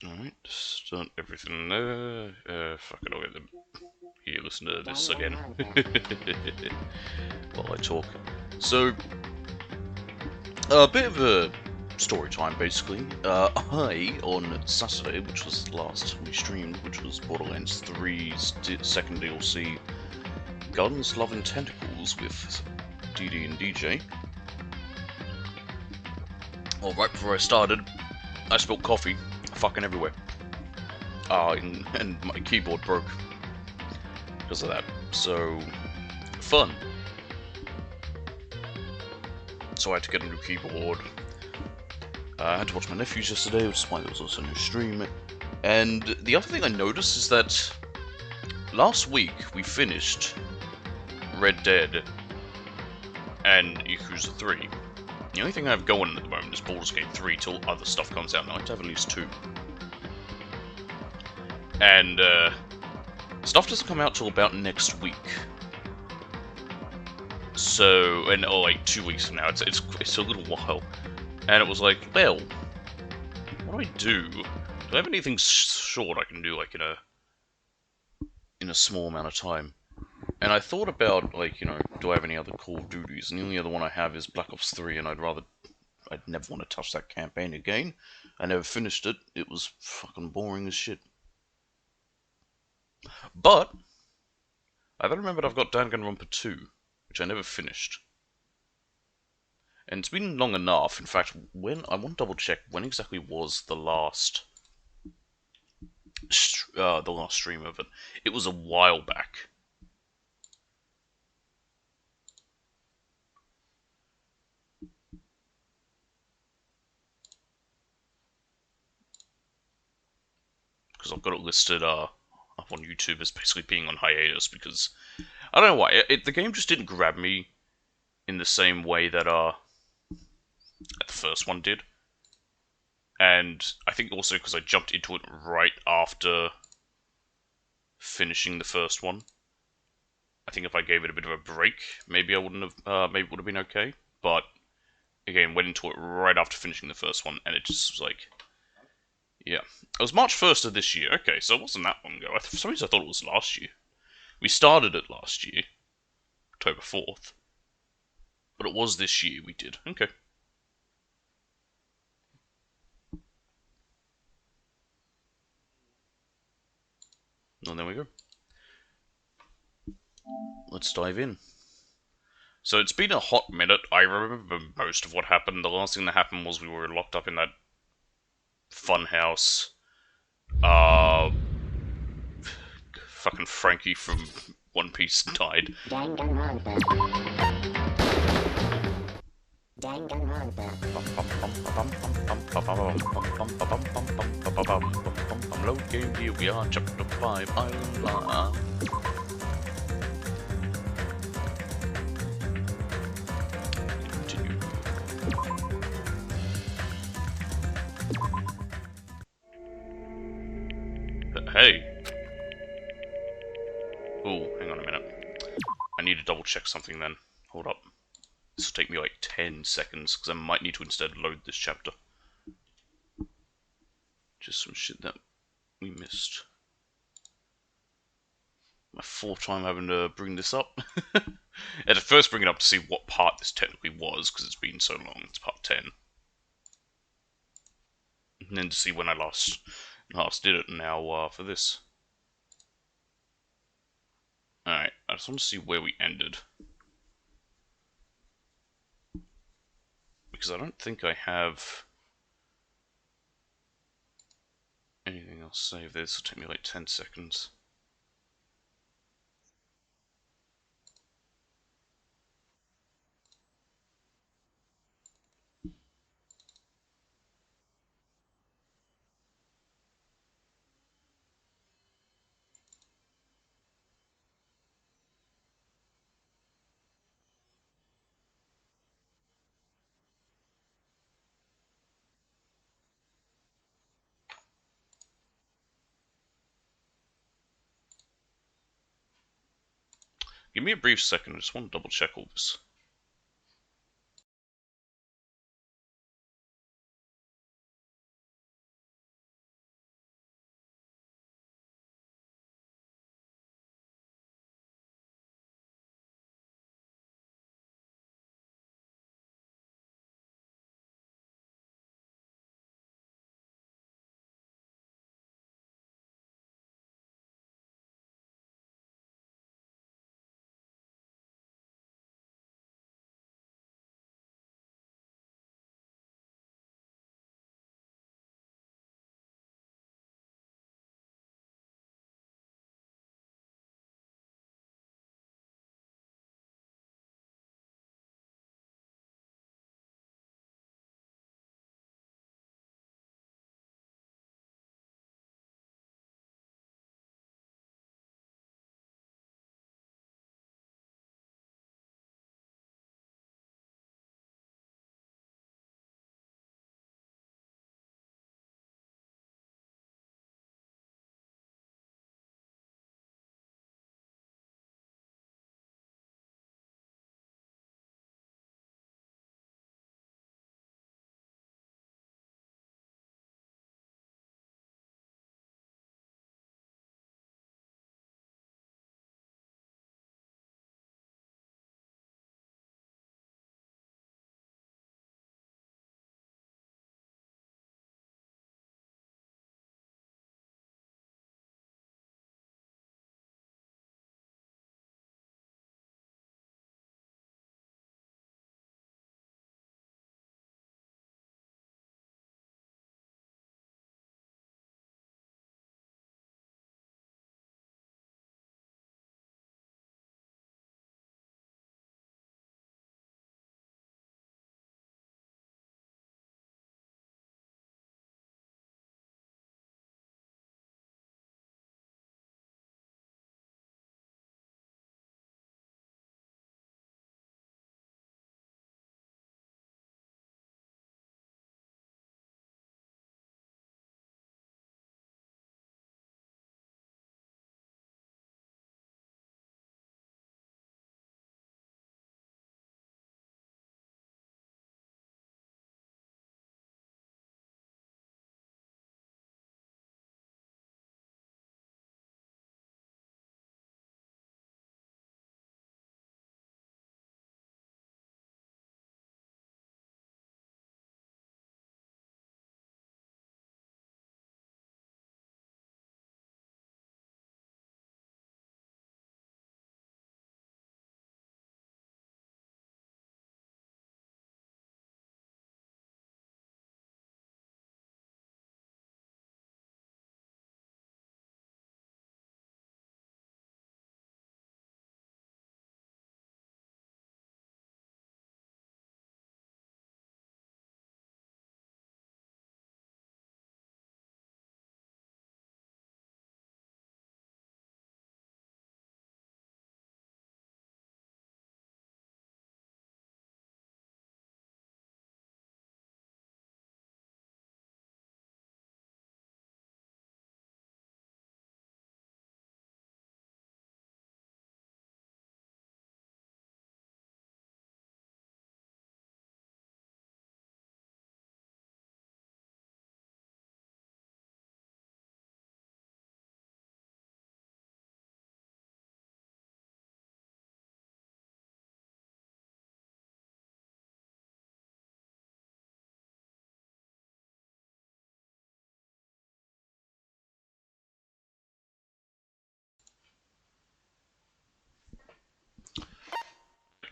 Alright, start everything there. Fuck it, I'll get them. Here, listen to this again. While I talk. So, a bit of a story time, basically. I, on Saturday, which was the last we streamed, which was Borderlands 3's second DLC, Guns, Love and Tentacles with DD and DJ. Well, right before I started, I spilled coffee fucking everywhere. And my keyboard broke because of that. So, fun. So I had to get a new keyboard. I had to watch my nephews yesterday, which is why there was also a new stream. And the other thing I noticed is that last week we finished Red Dead and Yakuza 3. The only thing I have going at the moment is Baldur's Gate 3 till other stuff comes out. Now I like to have at least 2. And stuff doesn't come out till about next week. So, and like 2 weeks from now, it's a little while. And it was like, well, what do? Do I have anything short I can do, like in a small amount of time? And I thought about, like, do I have any other Call of Duties? And the only other one I have is Black Ops 3, and I'd never want to touch that campaign again. I never finished it. It was fucking boring as shit. But I then remembered I've got Danganronpa 2, which I never finished. And it's been long enough. In fact, I want to double check when exactly was the last stream of it. It was a while back. Because I've got it listed up on YouTube as basically being on hiatus because I don't know why the game just didn't grab me in the same way that the first one did, and I think also because I jumped into it right after finishing the first one. I think if I gave it a bit of a break, maybe I wouldn't have. Maybe it would have been okay, but again, went into it right after finishing the first one, and it just was like. Yeah. It was March 1st of this year. Okay, so it wasn't that long ago. For some reason I thought it was last year. We started it last year. October 4th. But it was this year we did. Okay. Well, there we go. Let's dive in. So it's been a hot minute. I remember most of what happened. The last thing that happened was we were locked up in that funhouse. Fucking Frankie from One Piece died. Danganronpa. Danganronpa. Load game, here we are, chapter 5, Island Live. Continue. Hey. Oh, hang on a minute. I need to double check something then. Hold up. This will take me like 10 seconds, because I might need to instead load this chapter. Just some shit that we missed. My 4th time having to bring this up. I had to first bring it up to see what part this technically was, because it's been so long. It's part 10. And then to see when I last did it now for this. Alright, I just want to see where we ended. Because I don't think I have anything else saved. This will take me like 10 seconds. Give me a brief second, I just want to double check all this.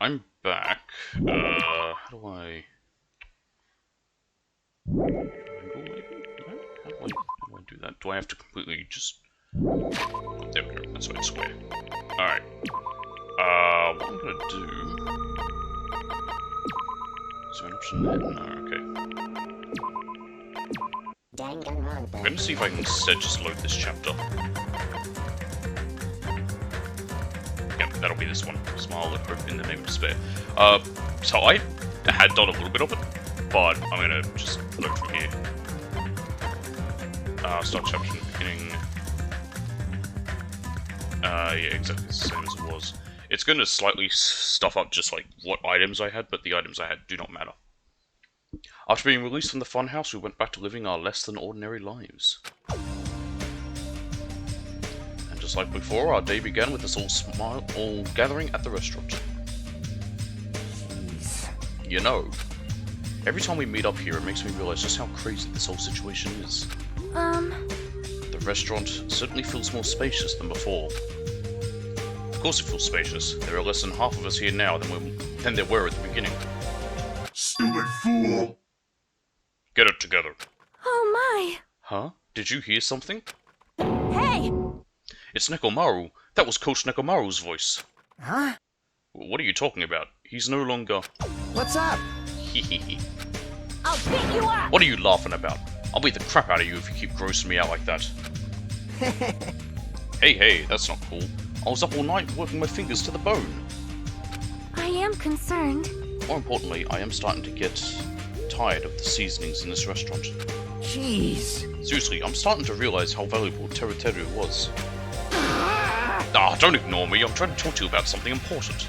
I'm back. How do I... How do I do that? Do I have to completely just... There we go, that's right, square. Alright. What I'm gonna do... Is there an option there? No, okay. Danganronpa. I'm gonna see if I can instead just load this chapter. Yep, that'll be this one. Smile and hope in the name of despair. So I had done a little bit of it, but I'm gonna just load from here. Start chapter from the beginning. Yeah, exactly the same as it was. It's gonna slightly stuff up just like what items I had, but the items I had do not matter. After being released from the funhouse, we went back to living our less than ordinary lives. And just like before, our day began with us all gathering at the restaurant. You know, every time we meet up here, it makes me realize just how crazy this whole situation is. The restaurant certainly feels more spacious than before. Of course it feels spacious. There are less than half of us here now than there were at the beginning. Stupid fool! Get it together. Oh my! Huh? Did you hear something? Hey! It's Nekomaru. That was Coach Nekomaru's voice. Huh? What are you talking about? He's no longer... What's up? Hehehe. I'll beat you up! What are you laughing about? I'll beat the crap out of you if you keep grossing me out like that. Hey, that's not cool. I was up all night working my fingers to the bone. I am concerned. More importantly, I am starting to get tired of the seasonings in this restaurant. Jeez. Seriously, I'm starting to realize how valuable Teru was. Ah, don't ignore me. I'm trying to talk to you about something important.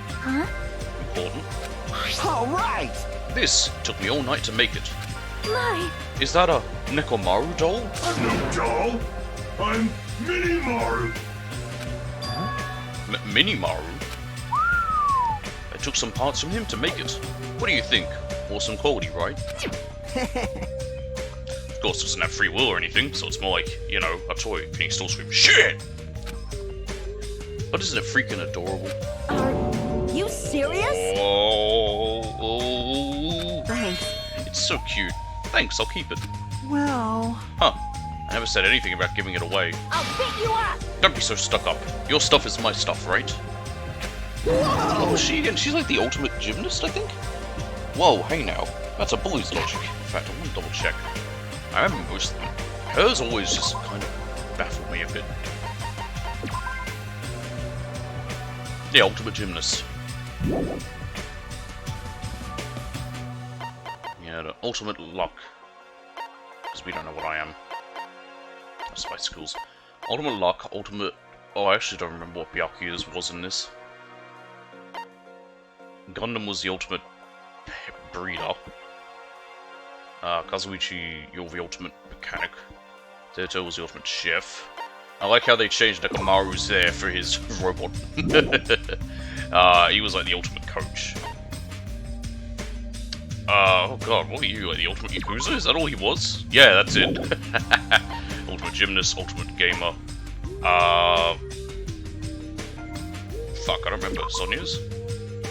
Huh? Important? All right. This took me all night to make it. My! Is that a Nekomaru doll? I'm no doll! I'm Mini Maru! Mini-Maru? I took some parts from him to make it. What do you think? Awesome quality, right? Of course, it doesn't have free will or anything, so it's more like, you know, a toy. And you still scream, SHIT! But isn't it freaking adorable? Are you serious? Oh, Thanks. it's so cute. Thanks, I'll keep it. Well... Huh. I never said anything about giving it away. I'll beat you up! Don't be so stuck up. Your stuff is my stuff, right? Oh, she's like the ultimate gymnast, I think? Whoa, hey now. That's a bully's logic. In fact, I want to double check. I remember most of them. Hers always just kind of baffled me a bit. The ultimate gymnast. Yeah, the ultimate luck. Because we don't know what I am. That's my skills. Ultimate luck, ultimate... Oh, I actually don't remember what Byakuya's was in this. Gundam was the ultimate breeder. Kazuichi, you're the ultimate mechanic. Teto was the ultimate chef. I like how they changed Nekomaru's there for his robot. He was like the ultimate coach. Oh god, what are you, like the ultimate Yakuza? Is that all he was? Yeah, that's it. Ultimate gymnast, ultimate gamer. Fuck, I don't remember. Sonya's?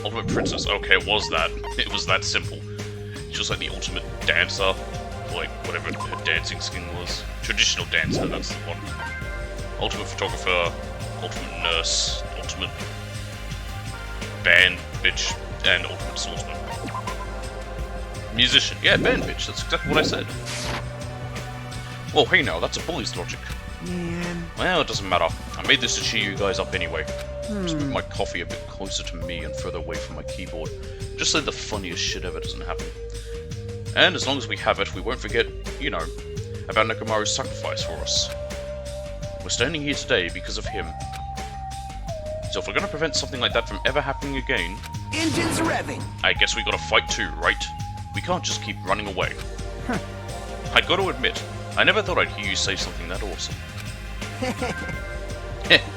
Ultimate princess. Okay, it was that. It was that simple. She was like the ultimate dancer. Like, whatever her dancing skin was. Traditional dancer, that's the one. Ultimate photographer. Ultimate nurse. Ultimate band bitch. And ultimate swordsman. Musician. Yeah, band bitch. That's exactly what I said. Well, hey now, that's a bully's logic. Man. Well, it doesn't matter. I made this to cheer you guys up anyway. Just move my coffee a bit closer to me and further away from my keyboard, just so the funniest shit ever doesn't happen. And as long as we have it, we won't forget, you know, about Nekomaru's sacrifice for us. We're standing here today because of him. So if we're gonna prevent something like that from ever happening again... Engines revving. I guess we gotta fight too, right? We can't just keep running away. I gotta admit, I never thought I'd hear you say something that awesome.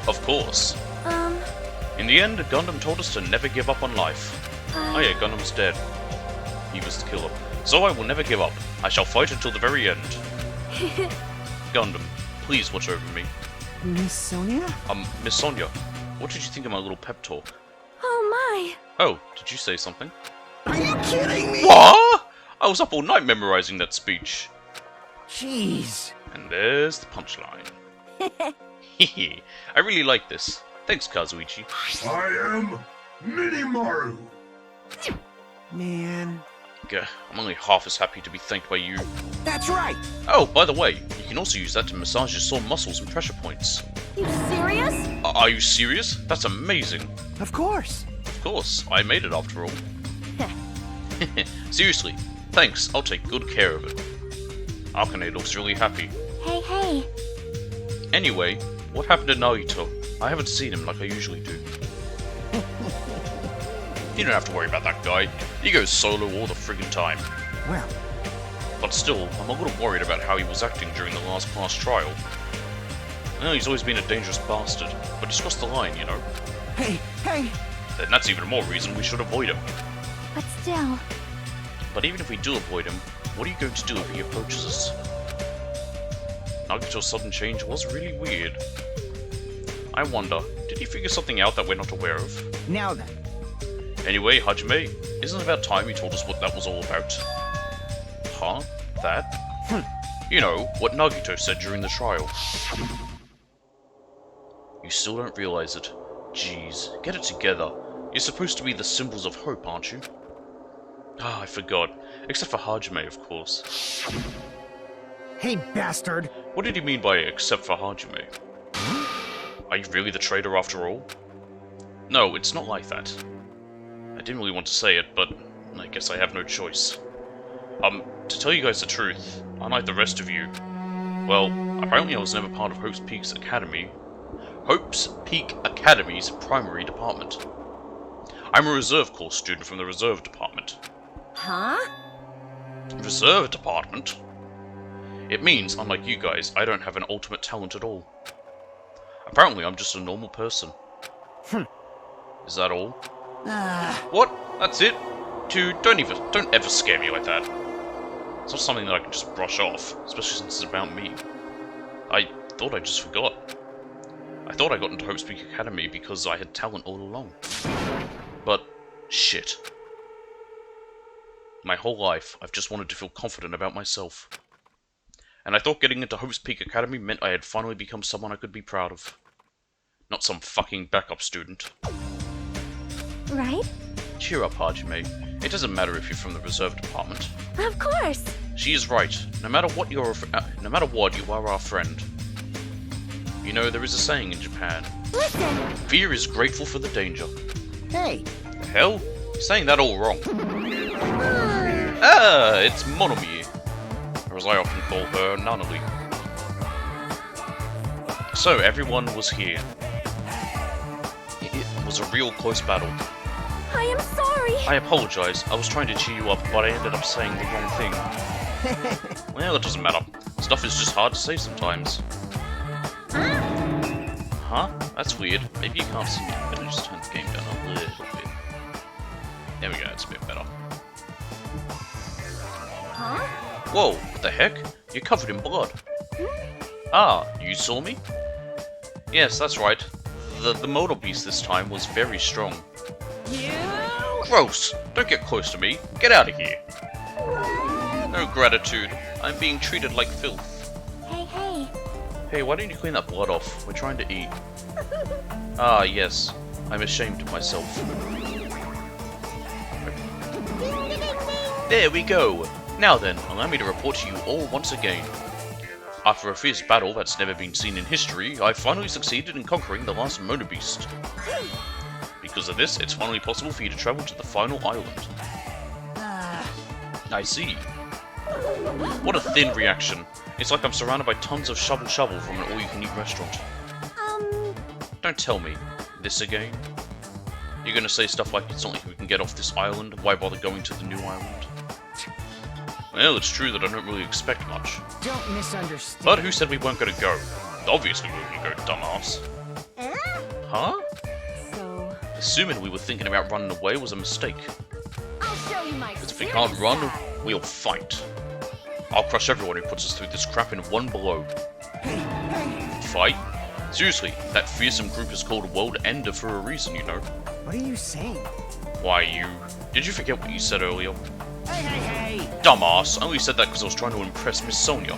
Of course. In the end, Gundam told us to never give up on life. Oh yeah, Gundam's dead. He was the killer. So I will never give up. I shall fight until the very end. Gundam, please watch over me. Miss Sonia? Miss Sonia, what did you think of my little pep talk? Oh my. Oh, did you say something? Are you kidding me? What? I was up all night memorizing that speech. Jeez. And there's the punchline. Hehe, I really like this. Thanks, Kazuichi. I am Minimaru. Man. Gah, I'm only half as happy to be thanked by you. That's right. Oh, by the way, you can also use that to massage your sore muscles and pressure points. You serious? Are you serious? That's amazing. Of course. Of course, I made it after all. Seriously, thanks, I'll take good care of it. Akane looks really happy. Hey, hey. Anyway, what happened to Naruto? I haven't seen him like I usually do. You don't have to worry about that guy. He goes solo all the friggin' time. Well, But still, I'm a little worried about how he was acting during the last class trial. Well, he's always been a dangerous bastard, but he's crossed the line, you know. hey. Then that's even more reason we should avoid him. But still. But even if we do avoid him, what are you going to do if he approaches us? Nagito's sudden change was really weird. I wonder, did he figure something out that we're not aware of? Now then. Anyway, Hajime, isn't it about time you told us what that was all about? Huh? That? You know, what Nagito said during the trial. You still don't realize it. Jeez, get it together. You're supposed to be the symbols of hope, aren't you? Ah, I forgot. Except for Hajime, of course. Hey, bastard. What did he mean by except for Hajime? Are you really the traitor after all? No, it's not like that. I didn't really want to say it, but I guess I have no choice. To tell you guys the truth, unlike the rest of you, well, apparently I was never part of Hope's Peak Academy's primary department. I'm a reserve course student from the reserve department. Huh? Reserve department? It means, unlike you guys, I don't have an ultimate talent at all. Apparently I'm just a normal person. Is that all? What? That's it? Dude, don't ever scare me like that. It's not something that I can just brush off, especially since it's about me. I thought I just forgot. I thought I got into Hope's Peak Academy because I had talent all along. But, shit. My whole life, I've just wanted to feel confident about myself. And I thought getting into Hope's Peak Academy meant I had finally become someone I could be proud of. Not some fucking backup student. Right? Cheer up, Hajime. It doesn't matter if you're from the reserve department. Of course. She is right. No matter what, you are our friend. You know, there is a saying in Japan. Listen. Fear is grateful for the danger. Hey. The hell? You're saying that all wrong. Ah, it's Monomi. Or as I often call her, Nanali. So, everyone was here. It was a real close battle. I am sorry. I apologize. I was trying to cheer you up, but I ended up saying the wrong thing. Well, it doesn't matter. Stuff is just hard to say sometimes. Huh? That's weird. Maybe you can't see me. I'm gonna just turn the game down a little bit. There we go, it's a bit better. Huh? Whoa, what the heck? You're covered in blood. Ah, you saw me? Yes, that's right. The model piece this time was very strong. You. Gross! Don't get close to me. Get out of here. No gratitude. I'm being treated like filth. Hey, hey. Hey, why don't you clean that blood off? We're trying to eat. Ah, yes. I'm ashamed of myself. There we go! Now then, allow me to report to you all once again. After a fierce battle that's never been seen in history, I finally succeeded in conquering the last Mono Beast. Because of this, it's finally possible for you to travel to the final island. I see. What a thin reaction. It's like I'm surrounded by tons of shovel from an all-you-can-eat restaurant. Don't tell me. This again? You're gonna say stuff like, it's not like we can get off this island, why bother going to the new island? Well, it's true that I don't really expect much. Don't misunderstand. But who said we weren't gonna go? Obviously we were gonna go, dumbass. Huh? So, Assuming we were thinking about running away was a mistake. I'll show you my Because if we can't run, we'll fight. I'll crush everyone who puts us through this crap in one blow. Fight? Seriously, that fearsome group is called World Ender for a reason, you know. What are you saying? Why, did you forget what you said earlier? Hey! Dumbass, I only said that because I was trying to impress Miss Sonia.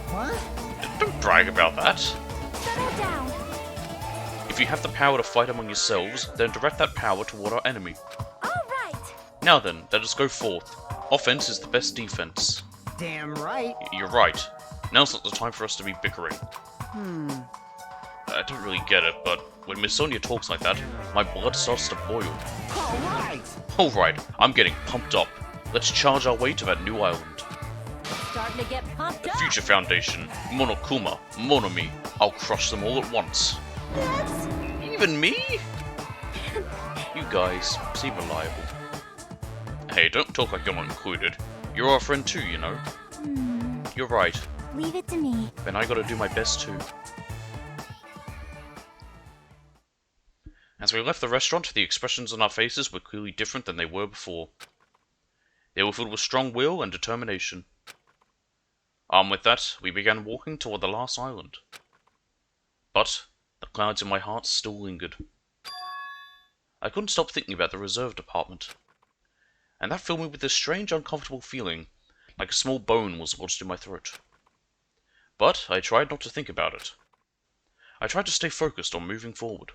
What? Don't brag about that. Settle down. If you have the power to fight among yourselves, then direct that power toward our enemy. All right. Now then, let us go forth. Offense is the best defense. Damn right. You're right. Now's not the time for us to be bickering. I don't really get it, but when Miss Sonia talks like that, my blood starts to boil. All right. Alright, I'm getting pumped up. Let's charge our way to that new island. Starting to get pumped The up. Future Foundation, Monokuma, Monomi. I'll crush them all at once. That's... Even me? You guys seem reliable. Hey, don't talk like you're not included. You're our friend too, you know. You're right. Leave it to me. Then I gotta do my best too. As we left the restaurant, the expressions on our faces were clearly different than they were before. They were filled with strong will and determination. Armed with that, we began walking toward the last island. But the clouds in my heart still lingered. I couldn't stop thinking about the reserve department. And that filled me with this strange, uncomfortable feeling, like a small bone was lodged in my throat. But I tried not to think about it. I tried to stay focused on moving forward.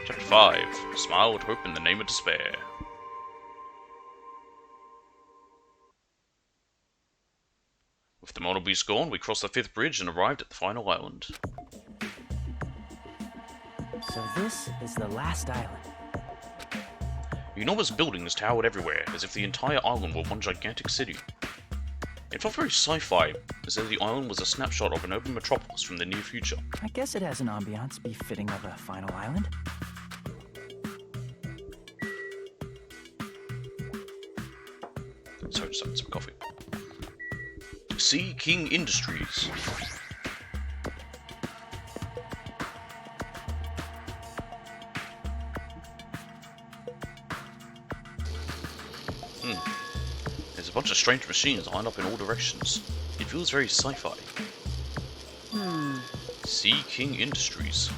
Chapter 5. Smile with hope in the name of despair. With the Mono Beast gone, we crossed the 5th bridge and arrived at the final island. So this is the last island. Enormous buildings towered everywhere, as if the entire island were one gigantic city. It felt very sci-fi, as though the island was a snapshot of an urban metropolis from the near future. I guess it has an ambiance befitting of a final island. So just having some coffee. Sea King Industries. There's a bunch of strange machines lined up in all directions. It feels very sci-fi. Sea King Industries.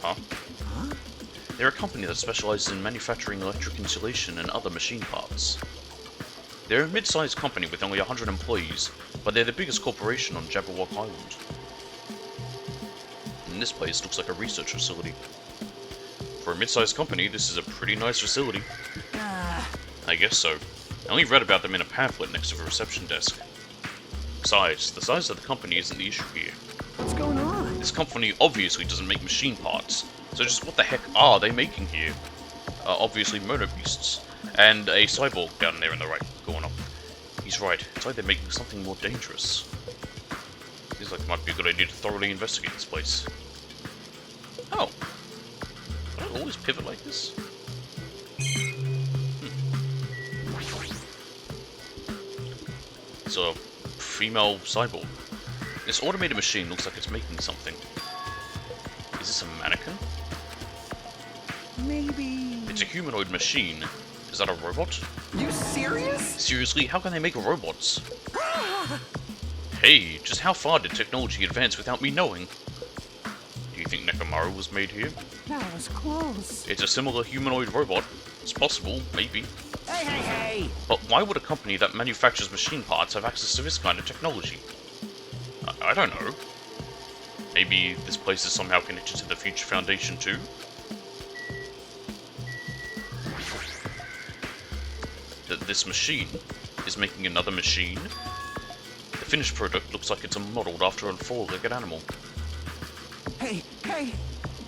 Huh? They're a company that specializes in manufacturing electric insulation and other machine parts. They're a mid-sized company with only 100 employees, but they're the biggest corporation on Jabberwock Island. And this place looks like a research facility. For a mid-sized company, this is a pretty nice facility. I guess so. I only read about them in a pamphlet next to the reception desk. Besides, the size of the company isn't the issue here. What's going on? This company obviously doesn't make machine parts, so just what the heck are they making here? Obviously Mono Beasts. And a cyborg down there in the right corner. He's right, it's like they're making something more dangerous. Seems like it might be a good idea to thoroughly investigate this place. Oh. Don't I always pivot like this? It's a female cyborg. This automated machine looks like it's making something. Is this a mannequin? Maybe... It's a humanoid machine. Is that a robot? You serious? Seriously, how can they make robots? Hey, just how far did technology advance without me knowing? Do you think Nekomaru was made here? That was close. It's a similar humanoid robot. It's possible, maybe. Hey! But why would a company that manufactures machine parts have access to this kind of technology? I don't know. Maybe this place is somehow connected to the Future Foundation too? That this machine is making another machine? The finished product looks like it's modeled after a four-legged animal. Hey!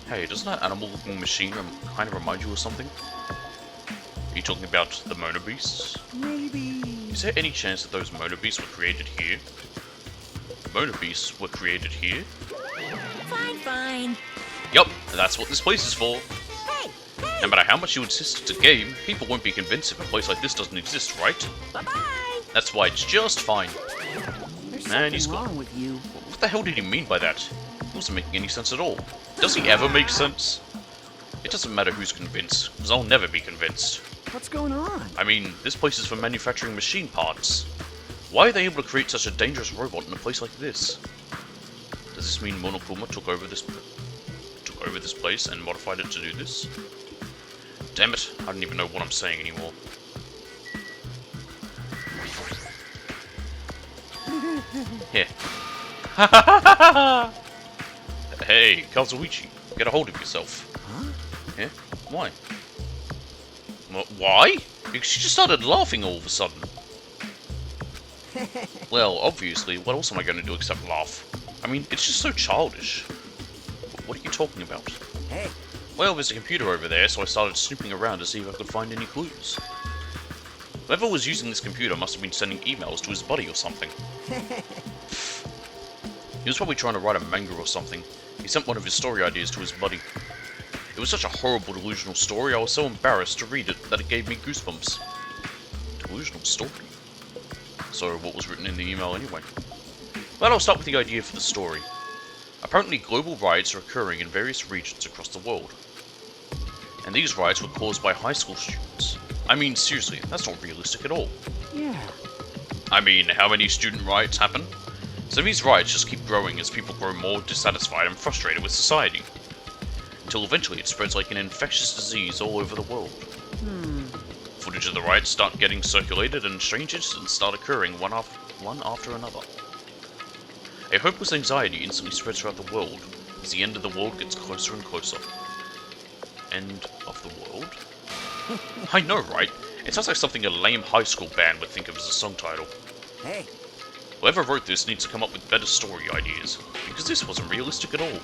Hey, doesn't that animal-looking machine kind of remind you of something? Are you talking about the Mono Beasts? Maybe... Is there any chance that those Mono Beasts were created here? The Mono Beasts were created here? Fine. Yup, that's what this place is for. Hey! No matter how much you insist it's a game, people won't be convinced if a place like this doesn't exist, right? Bye-bye! That's why it's just fine. There's Man, he's something got... wrong with you. What the hell did he mean by that? It wasn't making any sense at all. Does he ever make sense? It doesn't matter who's convinced, because I'll never be convinced. What's going on? I mean, this place is for manufacturing machine parts. Why are they able to create such a dangerous robot in a place like this? Does this mean Monokuma took over this... took over this place and modified it to do this. Damn it, I don't even know what I'm saying anymore. Here. Hey, Kazuichi, get a hold of yourself. Huh? Yeah? Why? Why? Because she just started laughing all of a sudden. Well, obviously, what else am I going to do except laugh? I mean, it's just so childish. What are you talking about? Hey. Well, there's a computer over there, so I started snooping around to see if I could find any clues. Whoever was using this computer must have been sending emails to his buddy or something. He was probably trying to write a manga or something. He sent one of his story ideas to his buddy. It was such a horrible delusional story, I was so embarrassed to read it that it gave me goosebumps. Delusional story? So what was written in the email anyway? Well, I'll start with the idea for the story. Apparently global riots are occurring in various regions across the world. And these riots were caused by high school students. I mean, seriously, that's not realistic at all. Yeah. I mean, how many student riots happen? So these riots just keep growing as people grow more dissatisfied and frustrated with society. Until eventually it spreads like an infectious disease all over the world. Footage of the riots start getting circulated and strange incidents start occurring one after another. A hopeless anxiety instantly spreads throughout the world as the end of the world gets closer and closer. End of the world? I know, right? It sounds like something a lame high school band would think of as a song title. Hey. Whoever wrote this needs to come up with better story ideas, because this wasn't realistic at all.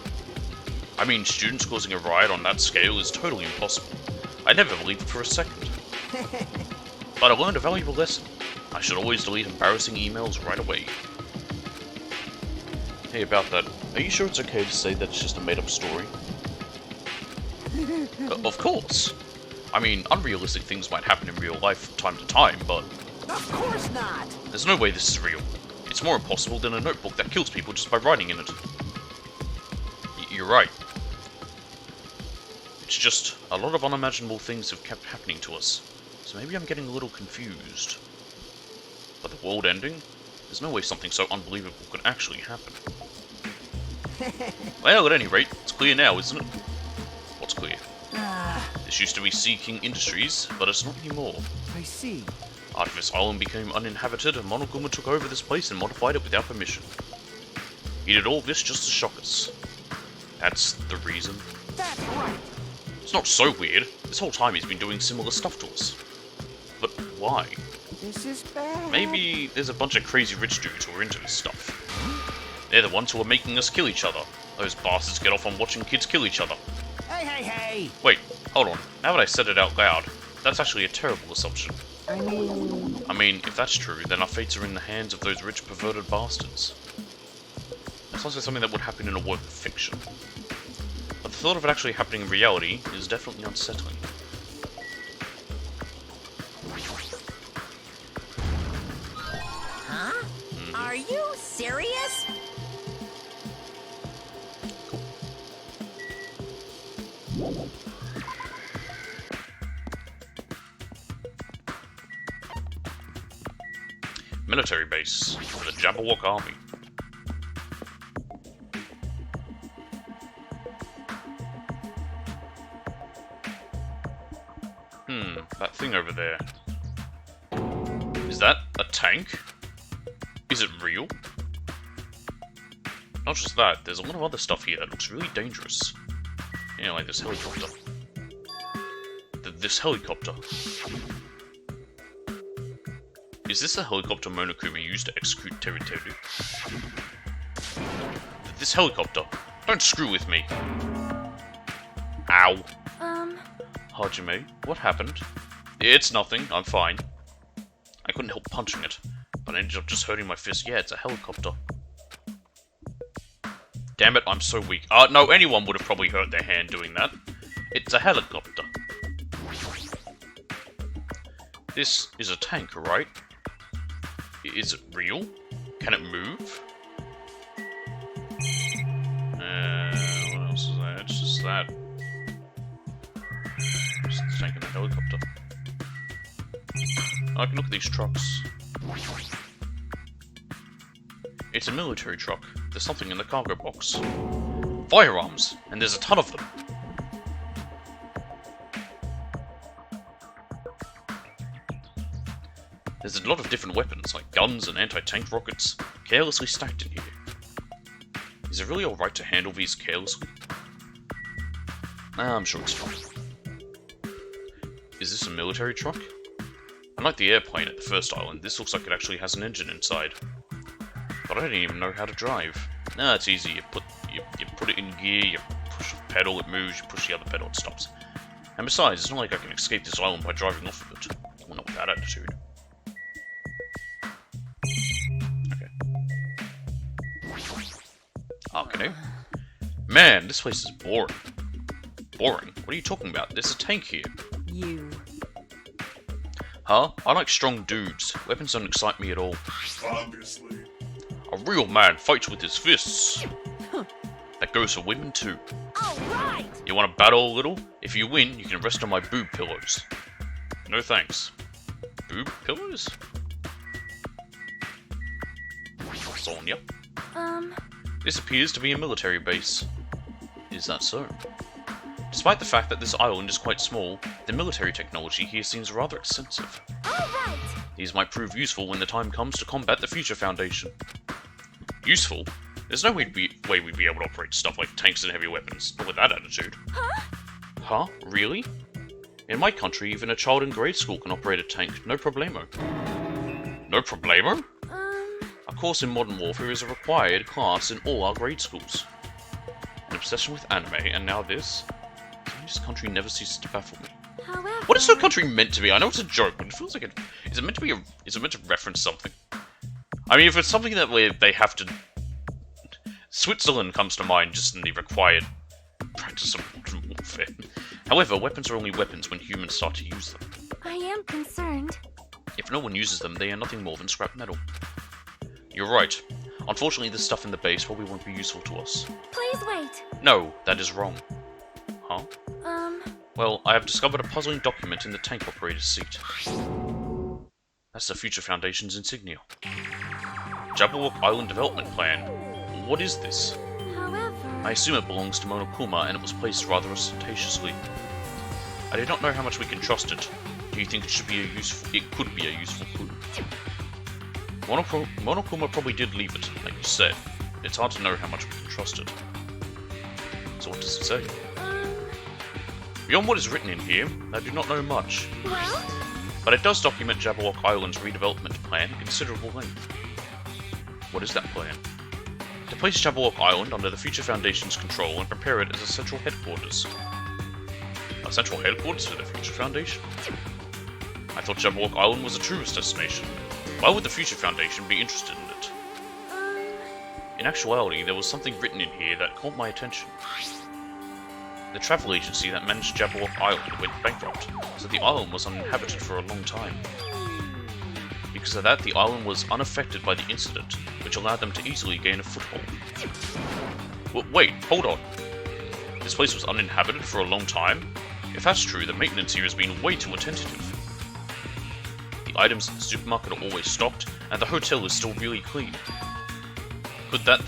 I mean, students causing a riot on that scale is totally impossible. I never believed it for a second. But I learned a valuable lesson. I should always delete embarrassing emails right away. Hey, about that, are you sure it's okay to say that it's just a made-up story? Of course! I mean, unrealistic things might happen in real life from time to time, but Of course not. there's no way this is real. It's more impossible than a notebook that kills people just by writing in it. You're right. It's just, a lot of unimaginable things have kept happening to us, so maybe I'm getting a little confused. But the world ending? There's no way something so unbelievable could actually happen. Well, at any rate, it's clear now, isn't it? What's clear? This used to be Sea King Industries, but it's not anymore. I see. After this island became uninhabited, Monoguma took over this place and modified it without permission. He did all this just to shock us. That's the reason. That's right. It's not so weird. This whole time he's been doing similar stuff to us. But why? This is bad. Maybe there's a bunch of crazy rich dudes who are into this stuff. They're the ones who are making us kill each other. Those bastards get off on watching kids kill each other. Hey, hey, hey. Wait, hold on. Now that I said it out loud, that's actually a terrible assumption. I mean, if that's true, then our fates are in the hands of those rich, perverted bastards. That sounds like something that would happen in a work of fiction. But the thought of it actually happening in reality is definitely unsettling. Huh? Are you serious? Military base for the Jabberwock Army. That thing over there. Is that a tank? Is it real? Not just that, there's a lot of other stuff here that looks really dangerous. You know, like this helicopter. This helicopter. Is this the helicopter Monokuma used to execute Teruteru? This helicopter. Don't screw with me. Ow. Hajime, what happened? It's nothing, I'm fine. I couldn't help punching it, but I ended up just hurting my fist. Yeah, it's a helicopter. Damn it, I'm so weak. No, anyone would have probably hurt their hand doing that. It's a helicopter. This is a tank, right? Is it real? Can it move? What else is that? It's just that. Just the tank and the helicopter. I can look at these trucks. It's a military truck. There's something in the cargo box. Firearms! And there's a ton of them. There's a lot of different weapons, like guns and anti-tank rockets, carelessly stacked in here. Is it really alright to handle these carelessly? I'm sure it's fine. Is this a military truck? Unlike the airplane at the first island, this looks like it actually has an engine inside. But I don't even know how to drive. Nah, it's easy. You put it in gear, you push the pedal, it moves, you push the other pedal, it stops. And besides, it's not like I can escape this island by driving off of it. Well, not with that attitude. Okay. Man, this place is boring. Boring? What are you talking about? There's a tank here. You. Huh? I like strong dudes. Weapons don't excite me at all. Obviously. A real man fights with his fists. That goes for women too. Alright! You want to battle a little? If you win, you can rest on my boob pillows. No thanks. Boob pillows? Sonia? This appears to be a military base. Is that so? Despite the fact that this island is quite small, the military technology here seems rather extensive. Alright! These might prove useful when the time comes to combat the Future Foundation. Useful? There's no way we'd be able to operate stuff like tanks and heavy weapons, not with that attitude. Huh? Huh? Really? In my country, even a child in grade school can operate a tank, no problemo. No problemo? A course in modern warfare is a required class in all our grade schools. An obsession with anime, and now this? This country never ceases to baffle me. However... What is the country meant to be? I know it's a joke, but it feels like it... Is it meant to be is it meant to reference something? I mean, if it's something that where they have to... Switzerland comes to mind just in the required practice of modern warfare. However, weapons are only weapons when humans start to use them. I am concerned. If no one uses them, they are nothing more than scrap metal. You're right. Unfortunately, the stuff in the base probably won't be useful to us. Please wait. No, that is wrong. Huh? Well, I have discovered a puzzling document in the tank operator's seat. That's the Future Foundation's insignia. Jabberwock Island Development Plan. What is this? however... I assume it belongs to Monokuma and it was placed rather ostentatiously. I do not know how much we can trust it. Do you think it could be a useful clue? Monokuma probably did leave it, like you said. It's hard to know how much we can trust it. So what does it say? Beyond what is written in here, I do not know much. Well? But it does document Jabberwock Island's redevelopment plan in considerable length. What is that plan? To place Jabberwock Island under the Future Foundation's control and prepare it as a central headquarters. A central headquarters for the Future Foundation? I thought Jabberwock Island was a tourist destination. Why would the Future Foundation be interested in it? In actuality, there was something written in here that caught my attention. The travel agency that managed Jabberwock Island went bankrupt, so the island was uninhabited for a long time. Because of that, the island was unaffected by the incident, which allowed them to easily gain a foothold. Wait, hold on. This place was uninhabited for a long time? If that's true, the maintenance here has been way too attentive. The items in the supermarket are always stocked, and the hotel is still really clean. Could that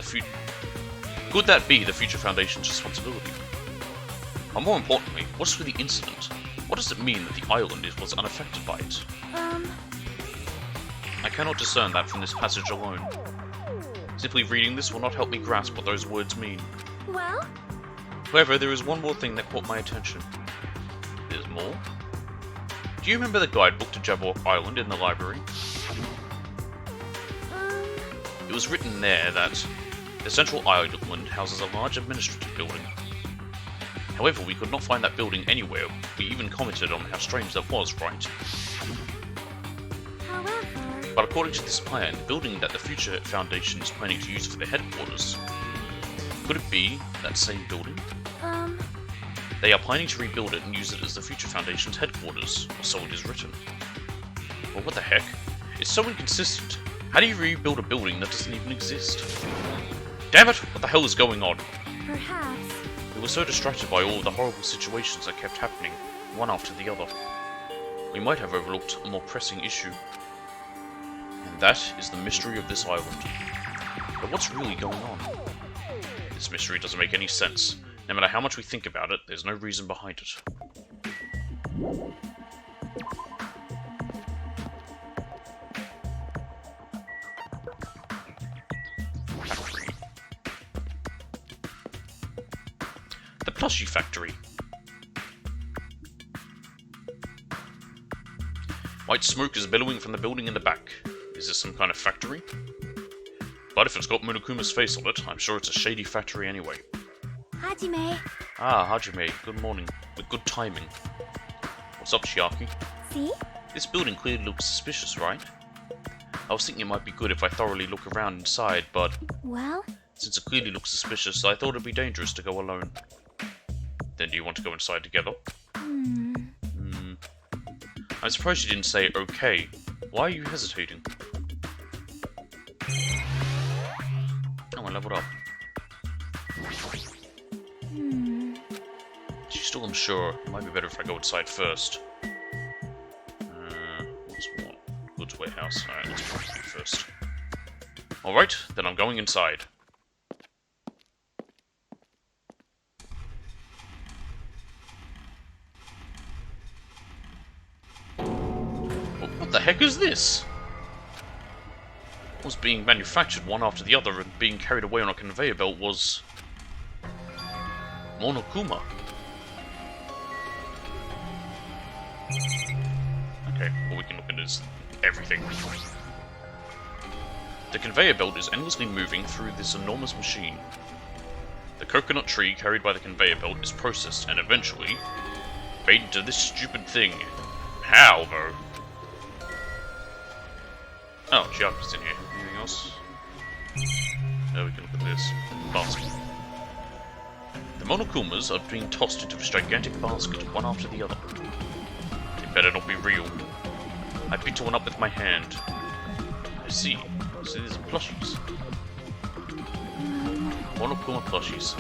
be the Future Foundation's responsibility? And more importantly, what's with the incident? What does it mean that the island was unaffected by it? I cannot discern that from this passage alone. Simply reading this will not help me grasp what those words mean. Well? However, there is one more thing that caught my attention. There's more? Do you remember the guidebook to Jabberwock Island in the library? It was written there that the central island houses a large administrative building. However, we could not find that building anywhere. We even commented on how strange that was, right? However... But according to this plan, the building that the Future Foundation is planning to use for their headquarters, could it be that same building? They are planning to rebuild it and use it as the Future Foundation's headquarters, or so it is written. Well, what the heck? It's so inconsistent. How do you rebuild a building that doesn't even exist? Damn it! What the hell is going on? Perhaps... We were so distracted by all the horrible situations that kept happening, one after the other. We might have overlooked a more pressing issue. And that is the mystery of this island. But what's really going on? This mystery doesn't make any sense. No matter how much we think about it, there's no reason behind it. Factory. The plushie factory. White smoke is billowing from the building in the back. Is this some kind of factory? But if it's got Monokuma's face on it, I'm sure it's a shady factory anyway. Hajime. Ah, Hajime, good morning. With good timing. What's up, Chiaki? See? This building clearly looks suspicious, right? I was thinking it might be good if I thoroughly look around inside, but Well? since it clearly looks suspicious, I thought it'd be dangerous to go alone. Then do you want to go inside together? I'm surprised you didn't say okay. Why are you hesitating? Oh, I leveled up. She's still unsure. It might be better if I go inside first. What's more? Goods warehouse. Alright, let's go first. Alright, then I'm going inside. What the heck is this? What was being manufactured one after the other and being carried away on a conveyor belt was... Monokuma. Okay, all we can look at is everything. The conveyor belt is endlessly moving through this enormous machine. The coconut tree carried by the conveyor belt is processed and eventually made into this stupid thing. How, though? Oh, Chiaki's in here. Anything else? Oh, we can look at this. Basket. The Monokumas are being tossed into this gigantic basket, one after the other. It better not be real. I picked one up with my hand. I see. So these are plushies. Monokuma plushies.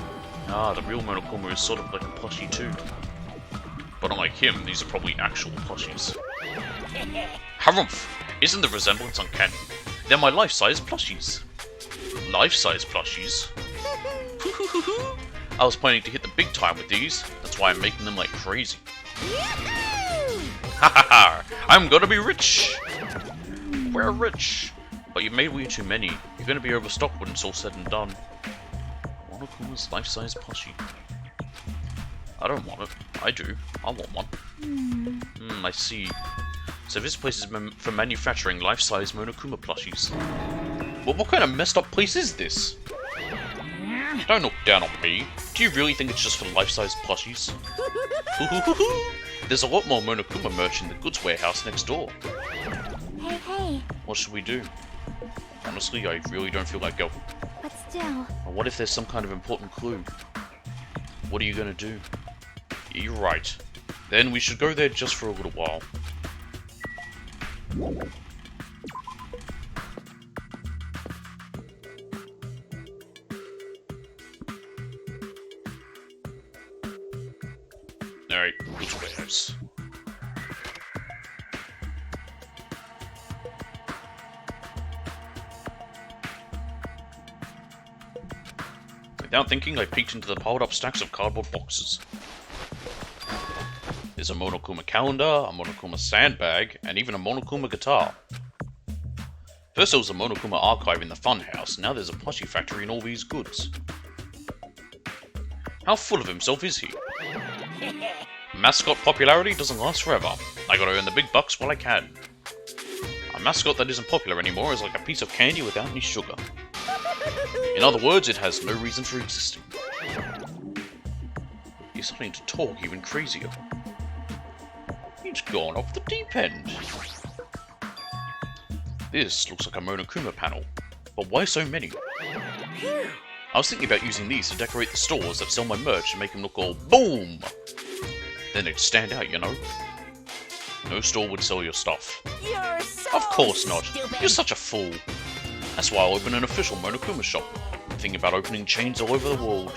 Ah, the real Monokuma is sort of like a plushie too. But unlike him, these are probably actual plushies. Harumph! Isn't the resemblance uncanny? They're my life-size plushies. Life-size plushies? I was planning to hit the big time with these. That's why I'm making them like crazy. Ha ha ha! I'm gonna be rich! We're rich! But you've made way too many. You're gonna be overstocked when it's all said and done. Monokuma's life-size plushie. I don't want it. I do. I want one. I see. So this place is for manufacturing life-size Monokuma plushies. Well, what kind of messed up place is this? Don't look down on me. Do you really think it's just for life-size plushies? There's a lot more Monokuma merch in the goods warehouse next door. Hey. What should we do? Honestly, I really don't feel like going. But still. Well, what if there's some kind of important clue? What are you gonna do? Yeah, you're right. Then we should go there just for a little while. Alright, goods warehouse. Without thinking, I peeked into the piled up stacks of cardboard boxes. There's a Monokuma calendar, a Monokuma sandbag, and even a Monokuma guitar. First there was a Monokuma archive in the funhouse, now there's a plushie factory and all these goods. How full of himself is he? Mascot popularity doesn't last forever. I gotta earn the big bucks while I can. A mascot that isn't popular anymore is like a piece of candy without any sugar. In other words, it has no reason for existing. He's starting to talk even crazier. He's gone off the deep end. This looks like a Monokuma panel, but why so many? I was thinking about using these to decorate the stores that sell my merch and make them look all BOOM! Then they'd stand out, you know? No store would sell your stuff. You're so Of course not. stupid. You're such a fool. That's why I'll open an official Monokuma shop. I'm thinking about opening chains all over the world.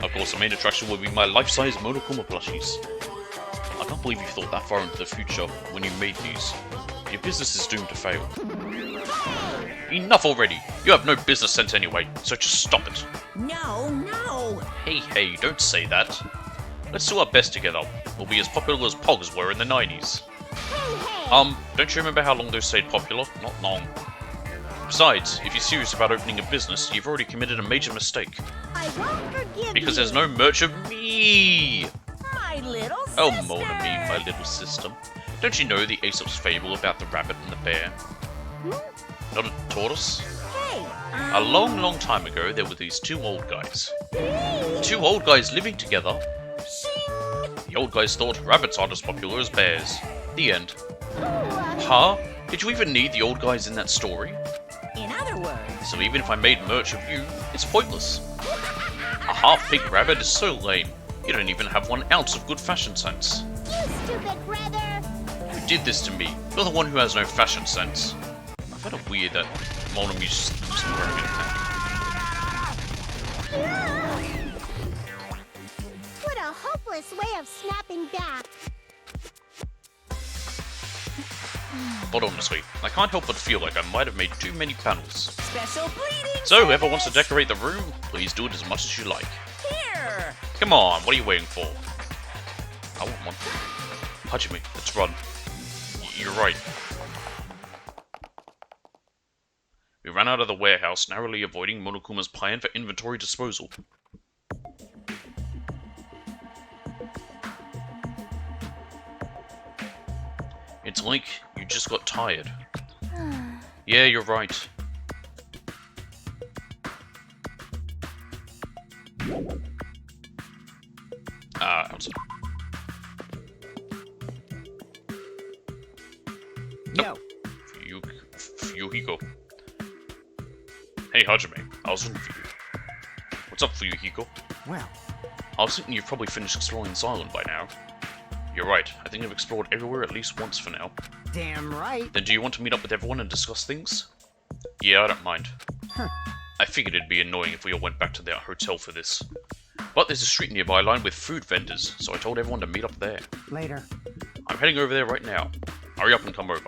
Of course, the main attraction will be my life-size Monokuma plushies. I can't believe you thought that far into the future when you made these. Your business is doomed to fail. Enough already! You have no business sense anyway, so just stop it. No. Hey, don't say that. Let's do our best together. We'll be as popular as Pogs were in the 90s. Don't you remember how long those stayed popular? Not long. Besides, if you're serious about opening a business, you've already committed a major mistake. I won't forgive Because you. there's no merch of me! My little sister. Oh, mon ami, my little sister. Don't you know the Aesop's fable about the rabbit and the bear? Not a tortoise? Hey, A long time ago, there were these two old guys. Two old guys living together. The old guys thought rabbits aren't as popular as bears. The end. Huh? Did you even need the old guys in that story? in other words, So even if I made merch of you, it's pointless. A half-baked rabbit is so lame. You don't even have 1 ounce of good fashion sense. you stupid brother. Who did this to me? You're the one who has no fashion sense. I find it weird that Mon Ami just looks wearing anything. What a hopeless way of snapping back. But honestly, I can't help but feel like I might have made too many panels. Special bleeding. So whoever wants to decorate the room, please do it as much as you like. Here. Come on, what are you waiting for? I want one. Hajime, let's run. You're right. We ran out of the warehouse, narrowly avoiding Monokuma's plan for inventory disposal. It's like you just got tired. Yeah, you're right. Outside. No. Fuyuhiko. Hey, Hajime. I was looking for you. What's up, Fuyuhiko? Well, I was thinking you've probably finished exploring this island by now. You're right. I think I've explored everywhere at least once for now. damn right. Then do you want to meet up with everyone and discuss things? Yeah, I don't mind. I figured it'd be annoying if we all went back to their hotel for this. But there's a street nearby lined with food vendors, so I told everyone to meet up there. Later. I'm heading over there right now. Hurry up and come over.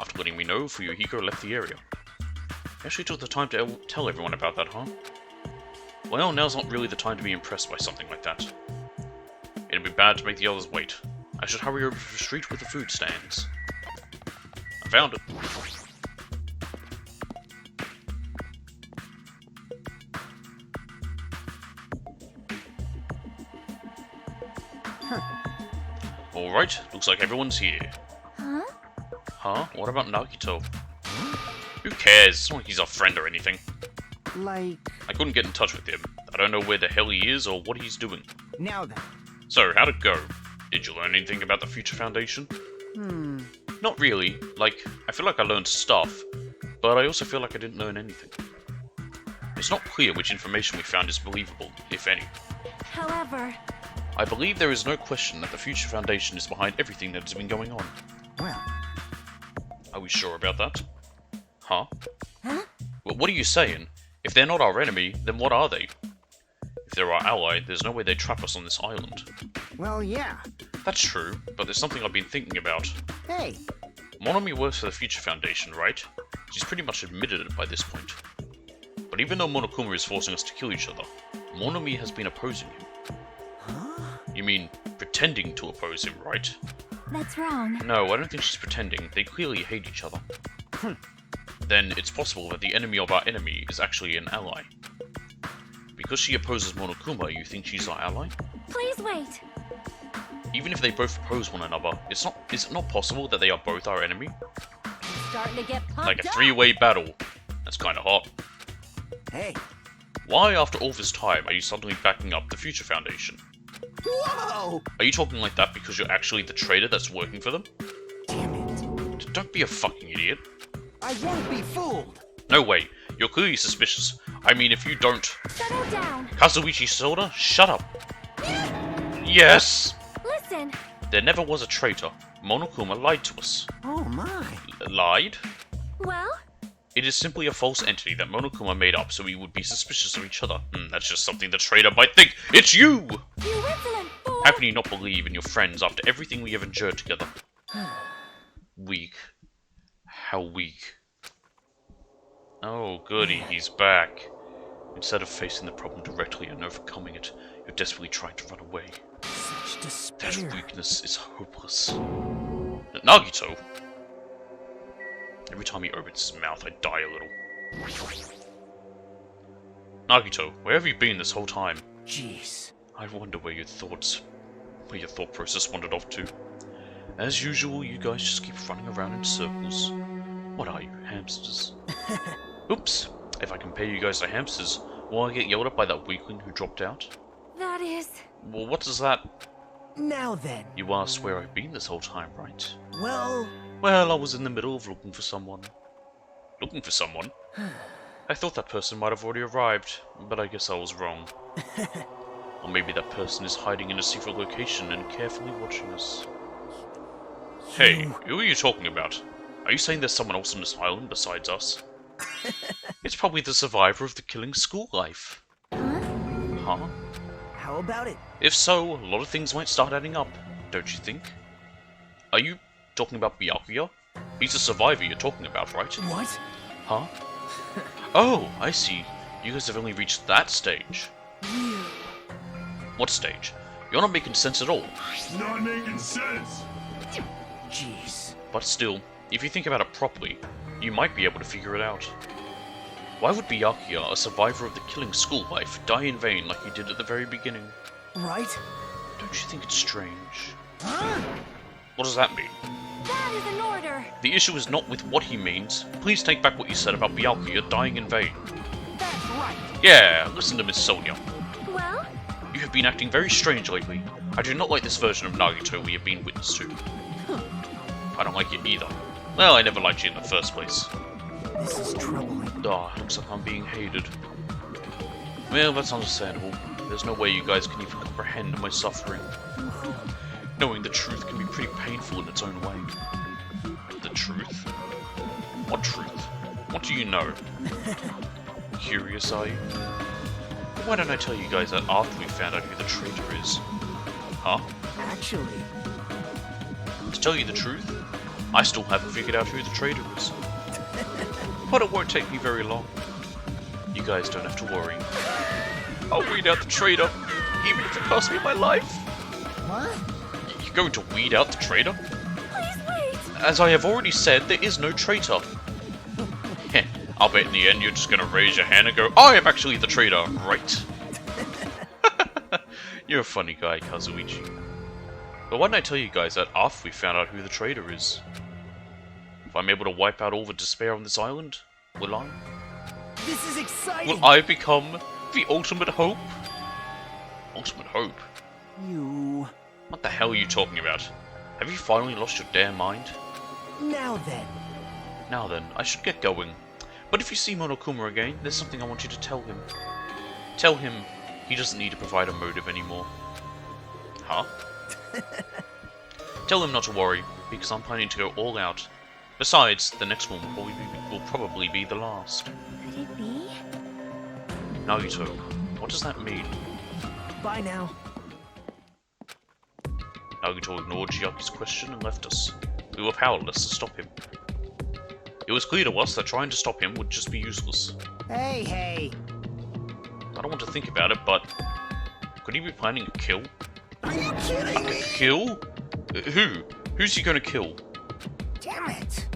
After letting me know, Fuyuhiko left the area. You actually took the time to tell everyone about that, huh? Well, now's not really the time to be impressed by something like that. It'd be bad to make the others wait. I should hurry over to the street with the food stands. I found it. Alright, looks like everyone's here. Huh? Huh? What about Nagito? Who cares? It's not like he's our friend or anything. Like, I couldn't get in touch with him. I don't know where the hell he is or what he's doing. now then. So, how'd it go? Did you learn anything about the Future Foundation? Not really. Like, I feel like I learned stuff, but I also feel like I didn't learn anything. It's not clear which information we found is believable, if any. However, I believe there is no question that the Future Foundation is behind everything that has been going on. Well, Are we sure about that? Huh? Huh? Well, what are you saying? If they're not our enemy, then what are they? If they're our ally, there's no way they'd trap us on this island. well, yeah. That's true, but there's something I've been thinking about. Hey, Monomi works for the Future Foundation, right? She's pretty much admitted it by this point. But even though Monokuma is forcing us to kill each other, Monomi has been opposing him. You mean, pretending to oppose him, right? that's wrong. No, I don't think she's pretending. They clearly hate each other. Then it's possible that the enemy of our enemy is actually an ally. Because she opposes Monokuma, you think she's our ally? Please wait. Even if they both oppose one another, is it not possible that they are both our enemy? I'm starting to get pumped Like a up. three-way battle. That's kinda hot. hey. Why, after all this time, are you suddenly backing up the Future Foundation? Whoa! Are you talking like that because you're actually the traitor that's working for them? Damn it. Don't be a fucking idiot. I won't be fooled. No way. You're clearly suspicious. I mean, if you don't... Settle down. Kazuichi Soda, shut up. Yes! Listen. There never was a traitor. Monokuma lied to us. Oh my. Lied? Well, It is simply a false entity that Monokuma made up so we would be suspicious of each other. That's just something the traitor might think. It's you! you insolent fool. How can you not believe in your friends after everything we have endured together? Weak. How weak. Oh, goody, he's back. Instead of facing the problem directly and overcoming it, you're desperately trying to run away. Such That despair. weakness is hopeless. Nagito! Every time he opens his mouth, I die a little. Nagito, where have you been this whole time? Jeez. I wonder where your thought process wandered off to. As usual, you guys just keep running around in circles. What are you, hamsters? Oops. If I compare you guys to hamsters, will I get yelled at by that weakling who dropped out? That is... Well, what does that... Now then. You asked where I've been this whole time, right? Well, Well, I was in the middle of looking for someone. Looking for someone? I thought that person might have already arrived, but I guess I was wrong. Or maybe that person is hiding in a secret location and carefully watching us. Hey, who are you talking about? Are you saying there's someone else on this island besides us? It's probably the survivor of the killing school life. Huh? how about it? If so, a lot of things might start adding up, don't you think? Are you talking about Byakuya? He's a survivor you're talking about, right? What? Huh? Oh, I see. You guys have only reached that stage. What stage? You're not making sense at all. Not making sense. Jeez. But still, if you think about it properly, you might be able to figure it out. Why would Byakuya, a survivor of the killing school life, die in vain like he did at the very beginning? Right? Don't you think it's strange? Huh? What does that mean? That is an order. The issue is not with what he means. Please take back what you said about Byakuya dying in vain. That's right. Yeah, listen to Miss Sonia. Well, You have been acting very strange lately. I do not like this version of Nagito we have been witness to. I don't like it either. Well, I never liked you in the first place. This is troubling. Ah, looks like I'm being hated. Well, that's understandable. There's no way you guys can even comprehend my suffering. Knowing the truth can be pretty painful in its own way. The truth? What truth? What do you know? Curious, are you? Why don't I tell you guys that after we found out who the traitor is? Huh? Actually, To tell you the truth, I still haven't figured out who the traitor is. But it won't take me very long. You guys don't have to worry. I'll weed out the traitor, even if it costs me my life. what? You're going to weed out the traitor? please wait. As I have already said, there is no traitor. Heh, I'll bet in the end you're just gonna raise your hand and go, I am actually the traitor, right? You're a funny guy, Kazuichi. But why don't I tell you guys that after we found out who the traitor is? If I'm able to wipe out all the despair on this island, will I? This is exciting. Will I become the ultimate hope? Ultimate hope? You. What the hell are you talking about? Have you finally lost your damn mind? Now then. Now then, I should get going. But if you see Monokuma again, there's something I want you to tell him. Tell him he doesn't need to provide a motive anymore. Huh? Tell him not to worry, because I'm planning to go all out. Besides, the next one will probably be the last. Could it be? Nagito, what does that mean? Bye now. Nagito ignored Chiaki's question and left us. We were powerless to stop him. It was clear to us that trying to stop him would just be useless. Hey, hey. I don't want to think about it, but... could he be planning a kill? Are you kidding me? Kill? Who? Who's he gonna kill? Damn it.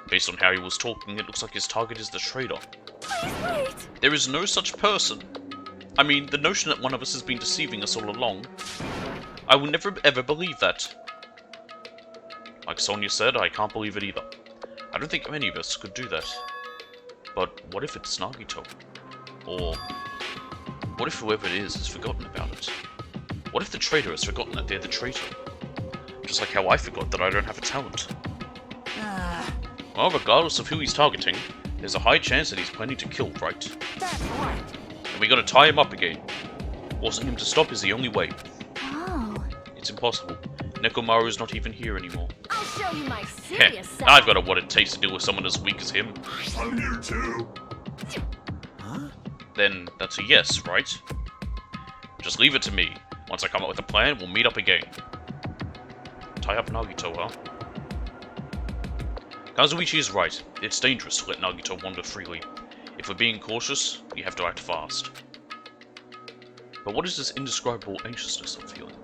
Based on how he was talking, it looks like his target is the traitor. Please wait. There is no such person. I mean, the notion that one of us has been deceiving us all along. I will never ever believe that. Like Sonia said, I can't believe it either. I don't think any of us could do that. But what if it's Nagito? Or what if whoever it is has forgotten about it? What if the traitor has forgotten that they're the traitor? Just like how I forgot that I don't have a talent. Well, regardless of who he's targeting, there's a high chance that he's planning to kill, right? That's right. And we gotta tie him up again. Forcing him to stop is the only way. Oh, It's impossible. Nekomaru's not even here anymore. I'll show you my Heh, serious side. I've got what it takes to deal with someone as weak as him. I'm here too. Huh? Then that's a yes, right? Just leave it to me. Once I come up with a plan, we'll meet up again. Tie up Nagito, huh? Kazuichi is right. It's dangerous to let Nagito wander freely. If we're being cautious, we have to act fast. But what is this indescribable anxiousness I'm feeling?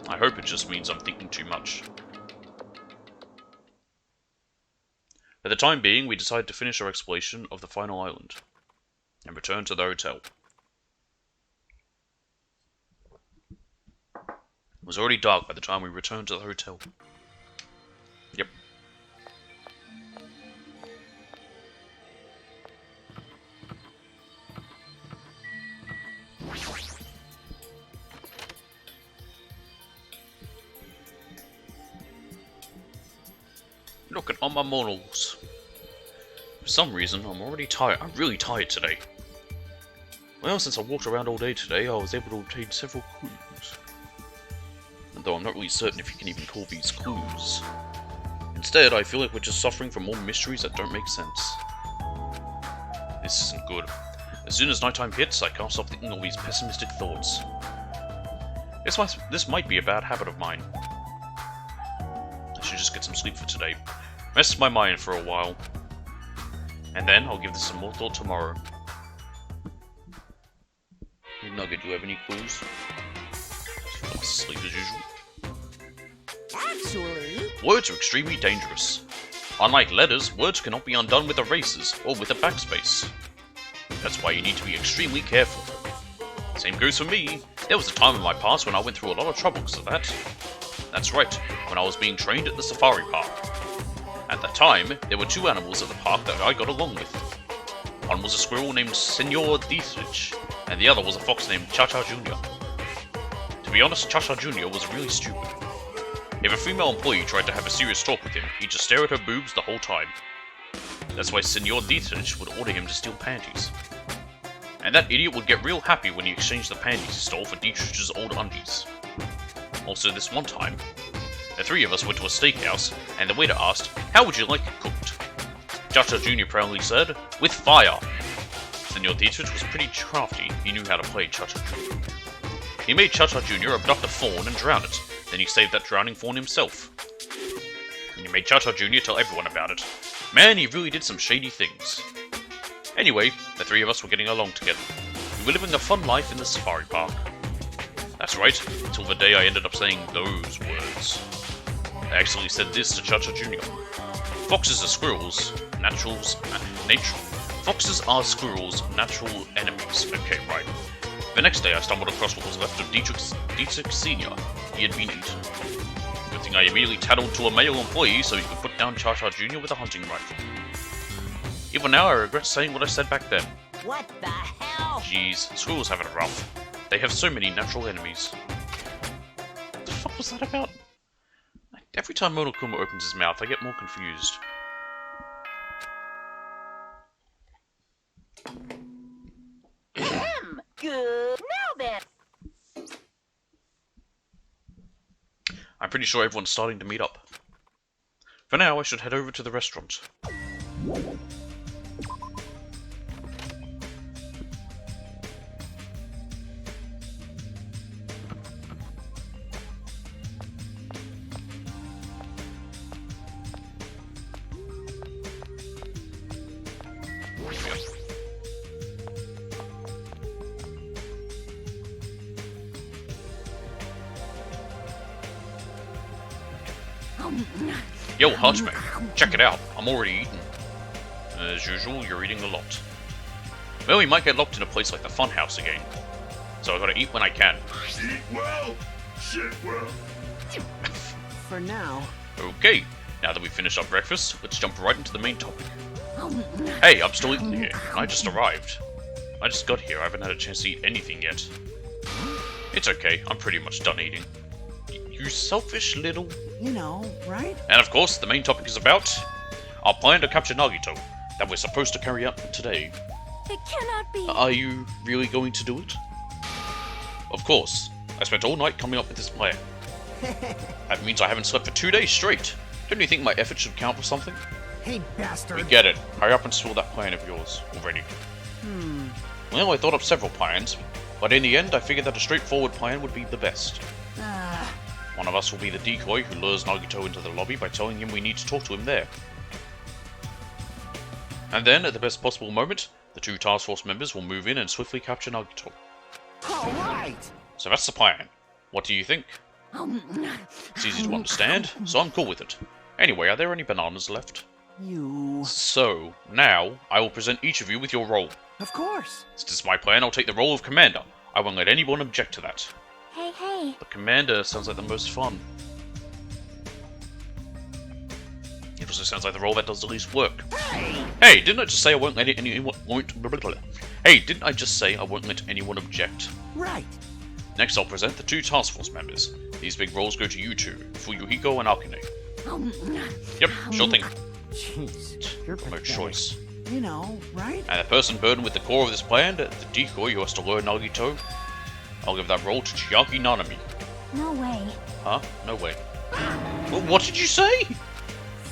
I hope it just means I'm thinking too much. For the time being, we decide to finish our exploration of the final island and return to the hotel. It was already dark by the time we returned to the hotel. Yep. Look at all my morals. For some reason, I'm already tired. I'm really tired today. Well, since I walked around all day today, I was able to obtain several clues. Though I'm not really certain if you can even call these clues. Instead, I feel like we're just suffering from more mysteries that don't make sense. This isn't good. As soon as nighttime hits, I can't stop thinking all these pessimistic thoughts. This might be a bad habit of mine. I should just get some sleep for today. Rest my mind for a while. And then I'll give this some more thought tomorrow. Nugget, do you have any clues? Sleep as usual. Actually... Words are extremely dangerous. Unlike letters, words cannot be undone with erasers or with a backspace. That's why you need to be extremely careful. Same goes for me. There was a time in my past when I went through a lot of trouble because of that. That's right, when I was being trained at the safari park. At that time, there were two animals at the park that I got along with. One was a squirrel named Senor Dietrich, and the other was a fox named Cha-Cha Jr. To be honest, Cha-Cha Jr. was really stupid. If a female employee tried to have a serious talk with him, he'd just stare at her boobs the whole time. That's why Senor Dietrich would order him to steal panties. And that idiot would get real happy when he exchanged the panties he stole for Dietrich's old undies. Also, this one time, the three of us went to a steakhouse, and the waiter asked, "How would you like it cooked?" Cha-Cha Jr. proudly said, "With fire." Senor Dietrich was pretty crafty. He knew how to play Cha-Cha Jr. He made Cha-Cha Jr. abduct a fawn and drown it. Then he saved that drowning fawn himself. And he made Cha-Cha Jr. tell everyone about it. Man, he really did some shady things. Anyway, the three of us were getting along together. We were living a fun life in the safari park. That's right, until the day I ended up saying those words. I actually said this to Cha-Cha Jr. Foxes are squirrels, Foxes are squirrels' natural enemies. Okay, right. The next day I stumbled across what was left of Dietrich Sr. He had been eaten. Good thing I immediately tattled to a male employee so he could put down Cha-Cha Jr. with a hunting rifle. Even now I regret saying what I said back then. What the hell? Jeez, squirrels have it rough. They have so many natural enemies. What the fuck was that about? Every time Monokuma opens his mouth, I get more confused. Good. Now then. I'm pretty sure everyone's starting to meet up. For now, I should head over to the restaurant. Yo, Hajime, check it out. I'm already eating. As usual, you're eating a lot. Well, we might get locked in a place like the Funhouse again. So I gotta eat when I can. Eat well, shit well. For now. Okay, now that we've finished our breakfast, let's jump right into the main topic. Hey, I'm still eating here, and I just arrived. I just got here, I haven't had a chance to eat anything yet. It's okay, I'm pretty much done eating. You selfish little... You know, right? And of course, the main topic is about our plan to capture Nagito that we're supposed to carry out today. It cannot be. Are you really going to do it? Of course. I spent all night coming up with this plan. That means I haven't slept for 2 days straight. Don't you think my effort should count for something? Hey, bastard. We get it. Hurry up and spill that plan of yours already. Well, I thought up several plans, but in the end I figured that a straightforward plan would be the best. One of us will be the decoy who lures Nagito into the lobby by telling him we need to talk to him there. And then, at the best possible moment, the two task force members will move in and swiftly capture Nagito. All right. So that's the plan. What do you think? It's easy to understand, so I'm cool with it. Anyway, are there any bananas left? You... So, now, I will present each of you with your role. Of course. Since it's my plan, I'll take the role of Commander. I won't let anyone object to that. Hey. But Commander sounds like the most fun. It also sounds like the role that does the least work. Hey, didn't I just say I won't let anyone... Hey, didn't I just say I won't let anyone object? Right. Next, I'll present the two task force members. These big roles go to you two, Fuyuhiko and Akane. Yep, sure thing. Jeez, you're No pathetic. choice. You know, right? And the person burdened with the core of this plan, the decoy who has to lure Nagito, I'll give that role to Chiaki Nanami. No way. Huh? No way. Well, what did you say?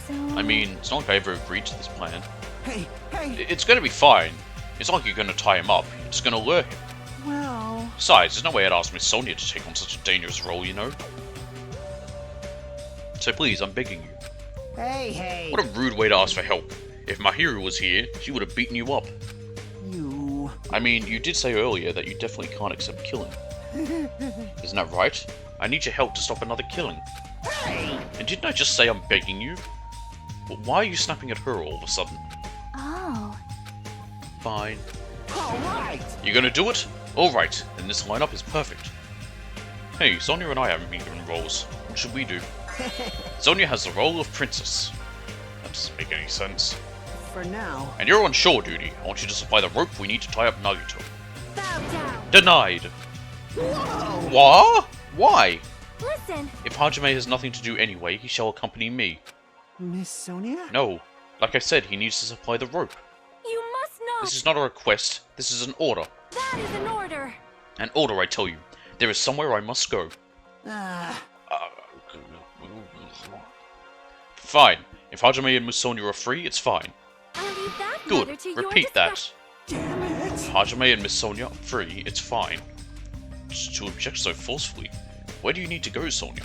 So... I mean, it's not like I ever agreed to this plan. Hey. It's gonna be fine. It's not like you're gonna tie him up, you're just gonna lure him. Well... Besides, there's no way I'd ask Miss Sonia to take on such a dangerous role, you know? So please, I'm begging you. Hey. What a rude way to ask for help. If Mahiru was here, she would have beaten you up. You... I mean, you did say earlier that you definitely can't accept killing. Isn't that right? I need your help to stop another killing. And didn't I just say I'm begging you? Well, why are you snapping at her all of a sudden? Oh. Fine. All right. You gonna do it? Alright, then this lineup is perfect. Hey, Sonia and I haven't been given roles. What should we do? Sonia has the role of princess. That doesn't make any sense. For now. And you're on shore duty. I want you to supply the rope we need to tie up Nagito. Bow down. Denied! Whoa! What? Why? Listen. If Hajime has nothing to do anyway, he shall accompany me. Miss Sonia? No. Like I said, he needs to supply the rope. You must not. This is not a request, this is an order. That is an order. An order, I tell you. There is somewhere I must go. Fine. If Hajime and Musonia are free, it's fine. I'll leave that Good. matter to your Repeat that. Damn it! Hajime and Miss Sonia are free, it's fine. Just to object so forcefully. Where do you need to go, Sonia?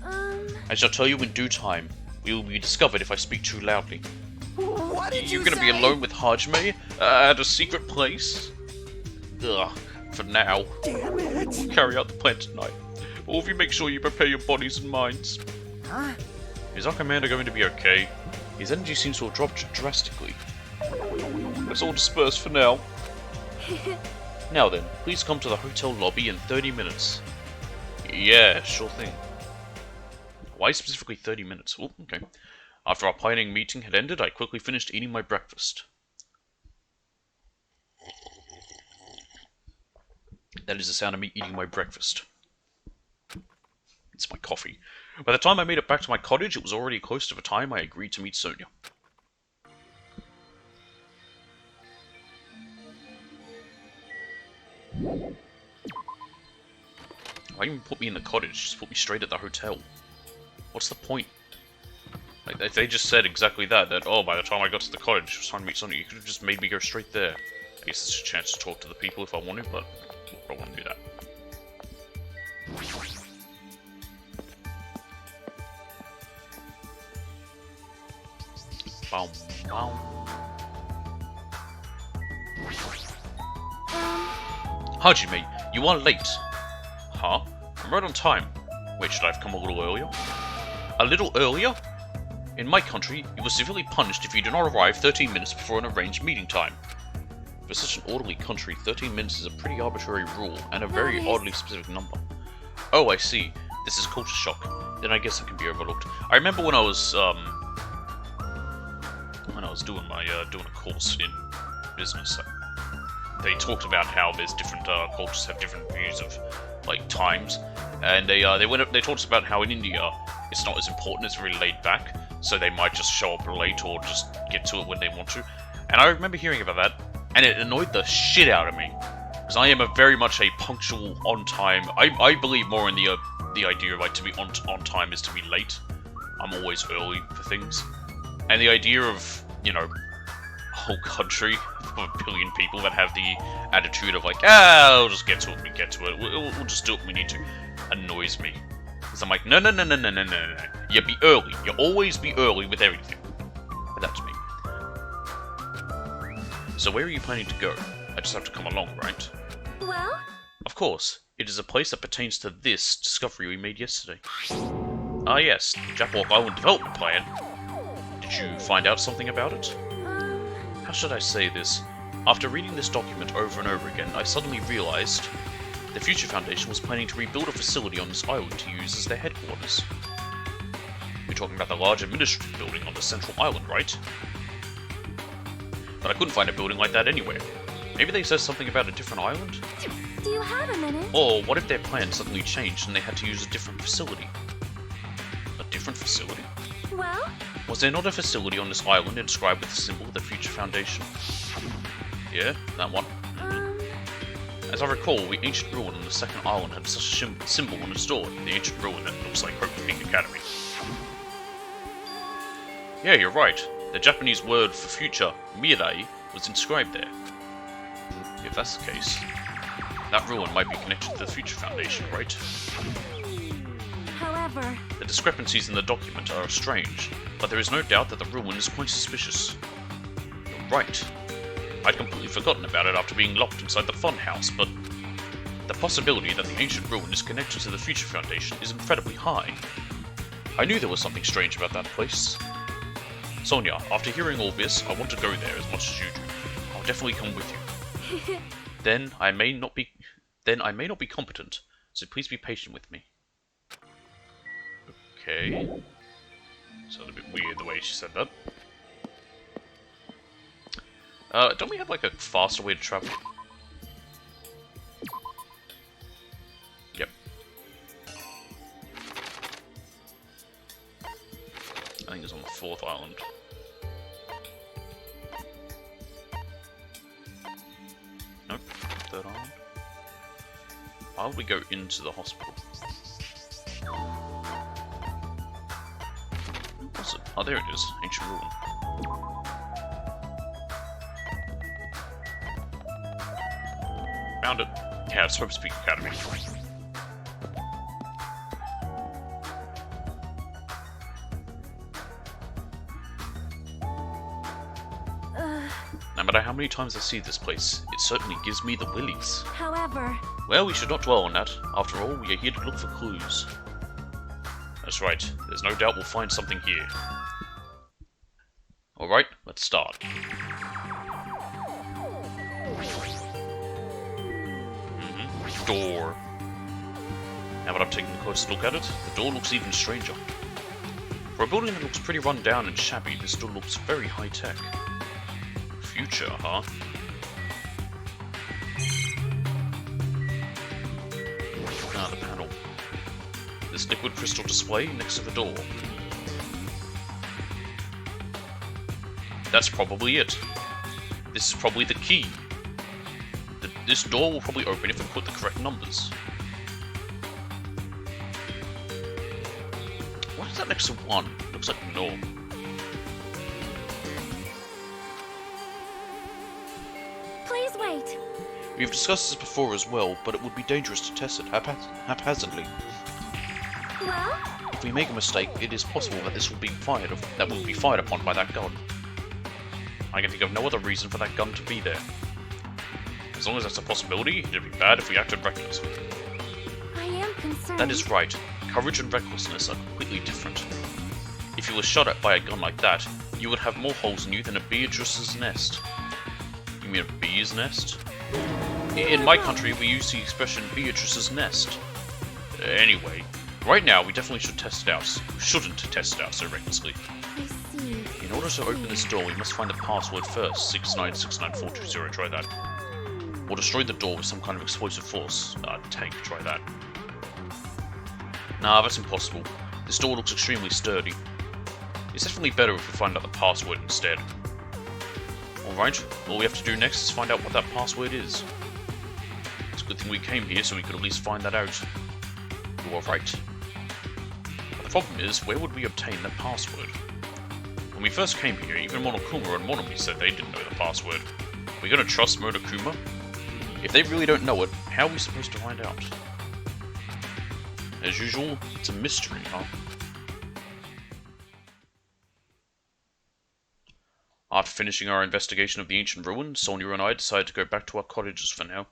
I shall tell you in due time. We will be discovered if I speak too loudly. What did you You're gonna say? be alone with Hajime? At a secret place? Ugh. For now. Damn it! We'll carry out the plan tonight. All of you make sure you prepare your bodies and minds. Huh? Is our commander going to be okay? His energy seems to have dropped drastically. Let's all disperse for now. Now then, please come to the hotel lobby in 30 minutes. Yeah, sure thing. Why specifically 30 minutes? Oh, okay. After our planning meeting had ended, I quickly finished eating my breakfast. That is the sound of me eating my breakfast. It's my coffee. By the time I made it back to my cottage, it was already close to the time I agreed to meet Sonia. Why even put me in the cottage? Just put me straight at the hotel. What's the point? Like, if they just said exactly that, oh, by the time I got to the cottage, it was time to meet Sonia, you could have just made me go straight there. I guess it's a chance to talk to the people if I wanted, but I don't want to do that. Bow, bow. Hajime, you are late. Huh? I'm right on time. Wait, should I have come a little earlier? A little earlier? In my country, you are severely punished if you do not arrive 13 minutes before an arranged meeting time. For such an orderly country, 13 minutes is a pretty arbitrary rule, and a very oddly specific number. Oh, I see. This is culture shock. Then I guess it can be overlooked. I remember when I was doing my doing a course in business, they talked about how there's different cultures have different views of like times, and they talked us about how in India it's not as important, it's very laid back, so they might just show up late or just get to it when they want to. And I remember hearing about that, and it annoyed the shit out of me, because I am very much a punctual, on time. I believe more in the idea of like to be on time is to be late. I'm always early for things, and the idea of, you know, a whole country of a billion people that have the attitude of like, I'll just get to it when we get to it. We'll just do it when we need to, annoys me. Because I'm like, no. You be early. You always be early with everything. But that's me. So where are you planning to go? I just have to come along, right? Well, Of course. It is a place that pertains to this discovery we made yesterday. Ah yes, the Japwalk Island Development Plan. Did you find out something about it? How should I say this? After reading this document over and over again, I suddenly realized the Future Foundation was planning to rebuild a facility on this island to use as their headquarters. You're talking about the large administrative building on the central island, right? But I couldn't find a building like that anywhere. Maybe they said something about a different island? do you have a minute? Or what if their plan suddenly changed and they had to use a different facility? A different facility? Well, Was there not a facility on this island inscribed with the symbol of the Future Foundation? Yeah, that one. As I recall, the ancient ruin on the second island had such a symbol on its door. The ancient ruin that looks like Hope Peak Academy. Yeah, you're right. The Japanese word for future, mirai, was inscribed there. If that's the case, that ruin might be connected to the Future Foundation, right? however, The discrepancies in the document are strange, but there is no doubt that the ruin is quite suspicious. You're right. I'd completely forgotten about it after being locked inside the funhouse, but the possibility that the ancient ruin is connected to the Future Foundation is incredibly high. I knew there was something strange about that place. Sonia, after hearing all this, I want to go there as much as you do. I'll definitely come with you. Then I may not be competent, so please be patient with me. Okay. Sounds a bit weird the way she said that. Don't we have like a faster way to travel? Yep. I think it's on the 4th island. Nope, 3rd island. Why would we go into the hospital? What's it? Oh, there it is. Ancient ruin. Found it. Yeah, it's Hope Peak Academy. No matter how many times I see this place, it certainly gives me the willies. however, Well, we should not dwell on that. After all, we are here to look for clues. That's right. There's no doubt we'll find something here. Alright, let's start. Door. Now that I'm taking a closer look at it, the door looks even stranger. For a building that looks pretty run down and shabby, this door looks very high-tech. Future, huh? Ah, the panel. This liquid crystal display next to the door. That's probably it. This is probably the key. This door will probably open if we put the correct numbers. What is that next to 1? Looks like no. please wait. We've discussed this before as well, but it would be dangerous to test it haphazardly. Well, If we make a mistake, it is possible that this will be fired upon by that gun. I can think of no other reason for that gun to be there. As long as that's a possibility, it'd be bad if we acted recklessly. I am concerned. That is right. Courage and recklessness are completely different. If you were shot at by a gun like that, you would have more holes in you than a Beatrice's nest. You mean a bee's nest? In my country, we use the expression Beatrice's nest. Anyway, right now we definitely should test it out. Shouldn't test it out so recklessly. I see. In order to open this door, we must find the password first. 6969420. Try that. Or destroy the door with some kind of explosive force. Tank, try that. Nah, that's impossible. This door looks extremely sturdy. It's definitely better if we find out the password instead. Alright, all we have to do next is find out what that password is. It's a good thing we came here so we could at least find that out. You are right. But the problem is, where would we obtain that password? When we first came here, even Monokuma and Monomi said they didn't know the password. We're gonna trust Monokuma? If they really don't know it, how are we supposed to find out? As usual, it's a mystery, huh? After finishing our investigation of the ancient ruin, Sonia and I decided to go back to our cottages for now.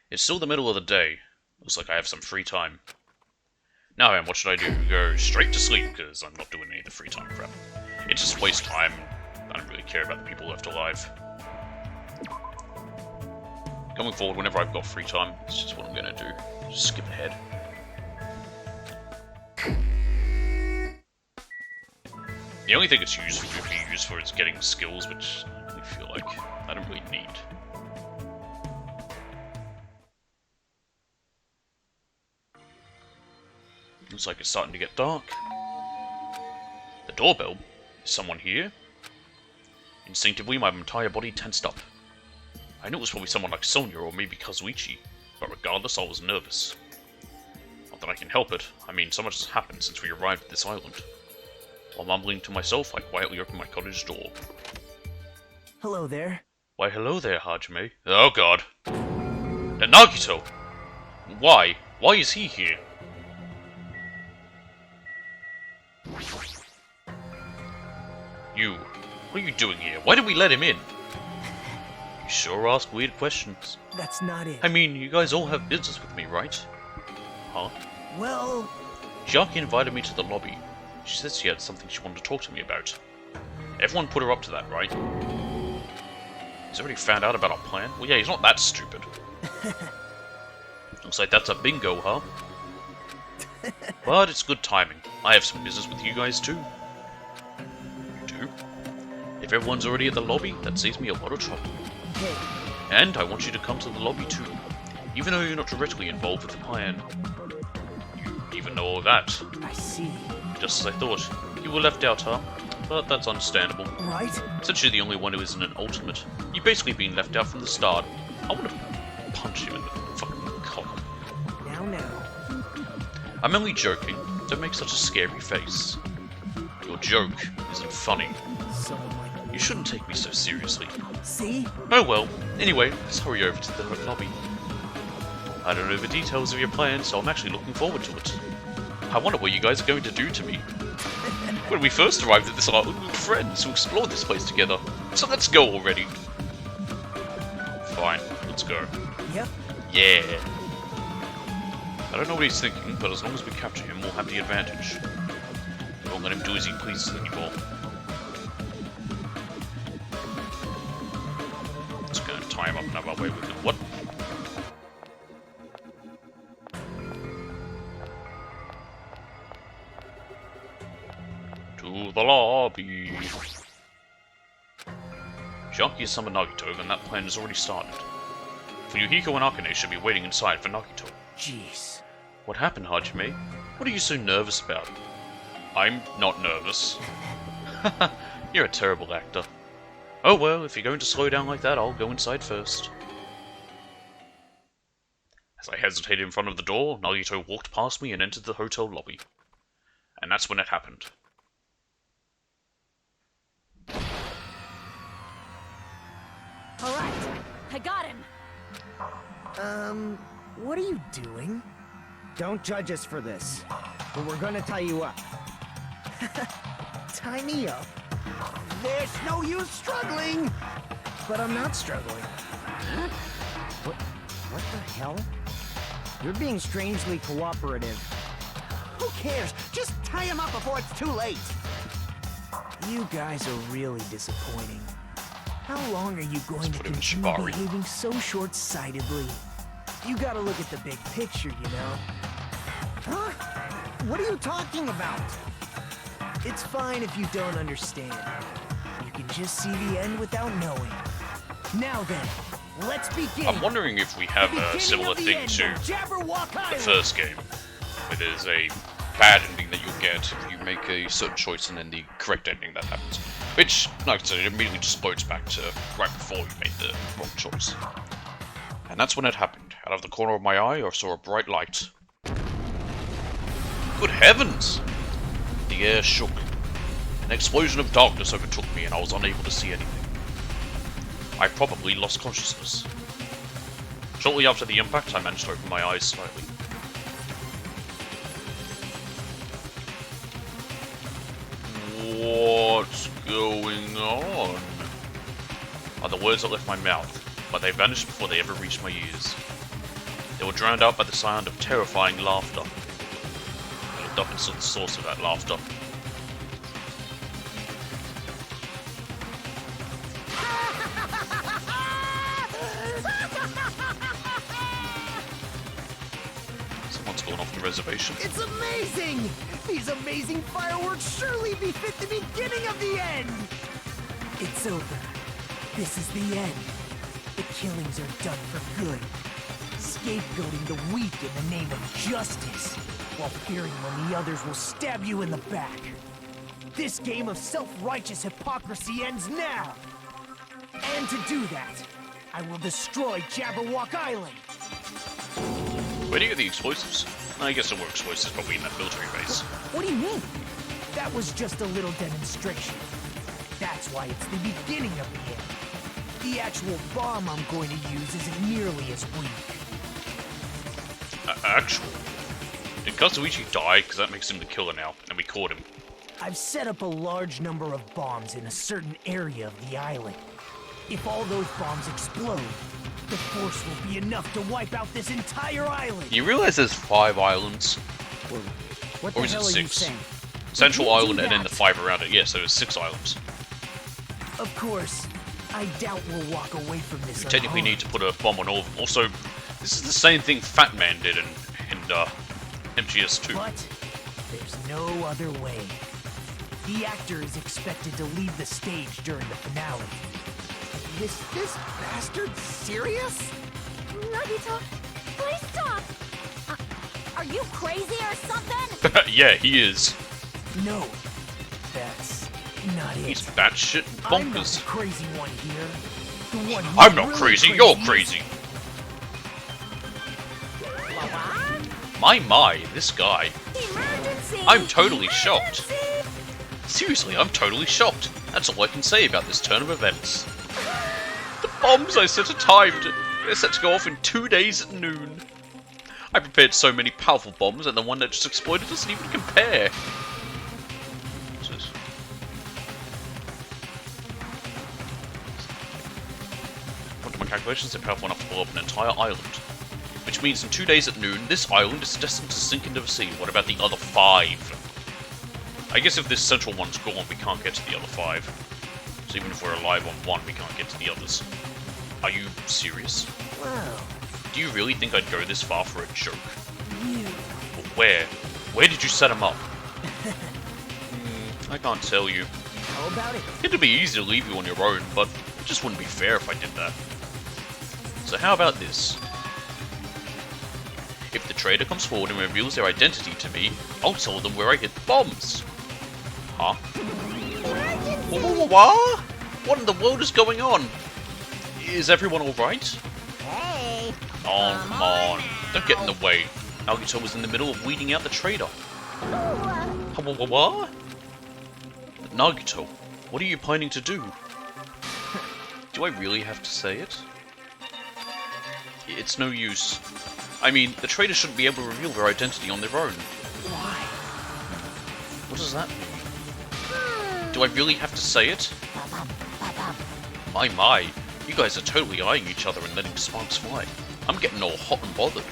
It's still the middle of the day. Looks like I have some free time. Now then, what should I do? Go straight to sleep, because I'm not doing any of the free time crap. It just wastes time. I don't really care about the people left alive. Going forward, whenever I've got free time, it's just what I'm gonna do. Just skip ahead. The only thing it's used for is getting skills, which I feel like I don't really need. Looks like it's starting to get dark. The doorbell? Is someone here? Instinctively, my entire body tensed up. I knew it was probably someone like Sonia or maybe Kazuichi, but regardless, I was nervous. Not that I can help it. I mean, so much has happened since we arrived at this island. While mumbling to myself, I quietly opened my cottage door. Hello there. Why, hello there, Hajime. Oh god. And Nagito! Why? Why is he here? You. What are you doing here? Why did we let him in? You sure ask weird questions. That's not it. I mean, you guys all have business with me, right? Huh? Well, Jackie invited me to the lobby. She said she had something she wanted to talk to me about. Everyone put her up to that, right? He's already found out about our plan? Well, yeah, he's not that stupid. Looks like that's a bingo, huh? But it's good timing. I have some business with you guys, too. Do? If everyone's already at the lobby, that saves me a lot of trouble. hey, And I want you to come to the lobby, too. Even though you're not directly involved with the plan. You even know all that. I see. Just as I thought. You were left out, huh? But that's understandable. Right? Since you're the only one who isn't an ultimate, you've basically been left out from the start. I want to punch him in the fucking cock. Now. I'm only joking. Don't make such a scary face. Your joke isn't funny. Someone like You shouldn't take me so seriously. See? Oh well. Anyway, let's hurry over to the lobby. I don't know the details of your plan, so I'm actually looking forward to it. I wonder what you guys are going to do to me. When we first arrived at this island, we were friends who explored this place together. So let's go already. Fine, let's go. Yep. Yeah. I don't know what he's thinking, but as long as we capture him, we'll have the advantage. We won't let him do as he pleases anymore. Just gonna tie him up and have our way with him. What? To the lobby. Jackie has summoned Nagito, and that plan has already started. Fuyuhiko and Akane should be waiting inside for Nagito. Jeez. What happened, Hajime? What are you so nervous about? I'm not nervous. You're a terrible actor. Oh well, if you're going to slow down like that, I'll go inside first. As I hesitated in front of the door, Nagito walked past me and entered the hotel lobby. And that's when it happened. Alright, I got him. What are you doing? Don't judge us for this, but we're gonna tie you up. Tie me up? There's no use struggling! But I'm not struggling. What the hell? You're being strangely cooperative. Who cares? Just tie him up before it's too late! You guys are really disappointing. How long are you going to put him in continue Shibari. behaving so short-sightedly? You gotta look at the big picture, you know? Huh? What are you talking about? It's fine if you don't understand. You can just see the end without knowing. Now then, let's begin. I'm wondering if we have a similar thing to the first game, where there's a bad ending that you'll get if you make a certain choice and then the correct ending that happens. Which, like I said, it immediately just floats back to right before you made the wrong choice. And that's when it happened. Out of the corner of my eye, I saw a bright light. Good heavens! The air shook. An explosion of darkness overtook me and I was unable to see anything. I probably lost consciousness. Shortly after the impact, I managed to open my eyes slightly. words that left my mouth, but they vanished before they ever reached my ears. They were drowned out by the sound of terrifying laughter. I looked up and saw the source of that laughter. Someone's gone off the reservation. It's amazing! These amazing fireworks surely befit the beginning of the end! It's over. This is the end. The killings are done for good. Scapegoating the weak in the name of justice, while fearing when the others will stab you in the back. This game of self-righteous hypocrisy ends now! And to do that, I will destroy Jabberwock Island! Where do you get the explosives? I guess there were explosives probably in that military base. What do you mean? That was just a little demonstration. That's why it's the beginning of the end. The actual bomb I'm going to use isn't nearly as weak. Actual? Did Kazuichi die? Because that makes him the killer now, and we caught him. I've set up a large number of bombs in a certain area of the island. If all those bombs explode, the force will be enough to wipe out this entire island. You realize there's 5 islands? What Or the is it hell are you 6? saying? Central You do Island and then the that. 5 around it. Yeah, so there's 6 islands. Of course, I doubt we'll walk away from this. We technically unharmed. need to put a bomb on all of them. Also, this is the same thing Fat Man did in MGS2. But there's no other way. The actor is expected to leave the stage during the finale. Is this bastard serious? Nagito, please stop! Are you crazy or something? Yeah, he is. No, that's not it. He's batshit I'm not bonkers. the crazy one here. The one who's I'm not really crazy, you're is- crazy. My, this guy. Emergency! I'm totally shocked. Emergency! Seriously, I'm totally shocked. That's all I can say about this turn of events. The bombs I set are timed. They're set to go off in 2 days at noon. I prepared so many powerful bombs, and the one that just exploded doesn't even compare. What's this? According to my calculations, they're powerful enough to blow up an entire island. Which means in 2 days at noon, this island is destined to sink into the sea. What about the other 5? I guess if this central one's gone, we can't get to the other 5. So even if we're alive on 1, we can't get to the others. Are you serious? Well, Do you really think I'd go this far for a joke? you. But where? Where did you set him up? I can't tell you. How about it? It'd be easy to leave you on your own, but it just wouldn't be fair if I did that. So how about this? If the traitor comes forward and reveals their identity to me, I'll tell them where I hid the bombs. Huh? What? What in the world is going on? Is everyone alright? Hey! Oh, come on. Don't get in the way. Nagito was in the middle of weeding out the traitor. What? Nagito, what are you planning to do? Do I really have to say it? It's no use. I mean, the traitor shouldn't be able to reveal their identity on their own. Why? What does that mean? Do I really have to say it? My, you guys are totally eyeing each other and letting sparks fly. I'm getting all hot and bothered.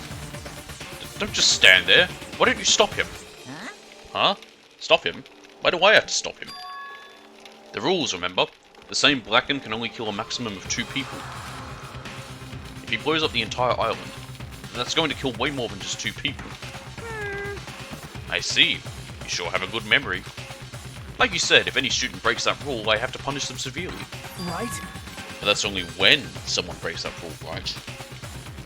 Don't just stand there. Why don't you stop him? Huh? Stop him? Why do I have to stop him? The rules, remember? The same Blacken can only kill a maximum of 2 people. If he blows up the entire island, then that's going to kill way more than just 2 people. I see. You sure have a good memory. Like you said, if any student breaks that rule, I have to punish them severely. Right? But that's only when someone breaks that rule, right?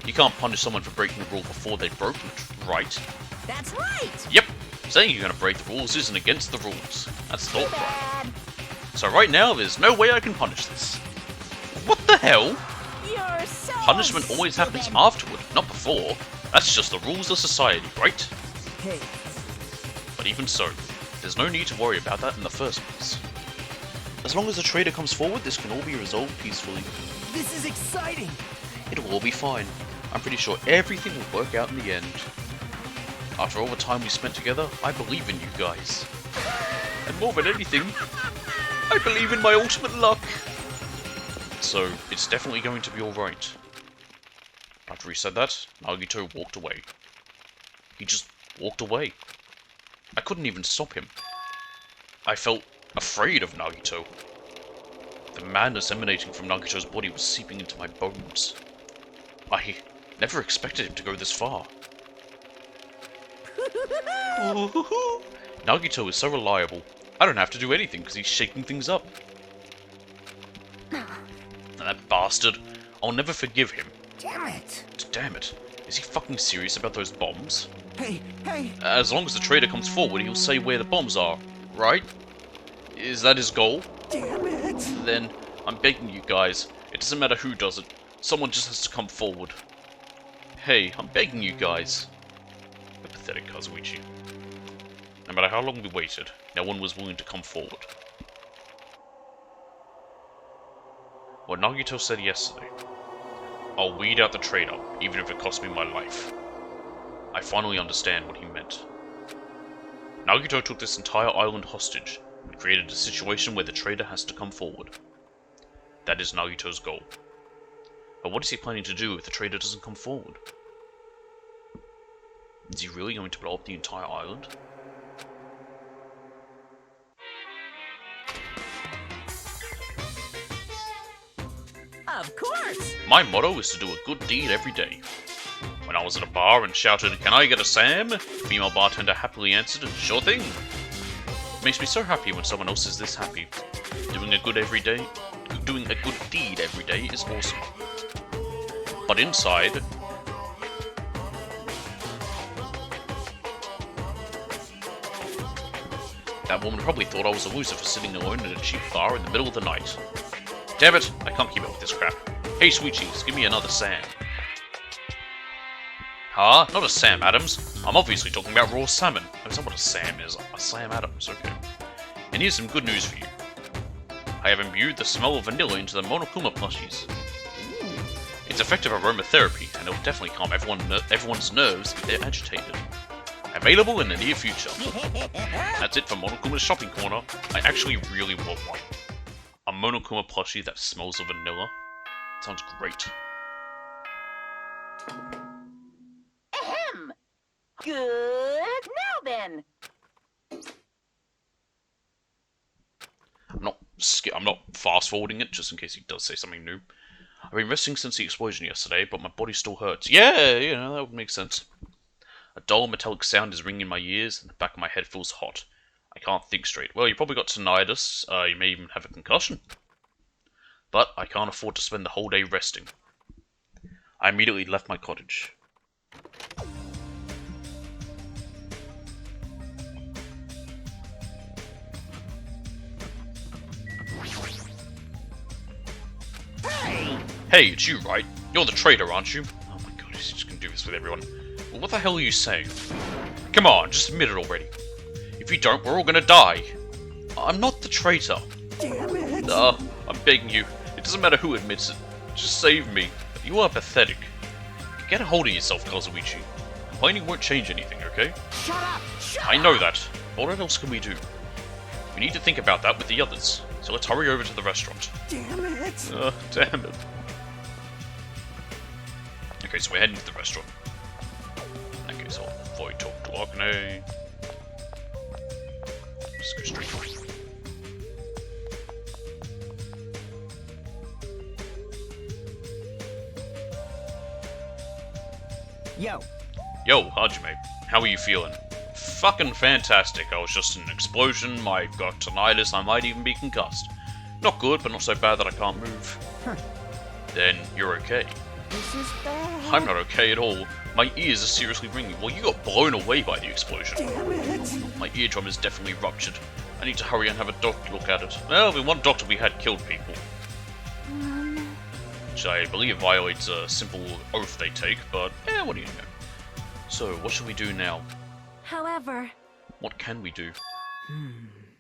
You can't punish someone for breaking the rule before they've broken it, right? That's right! Yep! Saying you're gonna break the rules isn't against the rules. That's the Too thought crime. bad! So right now, there's no way I can punish this. What the hell? You're so Punishment always happens stupid. afterward, not before. That's just the rules of society, right? Hey, But even so, there's no need to worry about that in the first place. As long as the traitor comes forward, this can all be resolved peacefully. this is exciting! It'll all be fine. I'm pretty sure everything will work out in the end. After all the time we spent together, I believe in you guys. And more than anything, I believe in my ultimate luck. so it's definitely going to be alright. After he said that, Nagito walked away. He just walked away. I couldn't even stop him. I felt afraid of Nagito. The madness emanating from Nagito's body was seeping into my bones. I never expected him to go this far. Nagito is so reliable. I don't have to do anything because he's shaking things up. That bastard. I'll never forgive him. Damn it! Damn it. Is he fucking serious about those bombs? Hey, hey! As long as the traitor comes forward, he'll say where the bombs are, right? Is that his goal? Damn it! Then, I'm begging you guys, it doesn't matter who does it, someone just has to come forward. Hey, I'm begging you guys. The pathetic Kazuichi. No matter how long we waited, no one was willing to come forward. What Nagito said yesterday. I'll weed out the traitor, even if it costs me my life. I finally understand what he meant. Nagito took this entire island hostage, and created a situation where the traitor has to come forward. That is Nagito's goal. But what is he planning to do if the traitor doesn't come forward? Is he really going to blow up the entire island? Of course! My motto is to do a good deed every day. When I was at a bar and shouted, "Can I get a Sam?" the female bartender happily answered, "Sure thing." It makes me so happy when someone else is this happy. Doing a good deed every day is awesome. But inside, that woman probably thought I was a loser for sitting alone in a cheap bar in the middle of the night. Damn it, I can't keep up with this crap. Hey, sweet cheeks, give me another Sam. Huh? Not a Sam Adams. I'm obviously talking about raw salmon. That's not what a Sam is. A Sam Adams, okay. And here's some good news for you. I have imbued the smell of vanilla into the Monokuma plushies. It's effective aromatherapy, and it'll definitely calm everyone's nerves if they're agitated. Available in the near future. That's it for Monokuma's shopping corner. I actually really want one. A Monokuma plushie that smells of vanilla. Sounds great. Ahem. Good. Now then. I'm not fast forwarding it just in case he does say something new. I've been resting since the explosion yesterday, but my body still hurts. Yeah, you know, that would make sense. A dull metallic sound is ringing in my ears, and the back of my head feels hot. I can't think straight. Well, you probably got tinnitus. You may even have a concussion. But I can't afford to spend the whole day resting. I immediately left my cottage. Hey, it's you, right? You're the traitor, aren't you? Oh my god, he's just gonna do this with everyone. Well, what the hell are you saying? Come on, just admit it already. If you don't, we're all gonna die. I'm not the traitor. Damn it! I'm begging you. It doesn't matter who admits it. Just save me. You are pathetic. Get a hold of yourself, Kazuichi. Complaining won't change anything, okay? Shut up! Shut I know that. What else can we do? We need to think about that with the others. So let's hurry over to the restaurant. Damn it! Damn it. Okay, so we're heading to the restaurant. In that case, I'll avoid talk to Akane. Just go straight for it. Yo, Yo, Hajime, how are you feeling? Fucking fantastic. I was just in an explosion, I've got tinnitus, I might even be concussed. Not good, but not so bad that I can't move. Then you're okay. This is bad. I'm not okay at all. My ears are seriously ringing. Well, you got blown away by the explosion. damn it! My eardrum is definitely ruptured. I need to hurry and have a doctor look at it. Well, the one doctor we had killed people. Which I believe violates a simple oath they take, but what do you know? So, what should we do now? However, What can we do?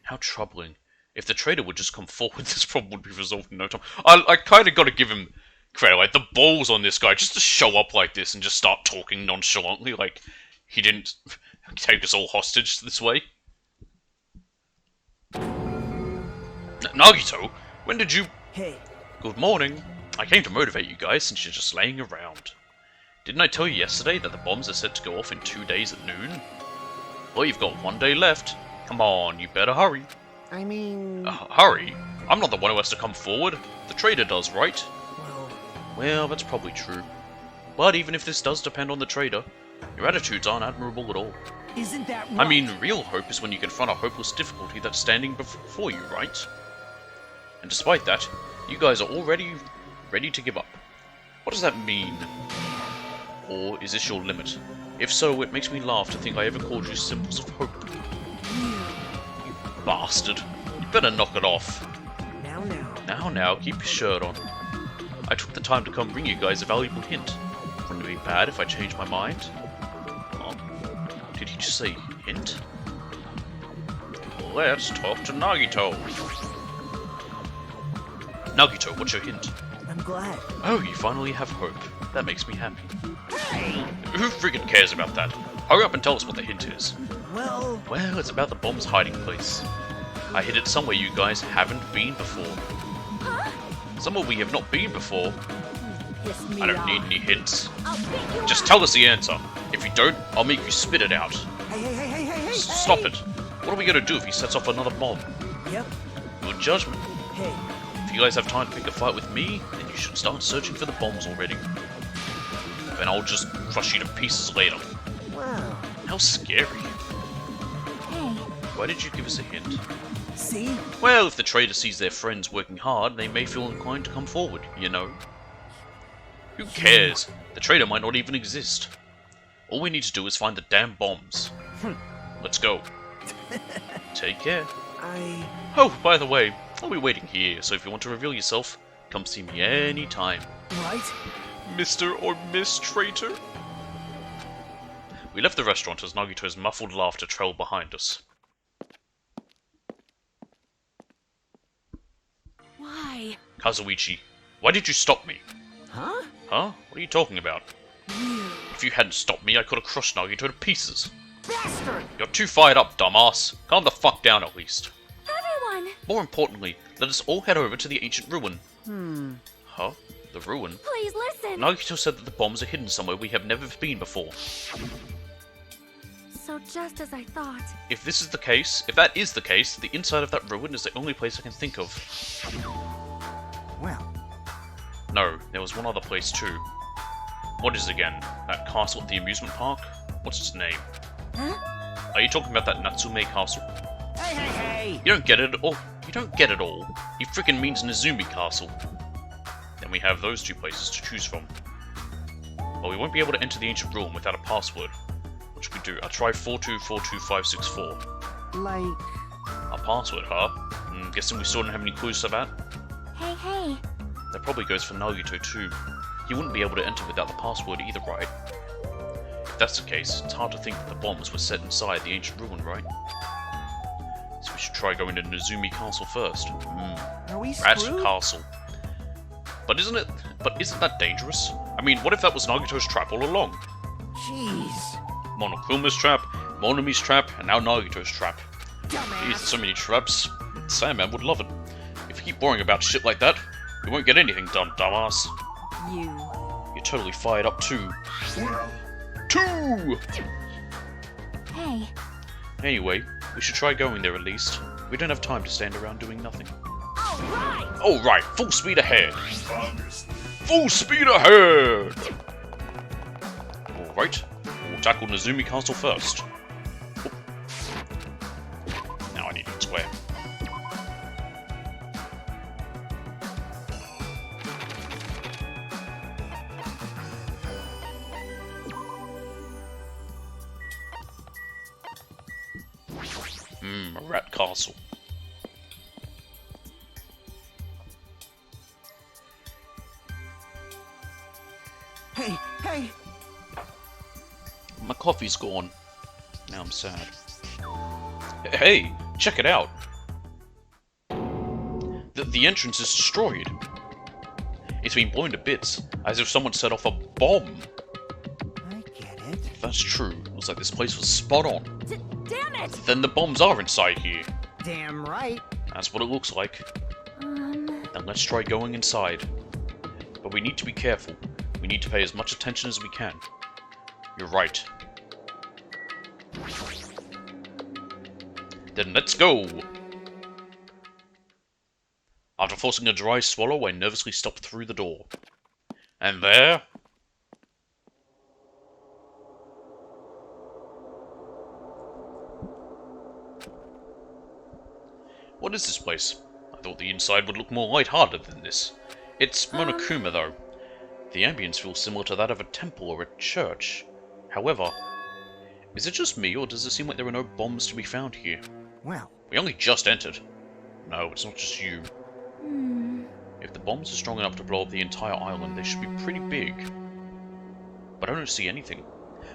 How troubling. If the traitor would just come forward, this problem would be resolved in no time. I kind of got to give him credit, like, the balls on this guy, just to show up like this and just start talking nonchalantly, like he didn't take us all hostage this way. Nagito, when did you... Hey, Good morning. I came to motivate you guys since you're just laying around. Didn't I tell you yesterday that the bombs are set to go off in 2 days at noon? Well, you've got 1 day left. Come on, you better hurry. I mean... Hurry? I'm not the one who has to come forward. The trader does, right? Well, Well, that's probably true. But even if this does depend on the trader, your attitudes aren't admirable at all. isn't that right? I mean, real hope is when you confront a hopeless difficulty that's standing before you, right? And despite that, you guys are already ready to give up. What does that mean? Or is this your limit? If so, it makes me laugh to think I ever called you symbols of hope. You bastard. You better knock it off. Now, keep your shirt on. I took the time to come bring you guys a valuable hint. Wouldn't it be bad if I changed my mind? Did he just say hint? Let's talk to Nagito. Nagito, what's your hint? I'm glad. Oh, you finally have hope. That makes me happy. Who friggin' cares about that? Hurry up and tell us what the hint is. Well, Well, it's about the bomb's hiding place. I hid it somewhere you guys haven't been before. Somewhere we have not been before. Piss me I don't off. need any hints. I'll pick you Just up. tell us the answer. If you don't, I'll make you spit it out. hey. Stop it. What are we gonna do if he sets off another bomb? Yep. Good judgment. Hey, If you guys have time to pick a fight with me, then you should start searching for the bombs already. Then I'll just crush you to pieces later. wow. How scary. Hey, Why did you give us a hint? See? Well, if the trader sees their friends working hard, they may feel inclined to come forward, you know. Who cares? The trader might not even exist. All we need to do is find the damn bombs. Let's go. Take care. Oh, by the way, I'll be waiting here, so if you want to reveal yourself, come see me anytime. Right? Mr. or Miss Traitor? We left the restaurant as Nagito's muffled laughter trailed behind us. why? Kazuichi, why did you stop me? Huh? Huh? What are you talking about? You. If you hadn't stopped me, I could have crushed Nagito to pieces. Bastard! You're too fired up, dumbass. Calm the fuck down at least. Everyone, More importantly, let us all head over to the ancient ruin. Huh? The ruin? please listen. Nagito said that the bombs are hidden somewhere we have never been before. So just as I thought. If that is the case, the inside of that ruin is the only place I can think of. Well, No, there was one other place too. What is it again? That castle at the amusement park? What's its name? Huh? Are you talking about that Natsume castle? hey! You don't get it at all. You don't get it all. He freaking means Nezumi Castle. Then we have those two places to choose from. Well, we won't be able to enter the ancient ruin without a password. What should we do? I'll try 4242564. Like... A password, huh? Guessing we still don't have any clues to that? Hey. That probably goes for Nagito too. He wouldn't be able to enter without the password either, right? If that's the case, it's hard to think that the bombs were set inside the ancient ruin, right? So we should try going to Nezumi Castle first. Are we Rat screwed? Castle. But isn't that dangerous? I mean, what if that was Nagito's trap all along? Jeez. Monokuma's trap, Monami's trap, and now Nagito's trap. Jeez, Dumbass. there's so many traps. Sandman would love it. If you keep worrying about shit like that, we won't get anything done, dumbass. You're totally fired up too. Well, Two! Hey. Anyway, we should try going there at least. We don't have time to stand around doing nothing. All right. Alright, full speed ahead! obviously. Full speed ahead! Alright, we'll tackle Nezumi Castle first. Oop. Now I need to swear. A rat castle. Hey! My coffee's gone. Now I'm sad. Hey, check it out. The entrance is destroyed. It's been blown to bits, as if someone set off a bomb. I get it. If that's true, looks like this place was spot on. Damn it. Then the bombs are inside here. Damn right. That's what it looks like. Then let's try going inside. But we need to be careful. We need to pay as much attention as we can. You're right. Then let's go! After forcing a dry swallow, I nervously stepped through the door. And there... What is this place? I thought the inside would look more light-hearted than this. It's Monokuma, though. The ambience feels similar to that of a temple or a church. However, is it just me, or does it seem like there are no bombs to be found here? Well, We only just entered. No, it's not just you. If the bombs are strong enough to blow up the entire island, they should be pretty big. But I don't see anything.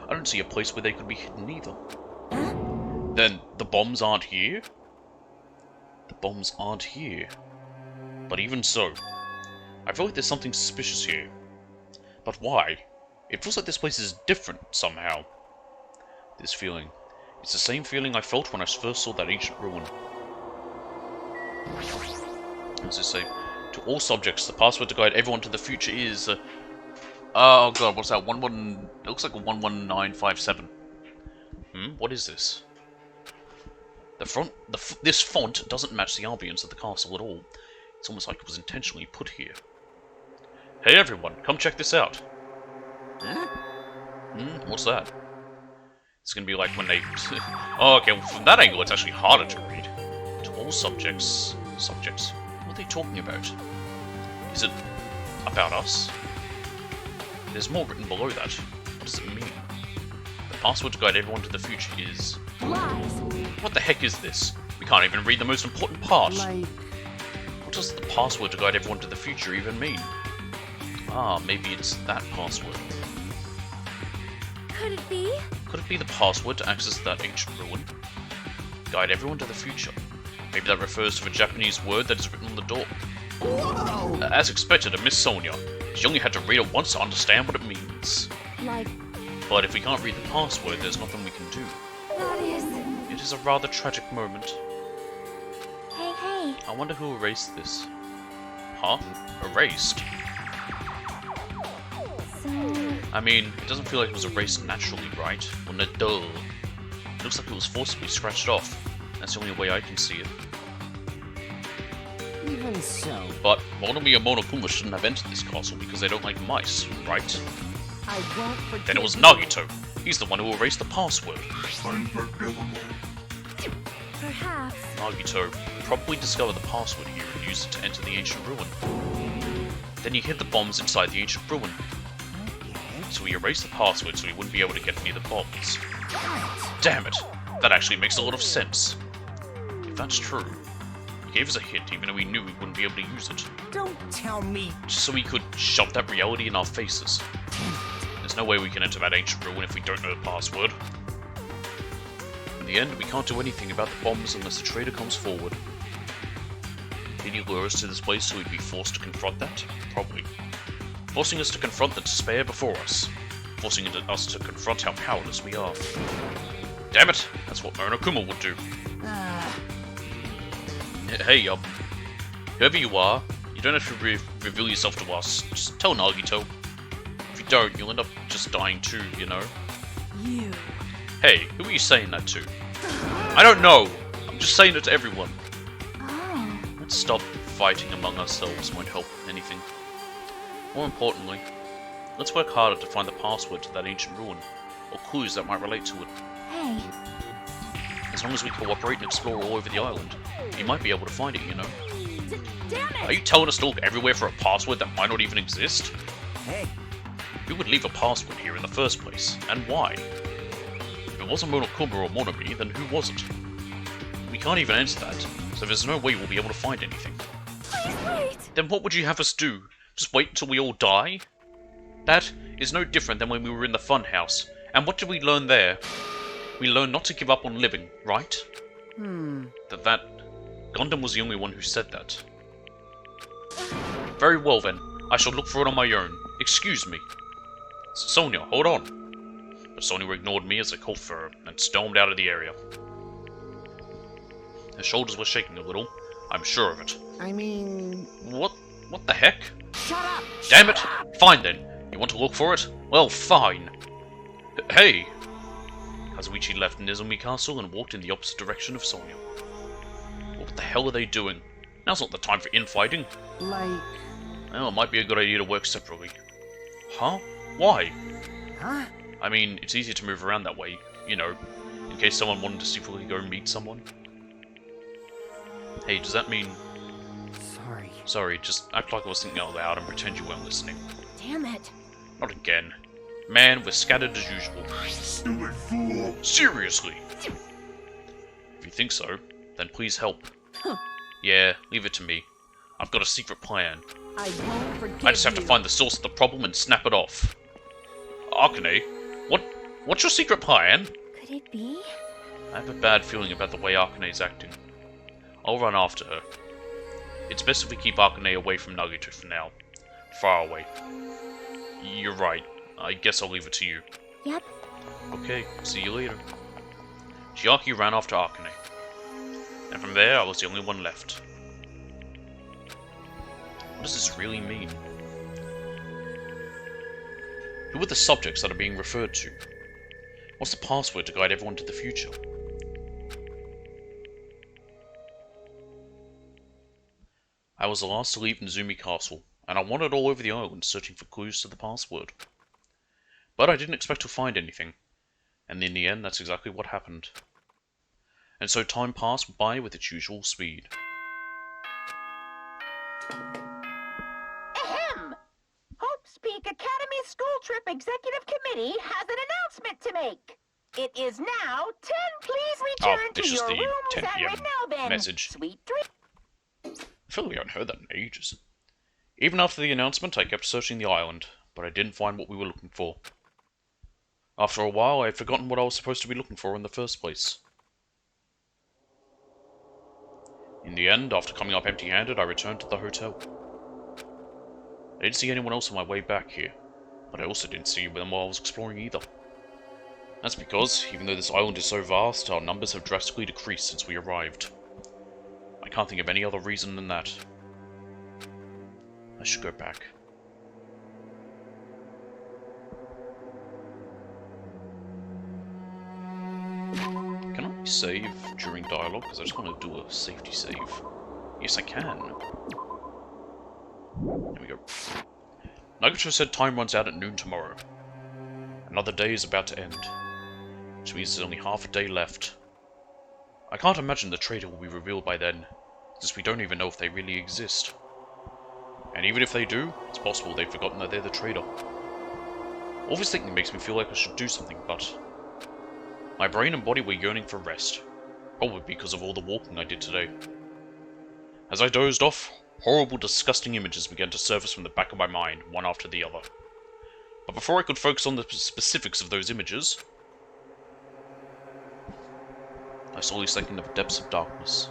I don't see a place where they could be hidden either. Then, the bombs aren't here? The bombs aren't here. But even so, I feel like there's something suspicious here. But why? It feels like this place is different, somehow. This feeling. It's the same feeling I felt when I first saw that ancient ruin. As I say, to all subjects, the password to guide everyone to the future is... oh god, what's that? It looks like a 11957. What is this? This font doesn't match the ambience of the castle at all. It's almost like it was intentionally put here. Hey everyone, come check this out. What's that? It's gonna be like when they... oh, okay, well, from that angle it's actually harder to read. To all subjects... Subjects? What are they talking about? Is it about us? There's more written below that. What does it mean? The password to guide everyone to the future is... Lies. What the heck is this? We can't even read the most important part. like... What does the password to guide everyone to the future even mean? Ah, maybe it's that password. Could it be? Could it be the password to access that ancient ruin? Guide everyone to the future. Maybe that refers to a Japanese word that is written on the door. Whoa! As expected, I Miss Sonia. She only had to read it once to understand what it means. Like, But if we can't read the password, there's nothing we can do. that is... It is a rather tragic moment. Hey. I wonder who erased this. Huh? Erased? So... I mean, it doesn't feel like it was erased naturally, right? Well, no, duh. It looks like it was forcibly scratched off. That's the only way I can see it. Even so, But Monomi and Monokuma shouldn't have entered this castle because they don't like mice, right? I won't forget... Then it was Nagito. He's the one who erased the password. Unforgivable. Perhaps. Nagito probably discovered the password here and used it to enter the ancient ruin. Then he hid the bombs inside the ancient ruin. So he erased the password so he wouldn't be able to get near the bombs. Damn it! That actually makes a lot of sense. If that's true, he gave us a hint even though he knew we wouldn't be able to use it. Don't tell me... Just so he could shove that reality in our faces. There's no way we can enter that ancient ruin if we don't know the password. In the end, we can't do anything about the bombs unless the traitor comes forward. Did he lure us to this place so we'd be forced to confront that? Probably. Forcing us to confront the despair before us. Forcing us to confront how powerless we are. Damn it! That's what Monokuma would do. Hey, whoever you are, you don't have to reveal yourself to us. Just tell Nagito. If you don't, you'll end up just dying too, you know? You. Hey, who are you saying that to? I don't know! I'm just saying it to everyone. Oh. Let's stop fighting among ourselves, won't help anything. More importantly, let's work harder to find the password to that ancient ruin, or clues that might relate to it. Hey. As long as we cooperate and explore all over the island, we might be able to find it, you know? Damn it! Are you telling us to look everywhere for a password that might not even exist? Hey, Who would leave a password here in the first place, and why? If it wasn't Monokuma or Monomi, then who was it? We can't even answer that, so there's no way we'll be able to find anything. Please wait! Then what would you have us do? Just wait until we all die? That is no different than when we were in the funhouse. And what did we learn there? We learned not to give up on living, right? That Gundam was the only one who said that. Very well then, I shall look for it on my own. Excuse me. Sonia, hold on. But Sonia ignored me as I called for her and stormed out of the area. Her shoulders were shaking a little, I'm sure of it. I mean... What the heck? Shut up! Damn it! Fine then. You want to look for it? Well, fine. Hey! Kazuichi left Nizumi Castle and walked in the opposite direction of Sonia. What the hell are they doing? Now's not the time for infighting. like... Well, it might be a good idea to work separately. Huh? Why? Huh? I mean, it's easier to move around that way, you know, in case someone wanted to secretly go meet someone. Hey, does that mean... Sorry. Sorry, just act like I was thinking out loud and pretend you weren't listening. Damn it. Not again. Man, we're scattered as usual. Stupid fool! Seriously! If you think so, then please help. Yeah, leave it to me. I've got a secret plan. I won't forgive I just have to you. find the source of the problem and snap it off. Akane, what's your secret plan? Could it be? I have a bad feeling about the way Akane's acting. I'll run after her. It's best if we keep Akane away from Nagito for now. Far away. You're right. I guess I'll leave it to you. Yep. Okay, see you later. Chiaki ran after Akane. And from there, I was the only one left. What does this really mean? Who are the subjects that are being referred to? What's the password to guide everyone to the future? I was the last to leave Nizumi Castle, and I wandered all over the island searching for clues to the password. But I didn't expect to find anything, and in the end that's exactly what happened. And so time passed by with its usual speed. Ahem! Hope's Peak Academy School Trip Executive Committee has an announcement to make. It is now 10. Please return to it's just your the rooms 10 and PM now then. message. Sweet dreams. I feel like I haven't heard that in ages. Even after the announcement, I kept searching the island, but I didn't find what we were looking for. After a while, I had forgotten what I was supposed to be looking for in the first place. In the end, after coming up empty-handed, I returned to the hotel. I didn't see anyone else on my way back here, but I also didn't see them while I was exploring either. That's because, even though this island is so vast, our numbers have drastically decreased since we arrived. I can't think of any other reason than that. I should go back. Can I save during dialogue? Because I just want to do a safety save. Yes, I can. There we go. Nagito said time runs out at noon tomorrow. Another day is about to end, which means there's only half a day left. I can't imagine the traitor will be revealed by then, since we don't even know if they really exist. And even if they do, it's possible they've forgotten that they're the traitor. All this thinking makes me feel like I should do something, but... my brain and body were yearning for rest, probably because of all the walking I did today. As I dozed off, horrible, disgusting images began to surface from the back of my mind, one after the other. But before I could focus on the specifics of those images, I slowly sank into the depths of darkness.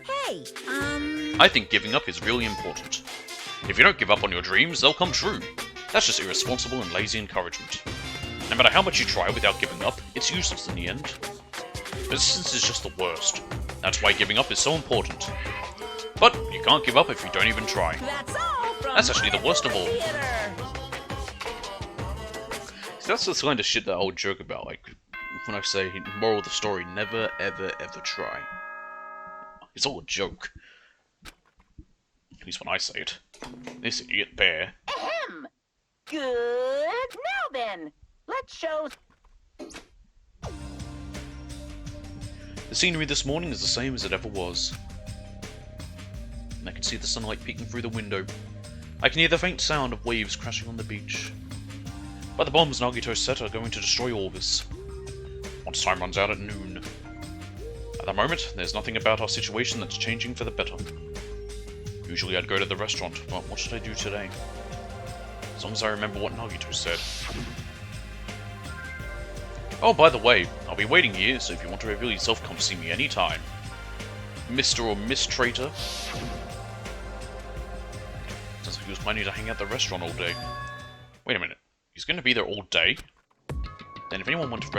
Hey, I think giving up is really important. If you don't give up on your dreams, they'll come true. That's just irresponsible and lazy encouragement. No matter how much you try without giving up, it's useless in the end. Resistance is just the worst. That's why giving up is so important. But you can't give up if you don't even try. That's all from That's actually the worst of all. Theater. See, that's the kind of shit that I would joke about, like, when I say, moral of the story, never, ever, ever try. It's all a joke. At least when I say it. This idiot bear. Ahem! Good. Now then, let's show... The scenery this morning is the same as it ever was. And I can see the sunlight peeking through the window. I can hear the faint sound of waves crashing on the beach. But the bombs Nagito set are going to destroy all this. Once time runs out at noon. At the moment, there's nothing about our situation that's changing for the better. Usually I'd go to the restaurant, but what should I do today? As long as I remember what Nagito said. Oh, by the way, I'll be waiting here, so if you want to reveal yourself, come see me anytime. Mr. or Miss Traitor. Sounds like he was planning to hang out at the restaurant all day. Wait a minute, he's going to be there all day? Then if anyone went to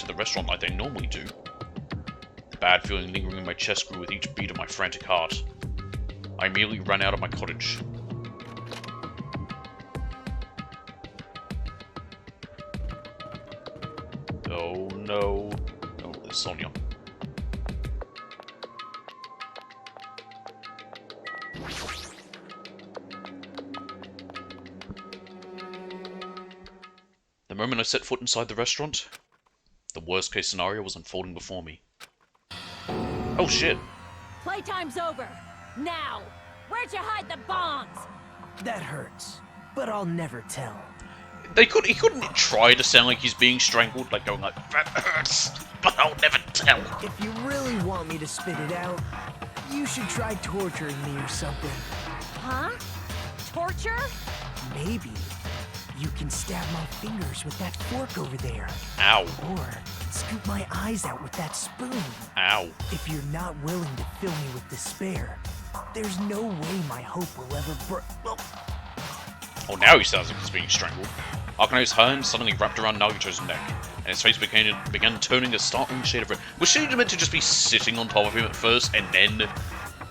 the restaurant like they normally do, the bad feeling lingering in my chest grew with each beat of my frantic heart. I immediately ran out of my cottage. Oh no. Oh, there's Sonia. The moment I set foot inside the restaurant, the worst case scenario was unfolding before me. Oh shit! Playtime's over. Now, where'd you hide the bombs? That hurts, but I'll never tell. He couldn't try to sound like he's being strangled, like going like, that hurts, but I'll never tell. If you really want me to spit it out, you should try torturing me or something. Huh? Torture? Maybe you can stab my fingers with that fork over there. Ow. Or scoop my eyes out with that spoon. Ow. If you're not willing to fill me with despair, there's no way my hope will ever Oh, now he sounds like he's being strangled. Akane's hand suddenly wrapped around Nagito's neck, and his face began turning a startling shade of red. Was she meant to just be sitting on top of him at first, and then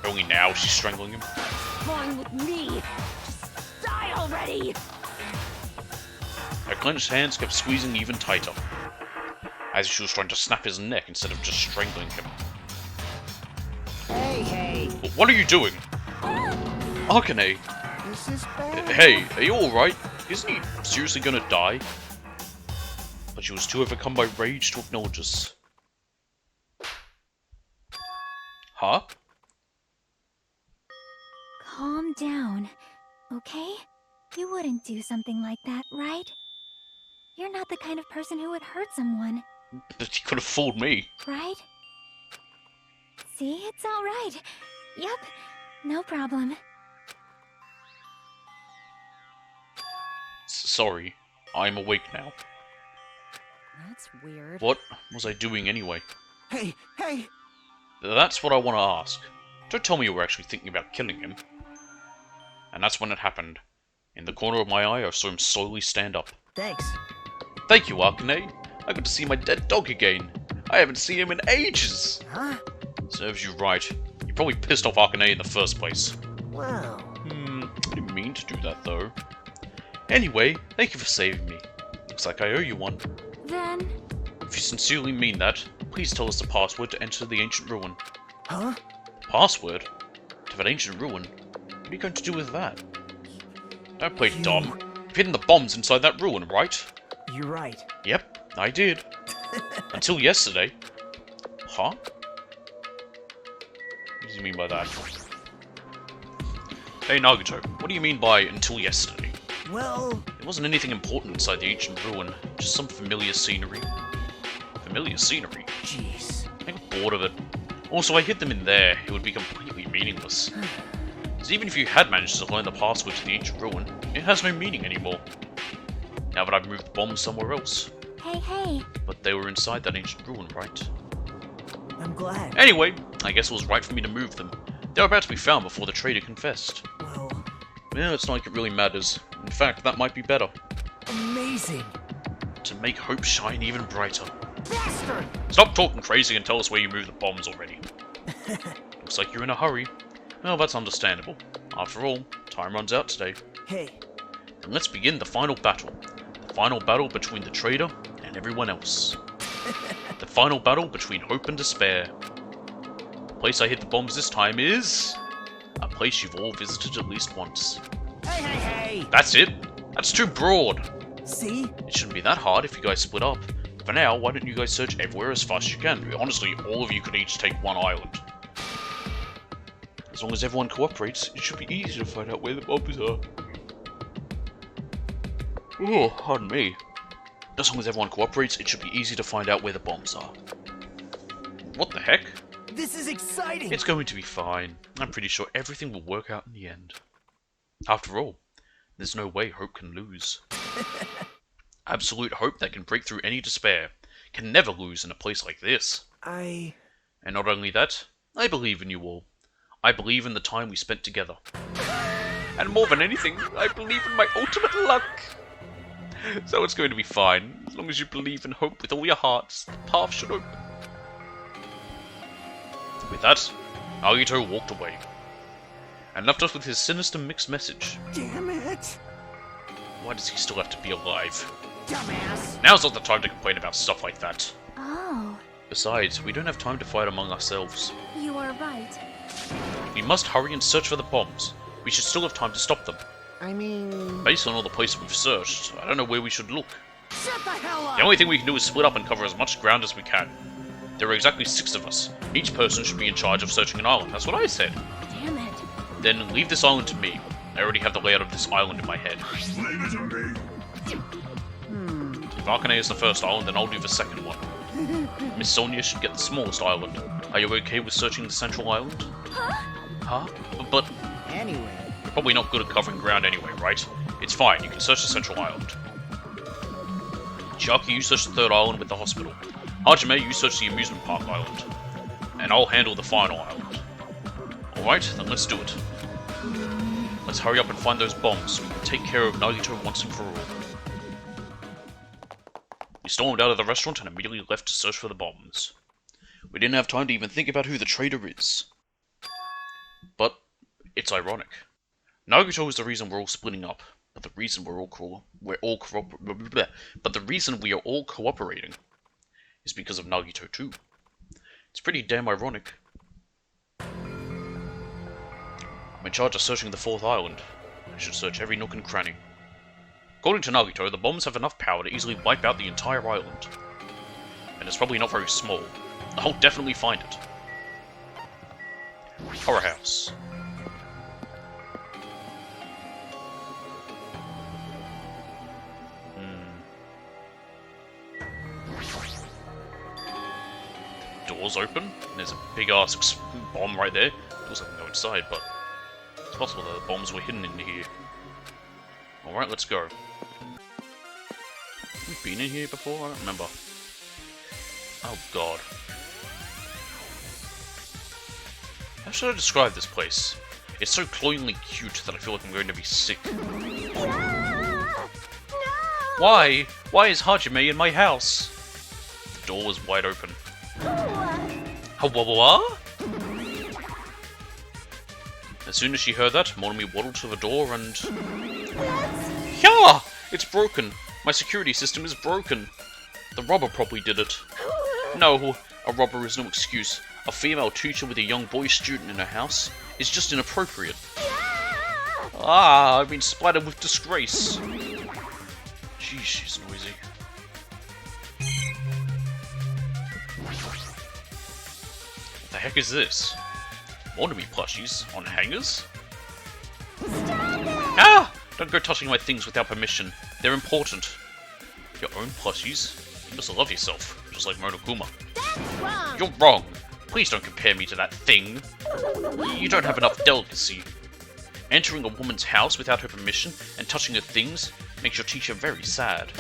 only now she's strangling him? Fine with me. Just die already. Her clenched hands kept squeezing even tighter, as if she was trying to snap his neck instead of just strangling him. Hey, What are you doing? Akane! this is bad. Hey, are you alright? Isn't he seriously gonna die? But she was too overcome by rage to acknowledge us. Huh? Calm down, okay? You wouldn't do something like that, right? You're not the kind of person who would hurt someone, But he could have fooled me. right? See, it's all right. Yep, no problem. Sorry, I'm awake now. That's weird. What was I doing anyway? Hey! That's what I want to ask. Don't tell me you were actually thinking about killing him. And that's when it happened. In the corner of my eye, I saw him slowly stand up. Thanks. Thank you, Akane. I got to see my dead dog again. I haven't seen him in ages. Huh? Serves you right. You probably pissed off Akane in the first place. Wow. I didn't mean to do that, though. Anyway, thank you for saving me. Looks like I owe you one. Then, If you sincerely mean that, please tell us the password to enter the ancient ruin. Huh? Password? To that ancient ruin? What are you going to do with that? Don't play dumb. You've hidden the bombs inside that ruin, right? You're right. Yep, I did. Until yesterday. Huh? What does he mean by that? Hey Nagito, what do you mean by until yesterday? Well, There wasn't anything important inside the ancient ruin, just some familiar scenery. Familiar scenery? jeez. I got bored of it. Also, I hid them in there, it would be completely meaningless. So even if you had managed to learn the password to the ancient ruin, it has no meaning anymore. Now that I've moved the bombs somewhere else. hey, But they were inside that ancient ruin, right? I'm glad. Anyway, I guess it was right for me to move them. They were about to be found before the traitor confessed. Well, Yeah, it's not like it really matters. In fact, that might be better. amazing. To make hope shine even brighter. Bastard! Stop talking crazy and tell us where you moved the bombs already. Looks like you're in a hurry. Well, that's understandable. After all, time runs out today. Hey, Then let's begin the final battle. The final battle between the traitor and everyone else. The final battle between hope and despair. The place I hid the bombs this time is... a place you've all visited at least once. hey! That's it! That's too broad! See? It shouldn't be that hard if you guys split up. For now, why don't you guys search everywhere as fast as you can? Honestly, all of you could each take one island. As long as everyone cooperates, it should be easy to find out where the bombs are. Oh, pardon me. As long as everyone cooperates, it should be easy to find out where the bombs are. What the heck? This is exciting! It's going to be fine. I'm pretty sure everything will work out in the end. After all, there's no way hope can lose. Absolute hope that can break through any despair can never lose in a place like this. I... And not only that, I believe in you all. I believe in the time we spent together. And more than anything, I believe in my ultimate luck. So it's going to be fine. long as you believe and hope with all your hearts, the path should open. With that, Nagito walked away, and left us with his sinister mixed message. Damn it! Why does he still have to be alive? Dumbass! Now's not the time to complain about stuff like that. Oh, Besides, we don't have time to fight among ourselves. you are right. We must hurry and search for the bombs. We should still have time to stop them. I mean... Based on all the places we've searched, I don't know where we should look. Shut the hell up! The only thing we can do is split up and cover as much ground as we can. There are exactly 6 of us. Each person should be in charge of searching an island. That's what I said. Damn it. Then leave this island to me. I already have the layout of this island in my head. Leave it to me. If Arcane is the first island, then I'll do the second one. Miss Sonia should get the smallest island. Are you okay with searching the central island? Huh? But Anyway... you're probably not good at covering ground anyway, right? It's fine, you can search the central island. Chucky, you search the third island with the hospital. Hajime, you search the amusement park island. And I'll handle the final island. Alright, then let's do it. Let's hurry up and find those bombs so we can take care of Nagito once and for all. We stormed out of the restaurant and immediately left to search for the bombs. We didn't have time to even think about who the traitor is. But it's ironic. Nagito is the reason we're all splitting up, but the reason we are all cooperating is because of Nagito too. It's pretty damn ironic. I'm in charge of searching the 4th island. I should search every nook and cranny. According to Nagito, the bombs have enough power to easily wipe out the entire island. And it's probably not very small. I'll definitely find it. Horror house. Doors open, and there's a big ass bomb right there. Looks like I can go inside, but it's possible that the bombs were hidden in here. Alright, let's go. We've been in here before? I don't remember. Oh god. How should I describe this place? It's so cloyingly cute that I feel like I'm going to be sick. Why? Why is Hajime in my house? The door was wide open. What? As soon as she heard that, Monomi waddled to the door and... Yeah! It's broken! My security system is broken! The robber probably did it. No, a robber is no excuse. A female teacher with a young boy student in her house is just inappropriate. Ah, I've been splattered with disgrace. Jeez, she's noisy. What the heck is this? Monomi plushies on hangers? Ah! Don't go touching my things without permission. They're important. Your own plushies? You must love yourself, just like Monokuma. You're wrong! Please don't compare me to that thing. You don't have enough delicacy. Entering a woman's house without her permission and touching her things makes your teacher very sad.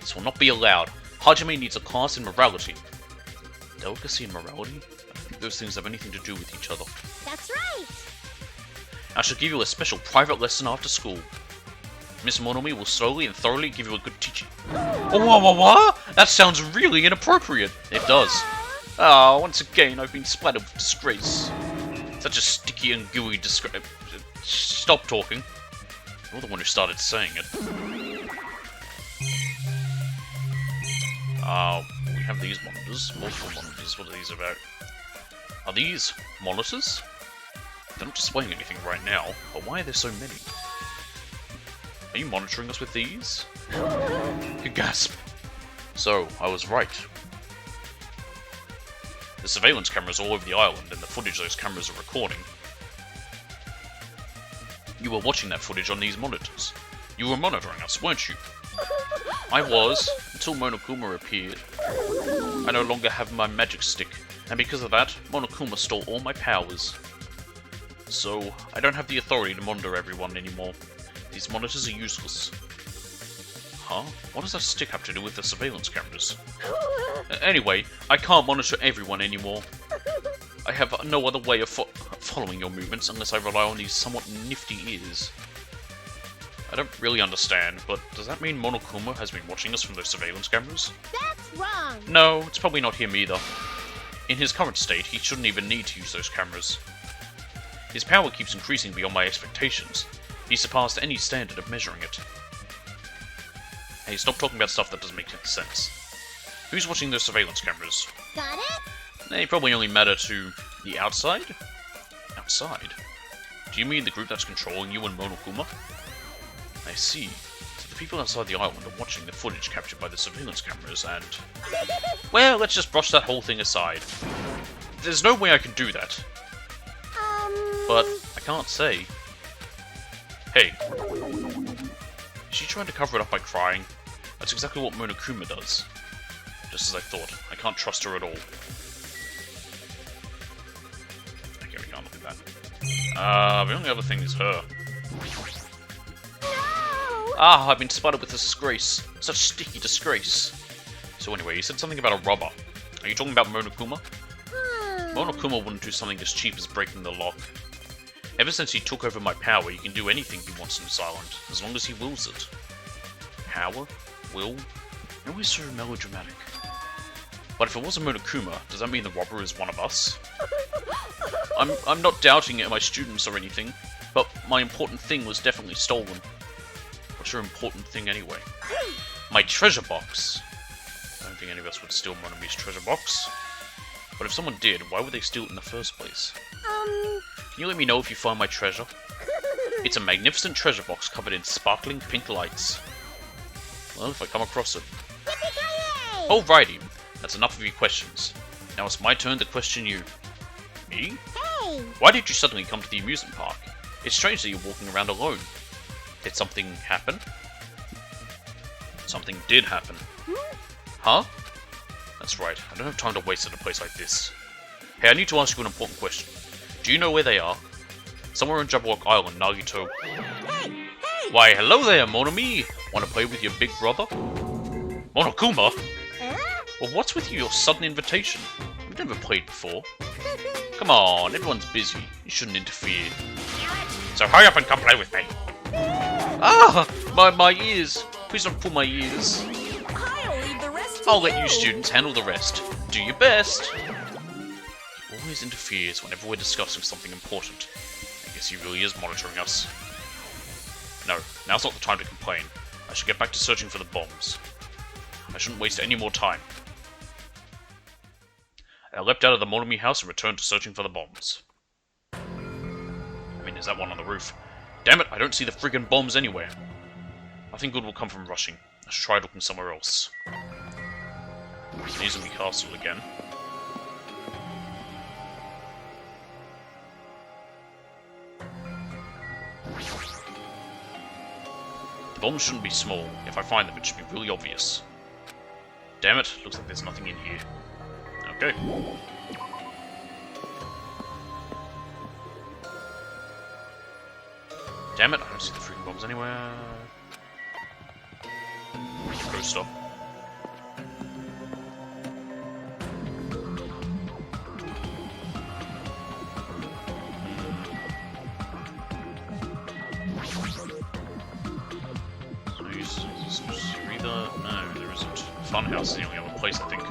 This will not be allowed. Hajime needs a class in morality. Delicacy and morality? I don't think those things have anything to do with each other. That's right. I shall give you a special private lesson after school. Miss Monomi will slowly and thoroughly give you a good teaching. Oh, what? That sounds really inappropriate. It does. Ah, once again, I've been splattered with disgrace. Such a sticky and gooey disgrace. Stop talking. You're the one who started saying it. We have these monitors. Multiple monitors. What are these about? Are these monitors? They're not displaying anything right now, but why are there so many? Are you monitoring us with these? Gasp! So, I was right. The surveillance cameras all over the island, and the footage those cameras are recording. You were watching that footage on these monitors. You were monitoring us, weren't you? I was, until Monokuma appeared. I no longer have my magic stick, and because of that, Monokuma stole all my powers. So, I don't have the authority to monitor everyone anymore. These monitors are useless. Huh? What does that stick have to do with the surveillance cameras? Anyway, I can't monitor everyone anymore. I have no other way of following your movements unless I rely on these somewhat nifty ears. I don't really understand, but does that mean Monokuma has been watching us from those surveillance cameras? That's wrong. No, it's probably not him either. In his current state, he shouldn't even need to use those cameras. His power keeps increasing beyond my expectations. He surpassed any standard of measuring it. Hey, stop talking about stuff that doesn't make any sense. Who's watching those surveillance cameras? Got it? They probably only matter to the outside? Outside? Do you mean the group that's controlling you and Monokuma? I see. So the people outside the island are watching the footage captured by the surveillance cameras and... Well, let's just brush that whole thing aside. There's no way I can do that. But I can't say. Hey. Is she trying to cover it up by crying? That's exactly what Monokuma does. Just as I thought. I can't trust her at all. Okay, we can't look at that. The only other thing is her. Ah, I've been spotted with a disgrace. Such sticky disgrace. So anyway, you said something about a robber. Are you talking about Monokuma? Monokuma wouldn't do something as cheap as breaking the lock. Ever since he took over my power, he can do anything he wants in this island, as long as he wills it. Power? Will? Always so melodramatic. But if it wasn't Monokuma, does that mean the robber is one of us? I'm not doubting it, my students or anything, but my important thing was definitely stolen. What's your important thing anyway? My treasure box! I don't think any of us would steal Monomi's treasure box. But if someone did, why would they steal it in the first place? Can you let me know if you find my treasure? It's a magnificent treasure box covered in sparkling pink lights. Well, if I come across it. Alrighty, that's enough of your questions. Now it's my turn to question you. Me? Hey! Why did you suddenly come to the amusement park? It's strange that you're walking around alone. Did something happen? Something did happen. Huh? That's right, I don't have time to waste at a place like this. Hey, I need to ask you an important question. Do you know where they are? Somewhere on Jabberwock Island, Nagito. Hey! Hey! Why, hello there, Monomi! Wanna play with your big brother? Monokuma? Well, what's with your sudden invitation? We've never played before. Come on, everyone's busy. You shouldn't interfere. So hurry up and come play with me. Ah! My ears! Please don't pull my ears. I'll leave the rest to I'll let you students handle the rest. Do your best. He always interferes whenever we're discussing something important. I guess he really is monitoring us. No, now's not the time to complain. I should get back to searching for the bombs. I shouldn't waste any more time. I leapt out of the Monomi house and returned to searching for the bombs. I mean, is that one on the roof? Damn it, I don't see the friggin' bombs anywhere. Nothing good will come from rushing. I should try looking somewhere else. Izumi Castle again. The bombs shouldn't be small. If I find them, it should be really obvious. Damn it, looks like there's nothing in here. Okay. Damn it, I don't see the freaking bombs anywhere. Go stop. Is there either... No, there isn't. Funhouse is the only other place, I think.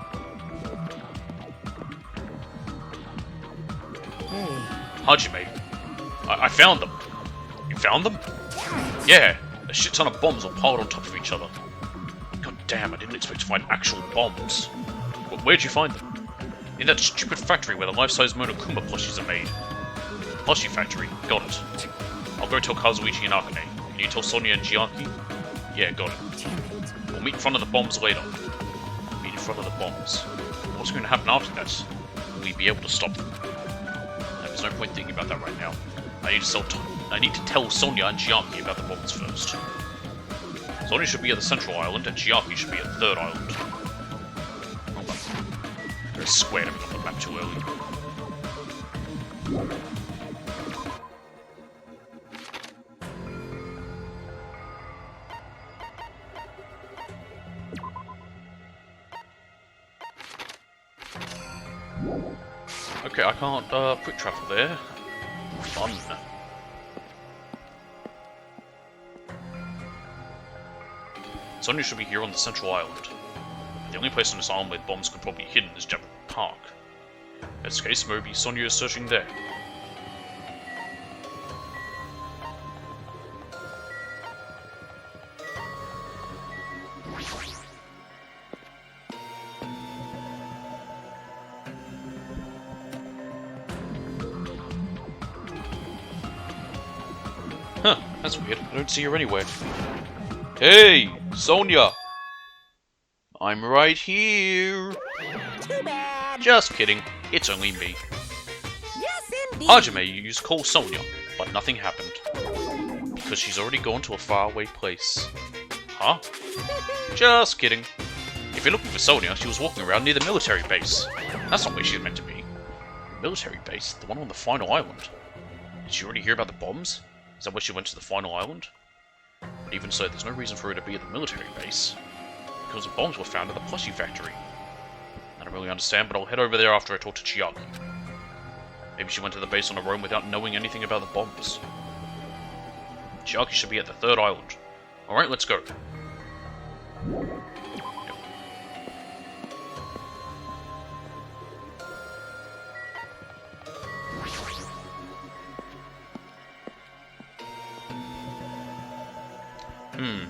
Hajime. I found them. You found them? Yeah, a shit ton of bombs all piled on top of each other. God damn, I didn't expect to find actual bombs. Where'd you find them? In that stupid factory where the life-size Monokuma plushies are made. Plushie factory, got it. I'll go tell Kazuichi and Akane. Can you tell Sonia and Chiaki? Yeah, got it. We'll meet in front of the bombs later. Meet in front of the bombs. What's going to happen after that? Will we be able to stop them? There's no point thinking about that right now. I need to tell Sonia and Chiaki about the bombs first. Sonia should be at the central island, and Chiaki should be at the third island. Oh well. I squared everything on the map too early. Okay, I can't quick travel there. Fun. Sonya should be here on the central island. The only place on this island where bombs could probably be hidden is Devil Park. In this case, maybe Sonya is searching there. Huh, that's weird. I don't see her anywhere. Hey, Sonya! I'm right here! Too bad. Just kidding, it's only me. Yes, indeed. Hajime used call Sonya, but nothing happened. Because she's already gone to a faraway place. Huh? Just kidding. If you're looking for Sonya, she was walking around near the military base. That's not where she's meant to be. The military base? The one on the final island? Did she already hear about the bombs? Is that where she went to the final island? But even so, there's no reason for her to be at the military base. Because the bombs were found at the plushie factory. I don't really understand, but I'll head over there after I talk to Chiaki. Maybe she went to the base on her own without knowing anything about the bombs. Chiaki should be at the third island. Alright, let's go.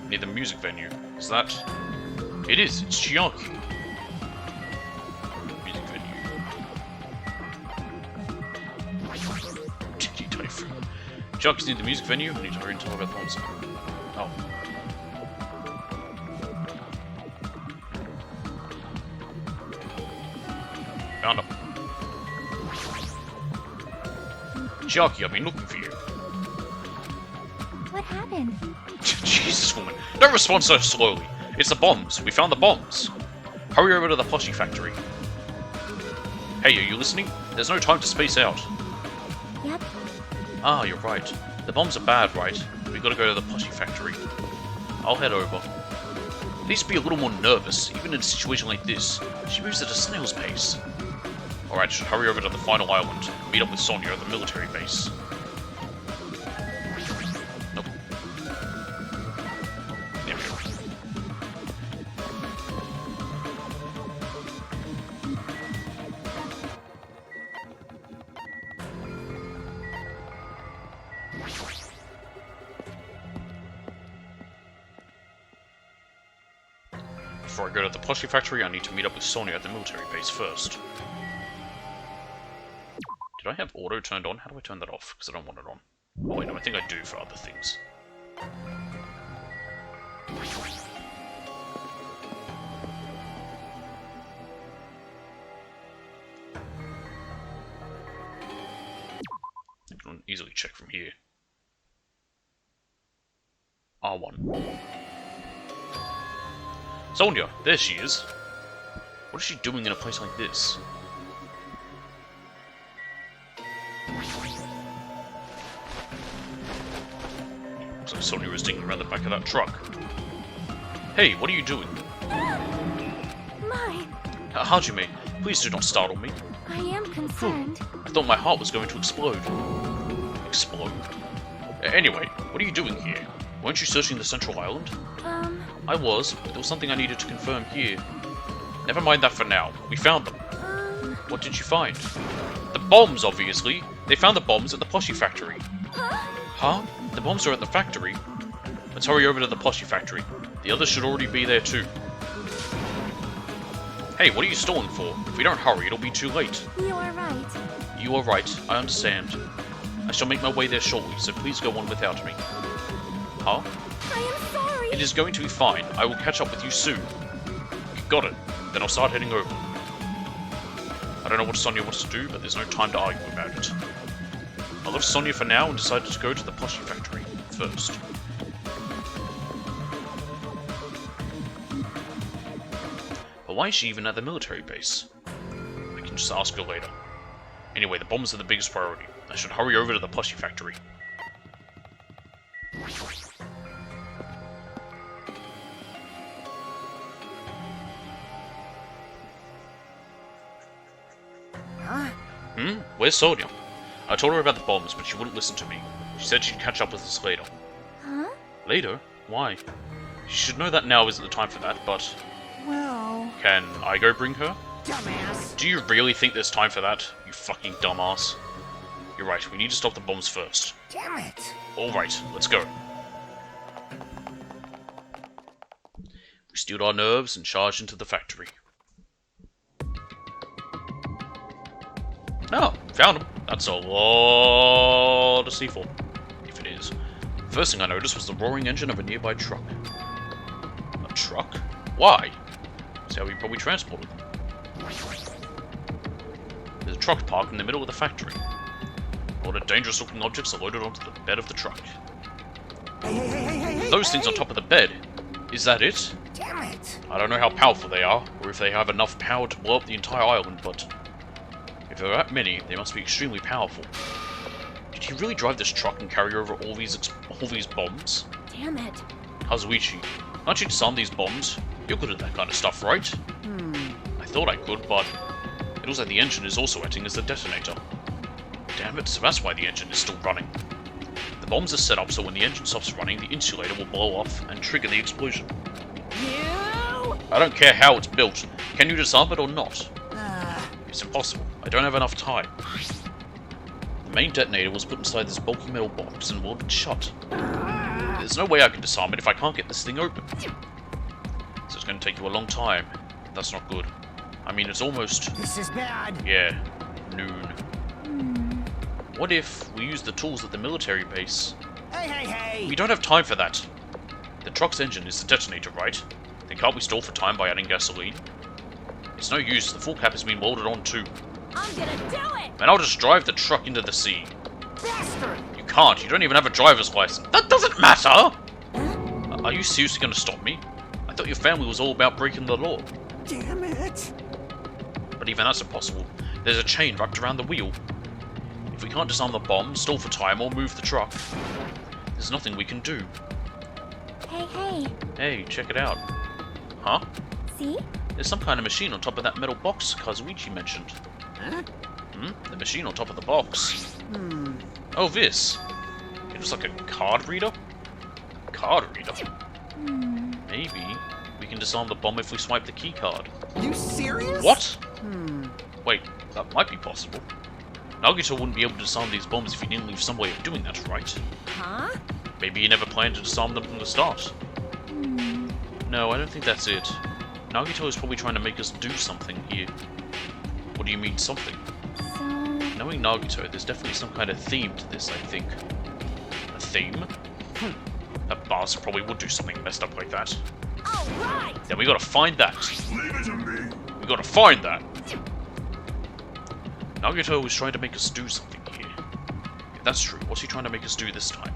Near the music venue. Is that... It is, it's Chiaki. Music venue. Tiki Typhoon. Chiaki's near the music venue. I need to hurry and tell her about the concert. Oh. Found him. Chiaki, I've been looking for you. What happened? Jesus, woman. Don't respond so slowly. It's the bombs. We found the bombs. Hurry over to the plushie factory. Hey, are you listening? There's no time to space out. Yep. Ah, you're right. The bombs are bad, right? We gotta go to the plushie factory. I'll head over. Please be a little more nervous, even in a situation like this. She moves at a snail's pace. Alright, should hurry over to the final island and meet up with Sonya at the military base. Nope. There we go. Before I go to the plushie factory, I need to meet up with Sonya at the military base first. Did I have auto turned on? How do I turn that off? Because I don't want it on. Oh wait, no, I think I do for other things. I can easily check from here. R1. Sonya! There she is! What is she doing in a place like this? Looks like Sonya was digging around the back of that truck. Hey, what are you doing? My, Hajime, please do not startle me. I am concerned. I thought my heart was going to explode. Explode? Anyway, what are you doing here? Weren't you searching the central island? I was, but there was something I needed to confirm here. Never mind that for now. We found them. What did you find? The bombs, obviously. They found the bombs at the plushie factory. Huh? The bombs are at the factory? Let's hurry over to the plushie factory. The others should already be there too. Hey, what are you stalling for? If we don't hurry, it'll be too late. You are right. You are right, I understand. I shall make my way there shortly, so please go on without me. Huh? I am sorry. It is going to be fine. I will catch up with you soon. Got it. Then I'll start heading over. I don't know what Sonya wants to do, but there's no time to argue about it. I left Sonya for now and decided to go to the plushie factory first. But why is she even at the military base? I can just ask her later. Anyway, the bombs are the biggest priority. I should hurry over to the plushie factory. Where's Sonya? I told her about the bombs, but she wouldn't listen to me. She said she'd catch up with us later. Huh? Later? Why? You should know that now isn't the time for that, but... Well, Can I go bring her? dumbass. Do you really think there's time for that, you fucking dumbass? You're right, we need to stop the bombs first. Damn it. Alright, let's go. We steeled our nerves and charged into the factory. Oh, found him. That's a lot to see for, if it is. First thing I noticed was the roaring engine of a nearby truck. A truck? Why? That's how we probably transported them. There's a truck parked in the middle of the factory. All the dangerous looking objects are loaded onto the bed of the truck. Hey, Those things on top of the bed. Is that it? Damn it. I don't know how powerful they are, or if they have enough power to blow up the entire island, but if there are that many, they must be extremely powerful. Did he really drive this truck and carry over all these bombs? Damn it. Kazuichi, can't you disarm these bombs? You're good at that kind of stuff, right? I thought I could, but it looks like the engine is also acting as the detonator. Damn it, so that's why the engine is still running. The bombs are set up so when the engine stops running, the insulator will blow off and trigger the explosion. You! I don't care how it's built. Can you disarm it or not? It's impossible. I don't have enough time. The main detonator was put inside this bulky metal box and welded shut. There's no way I can disarm it if I can't get this thing open. So it's going to take you a long time. That's not good. I mean, it's almost... This is bad. yeah, noon. What if we use the tools at the military base? Hey. We don't have time for that. The truck's engine is the detonator, right? Then can't we stall for time by adding gasoline? It's no use, the full cap has been welded on too. I'm gonna do it! And I'll just drive the truck into the sea. Bastard. You can't, you don't even have a driver's license. That doesn't matter! Are you seriously gonna stop me? I thought your family was all about breaking the law. Damn it. But even that's impossible. There's a chain wrapped around the wheel. If we can't disarm the bomb, stall for time, or move the truck, there's nothing we can do. Hey. Hey, check it out. Huh? See? There's some kind of machine on top of that metal box Kazuichi mentioned. Huh? The machine on top of the box. Oh, this. It looks like a card reader? Card reader? Maybe we can disarm the bomb if we swipe the key card. You serious? What? Wait, that might be possible. Nagito wouldn't be able to disarm these bombs if he didn't leave some way of doing that, right? Huh? Maybe he never planned to disarm them from the start. No, I don't think that's it. Nagito is probably trying to make us do something here. What do you mean, something? So... Knowing Nagito, there's definitely some kind of theme to this, I think. A theme? That bastard probably would do something messed up like that. Alright! Then we gotta find that. Leave it to me. We gotta find that. Nagito was trying to make us do something here. If that's true, what's he trying to make us do this time?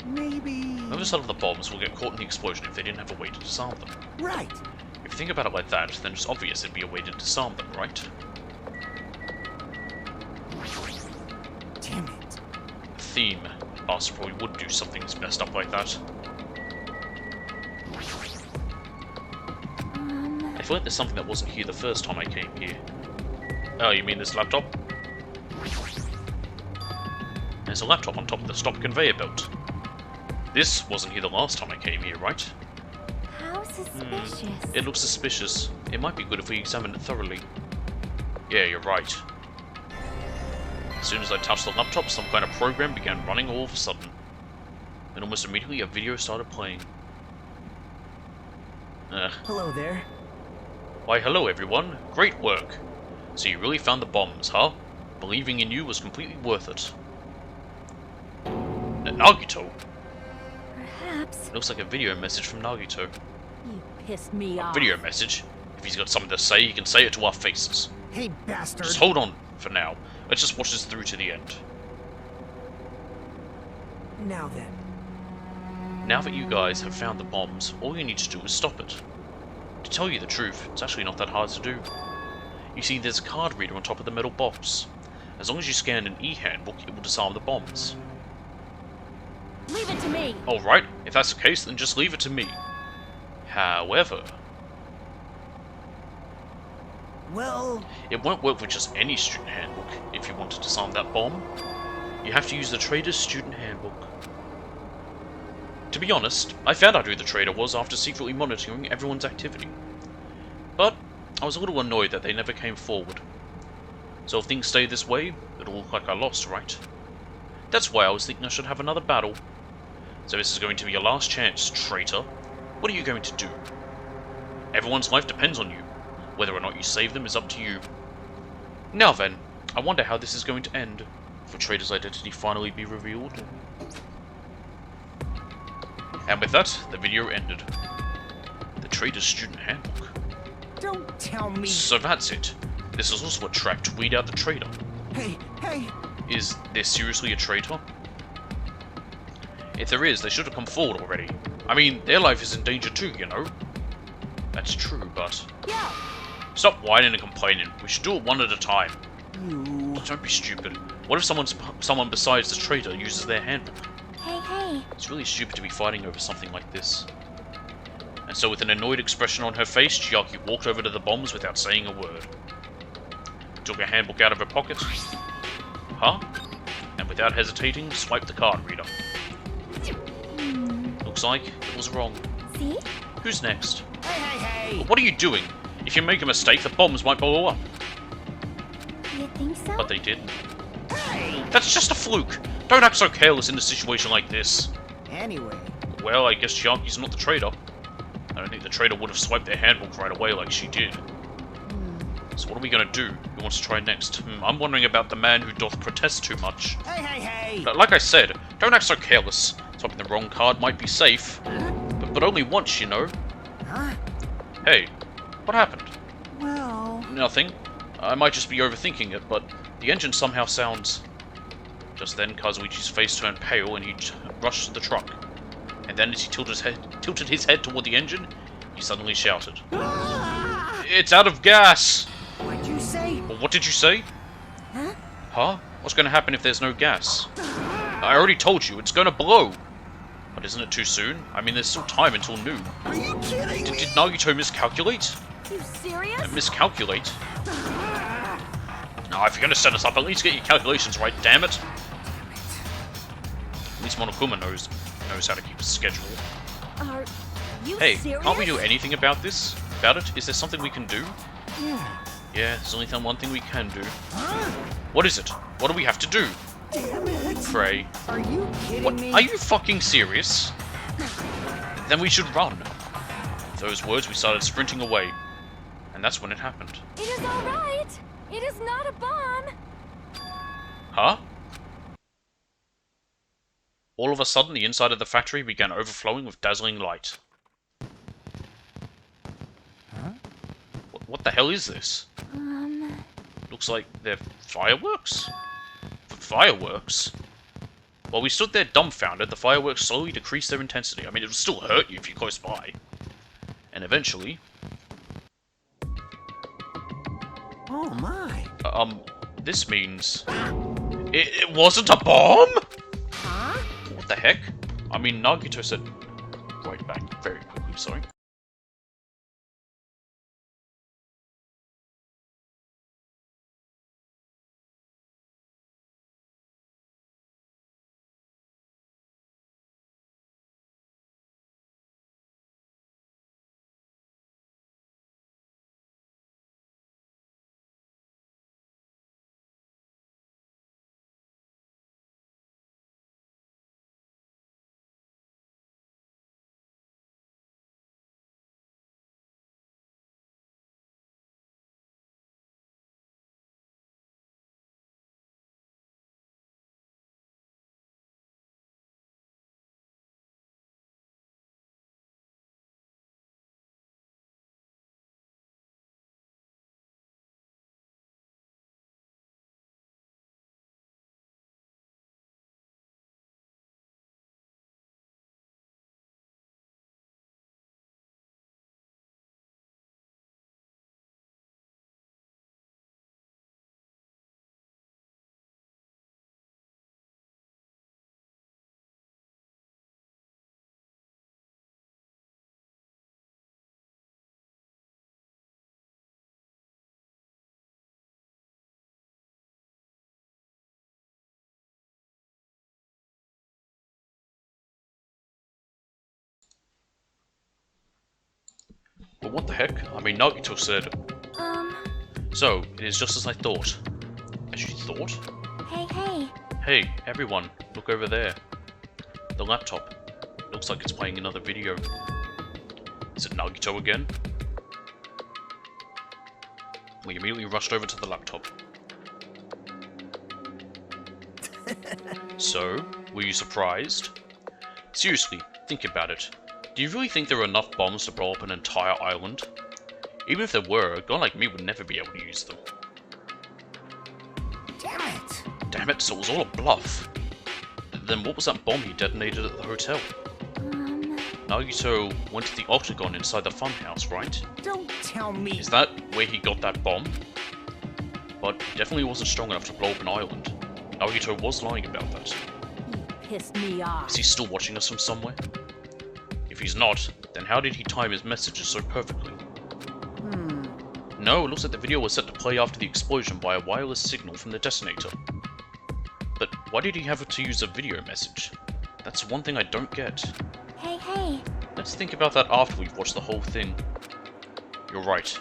Maybe... Most of the bombs will get caught in the explosion if they didn't have a way to disarm them. Right. If you think about it like that, then it's obvious there'd be a way to disarm them, right? Damn it. The theme. The bastard probably would do something that's messed up like that. I feel like there's something that wasn't here the first time I came here. Oh, you mean this laptop? There's a laptop on top of the stop conveyor belt. This wasn't here the last time I came here, right? How suspicious. It looks suspicious. It might be good if we examine it thoroughly. Yeah, you're right. As soon as I touched the laptop, some kind of program began running all of a sudden. And almost immediately a video started playing. Hello there. Why, hello everyone. Great work. So you really found the bombs, huh? Believing in you was completely worth it. Nagito? Perhaps. Looks like a video message from Nagito. You pissed me off. Video message? If he's got something to say, he can say it to our faces. Hey, bastard. Just hold on for now. Let's just watch this through to the end. Now then. Now that you guys have found the bombs, all you need to do is stop it. To tell you the truth, it's actually not that hard to do. You see, there's a card reader on top of the metal box. As long as you scan an e-handbook, it will disarm the bombs. Leave it to me! Alright, if that's the case, then just leave it to me. However... Well, It won't work with just any student handbook if you want to disarm that bomb. You have to use the trader's student handbook. To be honest, I found out who the trader was after secretly monitoring everyone's activity. But I was a little annoyed that they never came forward. So if things stay this way, it'll look like I lost, right? That's why I was thinking I should have another battle. So this is going to be your last chance, traitor. What are you going to do? Everyone's life depends on you. Whether or not you save them is up to you. Now then, I wonder how this is going to end. Will Traitor's identity finally be revealed? And with that, the video ended. The Traitor's student handbook. don't tell me. So that's it. This is also a trap to weed out the traitor. Hey, hey! Is there seriously a traitor? If there is, they should have come forward already. I mean, their life is in danger too, you know? That's true, but... Yeah. Stop whining and complaining. We should do it one at a time. You... Don't be stupid. What if someone besides the traitor uses their handbook? Hey. It's really stupid to be fighting over something like this. And so with an annoyed expression on her face, Chiaki walked over to the bombs without saying a word. Took her handbook out of her pocket. Huh? And without hesitating, swiped the card reader. Looks like it was wrong. See? Who's next? Hey! What are you doing? If you make a mistake, the bombs might blow up. You think so? But they didn't. Hey! That's just a fluke. Don't act so careless in a situation like this. Anyway, Well, I guess Chiaki's not the traitor. I don't think the traitor would have swiped their handbook right away like she did. So what are we gonna do? Who wants to try next? I'm wondering about the man who doth protest too much. hey! But like I said, don't act so careless. Swiping the wrong card might be safe. But only once, you know. Huh? Hey, what happened? Well... Nothing. I might just be overthinking it, but the engine somehow sounds... Just then, Kazuichi's face turned pale and he rushed to the truck. And then as he tilted his head toward the engine, he suddenly shouted, "It's out of gas!" What'd you say? Well, what did you say? Huh? Huh? What's going to happen if there's no gas? I already told you, it's going to blow! But isn't it too soon? I mean, there's still time until noon. Are you kidding me? Did Nagito miscalculate? You serious? Miscalculate? Now, if you're going to set us up, at least get your calculations right, damn it! At least Monokuma knows how to keep a schedule. Are you Hey, serious? can't we do anything about this? About it? Is there something we can do? Yeah. Yeah, there's only one thing we can do. Huh? What is it? What do we have to do? Damn it! Pray. Are you kidding What? me? Are you fucking serious? Then we should run. With those words, we started sprinting away. And that's when it happened. It is alright! It is not a bomb! Huh? All of a sudden, the inside of the factory began overflowing with dazzling light. Huh? What the hell is this? Looks like they're fireworks? Fireworks? While we stood there dumbfounded, the fireworks slowly decreased their intensity. I mean, it would still hurt you if you're close by. And eventually... Oh my. This means... It wasn't a bomb?! Huh? What the heck? I mean, Nagito said... Right back very quickly, sorry. But what the heck? I mean, Nagito said... So, it is just as I thought. As you thought? Hey. Hey, everyone, look over there. The laptop. Looks like it's playing another video. Is it Nagito again? We immediately rushed over to the laptop. So, were you surprised? Seriously, think about it. Do you really think there are enough bombs to blow up an entire island? Even if there were, a guy like me would never be able to use them. Damn it! Damn it, so it was all a bluff. Then what was that bomb he detonated at the hotel? Nagito went to the octagon inside the funhouse, right? Don't tell me. Is that where he got that bomb? But it definitely wasn't strong enough to blow up an island. Nagito was lying about that. You pissed me off. Is he still watching us from somewhere? If he's not, then how did he time his messages so perfectly? No, it looks like the video was set to play after the explosion by a wireless signal from the detonator. But why did he have to use a video message? That's one thing I don't get. Hey. Let's think about that after we've watched the whole thing. You're right.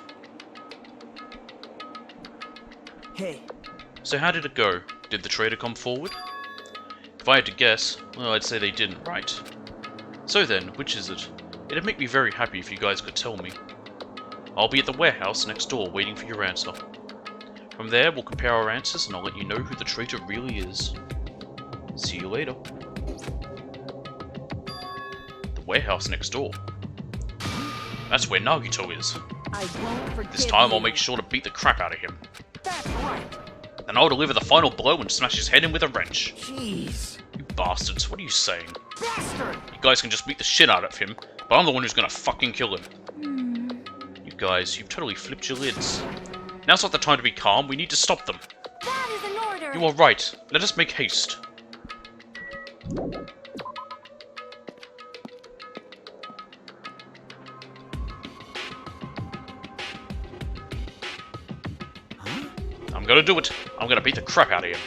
Hey, So how did it go? Did the traitor come forward? If I had to guess, well, I'd say they didn't, right? So then, which is it? It'd make me very happy if you guys could tell me. I'll be at the warehouse next door waiting for your answer. From there, we'll compare our answers and I'll let you know who the traitor really is. See you later. The warehouse next door. That's where Nagito is. I won't forgive This time I'll you. make sure to beat the crap out of him. That's right. Then I'll deliver the final blow and smash his head in with a wrench. jeez. You bastards, what are you saying? Bastard! You guys can just beat the shit out of him, but I'm the one who's gonna fucking kill him. You guys, you've totally flipped your lids. Now's not the time to be calm, we need to stop them. That is an order! You are right, let us make haste. I'm gonna do it. I'm gonna beat the crap out of him.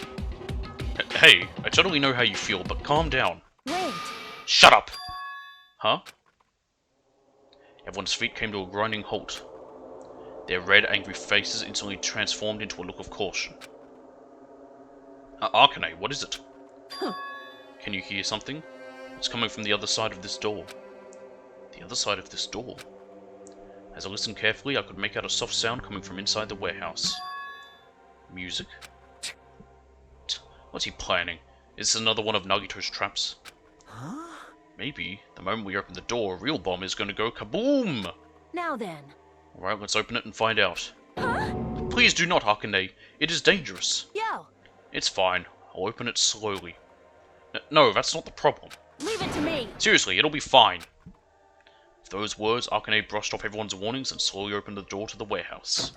Hey, I totally know how you feel, but calm down. Wait! Shut up! Huh? Everyone's feet came to a grinding halt. Their red, angry faces instantly transformed into a look of caution. Arcane, what is it? Can you hear something? It's coming from the other side of this door. The other side of this door? As I listened carefully, I could make out a soft sound coming from inside the warehouse. Music? What's he planning? Is this another one of Nagito's traps? Huh? Maybe, the moment we open the door, a real bomb is going to go kaboom! Now then. Alright, let's open it and find out. Huh? Please do not, Hakane. It is dangerous. Yo, It's fine. I'll open it slowly. No, that's not the problem. leave it to me. Seriously, it'll be fine. With those words, Arcane brushed off everyone's warnings and slowly opened the door to the warehouse.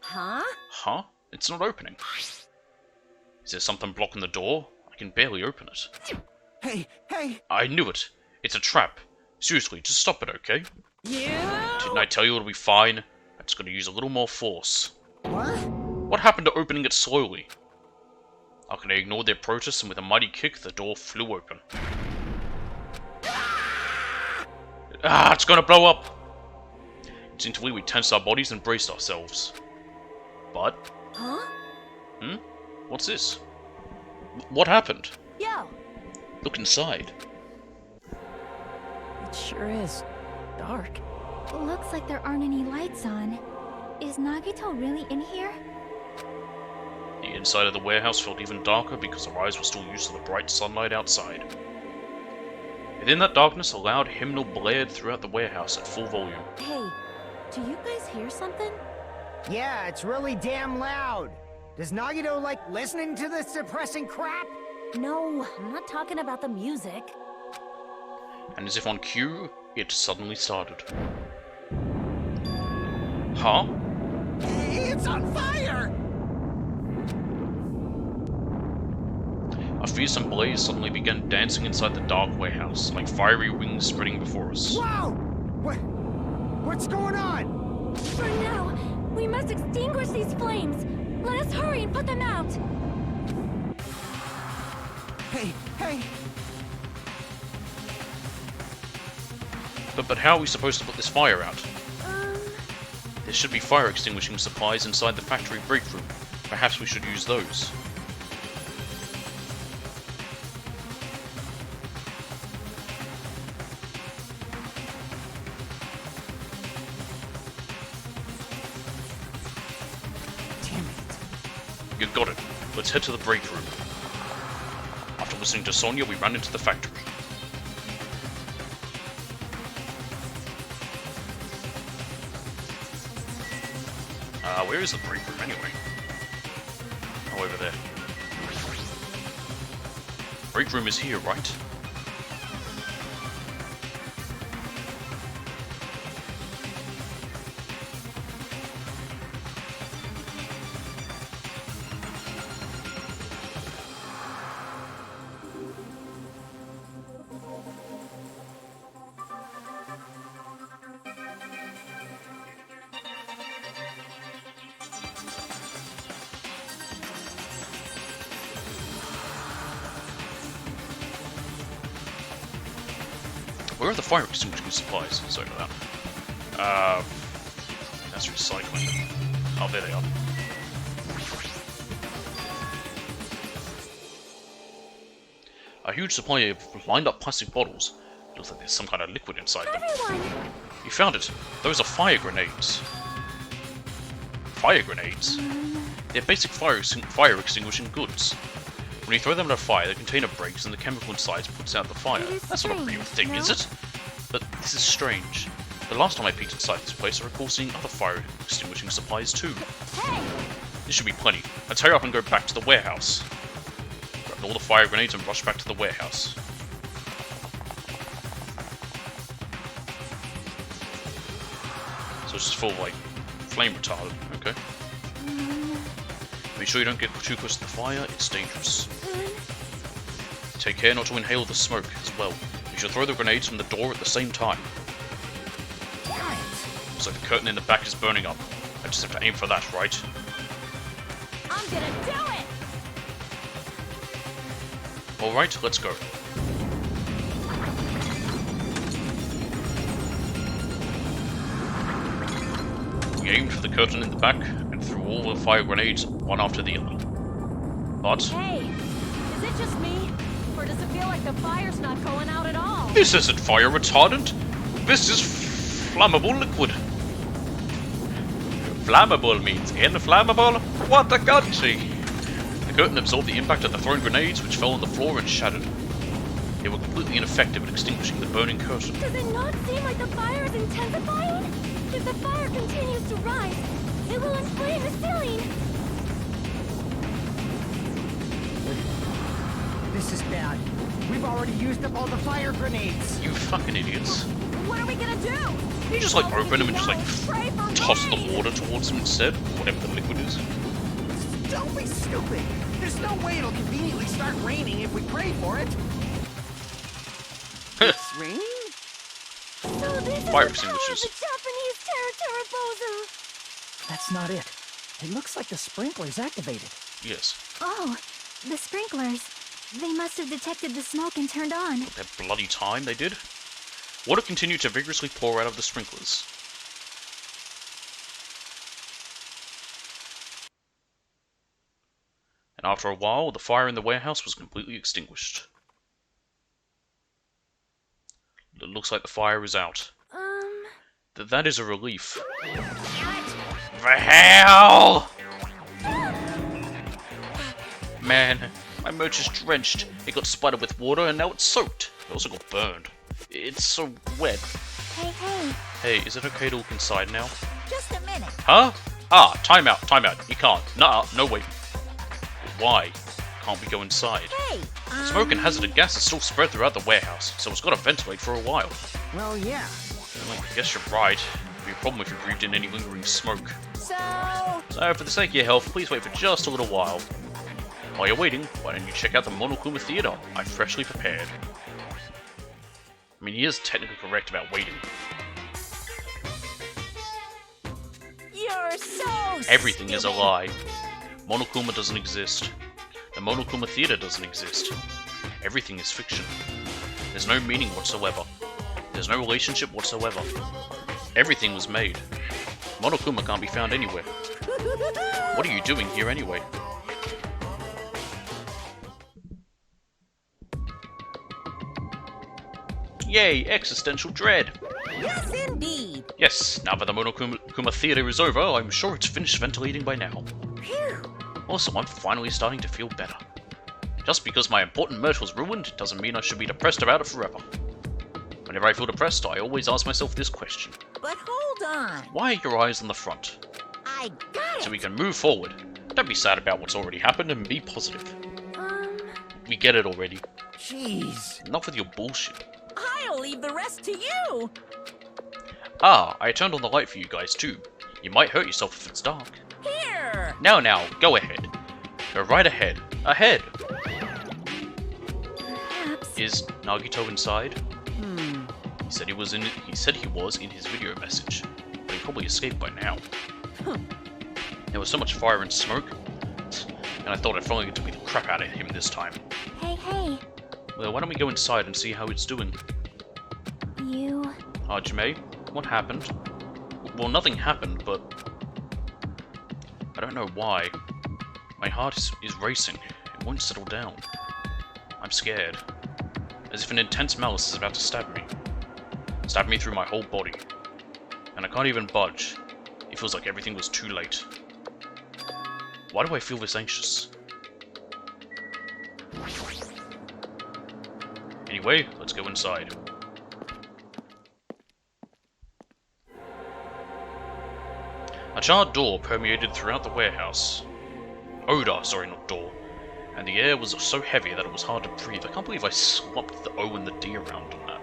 Huh? Huh? It's not opening. Is there something blocking the door? I can barely open it. Hey! I knew it. It's a trap. Seriously, just stop it, okay? You? Didn't I tell you it'll be fine? I'm just gonna use a little more force. What? What happened to opening it slowly? Akane ignored their protests and with a mighty kick, the door flew open. Ah, it's gonna blow up! Instinctively, we tensed our bodies and braced ourselves. But, Huh? what's this? What happened? Yo, Look inside. it sure is dark. Looks like there aren't any lights on. Is Nagito really in here? The inside of the warehouse felt even darker because our eyes were still used to the bright sunlight outside. Within that darkness, a loud hymnal blared throughout the warehouse at full volume. Hey, do you guys hear something? Yeah, it's really damn loud. Does Nagito like listening to this depressing crap? No, I'm not talking about the music. And as if on cue, it suddenly started. Huh? It's on fire! A fearsome blaze suddenly began dancing inside the dark warehouse, like fiery wings spreading before us. Whoa! What's going on? For now, we must extinguish these flames. Let us hurry and put them out. Hey! But how are we supposed to put this fire out? There should be fire extinguishing supplies inside the factory break room. Perhaps we should use those. Damn it. You got it. Let's head to the break room. After listening to Sonia, we ran into the factory. Where is the break room anyway? Oh, over there. Break room is here, right? Where are the fire extinguishing supplies? Sorry about that. That's recycling. Oh, there they are. A huge supply of lined up plastic bottles. Looks like there's some kind of liquid inside them. Everyone! You found it. Those are fire grenades. Fire grenades? They're basic fire extinguishing goods. When you throw them in a fire, the container breaks and the chemical inside puts out the fire. It is That's not a real strange, thing, no? is it? But this is strange. The last time I peeked inside this place, I recall seeing other fire extinguishing supplies too. Hey! This should be plenty. Let's hurry up and go back to the warehouse. Grab all the fire grenades and rush back to the warehouse. So it's just full of, like, flame retardant. Okay. Make sure you don't get too close to the fire, it's dangerous. Take care not to inhale the smoke as well. You should throw the grenades from the door at the same time. Damn it. So the curtain in the back is burning up. I just have to aim for that, right? I'm gonna do it! Alright, let's go. We aimed for the curtain in the back and threw all the fire grenades one after the other. But Hey, is it just me? Or does it feel like the fire's not going out at all? this isn't fire retardant. This is flammable liquid. Flammable means inflammable? What a country! The curtain absorbed the impact of the thrown grenades, which fell on the floor and shattered. They were completely ineffective at extinguishing the burning curtain. Does it not seem like the fire is intensifying? If the fire continues to rise, it will inflame the ceiling! This is bad. We've already used up all the fire grenades. You fucking idiots. What are we gonna do? You just like open them and just like Pray for toss rain. the water towards them instead, whatever the liquid is. Don't be stupid. There's no way it'll conveniently start raining if we pray for it. It's raining? So this is Fire the power of extinguishers. the Japanese Terra That's not it. It looks like the sprinkler's activated. Yes. Oh, the sprinklers. They must have detected the smoke and turned on. That bloody time they did. Water continued to vigorously pour out of the sprinklers. And after a while, the fire in the warehouse was completely extinguished. It looks like the fire is out. That is a relief. The hell! Man, my merch is drenched. It got splattered with water and now it's soaked. It also got burned. It's so wet. Hey, hey. Hey, is it okay to look inside now? Just a minute. Huh? Ah, time out. You can't. Nuh-uh, no wait. Why? Can't we go inside? Hey, Smoke and hazardous gas is still spread throughout the warehouse, so it's got to ventilate for a while. Well, yeah. Well, I guess you're right. It'd be a problem if you breathed in any lingering smoke. so... So, for the sake of your health, please wait for just a little while. While you're waiting, why don't you check out the Monokuma Theater I've freshly prepared. I mean, he is technically correct about waiting. You're so Everything is a stupid. lie. Monokuma doesn't exist. The Monokuma Theater doesn't exist. Everything is fiction. There's no meaning whatsoever. There's no relationship whatsoever. Everything was made. Monokuma can't be found anywhere. What are you doing here anyway? Yay, existential dread! Yes, indeed. Yes, now that the Monokuma theater is over, I'm sure it's finished ventilating by now. Phew. Also, I'm finally starting to feel better. Just because my important merch was ruined doesn't mean I should be depressed about it forever. Whenever I feel depressed, I always ask myself this question. But hold on. Why are your eyes on the front? I got it. So we can move forward. Don't be sad about what's already happened and be positive. We get it already. Jeez. Enough with your bullshit. I'll leave the rest to you. Ah, I turned on the light for you guys too. You might hurt yourself if it's dark. Here. Now, go ahead. Go right ahead. Ahead! Perhaps. Is Nagito inside? Hmm. He said he was in his video message, but he probably escaped by now. There was so much fire and smoke, and I thought I'd finally get to beat the crap out of him this time. Hey, hey. Well, why don't we go inside and see how it's doing? You... Hajime, what happened? Well, nothing happened, but I don't know why. My heart is racing. It won't settle down. I'm scared. As if an intense malice is about to stab me. Stab me through my whole body. And I can't even budge. It feels like everything was too late. Why do I feel this anxious? Anyway, let's go inside. A charred door permeated throughout the warehouse. Odor, sorry, not door. And the air was so heavy that it was hard to breathe. I can't believe I swapped the O and the D around on that.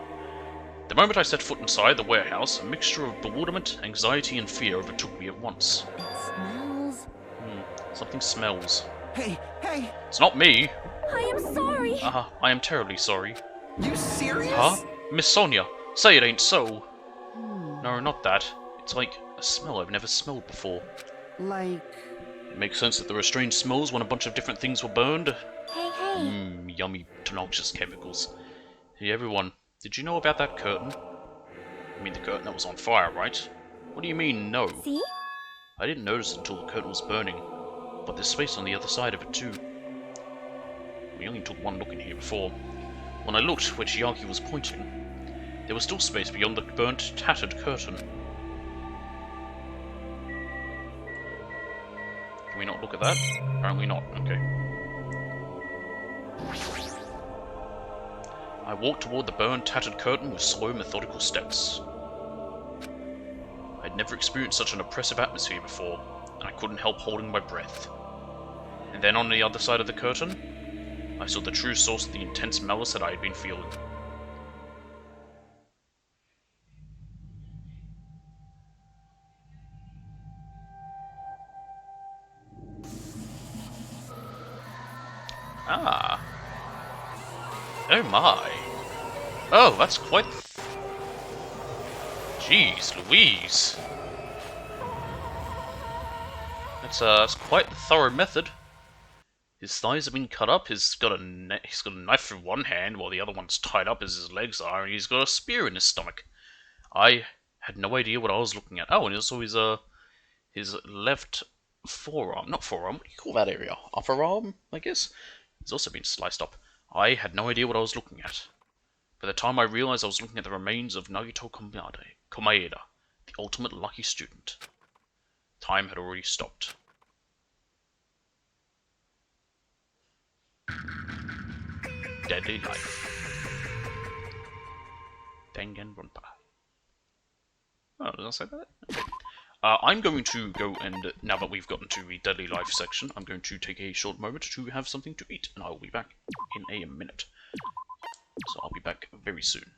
The moment I set foot inside the warehouse, a mixture of bewilderment, anxiety, and fear overtook me at once. Smells. Something smells. Hey, hey, It's not me! I am sorry. I am terribly sorry. you serious? Huh? Miss Sonia, say it ain't so! No, not that. It's like a smell I've never smelled before. Like... It makes sense that there are strange smells when a bunch of different things were burned. Hey, hey. Yummy, noxious chemicals. Hey everyone, did you know about that curtain? I mean the curtain that was on fire, right? What do you mean, no? See? I didn't notice it until the curtain was burning, but there's space on the other side of it too. We only took one look in here before. When I looked where Chiaki was pointing, there was still space beyond the burnt, tattered curtain. Can we not look at that? Apparently not, okay. I walked toward the burned, tattered curtain with slow, methodical steps. I'd never experienced such an oppressive atmosphere before, and I couldn't help holding my breath. And then on the other side of the curtain, I saw the true source of the intense malice that I had been feeling. Ah. Oh my. Oh, that's quite... Jeez Louise. That's quite the thorough method. His thighs have been cut up, he's got a knife in one hand while the other one's tied up as his legs are, and he's got a spear in his stomach. I had no idea what I was looking at. Oh, and also his left forearm, not forearm, what do you call that area? Upper arm, I guess? It's also been sliced up. I had no idea what I was looking at. By the time I realized I was looking at the remains of Nagito Komaeda, the ultimate lucky student. Time had already stopped. Deadly life. Danganronpa. Oh, did I say that? Okay. I'm going to go and, now that we've gotten to the Deadly Life section, I'm going to take a short moment to have something to eat, and I will be back in a minute. So I'll be back very soon.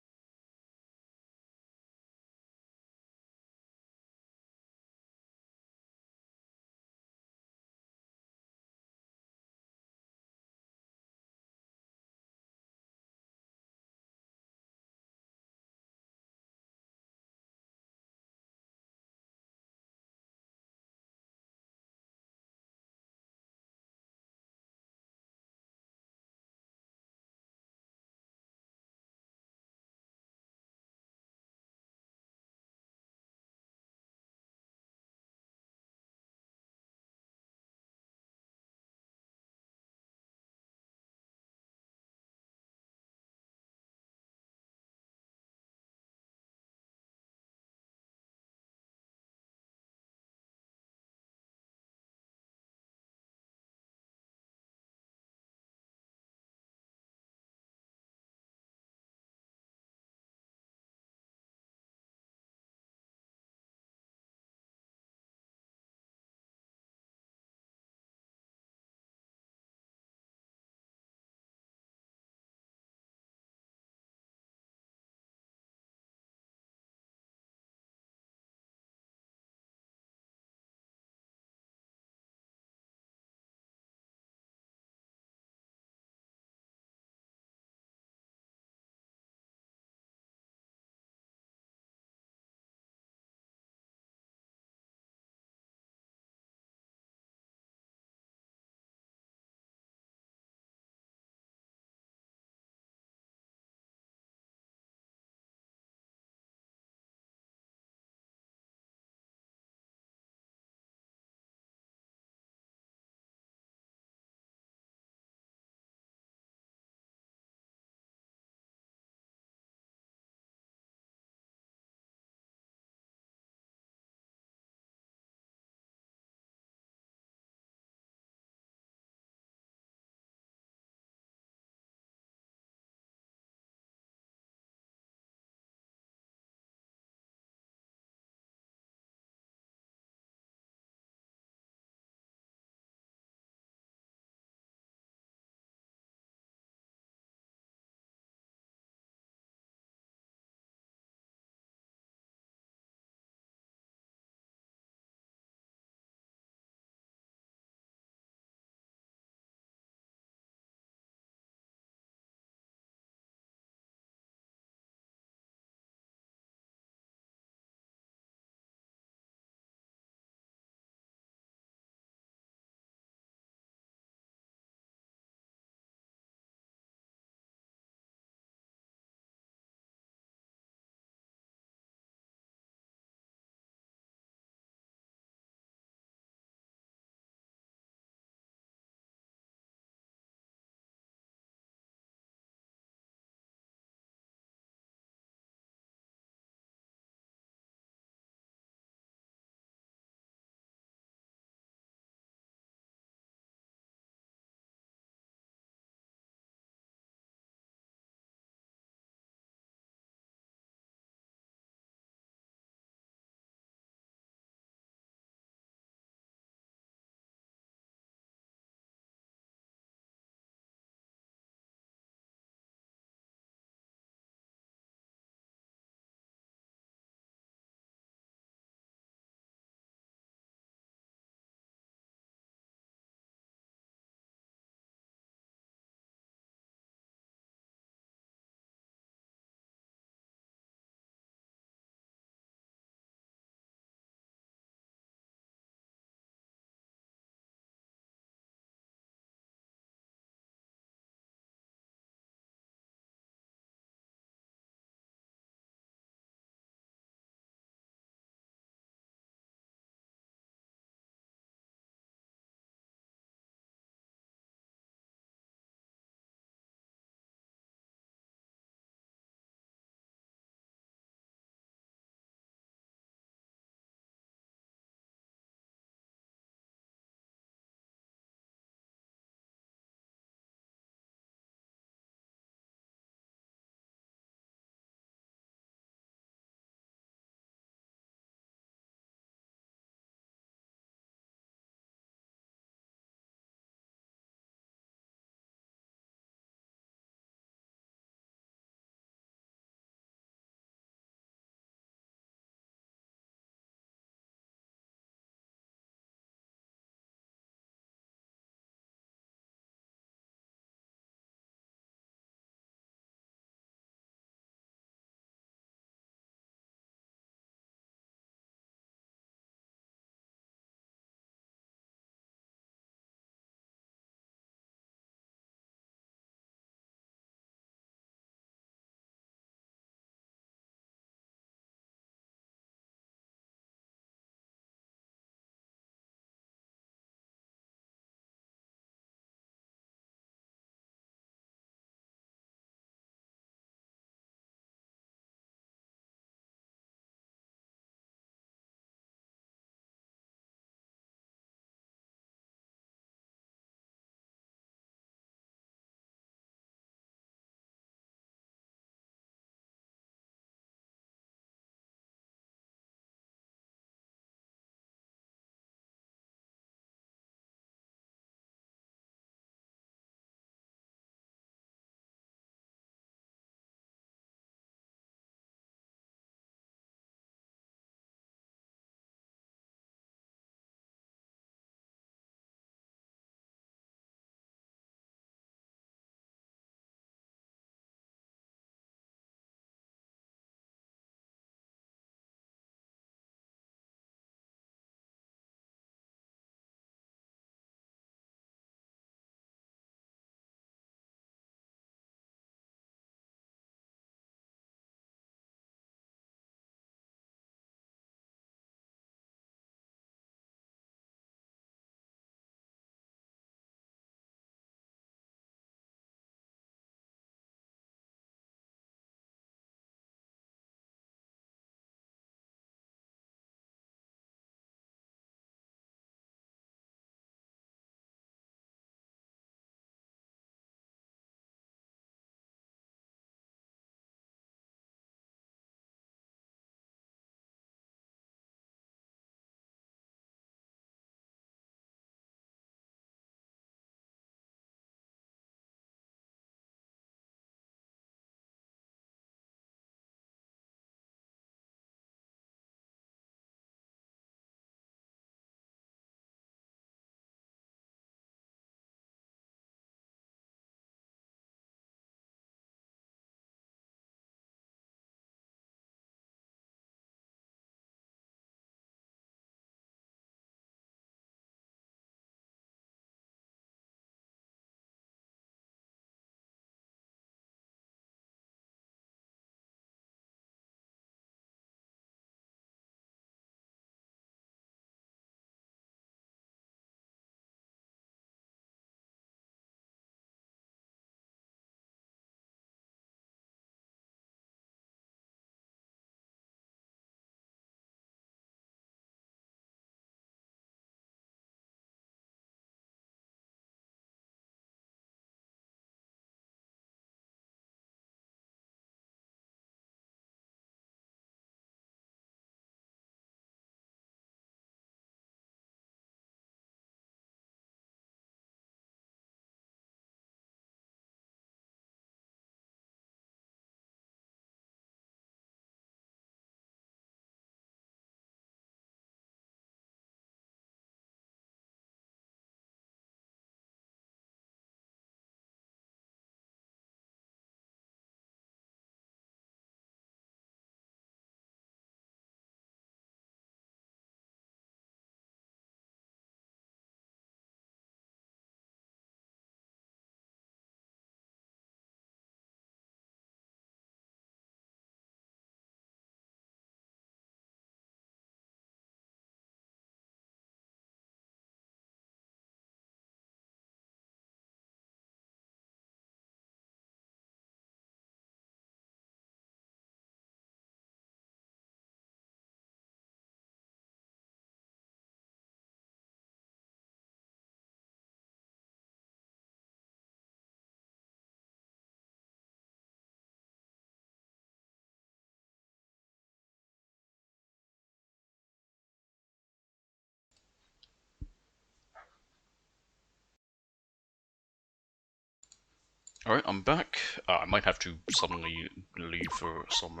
Alright, I'm back. I might have to suddenly leave for some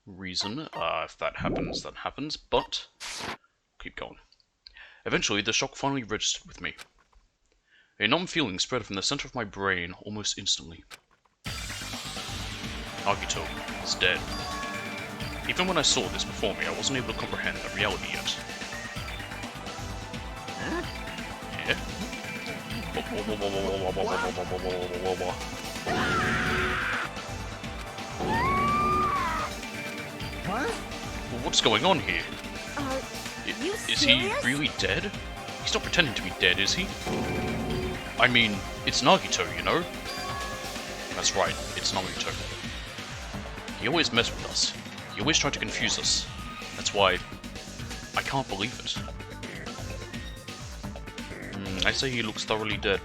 reason. If that happens, that happens, but keep going. Eventually, the shock finally registered with me. A numb feeling spread from the center of my brain almost instantly. Nagito is dead. Even when I saw this before me, I wasn't able to comprehend the reality yet. Yeah? Huh? What's going on here? You Is he serious? really dead? He's not pretending to be dead, is he? I mean, it's Nagito, you know? That's right, it's Nagito. He always messed with us. He always tried to confuse us. That's why I can't believe it. I say he looks thoroughly dead.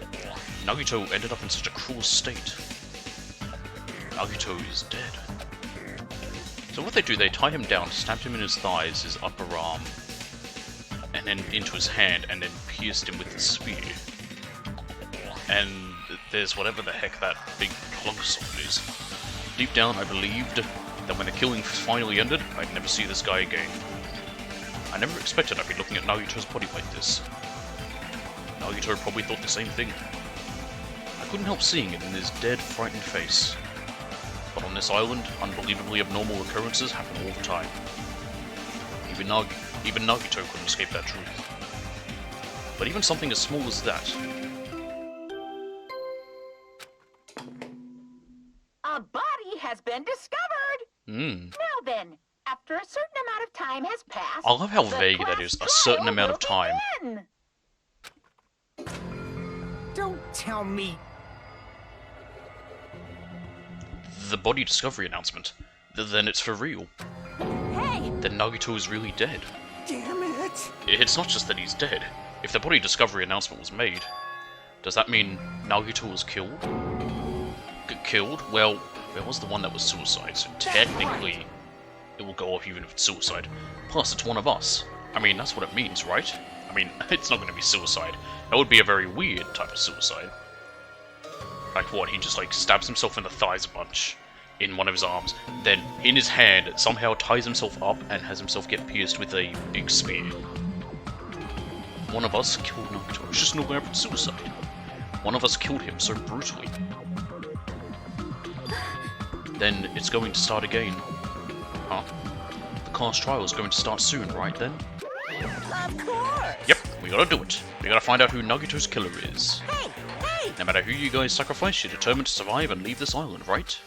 Nagito ended up in such a cruel state. Nagito is dead. So what they do, they tie him down, stabbed him in his thighs, his upper arm, and then into his hand, and then pierced him with the spear. And there's whatever the heck that big plug socket is. Deep down, I believed that when the killing finally ended, I'd never see this guy again. I never expected I'd be looking at Nagito's body like this. Nagito probably thought the same thing. I couldn't help seeing it in his dead, frightened face. But on this island, unbelievably abnormal occurrences happen all the time. Even Nagito couldn't escape that truth. But even something as small as that. A body has been discovered. Now then, after a certain amount of time has passed, I love how the vague that class is, a certain trial amount will of time. begin. Don't tell me. The body discovery announcement. Then it's for real. Hey! Then Nagito is really dead. Damn it. It's not just that he's dead. If the body discovery announcement was made, does that mean Nagito was killed? Killed? Well, there was the one that was suicide, so technically it will go off even if it's suicide. Plus, it's one of us. I mean, that's what it means, right? I mean, it's not going to be suicide. That would be a very weird type of suicide. Like what, he just like stabs himself in the thighs a bunch, in one of his arms, then in his hand somehow ties himself up and has himself get pierced with a big spear. One of us killed Nagito. It's just no average suicide. One of us killed him so brutally. Then it's going to start again. Huh? The class trial is going to start soon, right then? Of course. Yep, we gotta do it. We gotta find out who Nagito's killer is. Hey, hey. No matter who you guys sacrifice, you're determined to survive and leave this island, right?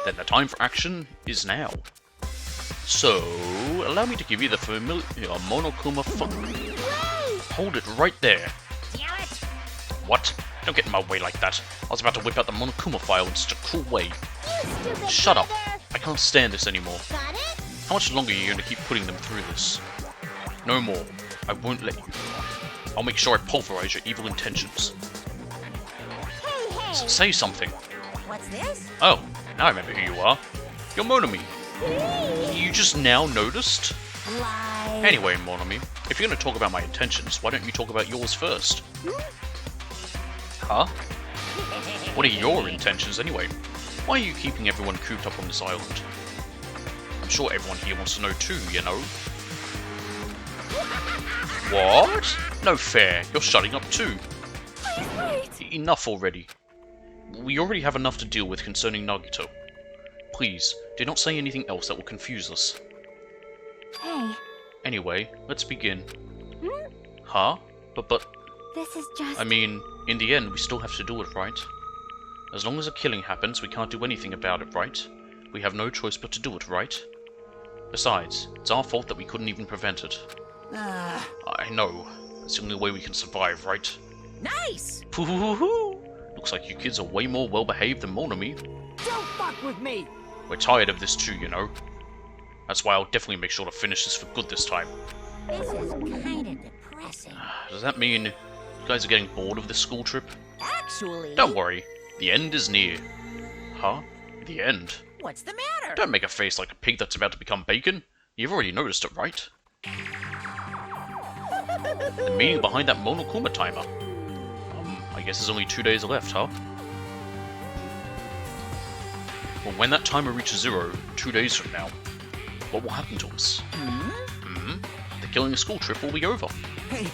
Then the time for action is now. So, allow me to give you the familiar Monokuma funk. Hold it right there. Damn it. What? Don't get in my way like that. I was about to whip out the Monokuma file in such a cool way. You stupid Shut up. brother. I can't stand this anymore. Got it? How much longer are you going to keep putting them through this? No more. I won't let you. I'll make sure I pulverize your evil intentions. Hey, hey! Say something. What's this? Oh, now I remember who you are. You're Monami. You just now noticed? Lie. Anyway, Monami, if you're going to talk about my intentions, why don't you talk about yours first? Huh? What are your intentions anyway? Why are you keeping everyone cooped up on this island? I'm sure everyone here wants to know too, you know? What? No fair, you're shutting up too. Wait! Enough already. We already have enough to deal with concerning Nagito. Please, do not say anything else that will confuse us. Hey, Anyway, let's begin. Huh? But, this is just... I mean, in the end, we still have to do it, right? As long as a killing happens, we can't do anything about it, right? We have no choice but to do it, right? Besides, it's our fault that we couldn't even prevent it. I know. That's the only way we can survive, right? Nice. Pooh-hoo-hoo-hoo! Looks like you kids are way more well-behaved than Monami. Don't fuck with me. We're tired of this too, you know? That's why I'll definitely make sure to finish this for good this time. This is kind of depressing. Does that mean you guys are getting bored of this school trip? Actually, Don't worry, the end is near. Huh? The end? what's the matter? Don't make a face like a pig that's about to become bacon. You've already noticed it, right? The meaning behind that Monokuma timer. I guess there's only 2 days left, huh? Well, when that timer reaches 0, 2 days from now, what will happen to us? The killing a school trip will be over. Hey,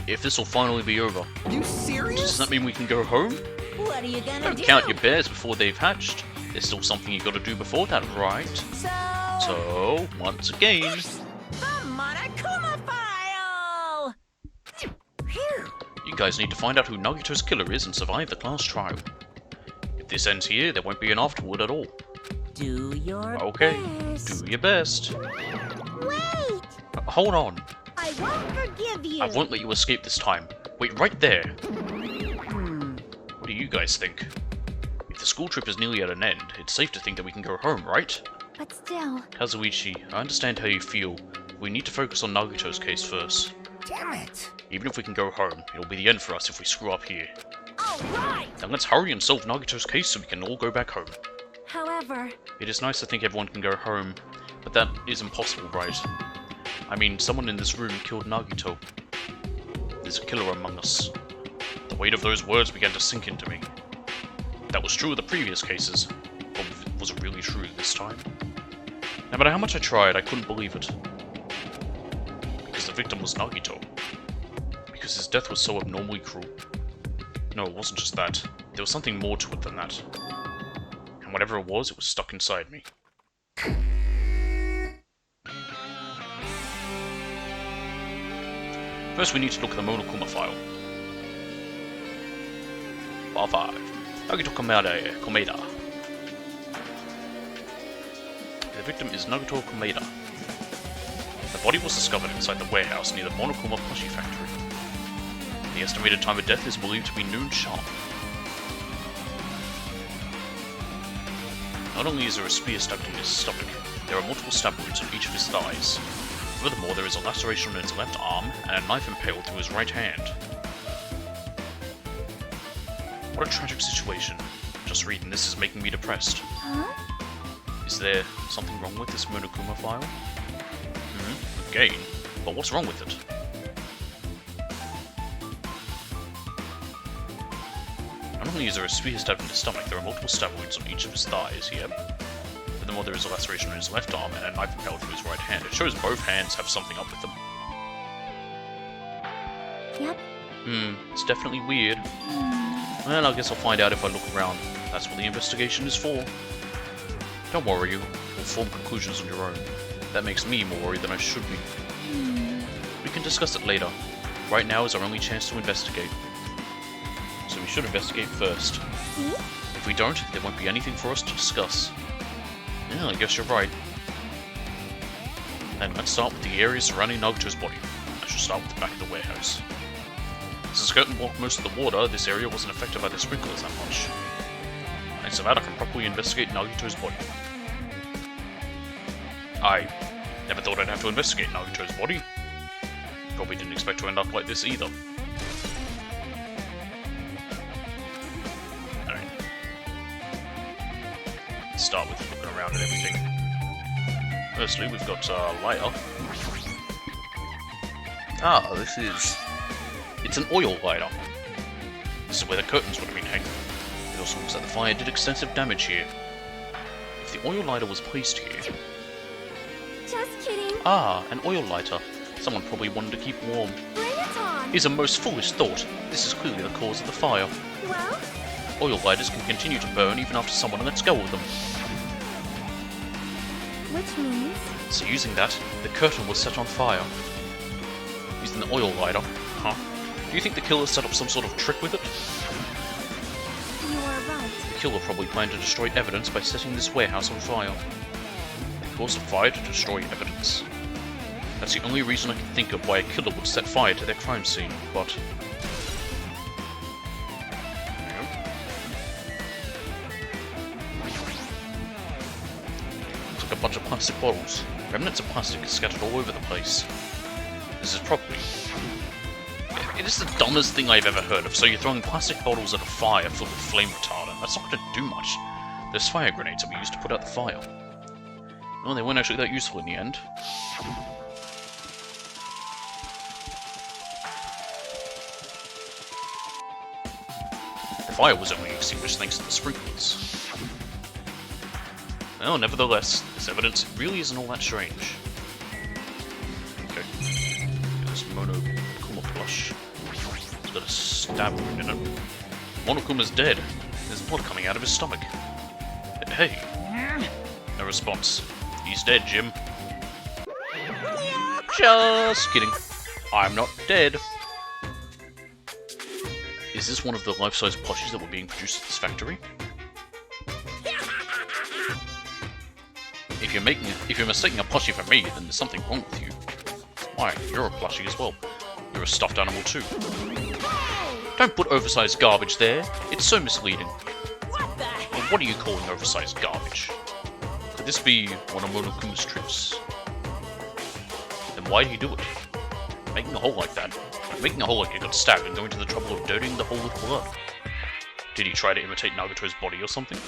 If this will finally be over, you serious? does that mean we can go home? What are you gonna Don't do? count your bears before they've hatched. There's still something you gotta do before that, right? So, once again, The Monokuma file! Here. you guys need to find out who Nagito's killer is and survive the class trial. If this ends here, there won't be an afterward at all. Do your Okay, best. do your best. Wait! Hold on, I won't forgive you. I won't let you escape this time. Wait right there. What do you guys think? If the school trip is nearly at an end, it's safe to think that we can go home, right? But still, Kazuichi, I understand how you feel. We need to focus on Nagito's case first. Damn it. Even if we can go home, it'll be the end for us if we screw up here. All right! Now let's hurry and solve Nagito's case so we can all go back home. however, It is nice to think everyone can go home, but that is impossible, right? I mean, someone in this room killed Nagito. There's a killer among us. The weight of those words began to sink into me. That was true of the previous cases, but was it really true this time? No matter how much I tried, I couldn't believe it. Because the victim was Nagito. Because his death was so abnormally cruel. No, it wasn't just that. There was something more to it than that. And whatever it was stuck inside me. First we need to look at the Monokuma file. File 5. Nagito Komeda. The victim is Nagito Komeda. The body was discovered inside the warehouse near the Monokuma plushie factory. The estimated time of death is believed to be noon sharp. Not only is there a spear stabbed in his stomach, there are multiple stab wounds on each of his thighs. Furthermore, there is a laceration on his left arm and a knife impaled through his right hand. What a tragic situation. Just reading this is making me depressed. huh? Is there something wrong with this Monokuma file? Again? But what's wrong with it? Not only is there a spear stabbed in his stomach, there are multiple stab wounds on each of his thighs, yep. Furthermore, there is a laceration on his left arm and a knife impaled through his right hand. It shows both hands have something up with them. Yep. It's definitely weird. Well, I guess I'll find out if I look around. That's what the investigation is for. Don't worry, you'll form conclusions on your own. That makes me more worried than I should be. We can discuss it later. Right now is our only chance to investigate. So we should investigate first. See? If we don't, there won't be anything for us to discuss. Yeah, I guess you're right. Then let's start with the area surrounding Nagito's body. I should start with the back of the warehouse. Since the curtain blocked most of the water, this area wasn't affected by the sprinklers that much. Thanks to that, I can properly investigate Nagito's body. I never thought I'd have to investigate Nagito's body. Probably didn't expect to end up like this either. Alright. Let's start with looking around at everything. Firstly, we've got lighter. Ah, it's an oil lighter. This is where the curtains would have been hanging. It also looks like the fire did extensive damage here. If the oil lighter was placed here... Just kidding. Ah, an oil lighter. Someone probably wanted to keep warm. Bring it on. Is a most foolish thought. This is clearly the cause of the fire. Well, Oil lighters can continue to burn even after someone lets go of them. which means So using that, the curtain was set on fire. Using the oil lighter, huh? Do you think the killer set up some sort of trick with it? you are right. The killer probably planned to destroy evidence by setting this warehouse on fire. The cause of fire to destroy evidence. That's the only reason I can think of why a killer would set fire to their crime scene, but... Looks like a bunch of plastic bottles. Remnants of plastic scattered all over the place. This is probably... It is the dumbest thing I've ever heard of. So you're throwing plastic bottles at a fire filled with flame retardant. That's not going to do much. There's fire grenades that we used to put out the fire. No, they weren't actually that useful in the end. The fire was only extinguished thanks to the sprinklers. Well, nevertheless, this evidence really isn't all that strange. Okay. This Monokuma plush. It's got a stab wound in it. Monokuma's dead. There's blood coming out of his stomach. Hey. No response. He's dead, Jim. Just kidding. I'm not dead. Is this one of the life-size plushies that were being produced at this factory? If you're mistaking a plushie for me, then there's something wrong with you. Why, you're a plushie as well. You're a stuffed animal too. Don't put oversized garbage there. It's so misleading. Well, what are you calling oversized garbage? Could this be one of Monokuma's tricks? Then why did he do it? Making a hole like that. Making a hole like he got stabbed and going to the trouble of dirtying the hole with blood. Did he try to imitate Nagato's body or something?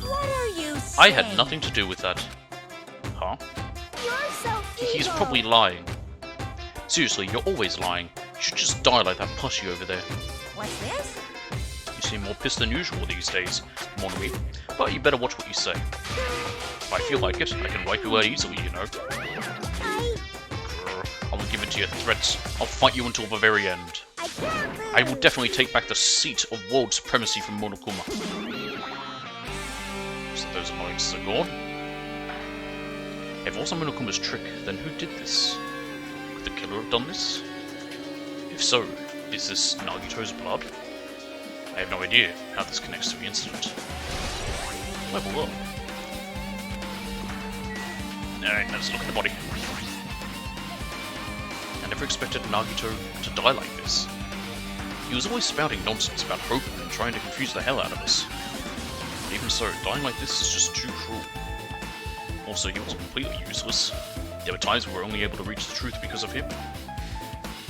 What are you saying? I had nothing to do with that. Huh? You're so evil. He's probably lying. Seriously, you're always lying. You should just die like that plushie over there. What's this? You seem more pissed than usual these days, Monui. But you better watch what you say. If I feel like it, I can wipe you out easily, you know. I will give in to your threats. I'll fight you until the very end. I will definitely take back the seat of world supremacy from Monokuma. So those annoyances are gone. If it wasn't Monokuma's trick, then who did this? Could the killer have done this? If so, is this Nagito's blood? I have no idea how this connects to the incident. Level up. Alright, let's look at the body. I never expected Nagito to die like this. He was always spouting nonsense about hope and trying to confuse the hell out of us. But even so, dying like this is just too cruel. Also, he wasn't completely useless. There were times we were only able to reach the truth because of him.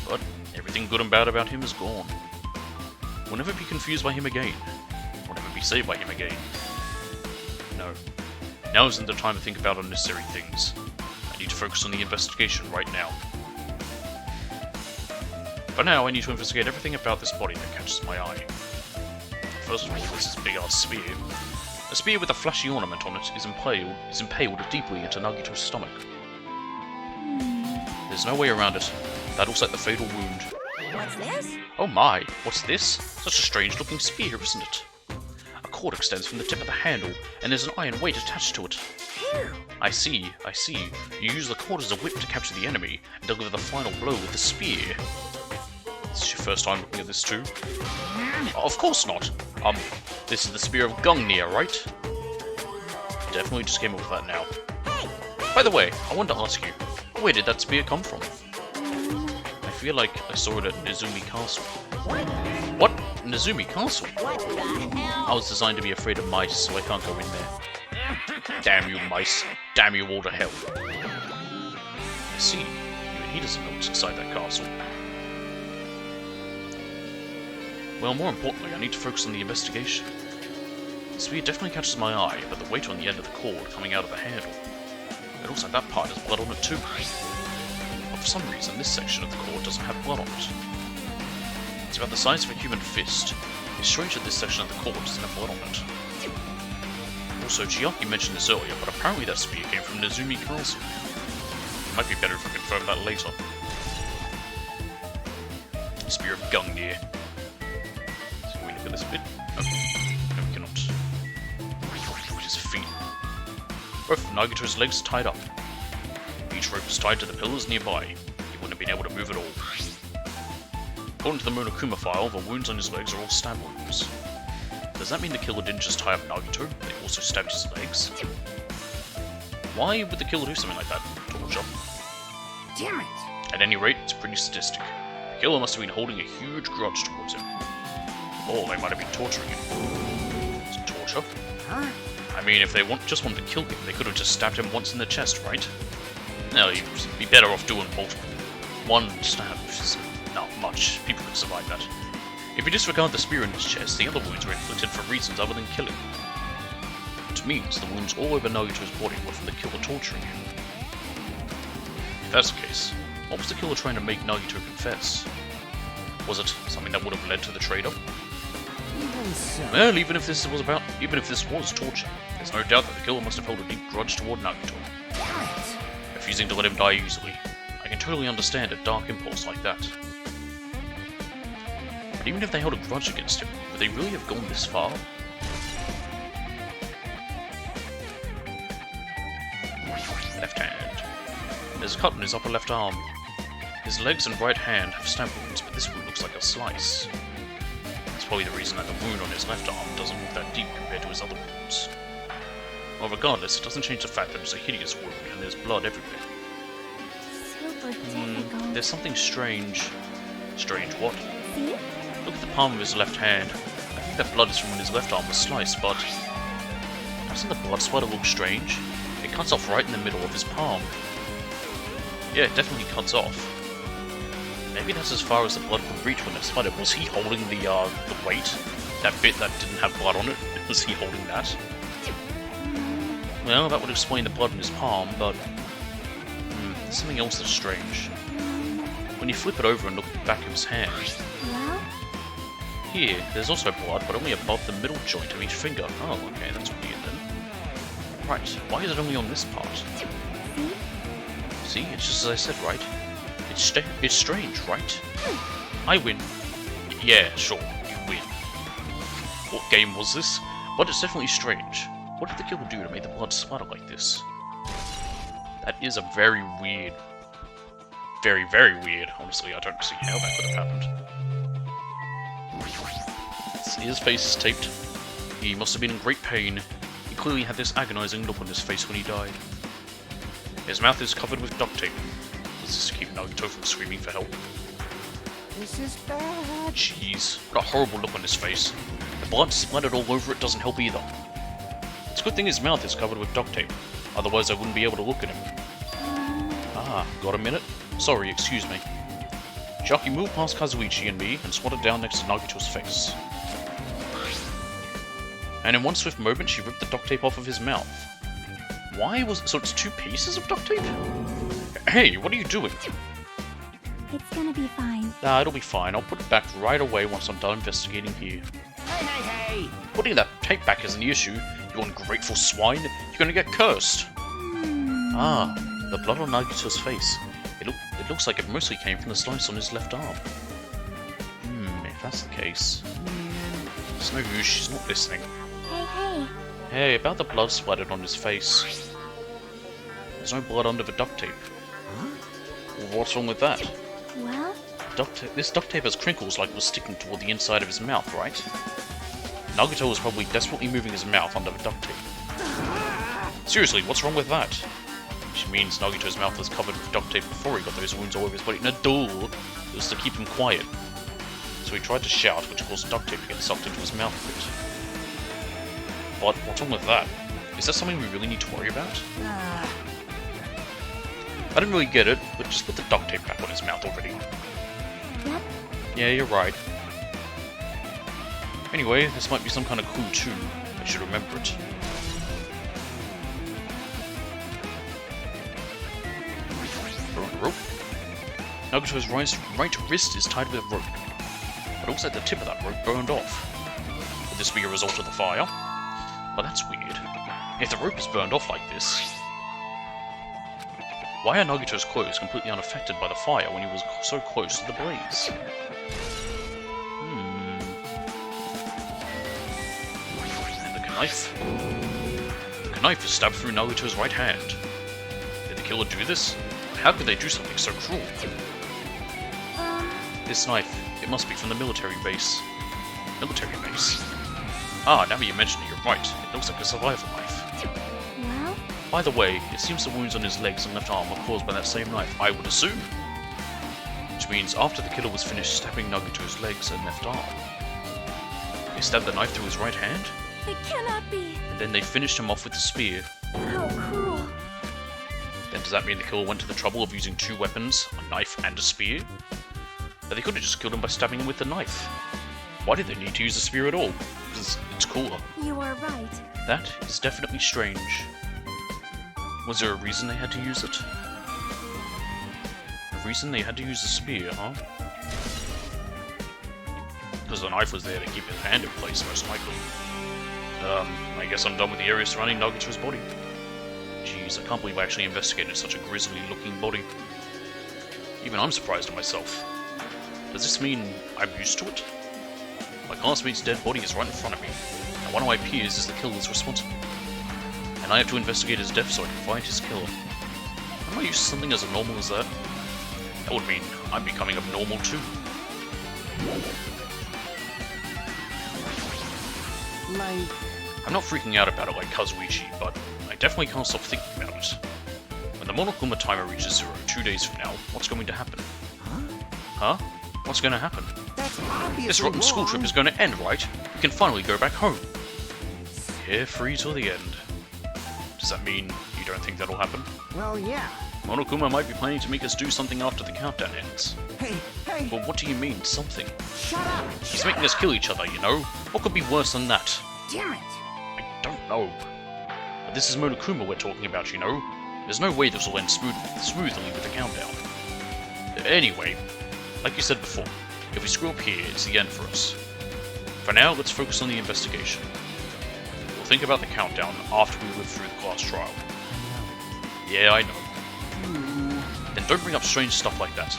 But everything good and bad about him is gone. We'll never be confused by him again. We'll never be saved by him again. No. Now isn't the time to think about unnecessary things. I need to focus on the investigation right now. For now, I need to investigate everything about this body that catches my eye. First of all, there's this big-ass spear. A spear with a flashy ornament on it is impaled deeply into Nagito's stomach. There's no way around it. That'll set the fatal wound. What's this? Oh my, what's this? Such a strange-looking spear, isn't it? A cord extends from the tip of the handle, and there's an iron weight attached to it. Phew. I see. You use the cord as a whip to capture the enemy, and deliver the final blow with the spear. Is this your first time looking at this too? Oh, of course not. This is the Spear of Gungnir, right? Definitely just came up with that now. By the way, I wanted to ask you, where did that spear come from? I feel like I saw it at Nezumi Castle. What? Nezumi Castle? What the hell? I was designed to be afraid of mice, so I can't go in there. Damn you mice. Damn you all to hell. I see. Even he doesn't know what's inside that castle. Well, more importantly, I need to focus on the investigation. The spear definitely catches my eye, but the weight on the end of the cord coming out of the handle. It looks like that part has blood on it too. But for some reason, this section of the cord doesn't have blood on it. It's about the size of a human fist. It's strange that this section of the cord doesn't have blood on it. Also, Chiaki mentioned this earlier, but apparently that spear came from Nezumi Castle. It might be better if we confirm that later. Spear of Gungnir. So can we look at this bit? No, we cannot. His feet. Both of Nagito's legs are tied up. Each rope is tied to the pillars nearby. He wouldn't have been able to move at all. According to the Monokuma file, the wounds on his legs are all stab wounds. Does that mean the killer didn't just tie up Nagito, they also stabbed his legs? Why would the killer do something like that? Torture? Damn it! At any rate, it's pretty sadistic. The killer must have been holding a huge grudge towards him. Or they might have been torturing him. Is it torture? Huh? I mean, if they just wanted to kill him, they could have just stabbed him once in the chest, right? No, you'd be better off doing multiple. One stab is not much. People could survive that. If you disregard the spear in his chest, the other wounds were inflicted for reasons other than killing. Which means the wounds all over Nagito's body were from the killer torturing him. If that's the case, what was the killer trying to make Nagito confess? Was it something that would have led to the trade-up? Even so. Well, even if this was torture, there's There's no doubt that the killer must have held a deep grudge toward Nagito, Damn it! refusing to let him die easily. I can totally understand a dark impulse like that. But even if they held a grudge against him, would they really have gone this far? Left hand. There's a cut on his upper left arm. His legs and right hand have stab wounds, but this wound looks like a slice. That's probably the reason that the wound on his left arm doesn't look that deep compared to his other wounds. Well, regardless, it doesn't change the fact that it's a hideous wound and there's blood everywhere. Super difficult. There's something strange. Strange what? See? Look at the palm of his left hand. I think that blood is from when his left arm was sliced, but doesn't the blood splatter look strange? It cuts off right in the middle of his palm. Yeah, it definitely cuts off. Maybe that's as far as the blood could reach when it splattered. Was he holding the weight? That bit that didn't have blood on it? Was he holding that? Well, that would explain the blood in his palm, but there's something else that's strange. When you flip it over and look at the back of his hand, Well, here, there's also blood, but only above the middle joint of each finger. Oh, okay, that's weird then. Right, why is it only on this part? see? See, it's just as I said, right? It's strange, right? I win. Yeah, sure, you win. What game was this? But it's definitely strange. What did the killer do to make the blood splatter like this? That is a very weird... Very, very weird. Honestly, I don't see how that could have happened. His face is taped. He must have been in great pain. He clearly had this agonizing look on his face when he died. His mouth is covered with duct tape. Was this to keep Nagito from screaming for help? This is bad. Jeez, what a horrible look on his face. The blood splattered all over it doesn't help either. It's a good thing his mouth is covered with duct tape, otherwise I wouldn't be able to look at him. Ah, got a minute? Sorry, excuse me. Shaki moved past Kazuichi and me and squatted down next to Nagito's face. And in one swift moment she ripped the duct tape off of his mouth. Why was it? So it's two pieces of duct tape? Hey, what are you doing? It's gonna be fine. Nah, it'll be fine. I'll put it back right away once I'm done investigating here. Hey! Putting that tape back isn't the issue, you ungrateful swine. You're gonna get cursed. Ah, the blood on Nagito's face. It looks like it mostly came from the slice on his left arm. If that's the case... It's no use, she's not listening. Hey. Hey, about the blood splattered on his face. There's no blood under the duct tape. Well, what's wrong with that? Well, This duct tape has crinkles like it was sticking toward the inside of his mouth, right? Nagito was probably desperately moving his mouth under the duct tape. Seriously, what's wrong with that? Which means Nagito's mouth was covered with duct tape before he got those wounds all over his body. No, it was to keep him quiet. So he tried to shout, which caused duct tape to get sucked into his mouth a bit. But what's wrong with that? Is that something we really need to worry about? I didn't really get it, but just put the duct tape back on his mouth already. yep. Yeah, you're right. Anyway, this might be some kind of clue too. I should remember it. Rope. Nagito's right wrist is tied with a rope. But it looks like the tip of that rope burned off. Could this be a result of the fire? Well, that's weird. If the rope is burned off like this... Why are Nagito's clothes completely unaffected by the fire when he was so close to the blaze? And the knife? The knife is stabbed through Nagito's right hand. Did the killer do this? How could they do something so cruel? This knife, it must be from the military base. Military base? Ah, now that you mention it, you're right. It looks like a survival knife. Well, By the way, it seems the wounds on his legs and left arm were caused by that same knife, I would assume. Which means after the killer was finished stabbing Nagito's legs and left arm, they stabbed the knife through his right hand, it cannot be. and then they finished him off with the spear. How cruel. Then does that mean the killer went to the trouble of using two weapons, a knife and a spear? But they could have just killed him by stabbing him with the knife. Why did they need to use a spear at all? Because it's cooler. You are right. That is definitely strange. Was there a reason they had to use it? A reason they had to use the spear, huh? Because the knife was there to keep his hand in place, most likely. I guess I'm done with the area surrounding Nagato's body. Jeez, I can't believe I actually investigated such a grisly-looking body. Even I'm surprised at myself. Does this mean I'm used to it? My classmate's dead body is right in front of me, and one of my peers is the killer's responsible. And I have to investigate his death so I can find his killer. Am I used to something as abnormal as that? That would mean I'm becoming abnormal too. Like, I'm not freaking out about it like Kazuichi, but I definitely can't stop thinking about it. When the Monokuma timer reaches 0 2 days from now, what's going to happen? Huh? What's going to happen? that's obviously This rotten school wrong. trip is going to end, right? We can finally go back home. Carefree till the end. Does that mean you don't think that'll happen? Well, yeah. Monokuma might be planning to make us do something after the countdown ends. Hey, But what do you mean, something? shut up! He's making us kill each other, you know? What could be worse than that? Damn it! I don't know. But this is Monokuma we're talking about, you know? There's no way this will end smoothly with the countdown. Anyway, like you said before, if we screw up here, it's the end for us. For now, let's focus on the investigation. We'll think about the countdown after we live through the class trial. Yeah, I know. Then don't bring up strange stuff like that.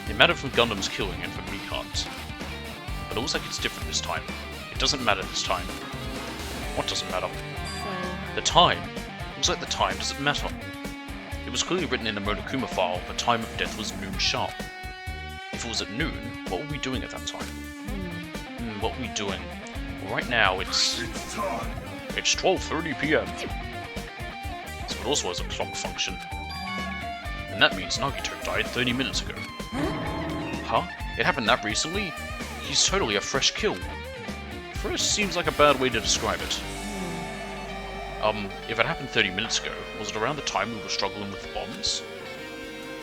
It mattered from Gundam's killing and from Mikan's. But it looks like it's different this time. It doesn't matter this time. What doesn't matter? The time. Looks like the time doesn't matter. It was clearly written in the Monokuma file the time of death was noon sharp. If it was at noon, what were we doing at that time? What were we doing? Well, right now it's 12:30 PM. So it also has a clock function. And that means Nagito died 30 minutes ago. Huh? It happened that recently? He's totally a fresh kill. Fresh seems like a bad way to describe it. If it happened 30 minutes ago, was it around the time we were struggling with the bombs?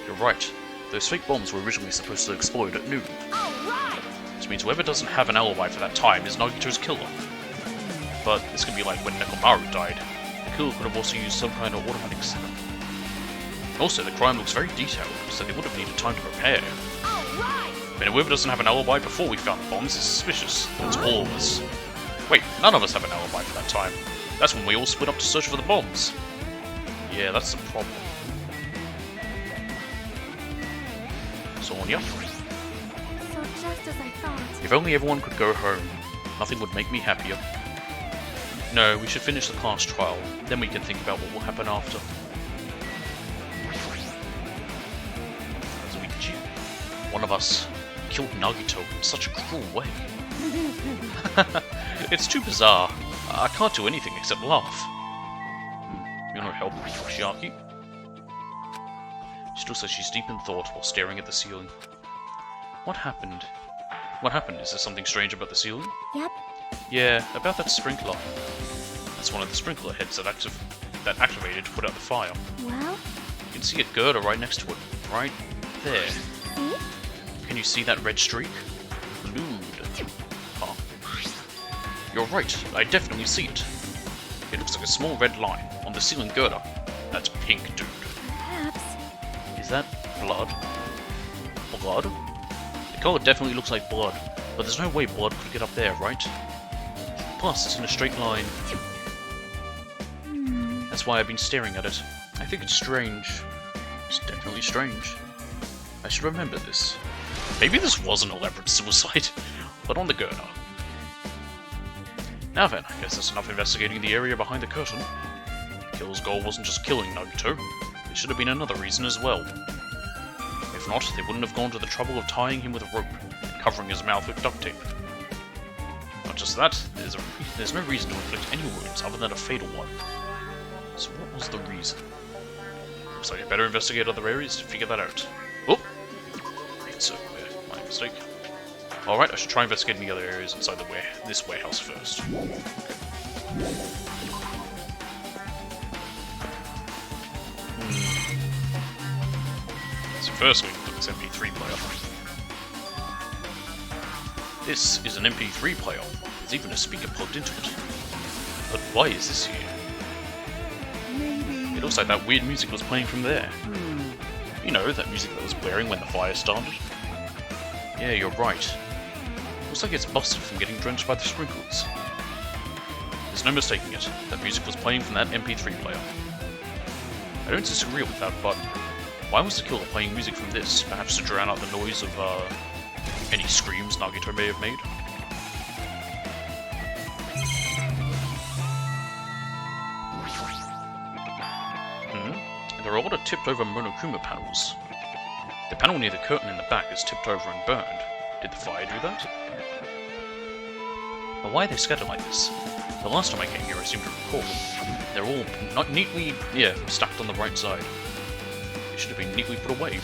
You're right. Those fake bombs were originally supposed to explode at noon. Alright! Which means whoever doesn't have an alibi for that time is Nagito's killer. But this could be like when Nekomaru died. The killer could have also used some kind of automatic setup. Also, the crime looks very detailed, so they would have needed time to prepare. Alright! I mean, whoever doesn't have an alibi before we found the bombs is suspicious. That's all of us. Wait, none of us have an alibi for that time. That's when we all split up to search for the bombs. Yeah, that's the problem. Sonya? So just as I thought. If only everyone could go home. Nothing would make me happier. No, we should finish the class trial, then we can think about what will happen after. Kazuichi, one of us killed Nagito in such a cruel way. It's too bizarre. I can't do anything except laugh. You want to help Shiaki? She still says she's deep in thought while staring at the ceiling. What happened? What happened? Is there something strange about the ceiling? Yep. Yeah, about that sprinkler. That's one of the sprinkler heads that activated to put out the fire. Well, You can see a girder right next to it. Right there. see? Can you see that red streak? Glued. Huh. You're right, I definitely see it. It looks like a small red line on the ceiling girder. That's pink, dude. Perhaps. Is that blood? Blood? The color definitely looks like blood, but there's no way blood could get up there, right? Plus, it's in a straight line. That's why I've been staring at it. I think it's strange. It's definitely strange. I should remember this. Maybe this was an elaborate suicide, but on the girder. Now then, I guess that's enough investigating the area behind the curtain. The killer's goal wasn't just killing Nagito. There should have been another reason as well. If not, they wouldn't have gone to the trouble of tying him with a rope and covering his mouth with duct tape. Not just that, there's no reason to inflict any wounds other than a fatal one. So what was the reason? Looks like I better investigate other areas to figure that out. Oh! It's my mistake. Alright, I should try investigating the other areas inside this warehouse first. So first we look at this MP3 player. This is an MP3 player. There's even a speaker plugged into it. But why is this here? Maybe. It looks like that weird music was playing from there. You know, that music that was blaring when the fire started? Yeah, you're right. Looks like it's busted from getting drenched by the sprinkles. There's no mistaking it. That music was playing from that MP3 player. I don't disagree with that, but why was the killer playing music from this? Perhaps to drown out the noise of any screams Nagito may have made? There are a lot of tipped over Monokuma panels. The panel near the curtain in the back is tipped over and burned. Did the fire do that? But why are they scattered like this? The last time I came here I seem to recall they're all not neatly, stacked on the right side. They should have been neatly put away.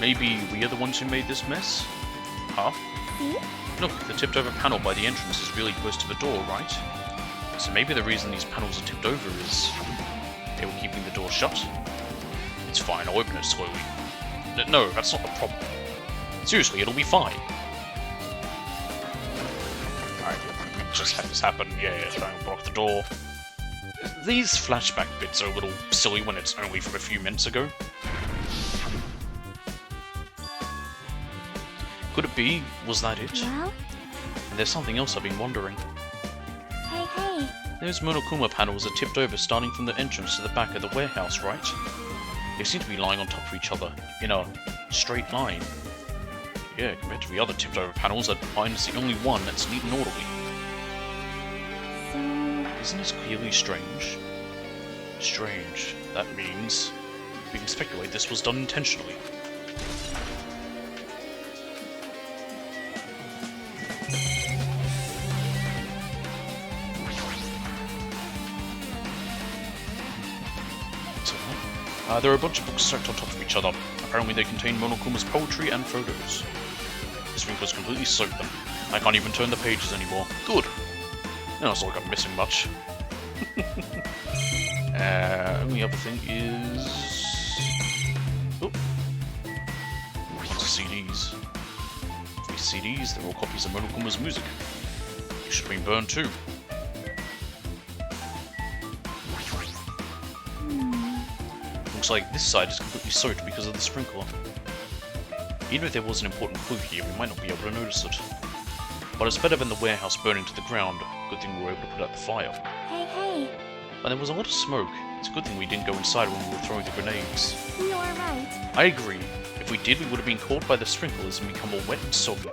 Maybe we are the ones who made this mess? Huh? Look, the tipped over panel by the entrance is really close to the door, right? So maybe the reason these panels are tipped over is they were keeping the door shut? It's fine, I'll open it slowly. No, that's not the problem. Seriously, it'll be fine. Alright, just had this happen. Yeah, don't block the door. These flashback bits are a little silly when it's only from a few minutes ago. Could it be? Was that it? Well? And there's something else I've been wondering. Hey. Those Monokuma panels are tipped over starting from the entrance to the back of the warehouse, right? They seem to be lying on top of each other, in a straight line. Yeah, compared to the other tipped over panels, that line is the only one that's neat and orderly. So... Isn't this clearly strange? Strange. That means we can speculate this was done intentionally. There are a bunch of books stacked on top of each other. Apparently they contain Monokuma's poetry and photos. The sprinklers completely soaked them. I can't even turn the pages anymore. Good! No, it's not like I'm missing much. Only other thing is... Oh! Bunch of CDs. These CDs, they're all copies of Monokuma's music. They should have been burned too. Looks like this side is completely soaked because of the sprinkler. Even if there was an important clue here, we might not be able to notice it. But it's better than the warehouse burning to the ground. Good thing we were able to put out the fire. Hey. But there was a lot of smoke. It's a good thing we didn't go inside when we were throwing the grenades. You are right. I agree. If we did, we would have been caught by the sprinklers and become all wet and soggy.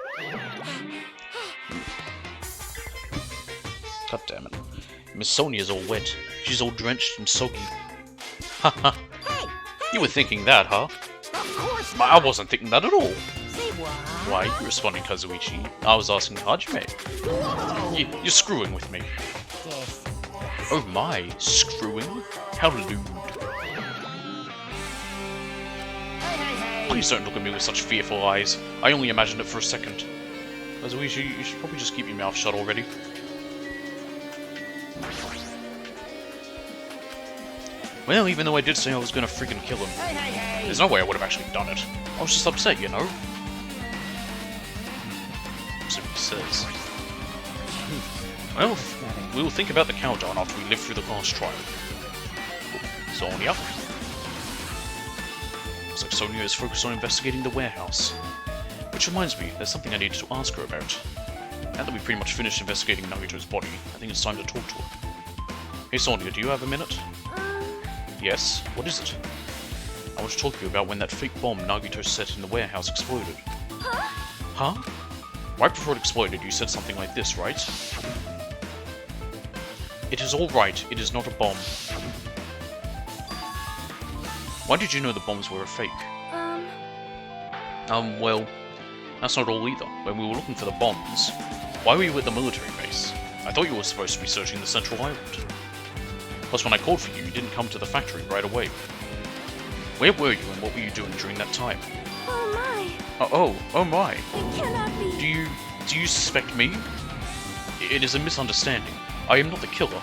God damn it. Miss Sonia's all wet. She's all drenched and soggy. Haha. You were thinking that, huh? Of course I wasn't thinking that at all. Say what? Why are you responding, Kazuichi? I was asking Hajime. You're screwing with me. Yes. Oh my, screwing? How lewd. Hey. Please don't look at me with such fearful eyes. I only imagined it for a second. Kazuichi, you should probably just keep your mouth shut already. Well, even though I did say I was gonna freaking kill him, Hey. there's no way I would have actually done it. I was just upset, you know? So he says. Well, we'll think about the countdown after we live through the last trial. Sonia? Looks like Sonia is focused on investigating the warehouse. Which reminds me, there's something I needed to ask her about. Now that we've pretty much finished investigating Nagito's body, I think it's time to talk to her. Hey Sonia, do you have a minute? Yes? What is it? I want to talk to you about when that fake bomb Nagito set in the warehouse exploded. Huh? Right before it exploded, you said something like this, right? It is all right. It is not a bomb. Why did you know the bombs were a fake? Well, that's not all either. When we were looking for the bombs, why were you at the military base? I thought you were supposed to be searching the central island. Plus, when I called for you, you didn't come to the factory right away. Where were you and what were you doing during that time? Oh my! Oh my! It cannot be! Do you suspect me? It is a misunderstanding. I am not the killer.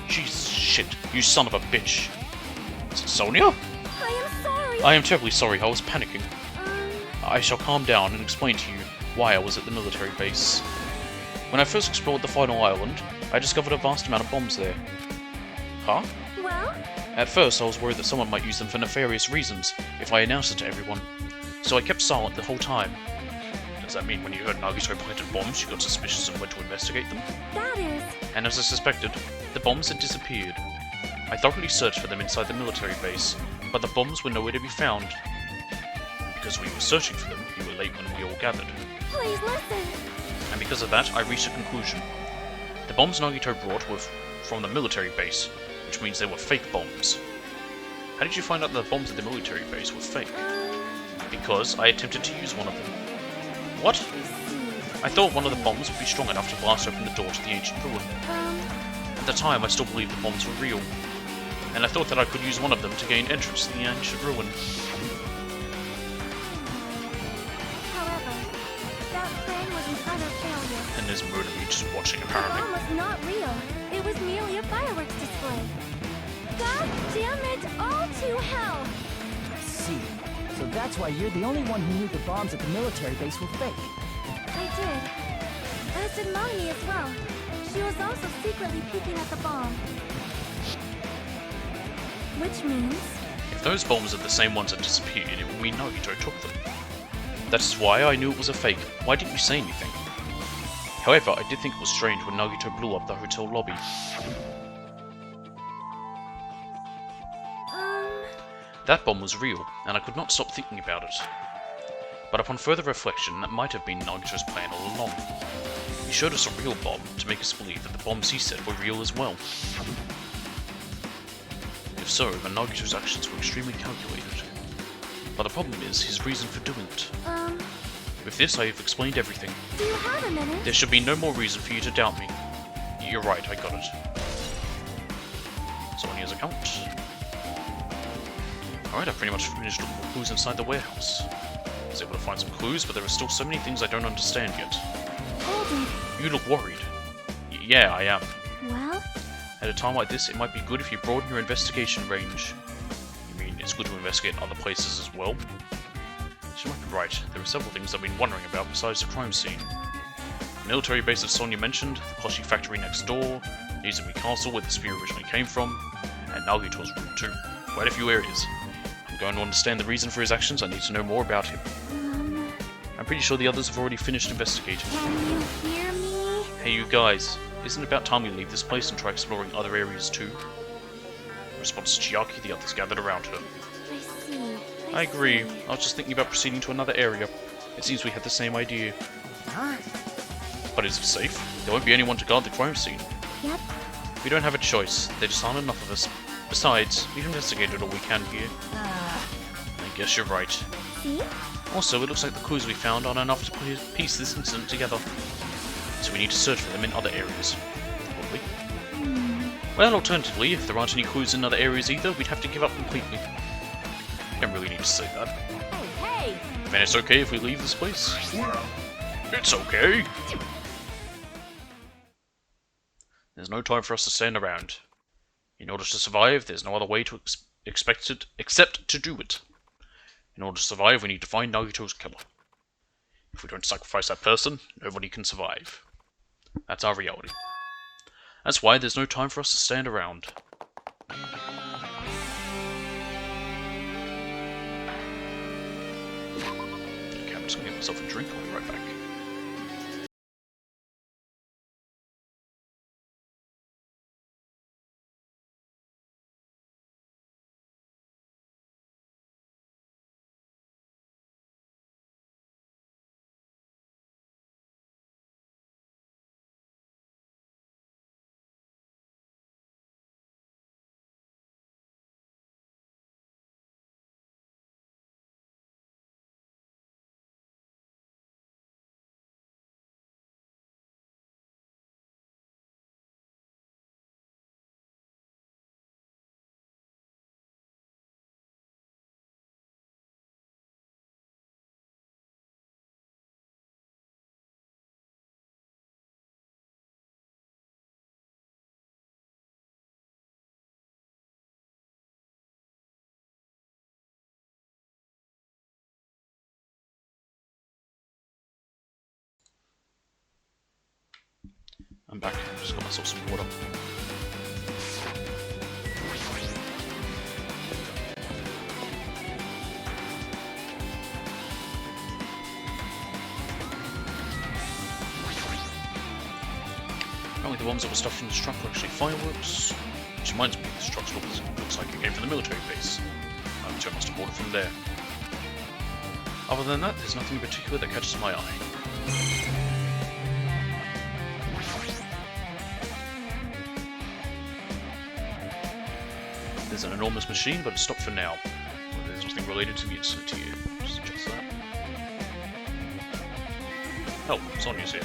Jeez, shit! You son of a bitch! Sonia? I am sorry! I am terribly sorry. I was panicking. I shall calm down and explain to you why I was at the military base. When I first explored the final island, I discovered a vast amount of bombs there. Huh? Well? At first, I was worried that someone might use them for nefarious reasons if I announced it to everyone, so I kept silent the whole time. Does that mean when you heard Nagito planted bombs, you got suspicious and went to investigate them? That is... And as I suspected, the bombs had disappeared. I thoroughly searched for them inside the military base, but the bombs were nowhere to be found. And because we were searching for them, you were late when we all gathered. Please listen. And because of that, I reached a conclusion. The bombs Nagito brought were from the military base, which means they were fake bombs. How did you find out that the bombs at the military base were fake? Because I attempted to use one of them. What? I thought one of the bombs would be strong enough to blast open the door to the ancient ruin. At the time, I still believed the bombs were real, and I thought that I could use one of them to gain entrance to the ancient ruin. However, that plan was an utter failure. And there's Murderby just watching, The apparently. bomb was not real. It was merely a fireworks display. God damn it! All to hell! I see. So that's why you're the only one who knew the bombs at the military base were fake. I did. As did Mommy as well. She was also secretly peeking at the bomb. Which means... If those bombs are the same ones that disappeared, it would mean Nagito took them. That is why I knew it was a fake. Why didn't you say anything? However, I did think it was strange when Nagito blew up the hotel lobby. That bomb was real, and I could not stop thinking about it. But upon further reflection, that might have been Nagito's plan all along. He showed us a real bomb to make us believe that the bombs he said were real as well. If so, then Nagito's actions were extremely calculated. But the problem is his reason for doing it. With this, I have explained everything. Do you have a minute? There should be no more reason for you to doubt me. You're right, I got it. So on here's a count. Alright, I've pretty much finished all the clues inside the warehouse. I was able to find some clues, but there are still so many things I don't understand yet. Hold it. You look worried. Yeah, I am. Well? At a time like this, it might be good if you broaden your investigation range. You mean it's good to investigate other places as well? She might be right. There are several things I've been wondering about besides the crime scene. The military base that Sonia mentioned, the Koshi factory next door, Izumi Castle where the spear originally came from, and Nagito's room too. Quite a few areas. I'm going to understand the reason for his actions, I need to know more about him. I'm pretty sure the others have already finished investigating. Can you hear me? Hey you guys, isn't it about time we leave this place and try exploring other areas too? In response to Chiaki, the others gathered around her. I see. I agree. I was just thinking about proceeding to another area. It seems we had the same idea. Huh? But is it safe? There won't be anyone to guard the crime scene. Yep. We don't have a choice. There just aren't enough of us. Besides, we've investigated all we can here. I guess you're right. See? Also, it looks like the clues we found aren't enough to piece this incident together. So we need to search for them in other areas. Probably. Well, alternatively, if there aren't any clues in other areas either, we'd have to give up completely. You don't really need to say that. Hey! Then it's okay if we leave this place? Well, It's okay! There's no time for us to stand around. In order to survive, there's no other way to expect it except to do it. In order to survive, we need to find Nagito's killer. If we don't sacrifice that person, nobody can survive. That's our reality. That's why there's no time for us to stand around. Okay, I'm just gonna get myself a drink. I'll be right back. I'm back. Just got myself some water. bombs that were stuffed in this truck were actually fireworks. Which reminds me, this truck looks like it came from the military base. So I must have bought it from there. Other than that, there's nothing in particular that catches my eye. There's an enormous machine, but it's stopped for now. Well, there's nothing related to the incident here. Just that. Oh, Sonya's here.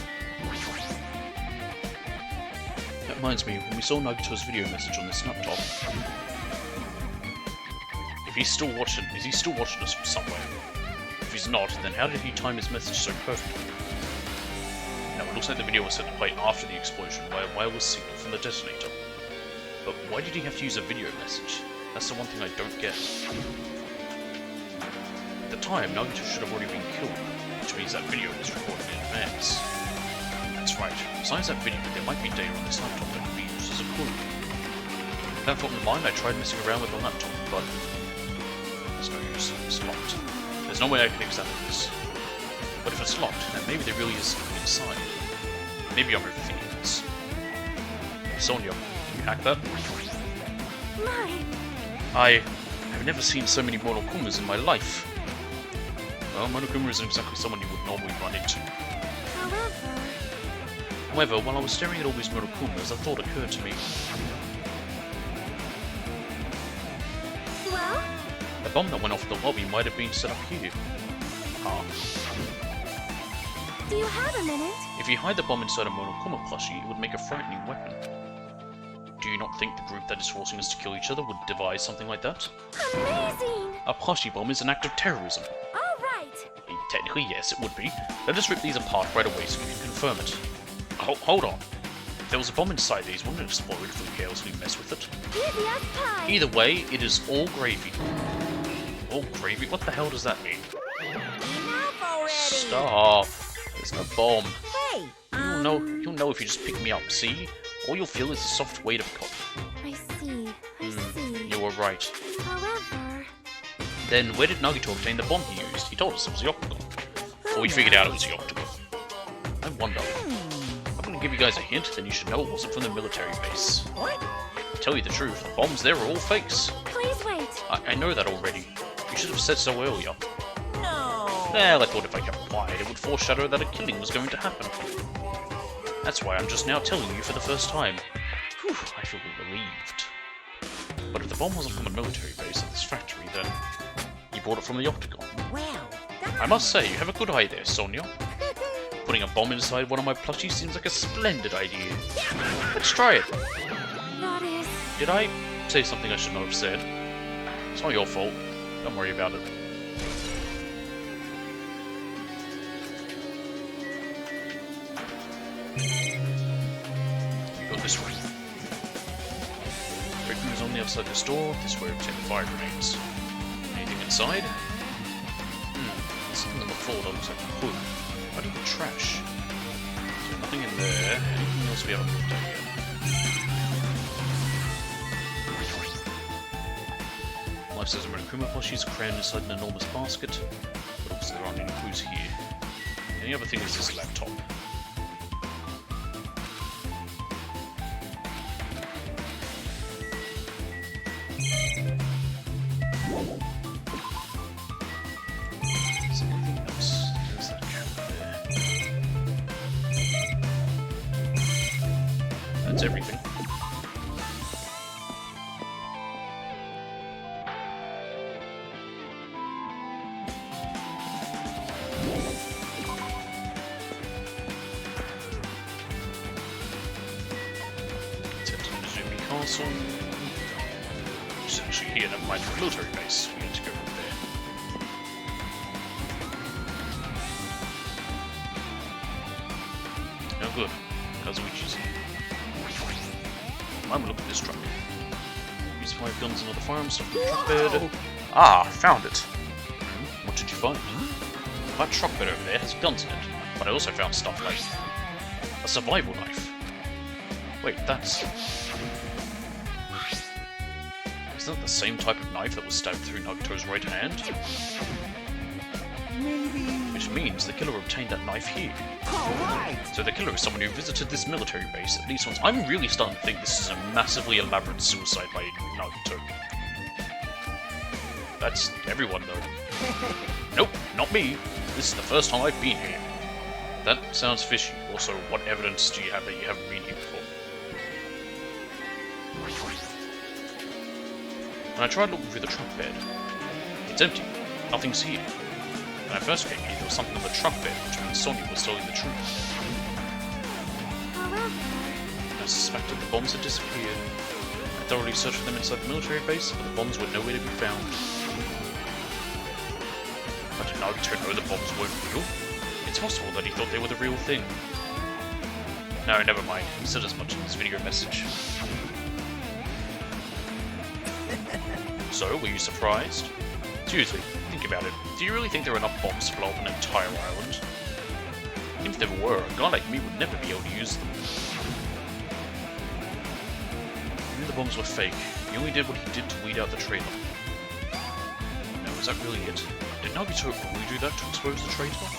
That reminds me, when we saw Nagito's video message on this laptop, if he's still watching, is he still watching us from somewhere? If he's not, then how did he time his message so perfectly? Now, it looks like the video was set to play after the explosion by a wireless signal from the detonator. But why did he have to use a video message? That's the one thing I don't get. At the time, Nagito should have already been killed, which means that video was recorded in advance. That's right. Besides that video, there might be data on this laptop that could be used as a clue. With that thought in mind, I tried messing around with the laptop, but there's no use. It's locked. There's no way I can examine this. But if it's locked, then maybe there really is something inside. Maybe I'm overthinking this. Sonya, you hacked that? I have never seen so many Monokumas in my life. Well, Monokuma isn't exactly someone you would normally run into. However, while I was staring at all these Monokumas, a thought occurred to me. Well? The bomb that went off in the lobby might have been set up here. Ah. Do you have a minute? If you hide the bomb inside a Monokuma plushie, it would make a frightening weapon. Do you not think the group that is forcing us to kill each other would devise something like that? Amazing! A plushie bomb is an act of terrorism. Alright! Technically, yes, it would be. Let us rip these apart right away so we can confirm it. Hold on. If there was a bomb inside these, wouldn't it explode if we carelessly mess with it? Yes, pie! Either way, it is all gravy. All gravy? What the hell does that mean? Enough already! Stop! There's no bomb. Hey! You'll know if you just pick me up, see? All you'll feel is the soft weight of cotton. I see. I see. You were right. However... Then, where did Nagito obtain the bomb he used? He told us it was the Octagon. Or we figured out it was the Octagon. I wonder. I'm gonna give you guys a hint, then you should know it wasn't from the military base. What? To tell you the truth, the bombs there are all fakes. Please wait. I know that already. You should have said so earlier. No! Well, I thought if I kept quiet, it would foreshadow that a killing was going to happen. That's why I'm just now telling you for the first time. Whew, I feel relieved. But if the bomb wasn't from a military base at this factory, then you bought it from the Octagon. Well, I must say, you have a good eye there, Sonya. Putting a bomb inside one of my plushies seems like a splendid idea. Let's try it. That is... Did I say something I should not have said? It's not your fault. Don't worry about it. We go this way. Break room is on the outside this door. This way we obtain the fire grenades. Anything inside? There's something on the floor that looks like a hood. Why do the trash? So nothing in there. Anything else we haven't looked at yet? Life says Monokuma plushies are crammed inside an enormous basket, but obviously there aren't any clues here. And the other thing is this laptop. Something else. There's that camera there. That's everything. Castle. Which is actually here, never mind the military base. We need to go over there. Oh good. Kazuichi's here. I'm gonna look at this truck. Use 5 guns and other firearms stuff in the truck bed. Ah, found it. What did you find? That truck bed over there has guns in it, but I also found stuff like a survival knife. Wait, that's... Isn't that the same type of knife that was stabbed through Nagito's right hand? maybe... Which means the killer obtained that knife here. Alright! So the killer is someone who visited this military base at least once. I'm really starting to think this is a massively elaborate suicide by Nagito. That's everyone, though. Nope, not me. This is the first time I've been here. That sounds fishy. Also, what evidence do you have that you haven't been here before? When I tried looking through the truck bed, it's empty. Nothing's here. When I first came here, there was something on the truck bed, which means Sonya was telling the truth. Oh well. I suspected the bombs had disappeared. I thoroughly searched for them inside the military base, but the bombs were nowhere to be found. But did Nagito know the bombs weren't real? It's possible that he thought they were the real thing. No, never mind. He said as much in his video message. So, were you surprised? Seriously, think about it. Do you really think there are enough bombs to blow up an entire island? Even if there were, a guy like me would never be able to use them. I knew the bombs were fake. He only did what he did to weed out the traitor. Now, was that really it? Did Nagito only do that to expose the traitor?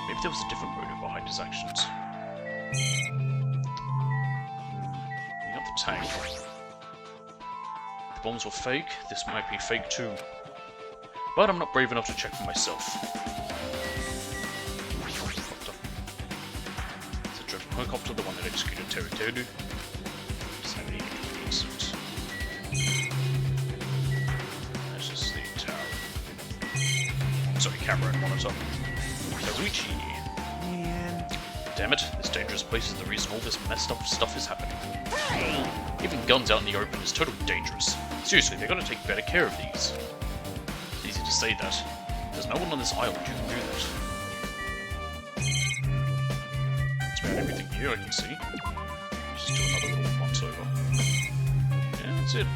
Maybe there was a different motive behind his actions. You got the tank. The bombs were fake, this might be fake too. But I'm not brave enough to check for myself. Is the German helicopter the one that executed Teruteru? Doesn't have any control suits. That's just the tower. Sorry, camera and monitor. Kazuichi. Man... Damn it, this dangerous place is the reason all this messed up stuff is happening. Even guns out in the open is totally dangerous. Seriously, they're gonna take better care of these. It's easy to say that. There's no one on this island who can do that. That's about everything here I can see. Just do another little once over. Yeah, that's it.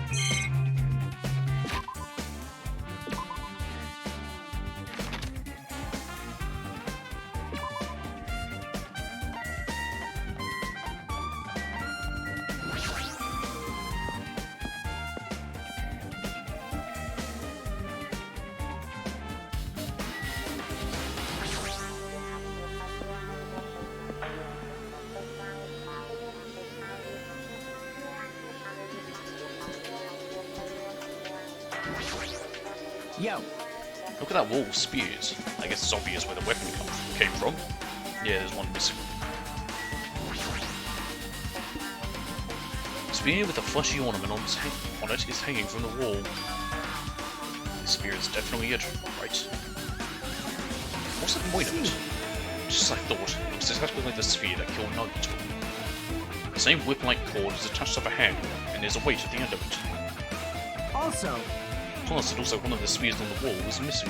Yo, Look at that wall of spears. I guess it's obvious where the weapon came from. Yeah, there's one missing. Spear with a fleshy ornament on it is hanging from the wall. This spear is definitely it, right? What's the point of it? Just as I thought, it looks exactly like the spear that killed Nagito. The same whip-like cord is attached to the handle, and there's a weight at the end of it. also... Plus, it also one of the spears on the wall was missing.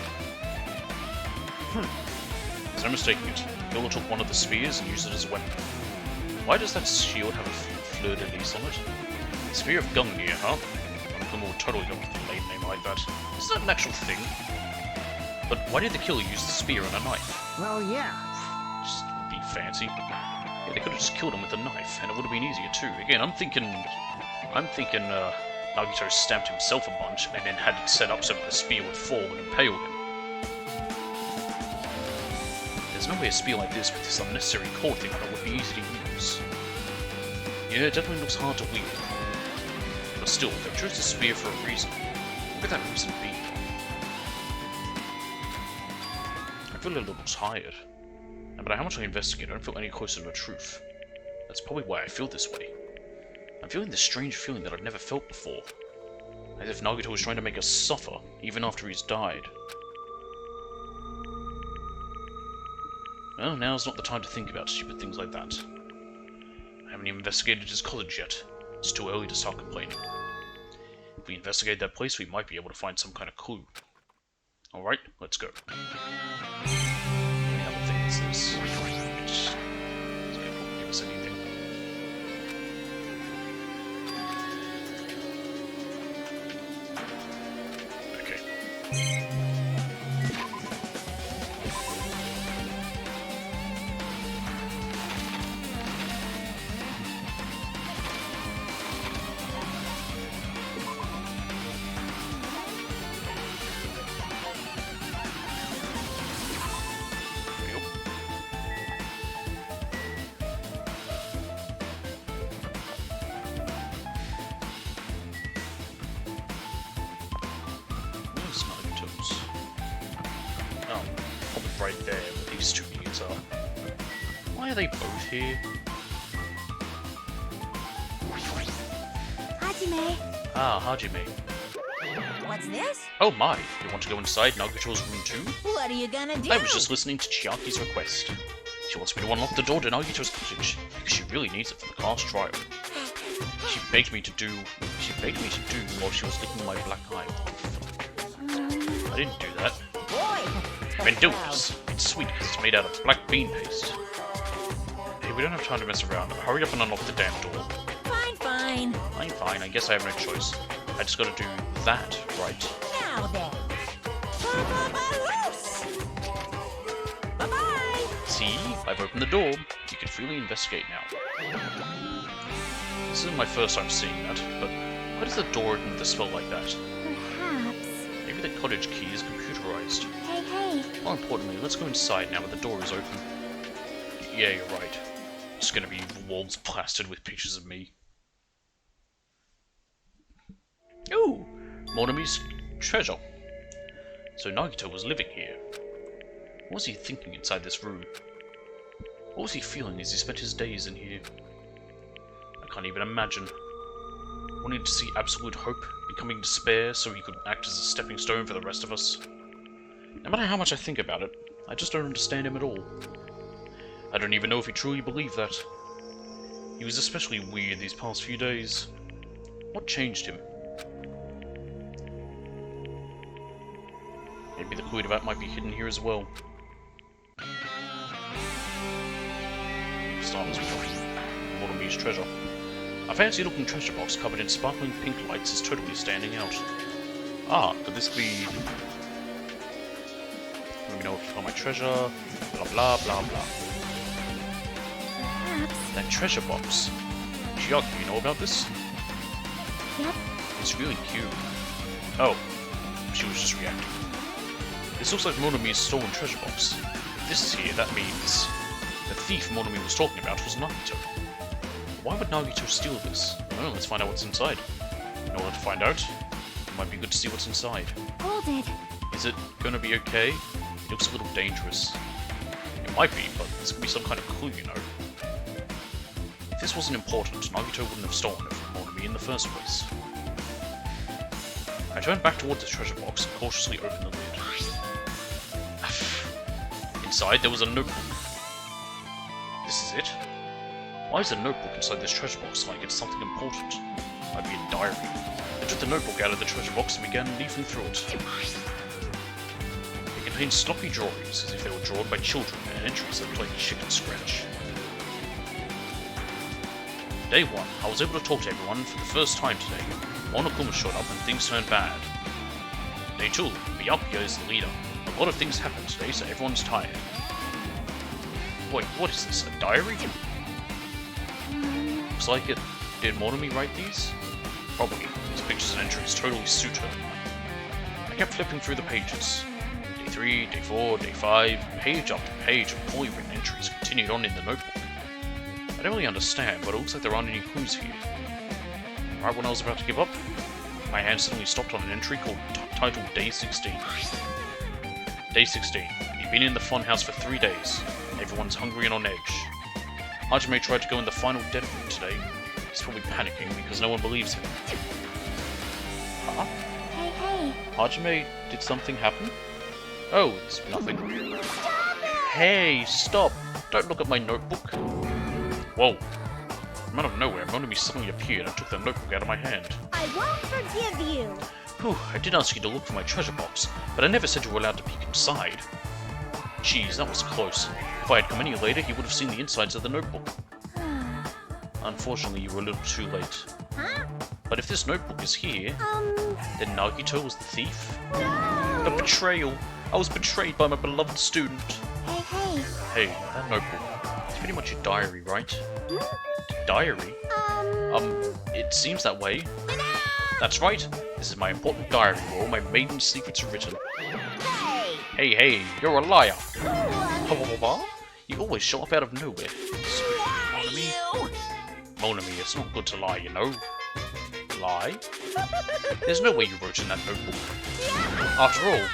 There's no mistaking it. The killer took one of the spears and used it as a weapon. Why does that shield have a fleur-de-lis on it? Spear of Gungnir, huh? One of them would totally go with a lame name like that. Is that an actual thing? But why did the killer use the spear and a knife? Well, yeah. Just be fancy. Yeah, they could have just killed him with a knife, and it would have been easier too. Again, I'm thinking, Nagito stabbed himself a bunch, and then had it set up so that the spear would fall and impale him. There's no way a spear like this with this unnecessary cord thing on it would be easy to use. Yeah, it definitely looks hard to wield. But still, they chose the spear for a reason. What could that reason be? I feel a little tired. No matter how much I investigate, I don't feel any closer to the truth. That's probably why I feel this way. I'm feeling this strange feeling that I've never felt before. As if Nagito was trying to make us suffer, even after he's died. Well, now's not the time to think about stupid things like that. I haven't even investigated his college yet. It's too early to start complaining. If we investigate that place, we might be able to find some kind of clue. Alright, let's go. Any other thing is this? It's gonna give us anything. Okay. right there where these two beings are. Why are they both here? Hajime. Ah, Hajime. What's this? Oh my, you want to go inside Nagito's room too? What are you gonna do? I was just listening to Chiaki's request. She wants me to unlock the door to Nagito's cottage, because she really needs it for the class trial. She begged me to do while she was licking my black eye. I didn't do that. Boy! Then do this. It's sweet because it's made out of black bean paste. Hey, we don't have time to mess around. Hurry up and unlock the damn door. Fine. I'm fine, I guess I have no choice. I just gotta do that, right? Now then. Loose! Bye-bye! See? I've opened the door. You can freely investigate now. This isn't my first time seeing that, but why does the door open with a spell like that? Perhaps. Maybe the cottage key is computerized. Hey. More importantly, let's go inside now that the door is open. Yeah, you're right. It's gonna be walls plastered with pictures of me. Ooh! Monami's treasure. So Nagito was living here. What was he thinking inside this room? What was he feeling as he spent his days in here? I can't even imagine. Wanting to see absolute hope, becoming despair so he could act as a stepping stone for the rest of us. No matter how much I think about it, I just don't understand him at all. I don't even know if he truly believed that. He was especially weird these past few days. What changed him? Maybe the clue to that might be hidden here as well. Starters with Monami's treasure. A fancy looking treasure box covered in sparkling pink lights is totally standing out. Ah, could this be... Let me know if you found my treasure, blah blah blah blah. Perhaps. That treasure box. Chiaki, you know about this? Yep. It's really cute. Oh, she was just reacting. This looks like Monami's stolen treasure box. If this is here, that means the thief Monami was talking about was Nagito. Why would Nagito steal this? Well, let's find out what's inside. In order to find out, it might be good to see what's inside. Hold it. Is it gonna be okay? It looks a little dangerous. It might be, but this could be some kind of clue, you know. If this wasn't important, Nagito wouldn't have stolen it from Monami in the first place. I turned back towards the treasure box and cautiously opened the lid. Inside, there was a notebook. This is it? Why is a notebook inside this treasure box like it's something important? Might be a diary. I took the notebook out of the treasure box and began leafing through it. It contained sloppy drawings, as if they were drawn by children, and entries that played chicken scratch. Day 1, I was able to talk to everyone for the first time today. Monokuma showed up and things turned bad. Day 2, Byakuya is the leader. A lot of things happened today, so everyone's tired. Wait, what is this, a diary? Looks like it. Did Monami write these? Probably. These pictures and entries totally suit her. I kept flipping through the pages. Day 3, Day 4, Day 5, page after page of poorly written entries continued on in the notebook. I don't really understand, but it looks like there aren't any clues here. Right when I was about to give up, my hand suddenly stopped on an entry called titled Day 16. Day 16. You've been in the funhouse for 3 days. Everyone's hungry and on edge. Hajime tried to go in the final dead room today. He's probably panicking because no one believes him. Huh? Hey. Hajime, did something happen? Oh, it's nothing. Hey, stop! Don't look at my notebook. Whoa. From out of nowhere, Monami suddenly appeared and took the notebook out of my hand. I won't forgive you! Whew, I did ask you to look for my treasure box, but I never said you were allowed to peek inside. Jeez, that was close. If I had come any later, he would have seen the insides of the notebook. Unfortunately, you were a little too late. Huh? But if this notebook is here, then Nagito was the thief? No! The betrayal! I was betrayed by my beloved student. Hey. Hey, that notebook. It's pretty much a diary, right? Diary? It seems that way. That's right. This is my important diary where all my maiden secrets are written. Hey, you're a liar. You always show up out of nowhere. Monami, it's not good to lie, you know. Lie? There's no way you wrote in that notebook. After all,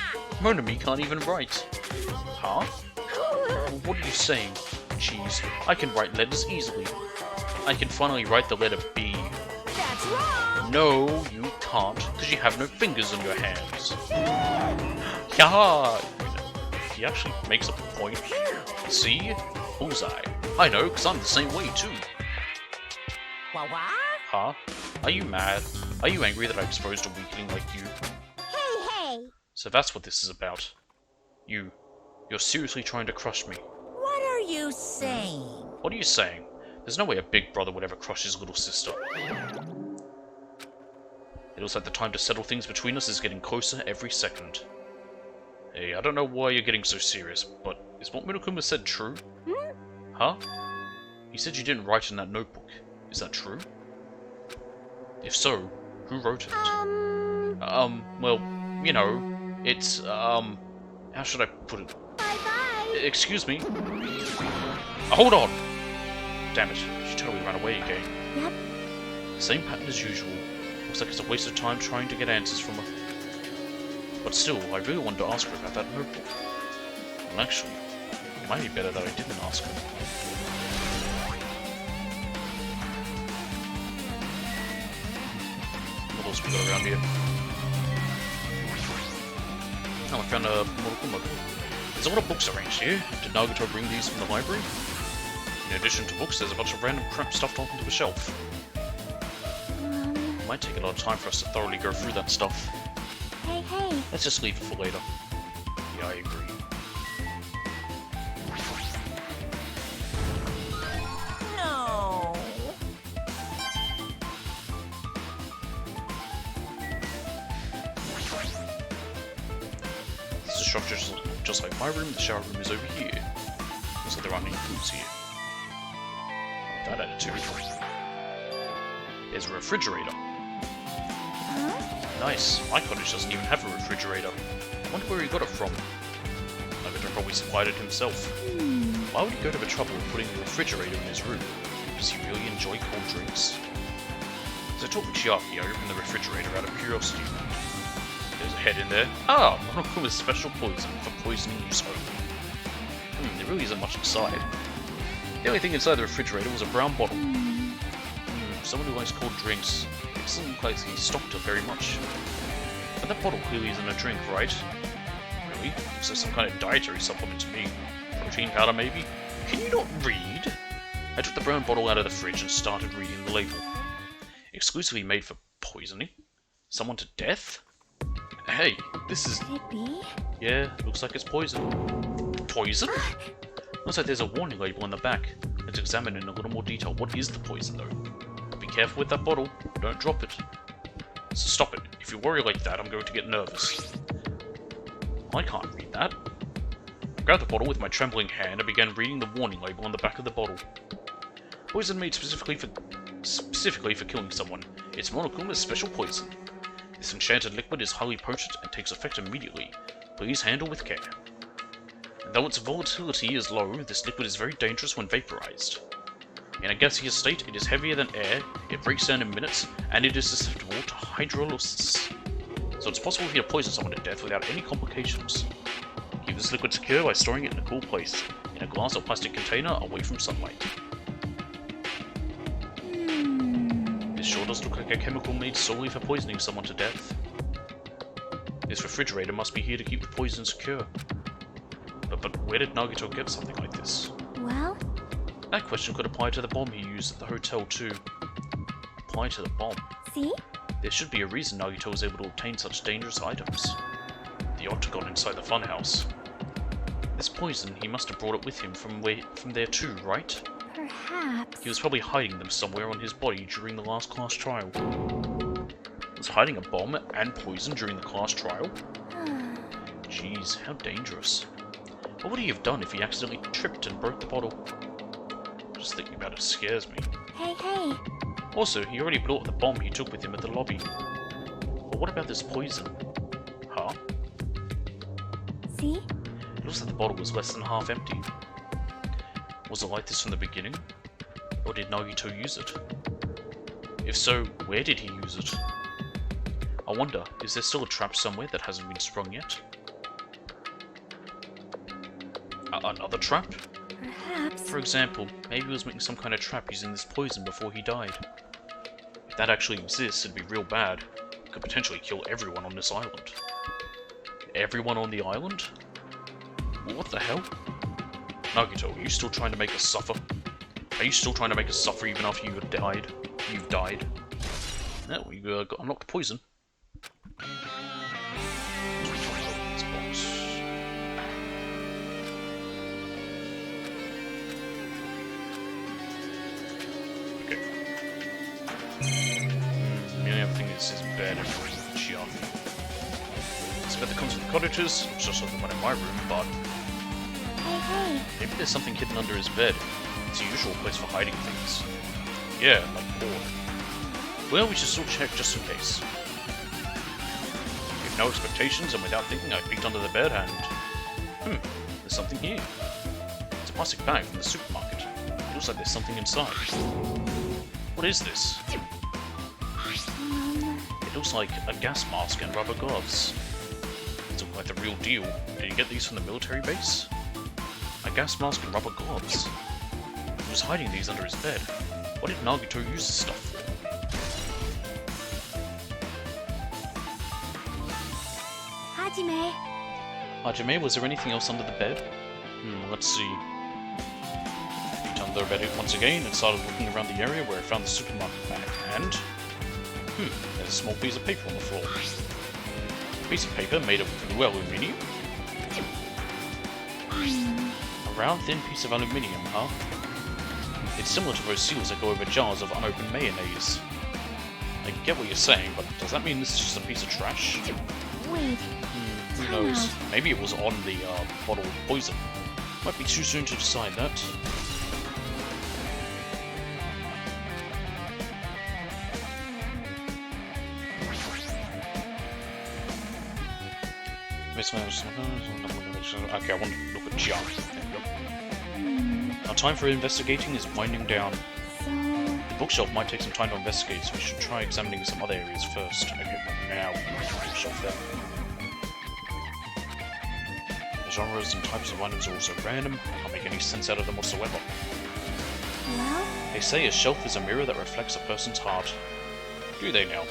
Monami can't even write. Huh? Well, what are you saying? Jeez, I can write letters easily. I can finally write the letter B. That's wrong. No, you can't, because you have no fingers on your hands. Yaha! He actually makes a point. See? Bullseye. I know, because I'm the same way too. What? Huh? Are you mad? Are you angry that I exposed a weakling like you? Hey. So that's what this is about. You're seriously trying to crush me. What are you saying? What are you saying? There's no way a big brother would ever crush his little sister. It looks like the time to settle things between us is getting closer every second. Hey, I don't know why you're getting so serious, but is what Minokuma said true? Huh? He said you didn't write in that notebook. Is that true? If so, who wrote it? Well, you know, it's, how should I put it? Bye-bye. Excuse me? Hold on! Damn it, she totally ran away again. Yep. Same pattern as usual. Looks like it's a waste of time trying to get answers from her. But still, I really wanted to ask her about that notebook. Well, actually, it might be better that I didn't ask her. What else we got around here? Oh, I found a Morokuma. There's a lot of books arranged here. Did Nagato bring these from the library? In addition to books, there's a bunch of random crap stuffed onto the shelf. It might take a lot of time for us to thoroughly go through that stuff. Hey. Let's just leave it for later. Yeah, I agree. No. This is structured just like my room. The shower room is over here. Looks like there aren't any foods here. That attitude. There's a refrigerator. Nice. My cottage doesn't even have a refrigerator. I wonder where he got it from. Nagato probably supplied it himself. Why would he go to the trouble of putting a refrigerator in his room? Does he really enjoy cold drinks? As I talked with Chiaki, I opened the refrigerator out of curiosity. There's a head in there. Ah! Monokuma's special poison for poisoning use only. There really isn't much inside. The only thing inside the refrigerator was a brown bottle. Someone who likes cold drinks. It doesn't look like he stocked it very much. But that bottle clearly isn't a drink, right? Really? Looks like some kind of dietary supplement to me. Protein powder, maybe? Can you not read? I took the brown bottle out of the fridge and started reading the label. Exclusively made for poisoning? Someone to death? Hey, this is... Could it be? Yeah, looks like it's poison. Poison? Looks like there's a warning label on the back. Let's examine in a little more detail. What is the poison, though? Be careful with that bottle. Don't drop it. So stop it. If you worry like that, I'm going to get nervous. I can't read that. I grabbed the bottle with my trembling hand and began reading the warning label on the back of the bottle. Poison made specifically for killing someone. It's Monokuma's special poison. This enchanted liquid is highly potent and takes effect immediately. Please handle with care. Though its volatility is low, this liquid is very dangerous when vaporized. In a gaseous state, it is heavier than air, it breaks down in minutes, and it is susceptible to hydrolysis. So it's possible for you to poison someone to death without any complications. Keep this liquid secure by storing it in a cool place, in a glass or plastic container away from sunlight. This sure does look like a chemical made solely for poisoning someone to death. This refrigerator must be here to keep the poison secure. But where did Nagato get something like this? Well? That question could apply to the bomb he used at the hotel too. Apply to the bomb. See? There should be a reason Nagato was able to obtain such dangerous items. The octagon inside the funhouse. This poison, he must have brought it with him from there too, right? Perhaps. He was probably hiding them somewhere on his body during the last class trial. Was hiding a bomb and poison during the class trial? Jeez, how dangerous. What would he have done if he accidentally tripped and broke the bottle? Just thinking about it scares me. Hey. Also, he already blew up the bomb he took with him at the lobby. But what about this poison? Huh? See? It looks like the bottle was less than half empty. Was it like this from the beginning? Or did Nagito use it? If so, where did he use it? I wonder, is there still a trap somewhere that hasn't been sprung yet? Another trap? Perhaps. For example, maybe he was making some kind of trap using this poison before he died. If that actually exists, it'd be real bad. It could potentially kill everyone on this island. Everyone on the island? What the hell? Nagito, are you still trying to make us suffer? Are you still trying to make us suffer even after you've died? You've died. No, we got unlocked poison. This box. Okay. The only other thing is his bed and junk. This bed that comes with the cottages. It's just like the one in my room, but Hey, maybe there's something hidden under his bed. It's a usual place for hiding things. Yeah, like porn. Well, we should still check just in case. With no expectations and without thinking, I peeked under the bed and... there's something here. It's a plastic bag from the supermarket. It looks like there's something inside. What is this? It looks like a gas mask and rubber gloves. These look like the real deal. Did you get these from the military base? A gas mask and rubber gloves. He was hiding these under his bed. What did Nagito use this stuff for? Hajime. Hajime, was there anything else under the bed? Let's see. He turned the bed once again and started looking around the area where I found the supermarket bag. And... there's a small piece of paper on the floor. A piece of paper made of blue aluminium? A round, thin piece of aluminium, huh? It's similar to those seals that go over jars of unopened mayonnaise. I get what you're saying, but does that mean this is just a piece of trash? Wait. Who knows? Maybe it was on the bottle of poison. Might be too soon to decide that. Okay, I want to look at junk. There we go. Our time for investigating is winding down. So... The bookshelf might take some time to investigate, so we should try examining some other areas first. Okay, now, bookshelf there. The genres and types of items are also random. I can't make any sense out of them whatsoever. Well? They say a shelf is a mirror that reflects a person's heart. Do they now?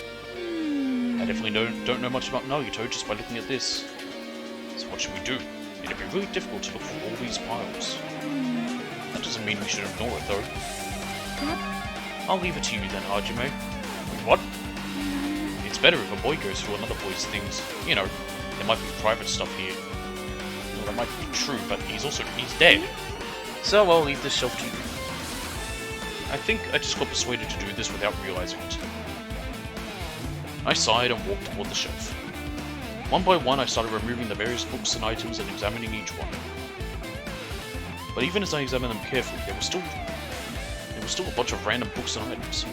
I definitely don't know much about Nagito just by looking at this. So what should we do? It'd be really difficult to look through all these piles. That doesn't mean we should ignore it though. What? I'll leave it to you then, Hajime. Wait, what? It's better if a boy goes through another boy's things. You know, there might be private stuff here. Well, that might be true, but he's dead. So I'll leave this shelf to you. I think I just got persuaded to do this without realizing it. I sighed and walked toward the shelf. One by one I started removing the various books and items and examining each one. But even as I examined them carefully, there was still a bunch of random books and items.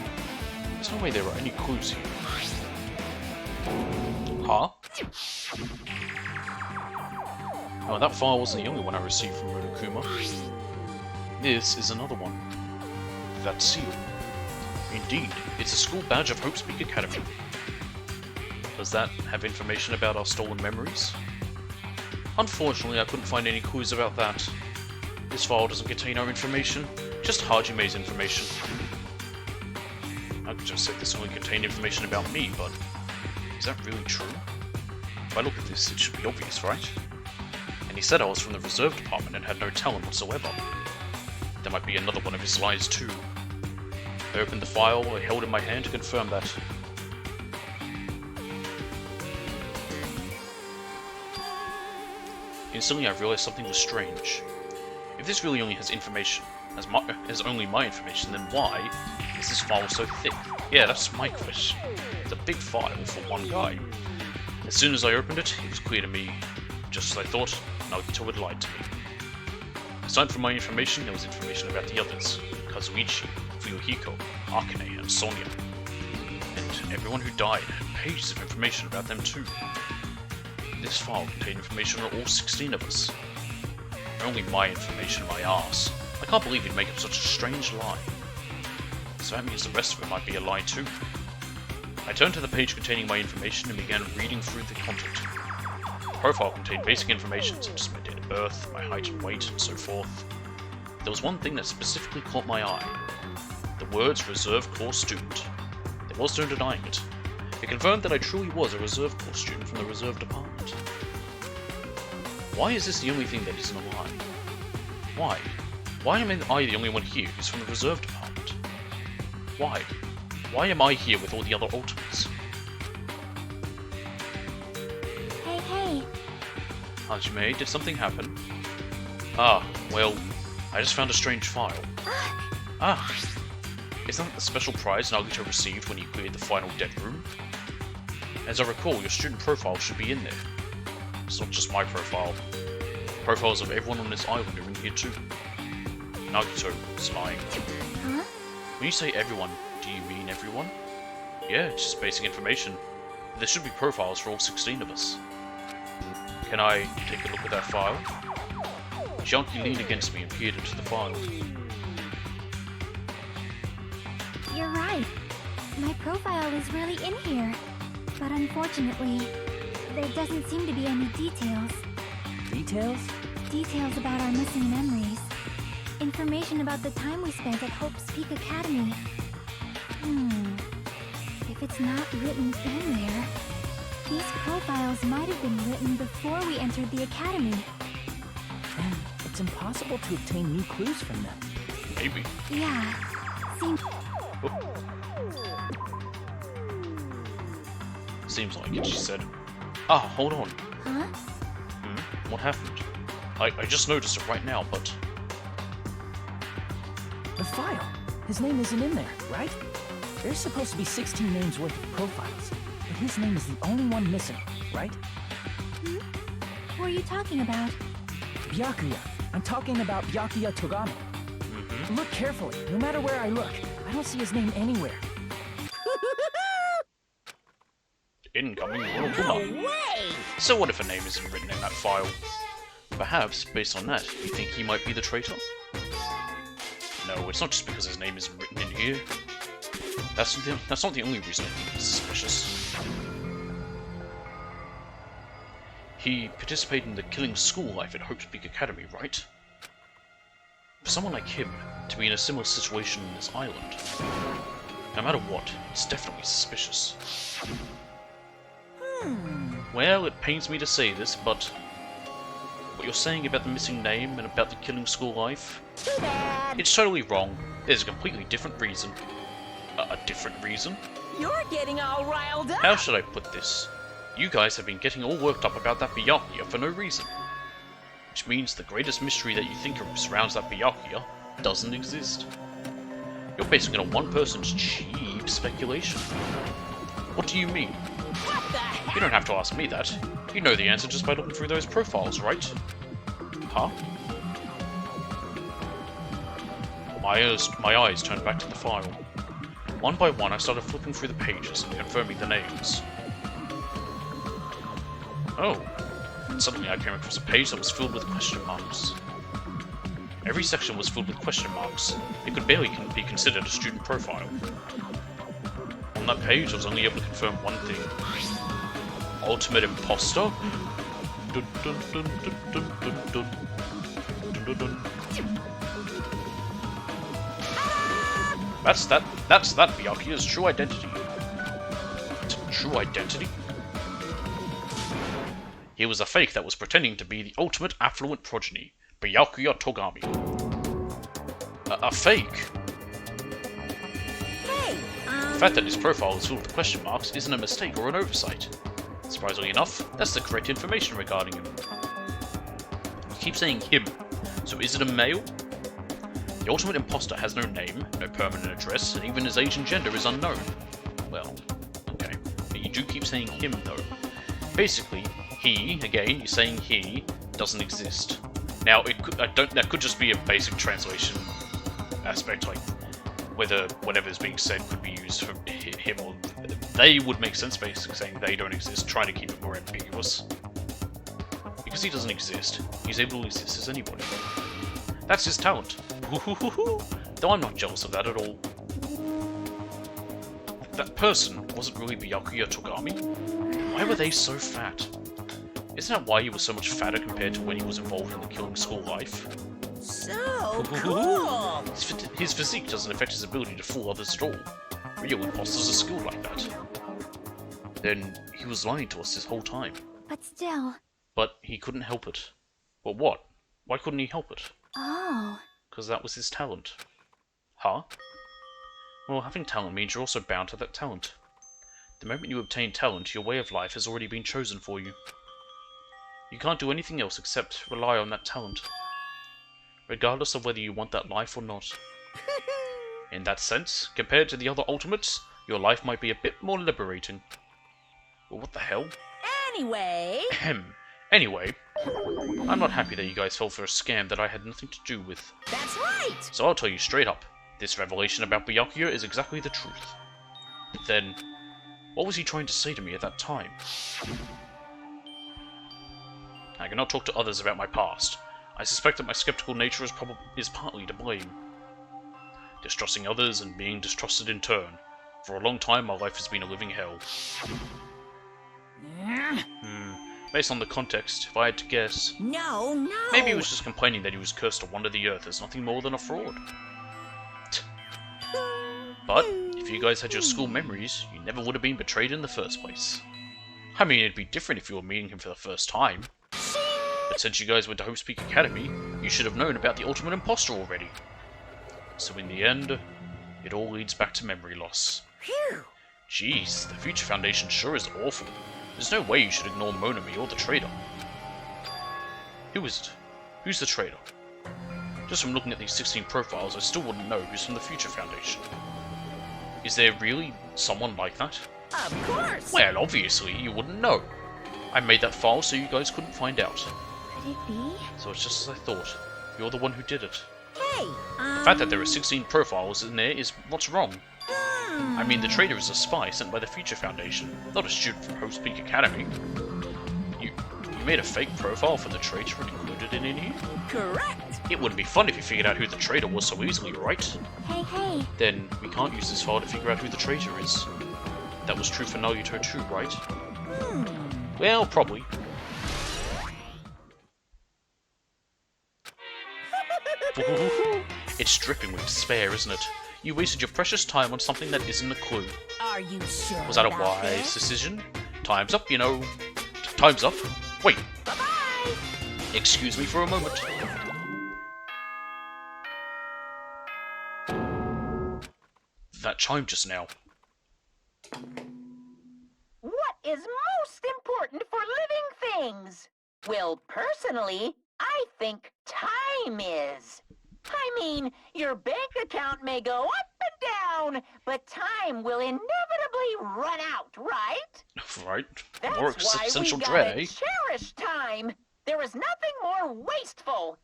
There's no way there are any clues here. Huh? Oh, that file wasn't the only one I received from Monokuma. This is another one. That seal. Indeed, it's a school badge of Hope's Peak Academy. Does that have information about our stolen memories? Unfortunately, I couldn't find any clues about that. This file doesn't contain our information, just Hajime's information. I could just say this only contained information about me, but is that really true? If I look at this, it should be obvious, right? And he said I was from the reserve department and had no talent whatsoever. There might be another one of his lies too. I opened the file I held in my hand to confirm that. Instantly I realized something was strange. If this really only has information, as only my information, then why is this file so thick? Yeah, that's my question. It's a big file for one guy. As soon as I opened it, it was clear to me, just as I thought, Nagito had lied to me. Aside from my information, there was information about the others, Kazuichi, Fuyuhiko, Akane, and Sonia. And everyone who died had pages of information about them too. This file contained information on all 16 of us. Only my information, my arse. I can't believe he'd make up such a strange lie. So that means the rest of it might be a lie too. I turned to the page containing my information and began reading through the content. profile contained basic information such as my date of birth, my height and weight, and so forth. There was one thing that specifically caught my eye. The words Reserve Corps Student. There was no denying it. It confirmed that I truly was a Reserve Corps student from the Reserve Department. Why is this the only thing that isn't a lie? Why? Why am I the only one here who's from the Reserve Department? Why? Why am I here with all the other Ultimates? Hey. Hajime, did something happen? Ah, well, I just found a strange file. Ah! Isn't that the special prize Nagito received when he cleared the final dead room? As I recall, your student profile should be in there. It's not just my profile. Profiles of everyone on this island are in here too. Nagito is lying. Huh? When you say everyone, do you mean everyone? Yeah, it's just basic information. There should be profiles for all 16 of us. Can I take a look at that file? Junkie leaned against me and peered into the file. You're right. My profile is really in here. But unfortunately, there doesn't seem to be any details. Details? Details about our missing memories. Information about the time we spent at Hope's Peak Academy. If it's not written in there, these profiles might have been written before we entered the academy. And it's impossible to obtain new clues from them. Maybe. Yeah, seems... Seems like it, she said. Ah, hold on. Huh? What happened? I just noticed it right now, but... The file. His name isn't in there, right? There's supposed to be 16 names worth of profiles, but his name is the only one missing, right? What are you talking about? Byakuya. I'm talking about Byakuya Togami. Look carefully. No matter where I look, I don't see his name anywhere. Incoming No World way! So what if a name isn't written in that file? Perhaps, based on that, you think he might be the traitor? No, it's not just because his name isn't written in here. That's not the only reason I think he's suspicious. He participated in the killing school life at Hope's Peak Academy, right? For someone like him to be in a similar situation on this island, no matter what, it's definitely suspicious. Well, it pains me to say this, but what you're saying about the missing name and about the killing school life, Too bad. it's totally wrong. There's a completely different reason. A different reason? You're getting all riled up. How should I put this? You guys have been getting all worked up about that Byakuya for no reason. Which means the greatest mystery that you think surrounds that Byakuya doesn't exist. You're basing it on one person's cheap speculation. What do you mean? What the heck? You don't have to ask me that. You know the answer just by looking through those profiles, right? Huh? My eyes turned back to the file. One by one, I started flipping through the pages and confirming the names. Oh. And suddenly I came across a page that was filled with question marks. Every section was filled with question marks. It could barely be considered a student profile. On that page, I was only able to confirm one thing. Ultimate imposter? Dun, dun, dun, dun, dun, dun, dun. Dun, dun, dun. That's that Byakuya's true identity. True identity? He was a fake that was pretending to be the ultimate affluent progeny, Byakuya Togami. A fake? Hey, The fact that his profile is filled with question marks isn't a mistake or an oversight. Surprisingly enough, that's the correct information regarding him. You keep saying him, so is it a male? The ultimate imposter has no name, no permanent address, and even his age and gender is unknown. Well, okay. But you do keep saying him, though. Basically, he, again, you're saying he, doesn't exist. Now, that could just be a basic translation aspect, like whether whatever is being said could be used for him or they would make sense, basically saying they don't exist, trying to keep it more ambiguous. Because he doesn't exist, he's able to exist as anybody. That's his talent. Though I'm not jealous of that at all. That person wasn't really Byakuya Togami. Why were they so fat? Isn't that why he was so much fatter compared to when he was involved in the killing school life? So cool. His physique doesn't affect his ability to fool others at all. Real imposters are skilled like that. Then he was lying to us this whole time. But still... But he couldn't help it. But what? Why couldn't he help it? Oh... Because that was his talent. Huh? Well, having talent means you're also bound to that talent. The moment you obtain talent, your way of life has already been chosen for you. You can't do anything else except rely on that talent, regardless of whether you want that life or not. In that sense, compared to the other ultimates, your life might be a bit more liberating. Well, what the hell? Anyway... Anyway, I'm not happy that you guys fell for a scam that I had nothing to do with. That's right! So I'll tell you straight up, this revelation about Byakuya is exactly the truth. But then, what was he trying to say to me at that time? I cannot talk to others about my past. I suspect that my skeptical nature is partly to blame. Distrusting others and being distrusted in turn. For a long time, my life has been a living hell. Based on the context, if I had to guess... No! Maybe he was just complaining that he was cursed to wander the earth as nothing more than a fraud. But, if you guys had your school memories, you never would have been betrayed in the first place. I mean, it'd be different if you were meeting him for the first time. But since you guys went to Hope's Peak Academy, you should have known about the ultimate imposter already. So in the end, it all leads back to memory loss. Phew! Jeez, the Future Foundation sure is awful. There's no way you should ignore Monami or the traitor. Who is it? Who's the traitor? Just from looking at these 16 profiles, I still wouldn't know who's from the Future Foundation. Is there really someone like that? Of course! Well, obviously, you wouldn't know. I made that file so you guys couldn't find out. Could it be? So it's just as I thought. You're the one who did it. Hey, The fact that there are 16 profiles in there is what's wrong. I mean, the traitor is a spy sent by the Future Foundation, not a student from Hope's Peak Academy. You made a fake profile for the traitor and included it in here? Correct! It wouldn't be fun if you figured out who the traitor was so easily, right? Hey. Then we can't use this file to figure out who the traitor is. That was true for Naruto too, right? Well, probably. It's dripping with despair, isn't it? You wasted your precious time on something that isn't a clue. Are you sure? Was that a about wise this? decision? Time's up, you know. Time's up. Wait, Bye-bye! excuse me for a moment. That chime just now. What is most important for living things? Well, personally, I think time is. I mean, your bank account may go up and down, but time will inevitably run out, right? Right. That's More why essential we dread, gotta eh? cherish time. There is nothing more wasteful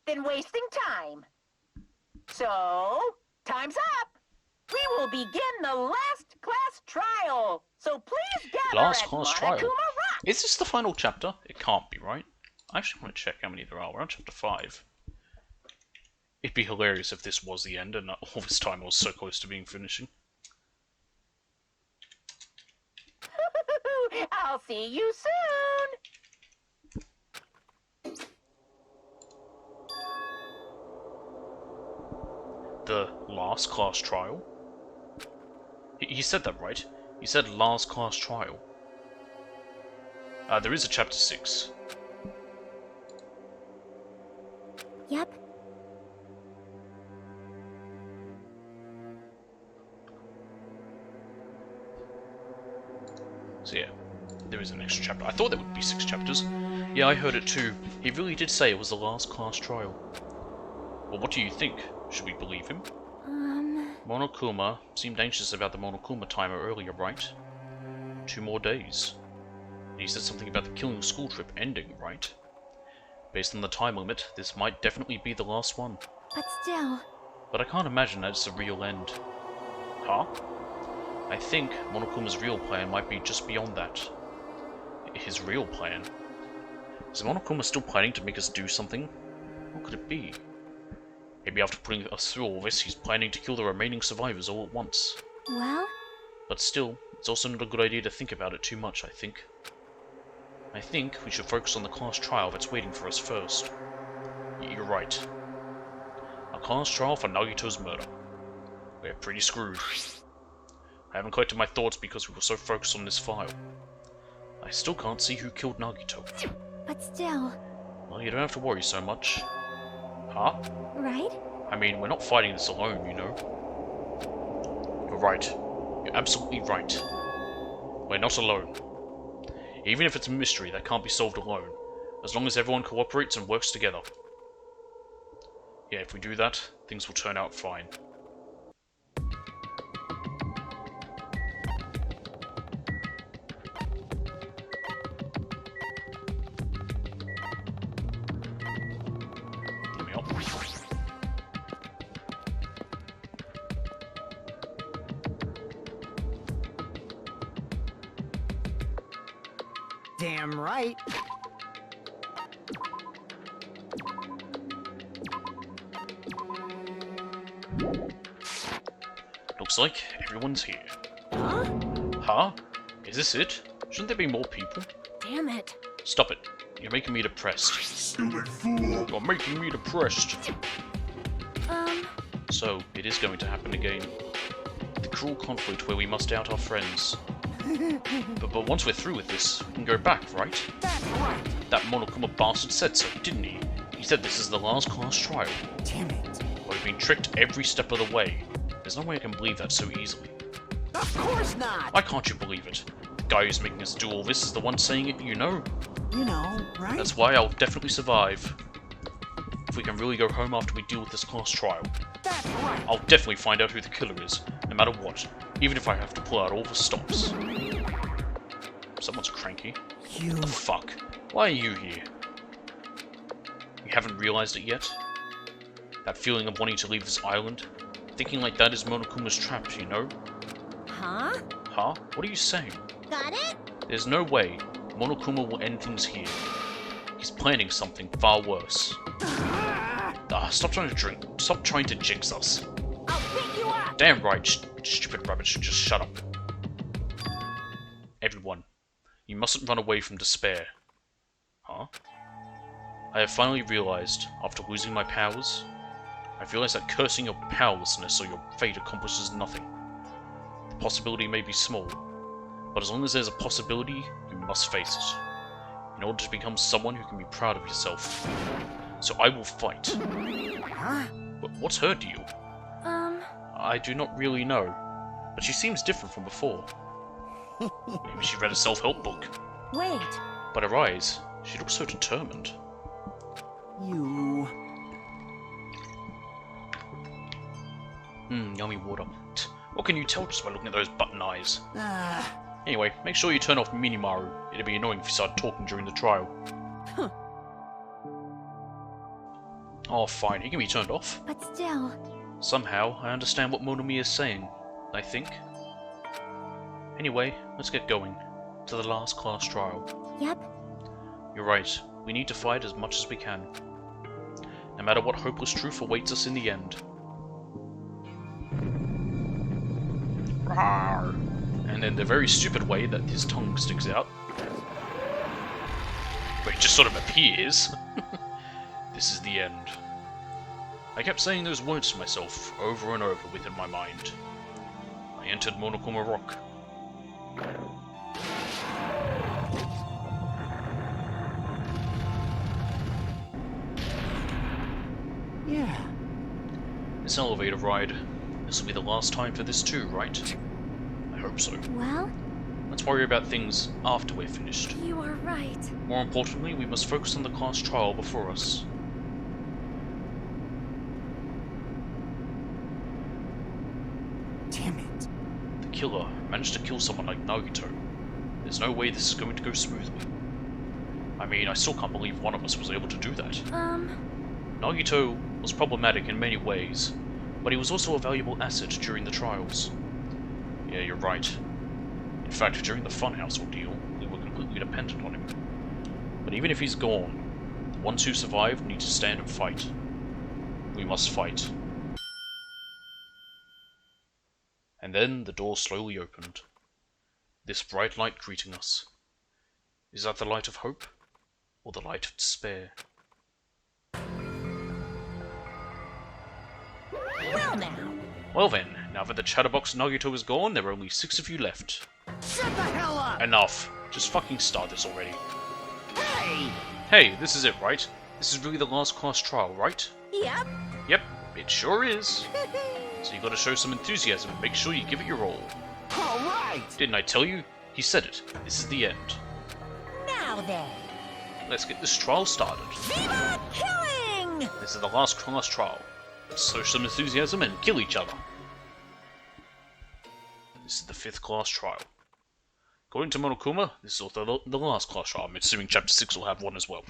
than wasting time. So, time's up. We will begin the last class trial. So please gather Last at class trial? Monokuma Rock. Is this the final chapter? It can't be, right? I actually want to check how many there are. We're on chapter 5. It'd be hilarious if this was the end and all this time I was so close to being finishing. I'll see you soon. The last class trial? He said that, right? He said last class trial. There is a chapter 6. Yep. So yeah, there is an extra chapter. I thought there would be 6 chapters. Yeah, I heard it too. He really did say it was the last class trial. Well, what do you think? Should we believe him? Monokuma seemed anxious about the Monokuma timer earlier, right? 2 more days. And he said something about the killing school trip ending, right? Based on the time limit, this might definitely be the last one. But still... But I can't imagine that it's the real end. Huh? I think Monokuma's real plan might be just beyond that. His real plan? Is Monokuma still planning to make us do something? What could it be? Maybe after putting us through all this, he's planning to kill the remaining survivors all at once. Well? But still, it's also not a good idea to think about it too much, I think. I think we should focus on the class trial that's waiting for us first. You're right. A class trial for Nagito's murder. We're pretty screwed. I haven't collected my thoughts because we were so focused on this file. I still can't see who killed Nagito. But still, Well, you don't have to worry so much. Huh? right? I mean, we're not fighting this alone, you know. You're right. You're absolutely right. We're not alone. Even if it's a mystery that can't be solved alone, as long as everyone cooperates and works together. Yeah, if we do that, things will turn out fine. Let me up. Damn right. Looks like everyone's here. Huh? Huh? Is this it? Shouldn't there be more people? Damn it. Stop it. You're making me depressed. Stupid fool! You're making me depressed. Um, So, it is going to happen again. The cruel conflict where we must out our friends. But once we're through with this, we can go back, right? That's right. That Monokuma bastard said so, didn't he? He said this is the last class trial. Damn it. But we've been tricked every step of the way. There's no way I can believe that so easily. Of course not. Why can't you believe it? The guy who's making us do all this is the one saying it, you know? You know, right? That's why I'll definitely survive. If we can really go home after we deal with this class trial. That's right. I'll definitely find out who the killer is, no matter what. Even if I have to pull out all the stops. Someone's cranky. You. The fuck? Why are you here? You haven't realized it yet? That feeling of wanting to leave this island? Thinking like that is Monokuma's trap, you know? Huh? Huh? What are you saying? Got it? There's no way Monokuma will end things here. He's planning something far worse. Stop trying to drink. Stop trying to jinx us. I'll pick you up. Damn right, stupid rabbit, just shut up. Everyone, you mustn't run away from despair. Huh? I have finally realized, after losing my powers, I've realized that cursing your powerlessness or your fate accomplishes nothing. The possibility may be small, but as long as there's a possibility, you must face it, in order to become someone who can be proud of yourself. So I will fight. Huh? What's her deal? um, I do not really know, but she seems different from before. Maybe she read a self-help book. Wait. But her eyes, she looks so determined. You. Yummy water. What can you tell just by looking at those button eyes? Ah. Anyway, make sure you turn off Minimaru. It'd be annoying if you started talking during the trial. Huh. Oh, fine, he can be turned off. but still, Somehow, I understand what Monomi is saying, I think. Anyway, let's get going. To the last class trial. yep, You're right, we need to fight as much as we can. No matter what hopeless truth awaits us in the end. Rawr. And in the very stupid way that his tongue sticks out. But it just sort of appears. This is the end. I kept saying those words to myself over and over within my mind. I entered Monokuma Rock. Yeah. This elevator ride. This will be the last time for this too, right? I hope so. well, Let's worry about things after we're finished. you are right. More importantly, we must focus on the class trial before us. Damn it. The killer managed to kill someone like Nagito. There's no way this is going to go smoothly. I mean, I still can't believe one of us was able to do that. Nagito was problematic in many ways, but he was also a valuable asset during the trials. Yeah, you're right. In fact, during the Funhouse ordeal, we were completely dependent on him. But even if he's gone, the ones who survived need to stand and fight. We must fight. And then the door slowly opened. This bright light greeting us. Is that the light of hope? Or the light of despair? Well now. Well then, now that the Chatterbox Nagito is gone, there are only 6 of you left. Shut the hell up! Enough. Just fucking start this already. Hey! Hey, this is it, right? This is really the last class trial, right? Yep. Yep, it sure is. So you gotta show some enthusiasm and make sure you give it your all. Alright! Didn't I tell you? He said it. This is the end. Now then. Let's get this trial started. Viva killing! This is the last class trial. Let's show some enthusiasm and kill each other. This is the 5th class trial. According to Monokuma, this is also the last class trial. I'm assuming Chapter 6 will have one as well.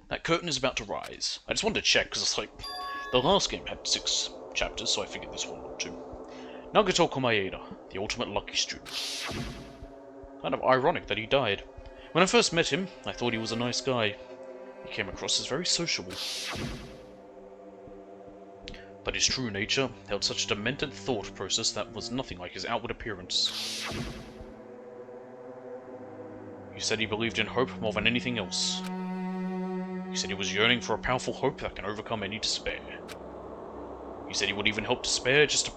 That curtain is about to rise. I just wanted to check, because it's like, the last game had 6 chapters, so I figured this one would too. Nagato Komaeda, the ultimate lucky student. Kind of ironic that he died. When I first met him, I thought he was a nice guy. He came across as very sociable. But his true nature held such a demented thought process that was nothing like his outward appearance. He said he believed in hope more than anything else. He said he was yearning for a powerful hope that can overcome any despair. He said he would even help despair just to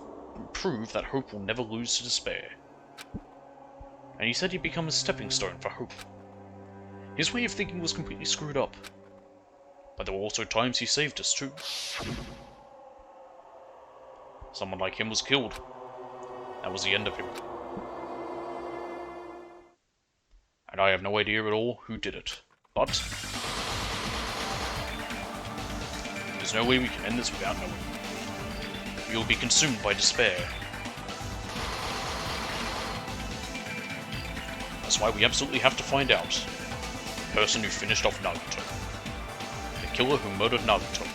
prove that hope will never lose to despair. And he said he'd become a stepping stone for hope. His way of thinking was completely screwed up. But there were also times he saved us too. Someone like him was killed. That was the end of him. And I have no idea at all who did it. But there's no way we can end this without knowing. We will be consumed by despair. That's why we absolutely have to find out. The person who finished off Naruto. The killer who murdered Naruto.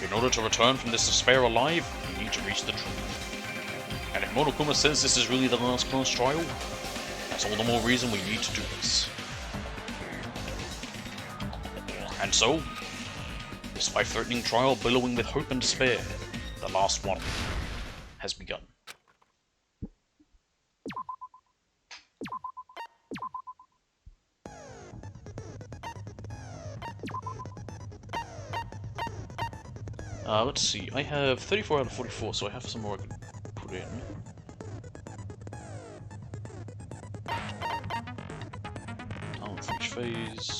In order to return from this despair alive, we need to reach the truth. And if Monokuma says this is really the last class trial, that's all the more reason we need to do this. And so, this life-threatening trial billowing with hope and despair, the last one, has begun. Let's see, I have 34 out of 44, so I have some more I can put in. Talent for each phase. So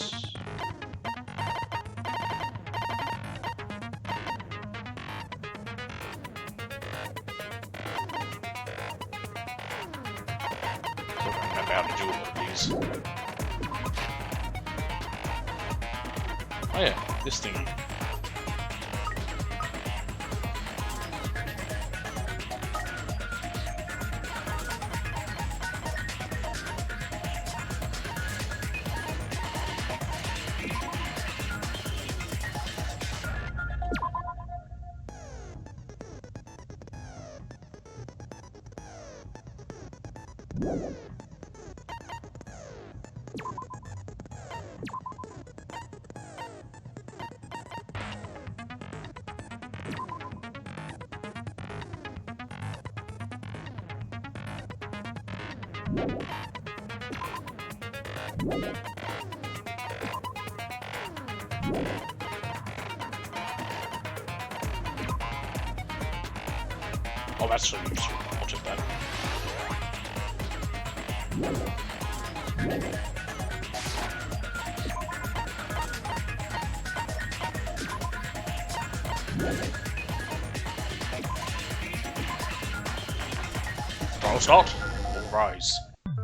I'm about to do a lot of these. Oh yeah, this thing. Oh, that's so useful. I'll take that. Trial start. All rise.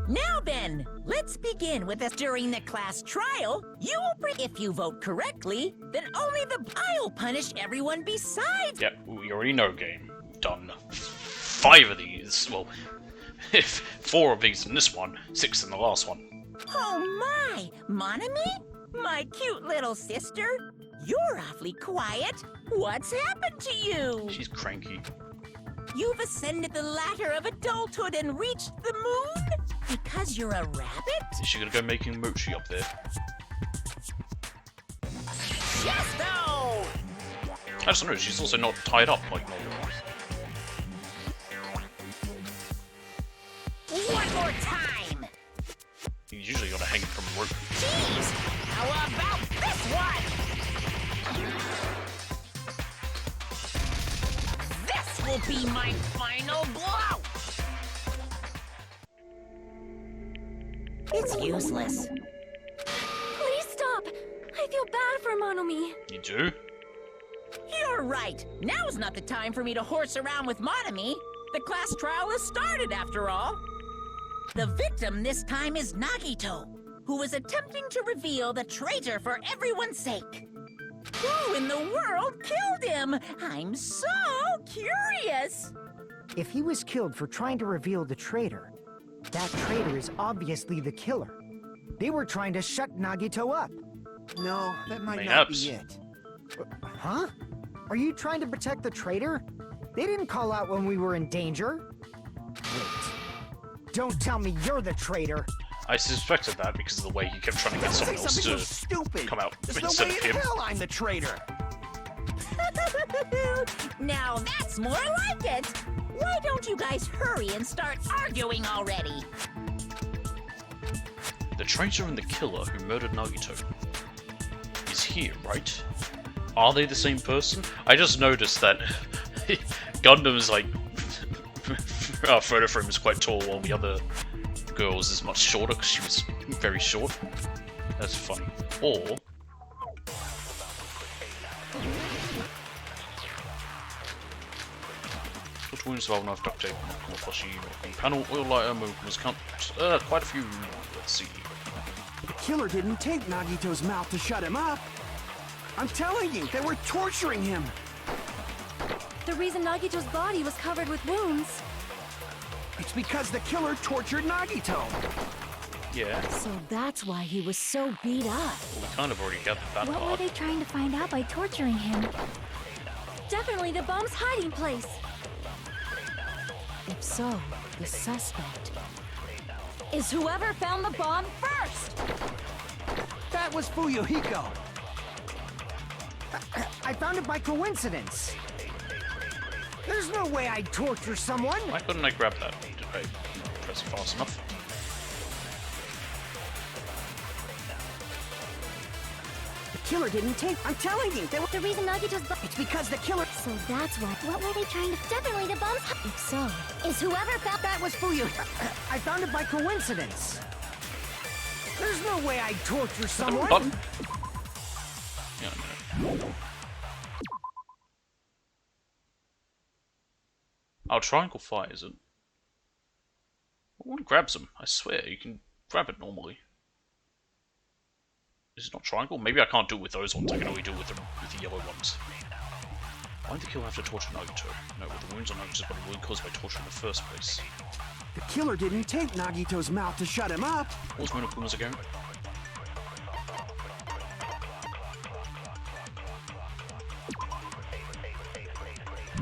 Now then, let's begin with this. During the class trial, you will if you vote correctly, then only I'll punish everyone besides. Yep, we already know game. We've done 5 of these. Well, 4 of these in this one, 6 in the last one. Oh my, Monami? My cute little sister? You're awfully quiet. What's happened to you? She's cranky. You've ascended the ladder of adulthood and reached the moon? Because you're a rabbit? Is she gonna go making mochi up there? Yes, no! I just don't know, she's also not tied up like normal. more time! You usually gotta hang from a rope. Jeez! How about this one? This will be my final blow! It's useless. Please stop! I feel bad for Monomi. You do? You're right. Now's not the time for me to horse around with Monomi. The class trial has started, after all. The victim this time is Nagito, who is attempting to reveal the traitor for everyone's sake. Who in the world killed him? I'm so curious. If he was killed for trying to reveal the traitor, that traitor is obviously the killer. They were trying to shut Nagito up. No, that might not be it. Huh? Are you trying to protect the traitor? They didn't call out when we were in danger. Wait. Don't tell me you're the traitor. I suspected that because of the way he kept trying to get someone else to come out instead of him. Hell, I'm the traitor. Now that's more like it. Why don't you guys hurry and start arguing already? The traitor and the killer who murdered Nagito is here, right? Are they the same person? I just noticed that Gundam's like photo frame is quite tall, while the other girl's is much shorter because she was very short. That's funny. Or touch wounds, valve knife, duct tape, more flashy, panel, oil lighter, movements count. Quite a few. Let's see. The killer didn't take Nagito's mouth to shut him up. I'm telling you, they were torturing him. The reason Nagito's body was covered with wounds. It's because the killer tortured Nagito. Yeah, So that's why he was so beat up. well, we kind of already gathered that What were part. they trying to find out by torturing him? Definitely the bomb's hiding place. If so, the suspect is whoever found the bomb first. That was Fuyuhiko. I found it by coincidence. There's no way I'd torture someone. Why couldn't I grab that? Did I press it fast enough? The killer didn't take. I'm telling you, they were. The reason Nagito's It's because the killer. So that's why. What were they trying to? Definitely the bomb's. If so, is whoever found That was Fuyuhiko. I found it by coincidence. There's no way I'd torture someone. Button. Yeah, a minute. Oh, triangle fires it. One grabs them. I swear, you can grab it normally. Is it not triangle? Maybe I can't do it with those ones. I can only do it with the yellow ones. Why did the killer have to torture Nagito? No, with the wounds on Nagito's body were caused by torture in the first place. The killer didn't take Nagito's mouth to shut him up. What was Monokuma's again?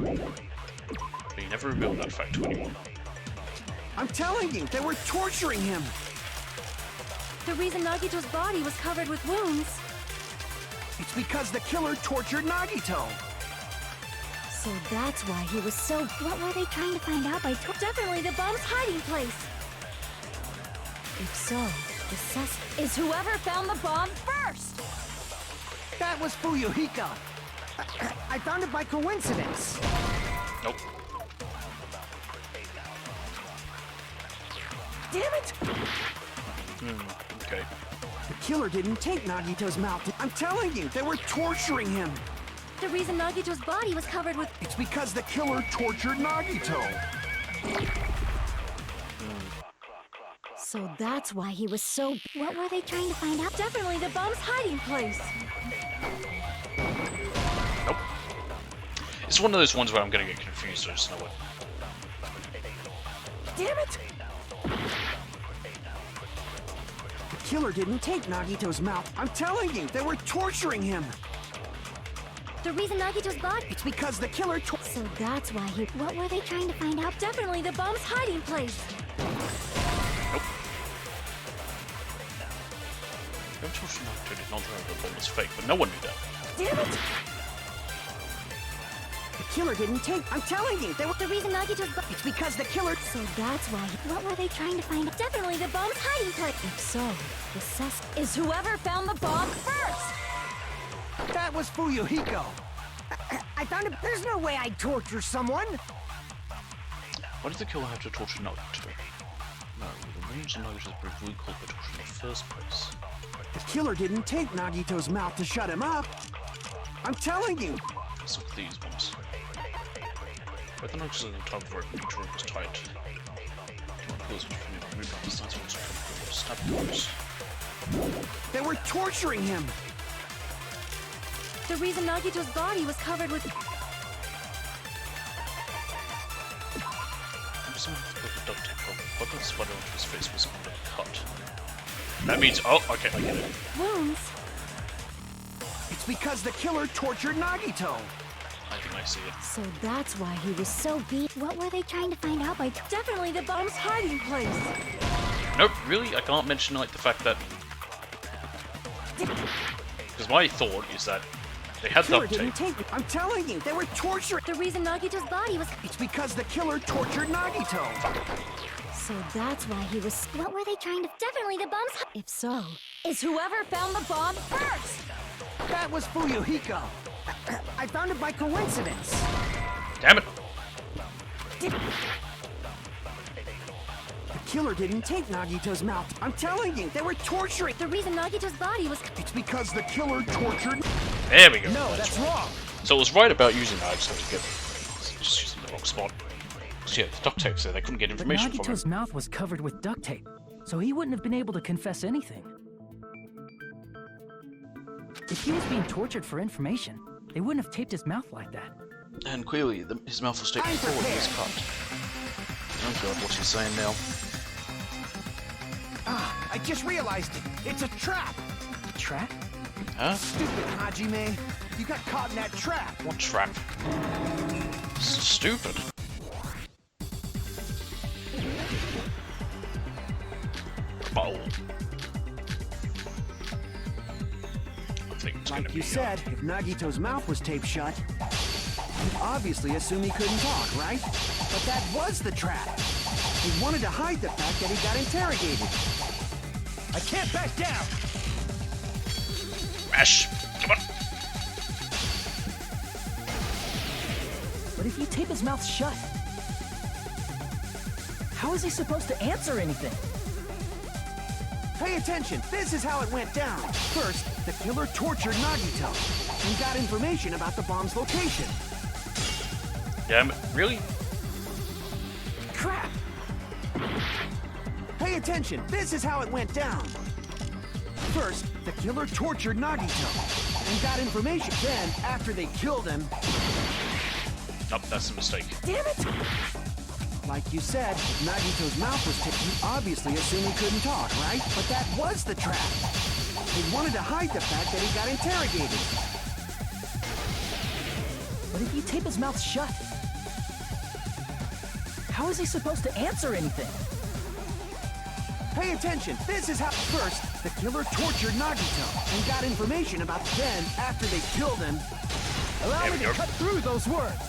But he never revealed that fact to anyone. I'm telling you, they were torturing him. the reason Nagito's body was covered with wounds? It's because the killer tortured Nagito. So that's why he was so. What were they trying to find out by? Definitely the bomb's hiding place. If so, the suspect is whoever found the bomb first. That was Fuyuhiko. I found it by coincidence. Nope. Damn it! Okay. The killer didn't take Nagito's mouth. I'm telling you, they were torturing him. The reason Nagito's body was covered with. It's because the killer tortured Nagito. So that's why he was so. What were they trying to find out? Definitely the bomb's hiding place. Nope. It's one of those ones where I'm gonna get confused. I just know it. Damn it! The killer didn't take Nagito's mouth. I'm telling you, they were torturing him. The reason Nagito's body. It's because the killer So that's why he. What were they trying to find out? Definitely the bomb's hiding place. Nope. The torture Nagito did not know the bomb was fake, but no one knew that. Damn it! The killer didn't take. I'm telling you, they were. The reason Nagito's It's because the killer. So that's why. What were they trying to find? Definitely the bomb's hiding place. If so, the suspect is whoever found the bomb first. That was Fuyuhiko. I found it. There's no way I'd torture someone. Why did the killer have to torture Nagito? No, the reason Nagito's briefly called for torture in the first place. The killer didn't take Nagito's mouth to shut him up. I'm telling you. Let's look at these ones. But the Nagito's at the time before each room was tight. They were torturing him. The reason Nagito's body was covered with. Duct tape, but the spider onto his face was undercut. That means, oh, okay, I get it. Wounds. It's because the killer tortured Nagito. I think I see it. So that's why he was so beat. What were they trying to find out by? Definitely the bomb's hiding place. Nope, really? I can't mention, like, the fact that... Because my thought is that they had Killer duct tape. didn't take. I'm telling you, they were torturing. The reason Nagito's body was. It's because the killer tortured Nagito. So that's why he was. What were they trying to? Definitely the bomb's. If so, is whoever found the bomb first. That was Fuyuhiko. I found it by coincidence. Damn it! The killer didn't take Nagito's mouth. I'm telling you, they were torturing. The reason Nagito's body was. It's because the killer tortured. There we go. No, that's wrong. So it was right about using that, I just had to get... Just using the wrong spot. So yeah, the duct tape said they couldn't get But information from Nagito's him. mouth was covered with duct tape, so he wouldn't have been able to confess anything. If he was being tortured for information, they wouldn't have taped his mouth like that. And clearly, his mouth was taped I'm before he was prepared. cut. Oh god, what's he saying now? Ah, I just realized it. It's a trap. Trap? Huh? Stupid Hajime. You got caught in that trap. What trap? Stupid. Oh. I think it's gonna Like be... you said, if Nagito's mouth was taped shut, you'd obviously assume he couldn't talk, right? But that was the trap. He wanted to hide the fact that he got interrogated. I can't back down. Mash! Come on! But if you tape his mouth shut, how is he supposed to answer anything? Pay attention. This is how it went down. First, the killer tortured Nagito and got information about the bomb's location. Damn it. Really? Crap! Pay attention. This is how it went down. First, the killer tortured Nagito and got information. Then, after they killed him, Nope, that's a mistake. damn it! Like you said, if Nagito's mouth was taped, you obviously assumed he couldn't talk, right? But that was the trap. They wanted to hide the fact that he got interrogated. But if you tape his mouth shut, how is he supposed to answer anything? Pay attention. This is how... First, the killer tortured Nagito and got information about... Then, after they killed him... Allow There me we to go. cut through those words.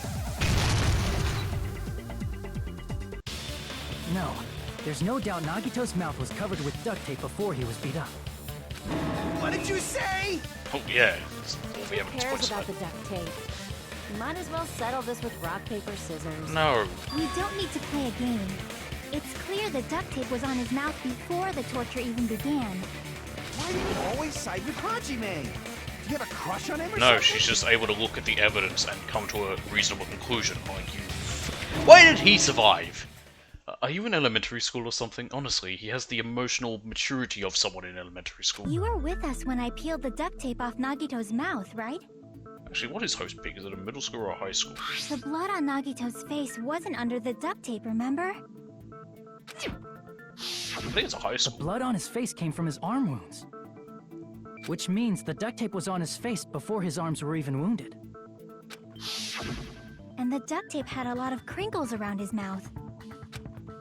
No, there's no doubt Nagito's mouth was covered with duct tape before he was beat up. What did you say? Oh yeah, that's all the Who evidence cares points about to the duct tape? We might as well settle this with rock, paper, scissors. No. We don't need to play a game. It's clear the duct tape was on his mouth before the torture even began. Why do you always side with Hajime? Do you have a crush on him or No, something? she's just able to look at the evidence and come to a reasonable conclusion. Like you... Why did he survive? Are you in elementary school or something? Honestly, he has the emotional maturity of someone in elementary school. You were with us when I peeled the duct tape off Nagito's mouth, right? Actually, what is Host Peak? Is it a middle school or a high school? The blood on Nagito's face wasn't under the duct tape, remember? I think it's a high The school. blood on his face came from his arm wounds. Which means the duct tape was on his face before his arms were even wounded. And the duct tape had a lot of crinkles around his mouth.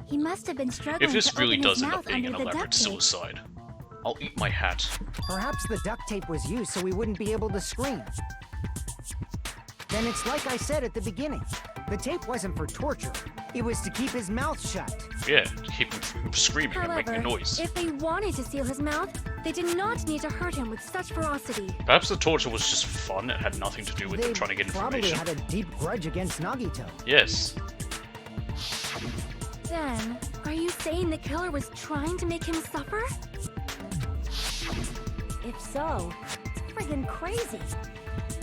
He must have been struggling If this to really open does his end up mouth being under an the elaborate duct tape. suicide, I'll eat my hat. Perhaps the duct tape was used so we wouldn't be able to scream. then it's like I said at the beginning. The tape wasn't for torture. It was to keep his mouth shut. Yeah, to keep him from screaming and making a However, noise. if they wanted to seal his mouth, they did not need to hurt him with such ferocity. Perhaps the torture was just fun. It had nothing to do with They them trying to get probably information. had a deep grudge against Nagito. Yes. Then, are you saying the killer was trying to make him suffer? If so, it's friggin' crazy.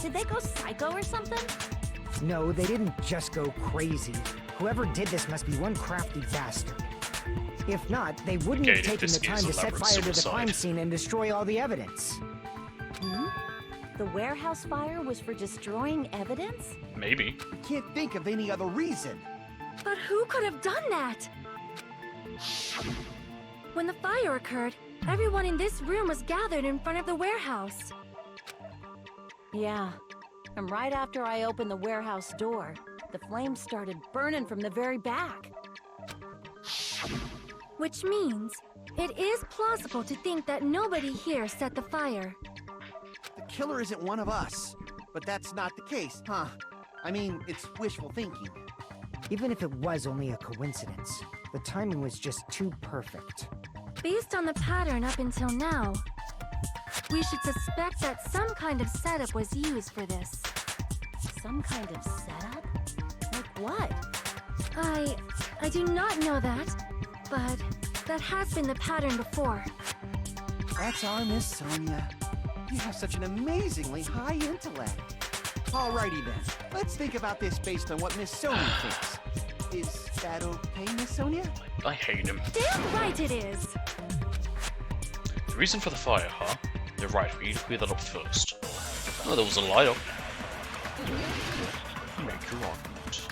Did they go psycho or something? No, they didn't just go crazy. Whoever did this must be one crafty bastard. If not, they wouldn't Okay, have taken the this time is to set elaborate fire to the suicide. crime scene and destroy all the evidence. The warehouse fire was for destroying evidence? Maybe. Can't think of any other reason. But who could have done that? When the fire occurred, everyone in this room was gathered in front of the warehouse. Yeah, and right after I opened the warehouse door, the flames started burning from the very back. Which means, it is plausible to think that nobody here set the fire. The killer isn't one of us. But that's not the case, huh? I mean, it's wishful thinking. Even if it was only a coincidence, the timing was just too perfect. Based on the pattern up until now, we should suspect that some kind of setup was used for this. Some kind of setup? Like what? I do not know that, but that has been the pattern before. That's our Miss Sonia. You have such an amazingly high intellect. Alrighty then, let's think about this based on what Miss Sonia thinks. Is that okay, Miss Sonia? I hate him. Damn right it is! The reason for the fire, huh? You're right, we need to clear that up first. Oh, there was a light-up. Make your argument.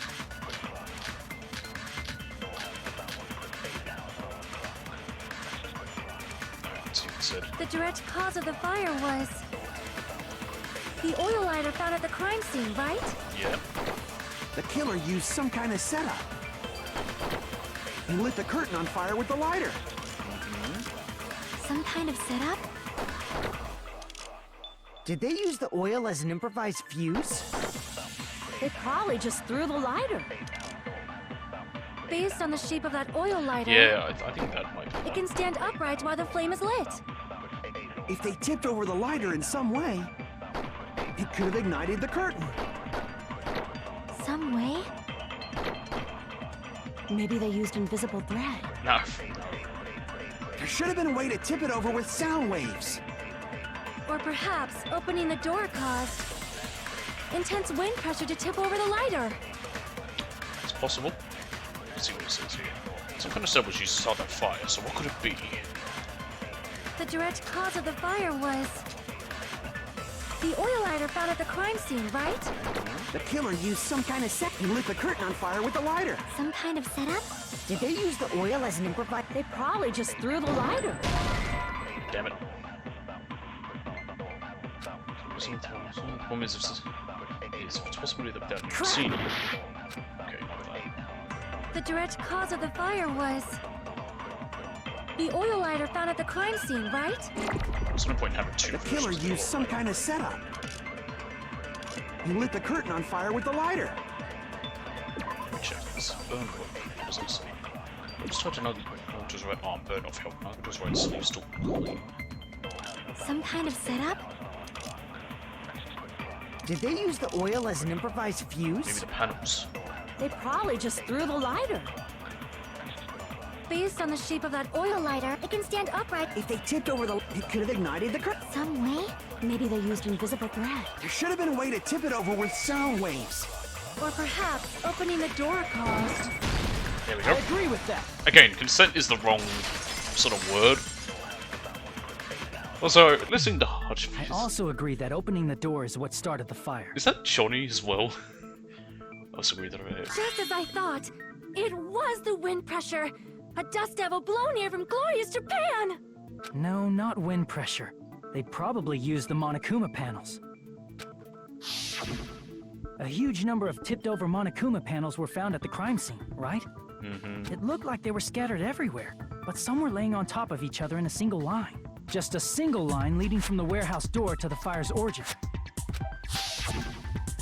Let's see what it said. The direct cause of the fire was the oil lighter found at the crime scene, right? Yeah. The killer used some kind of setup. He lit the curtain on fire with the lighter. Some kind of setup? Did they use the oil as an improvised fuse? They probably just threw the lighter. Based on the shape of that oil lighter, Yeah, I think that might be it can stand upright while the flame is lit. If they tipped over the lighter in some way, it could have ignited the curtain. Some way? Maybe they used invisible thread. No. There should have been a way to tip it over with sound waves. Or perhaps opening the door caused intense wind pressure to tip over the lighter. It's possible. Let's see what it says here. Some kind of stuff was used to start that fire, so what could it be? The direct cause of the fire was the oil lighter found at the crime scene, right? The killer used some kind of set. He lit the curtain on fire with the lighter. Some kind of setup? Did they use the oil as an improvised... They probably just threw the lighter. Damn it. The problem is if it's possible that they've never seen it. Okay, The direct cause of the fire was the oil lighter found at the crime scene, right? there's no point in having two The killer versions of used the some kind of setup. He lit the curtain on fire with the lighter. Check this. Burn what does it say? Just touch another Nagito's right arm, burn off help. Nagito's right sleeve still clean. Some kind of setup? Did they use the oil as an improvised Maybe fuse? the panels. They probably just threw the lighter. Based on the shape of that oil lighter, it can stand upright If they tipped over the... It could have ignited the curtain. some way. Maybe they used invisible thread. There should have been a way to tip it over with sound waves. Or perhaps opening the door caused. There we I go. agree with that. Again, consent is the wrong sort of word. Also, listening to Hutch. I also agree that opening the door is what started the fire. Is that Johnny as well? I also agree that Just as I thought, it was the wind pressure. A dust devil blown here from glorious Japan! No, not wind pressure. They probably used the Monokuma panels. A huge number of tipped-over Monokuma panels were found at the crime scene, right? Mm-hmm. It looked like they were scattered everywhere, but some were laying on top of each other in a single line. Just a single line leading from the warehouse door to the fire's origin.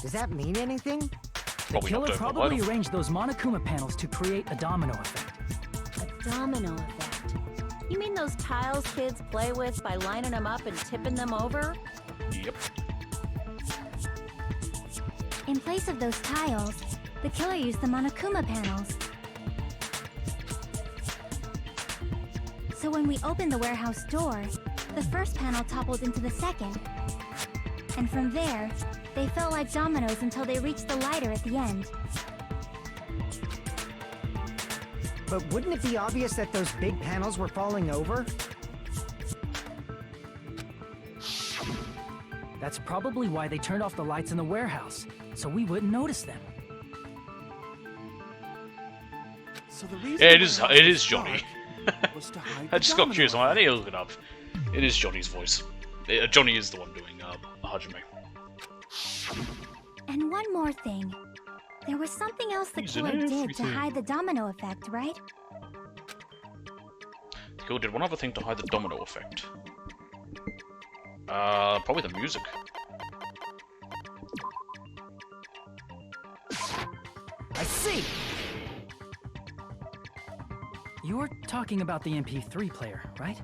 Does that mean anything? The Probably not killer doing probably the light. arranged those Monokuma panels to create a domino effect. A domino effect. You mean those tiles kids play with by lining them up and tipping them over? Yep. In place of those tiles, the killer used the Monokuma panels. So when we opened the warehouse door, the first panel toppled into the second. And from there, they felt like dominoes until they reached the lighter at the end. But wouldn't it be obvious that those big panels were falling over? That's probably why they turned off the lights in the warehouse, so we wouldn't notice them. So the reason Yeah, the it warehouse is was Johnny. dark was to hide I the just got domino curious. I effect. need to look it up. It is Johnny's voice. Johnny is the one doing Hajime. And one more thing. There was something else the He's in killer did to everything. hide the domino effect, right? The killer did one other thing to hide the domino effect. Probably the music. I see! You're talking about the MP3 player, right?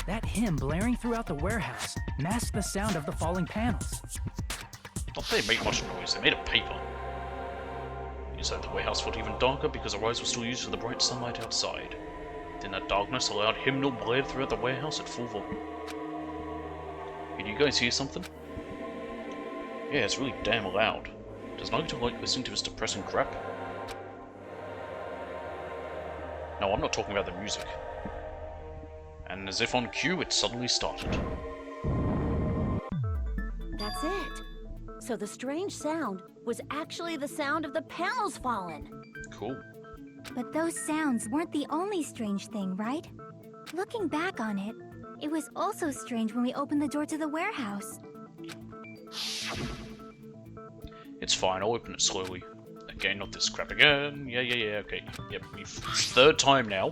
That hymn blaring throughout the warehouse masked the sound of the falling panels. Not that they made much noise, they made of paper. Inside the warehouse felt even darker because our eyes were still used to the bright sunlight outside. Then that darkness allowed hymnal blared throughout the warehouse at full volume. Hey, do you guys hear something? Yeah, it's really damn loud. Does Nagito like listening to this depressing crap? No, I'm not talking about the music. And as if on cue, it suddenly started. That's it. So the strange sound was actually the sound of the panels falling. Cool. But those sounds weren't the only strange thing, right? Looking back on it, it was also strange when we opened the door to the warehouse. It's fine, I'll open it slowly. Okay, not this crap again. Yeah, okay. Yep, third time now.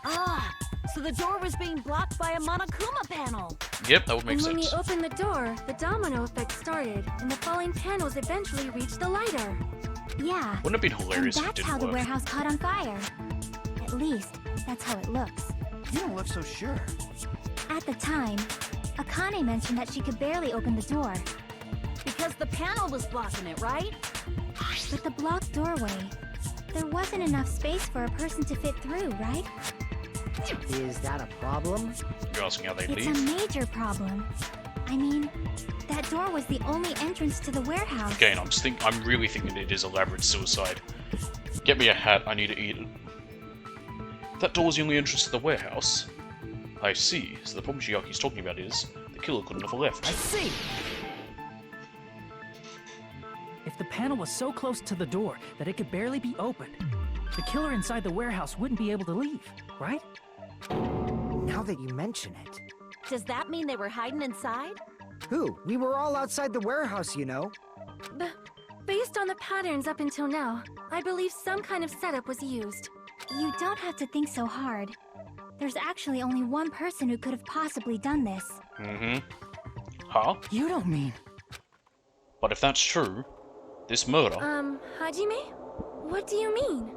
Ah, so the door was being blocked by a Monokuma panel. Yep, that would make And when we sense. opened the door, the domino effect started, and the falling panels eventually reached the lighter. Yeah, Wouldn't it have been and hilarious if it that's how didn't the work? warehouse caught on fire. At least, that's how it looks. You don't look so sure. At the time, Akane mentioned that she could barely open the door. Because the panel was blocking it, right? With the blocked doorway, there wasn't enough space for a person to fit through, right? Is that a problem? You're asking how they It's a leave? major problem. I mean, that door was the only entrance to the warehouse. Again, I'm really thinking it is elaborate suicide. Get me a hat, I need to eat it. That door was the only entrance to the warehouse. I see. So the problem Shiaki's talking about is, the killer couldn't have left. I see! If the panel was so close to the door that it could barely be opened, the killer inside the warehouse wouldn't be able to leave, right? Now that you mention it. Does that mean they were hiding inside? Who? We were all outside the warehouse, you know. Based on the patterns up until now, I believe some kind of setup was used. You don't have to think so hard. There's actually only one person who could have possibly done this. Mm-hmm. Huh? You don't mean... But if that's true, this murder, Hajime? What do you mean?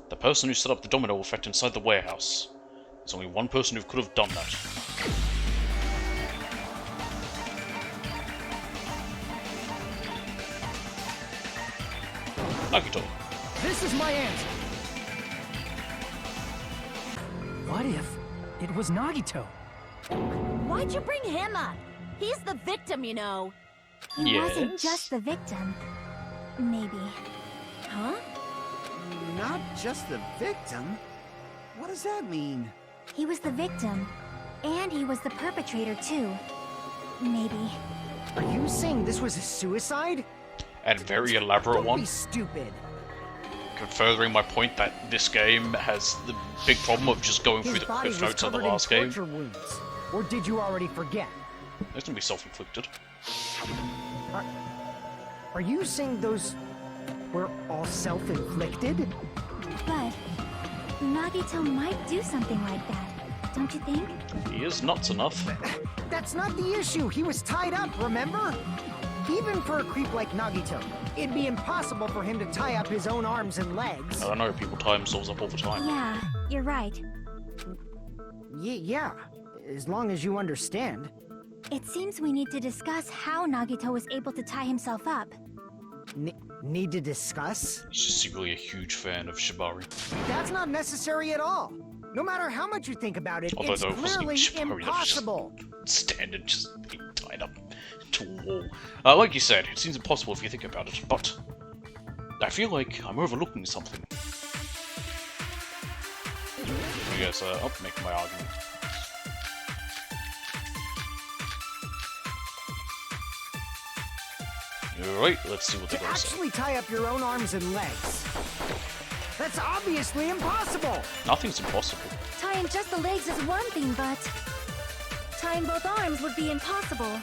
the person who set up the domino effect inside the warehouse, there's only one person who could have done that. Nagito. This is my answer! What if it was Nagito? Why'd you bring him up? He's the victim, you know. He wasn't Yes? just the victim. Maybe. Huh? Not just the victim? What does that mean? He was the victim. And he was the perpetrator, too. Maybe. Are you saying this was a suicide? And very elaborate Don't one, be stupid. furthering my point that this game has the big problem of just going through His the body cliff was notes of the covered in last game. torture wounds. Or did you already forget? It's gonna be self-inflicted. Are you saying those were all self-inflicted? But Nagito might do something like that, don't you think? He is nuts enough. That's not the issue. He was tied up, remember? Even for a creep like Nagito, it'd be impossible for him to tie up his own arms and legs. I don't know, people tie themselves up all the time. Yeah, you're right. Yeah, as long as you understand. It seems we need to discuss how Nagito was able to tie himself up. Need to discuss? He's just secretly a huge fan of Shibari. That's not necessary at all. No matter how much you think about it, Although it's there wasn't clearly Shibari, that was just impossible. Standard, just being tied up to a wall. Like you said, it seems impossible if you think about it, but I feel like I'm overlooking something. I guess I'll make my argument. Alright, let's see what they To gotta say. actually tie up your own arms and legs. That's obviously impossible. Nothing's impossible. Tying just the legs is one thing, but tying both arms would be impossible.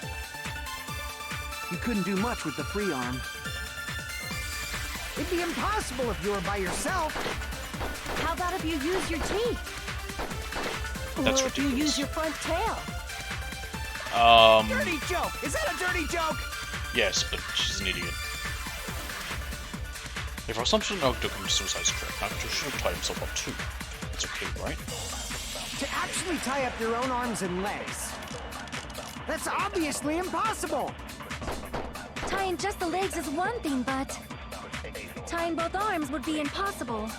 You couldn't do much with the free arm. It'd be impossible if you were by yourself. How about if you use your teeth? That's or if you ridiculous. use your front tail? Dirty joke! Is that a dirty joke? Yes, but she's an idiot. If our assumption Nagito commits suicide is correct, Nagito should have tied himself up too. It's okay, right? To actually tie up your own arms and legs. That's obviously impossible. Tying just the legs is one thing, but tying both arms would be impossible.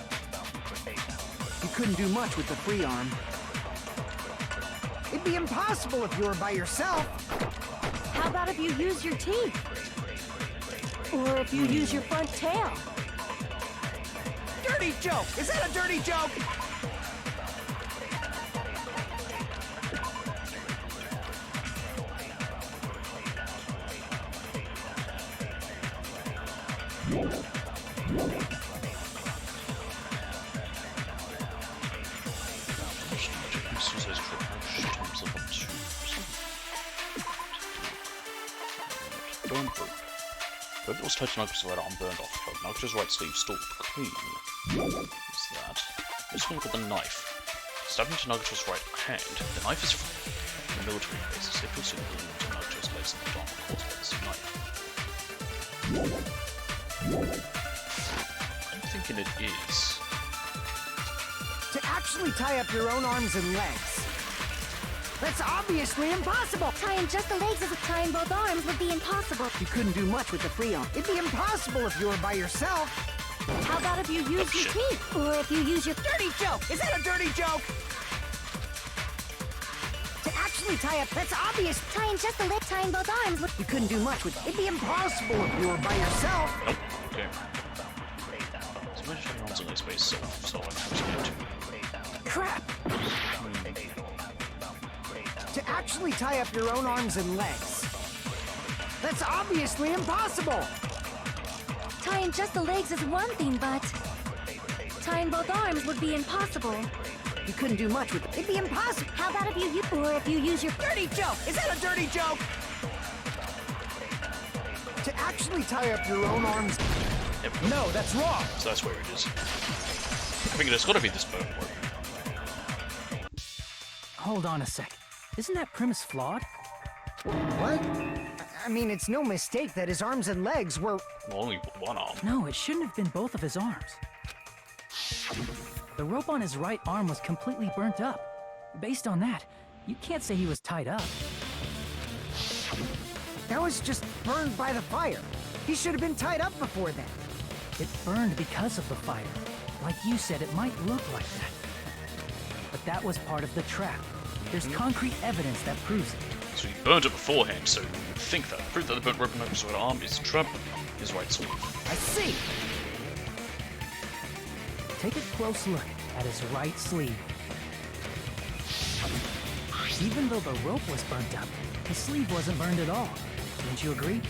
You couldn't do much with the free arm. It'd be impossible if you were by yourself. How about if you use your teeth? Or if you use your front tail? Dirty joke! Is that a dirty joke? Suicide is correct, Nagito should tie himself up too. Burn through. Whoever was touching Nagito's right arm burned off. Nagito's right sleeve still clean. What's that? Let's look at the knife. Stabbing into Nagito's right hand, the knife is from the military bases. It was similar to Nagito's legs in the dark caused by this knife. I'm thinking it is. To actually tie up your own arms and legs. That's obviously impossible. Tying just the legs is tying both arms would be impossible. You couldn't do much with the free arm. It'd be impossible if you were by yourself. How about if you use your teeth? Or if you use your... Dirty joke! Is that a dirty joke? To actually tie up, that's obvious. Tying just the legs, tying both arms would... You couldn't do much with It'd be impossible if you were by yourself. Nope. Okay. So much for arms and legs space, so I'm actually Crap! To actually tie up your own arms and legs. That's obviously impossible. Tying just the legs is one thing, but tying both arms would be impossible. You couldn't do much with It'd be impossible. How about if you use... Or if you use your... Dirty joke! Is that a dirty joke? To actually tie up your own arms... Yep. No, that's wrong. So that's where it is. I think it's gotta be this bone work. Hold on a sec. Isn't that premise flawed? What? I mean, it's no mistake that his arms and legs were... Well, only one arm. No, it shouldn't have been both of his arms. The rope on his right arm was completely burnt up. Based on that, you can't say he was tied up. That was just burned by the fire. He should have been tied up before then. It burned because of the fire. Like you said, it might look like that. But that was part of the trap. There's concrete evidence that proves it. So he burned it beforehand, so you would think that. Proof that the burnt rope on Nagito's right arm is a trap, his right sleeve. I see. Take a close look at his right sleeve. Even though the rope was burnt up, his sleeve wasn't burned at all. Don't you agree?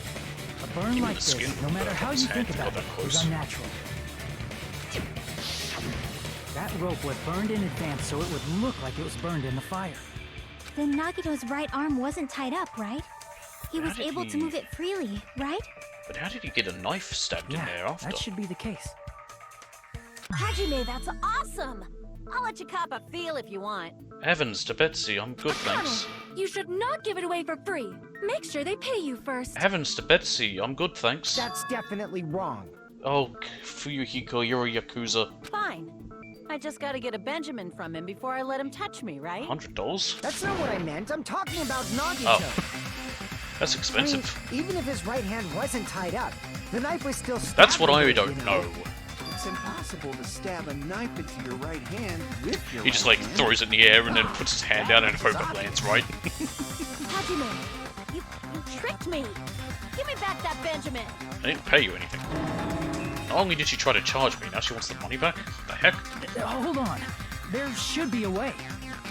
A burn Even like the this, skin no matter burnt how his you think hand, about got it, that is close. unnatural. That rope was burned in advance so it would look like it was burned in the fire. Then Nagito's right arm wasn't tied up, right? He How was did able to he- move it freely, right? But how did he get a knife stabbed in Yeah, there after? that should be the case. Hajime, that's awesome! I'll let you cop a feel if you want. Heavens to Betsy, I'm good, thanks. You should not give it away for free. Make sure they pay you first. Heavens to Betsy, I'm good, thanks. That's definitely wrong. Oh, Fuyuhiko, you're a Yakuza. Fine. I just gotta get a Benjamin from him before I let him touch me, right? $100? That's not what I meant. I'm talking about Nagito. Oh. That's expensive. I mean, even if his right hand wasn't tied up, the knife was still stabbed. That's what I into it, don't you know. It's impossible to stab a knife into your right hand with your He just right like hand. throws it in the air and then puts his hand down and hope it lands right. Hajime, you tricked me. Give me back that Benjamin. I didn't pay you anything. Not only did she try to charge me, now she wants the money back? The heck? Hold on. There should be a way.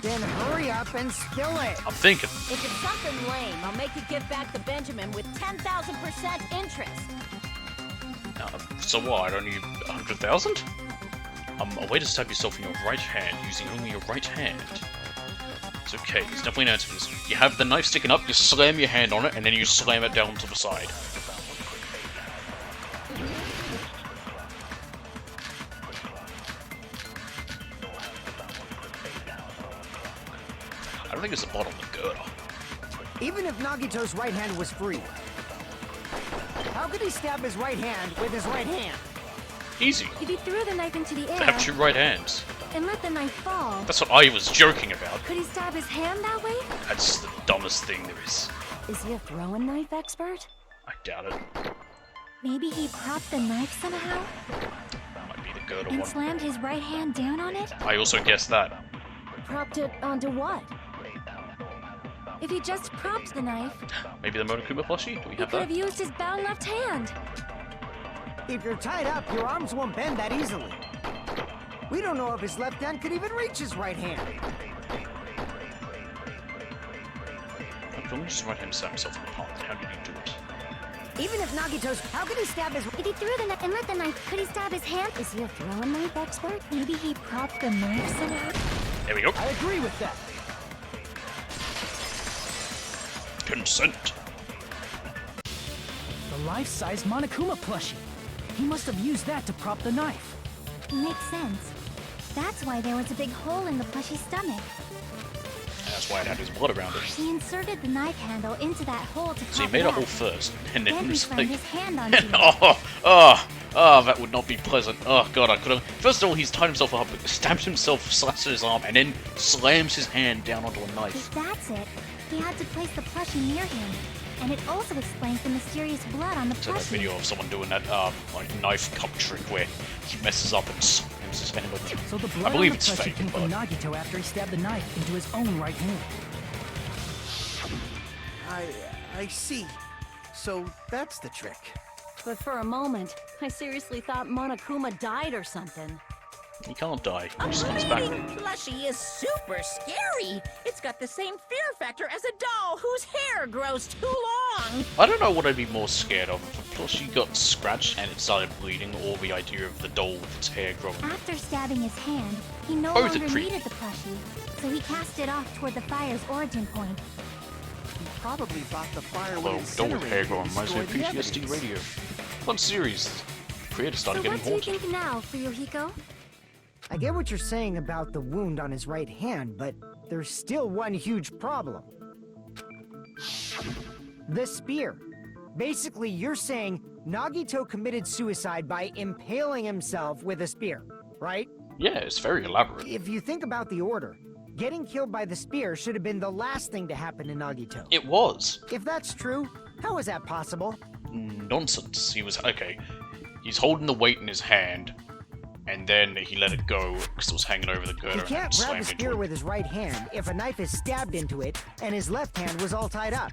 Then hurry up and spill it. I'm thinking. If it's something lame, I'll make you give back the Benjamin with 10,000% interest. So what, I don't need 100,000? A way to stab yourself in your right hand using only your right hand. It's okay, there's definitely an answer for this. You have the knife sticking up, you slam your hand on it, and then you slam it down to the side. I don't think it's a bottle of girder. Even if Nagito's right hand was free, how could he stab his right hand with his right hand? Easy. If he threw the knife into the They air have two right hands. and let the knife fall, That's what I was joking about. could he stab his hand that way? That's the dumbest thing there is. Is he a throwing knife expert? I doubt it. Maybe he propped the knife somehow That might be the girder and one. slammed his right hand down on it? I also guessed that. Propped it onto what? If he just propped the knife, Maybe the Monokuma plushie? Do we he have could that? have used his bound left hand. If you're tied up, your arms won't bend that easily. We don't know if his left hand could even reach his right hand. Don't just right hand stab himself in the palm. How did he do it? Even if Nagito's, how could he stab his... If he threw the knife and let the knife, could he stab his hand? Is he a throwing knife expert? Maybe he propped the knife somehow? There we go. I agree with that. Consent. The life-size Monokuma plushie. He must have used that to prop the knife. Makes sense. That's why there was a big hole in the plushie's stomach. And that's why it had his blood around it. He inserted the knife handle into that hole to So he pop made it a out. hole first, and then Then he he was slammed like... his hand onto it. That would not be pleasant. Oh god, I could have... First of all, he's tied himself up, stabbed himself, slashed his arm, and then slams his hand down onto a knife. If that's it, he had to place the plushie near him. And it also explains the mysterious blood on the So that plushie. video of someone doing that like knife cup trick where he messes up and slams his hand on it. So the I blood believe on the it's plushie fake, came from but Nagito after he stabbed the knife into his own right hand. I see. So that's the trick. But for a moment, I seriously thought Monokuma died or something. he can't die. A He just comes back. bleeding plushie is super scary. It's got the same fear factor as a doll whose hair grows too long. I don't know what I'd be more scared of. If a plushie got scratched and it started bleeding, or the idea of the doll with its hair growing. After stabbing his hand, he no Both are longer creepy. needed the plushie, so he cast it off toward the fire's origin point. He probably thought the fire Although would doll with hair incinerate growing and reminds me of destroy the PTSD evidence. radio. Fun series. Creator So started what getting do you haunted. think now, Fuyuhiko? I get what you're saying about the wound on his right hand, but there's still one huge problem. The spear. Basically, you're saying Nagito committed suicide by impaling himself with a spear, right? Yeah, it's very elaborate. If you think about the order, getting killed by the spear should have been the last thing to happen to Nagito. It was. If that's true, how is that possible? Nonsense. He was... Okay. He's holding the weight in his hand, and then he let it go because it was hanging over the girder He and can't grab the slammed into spear it. with his right hand if a knife is stabbed into it and his left hand was all tied up.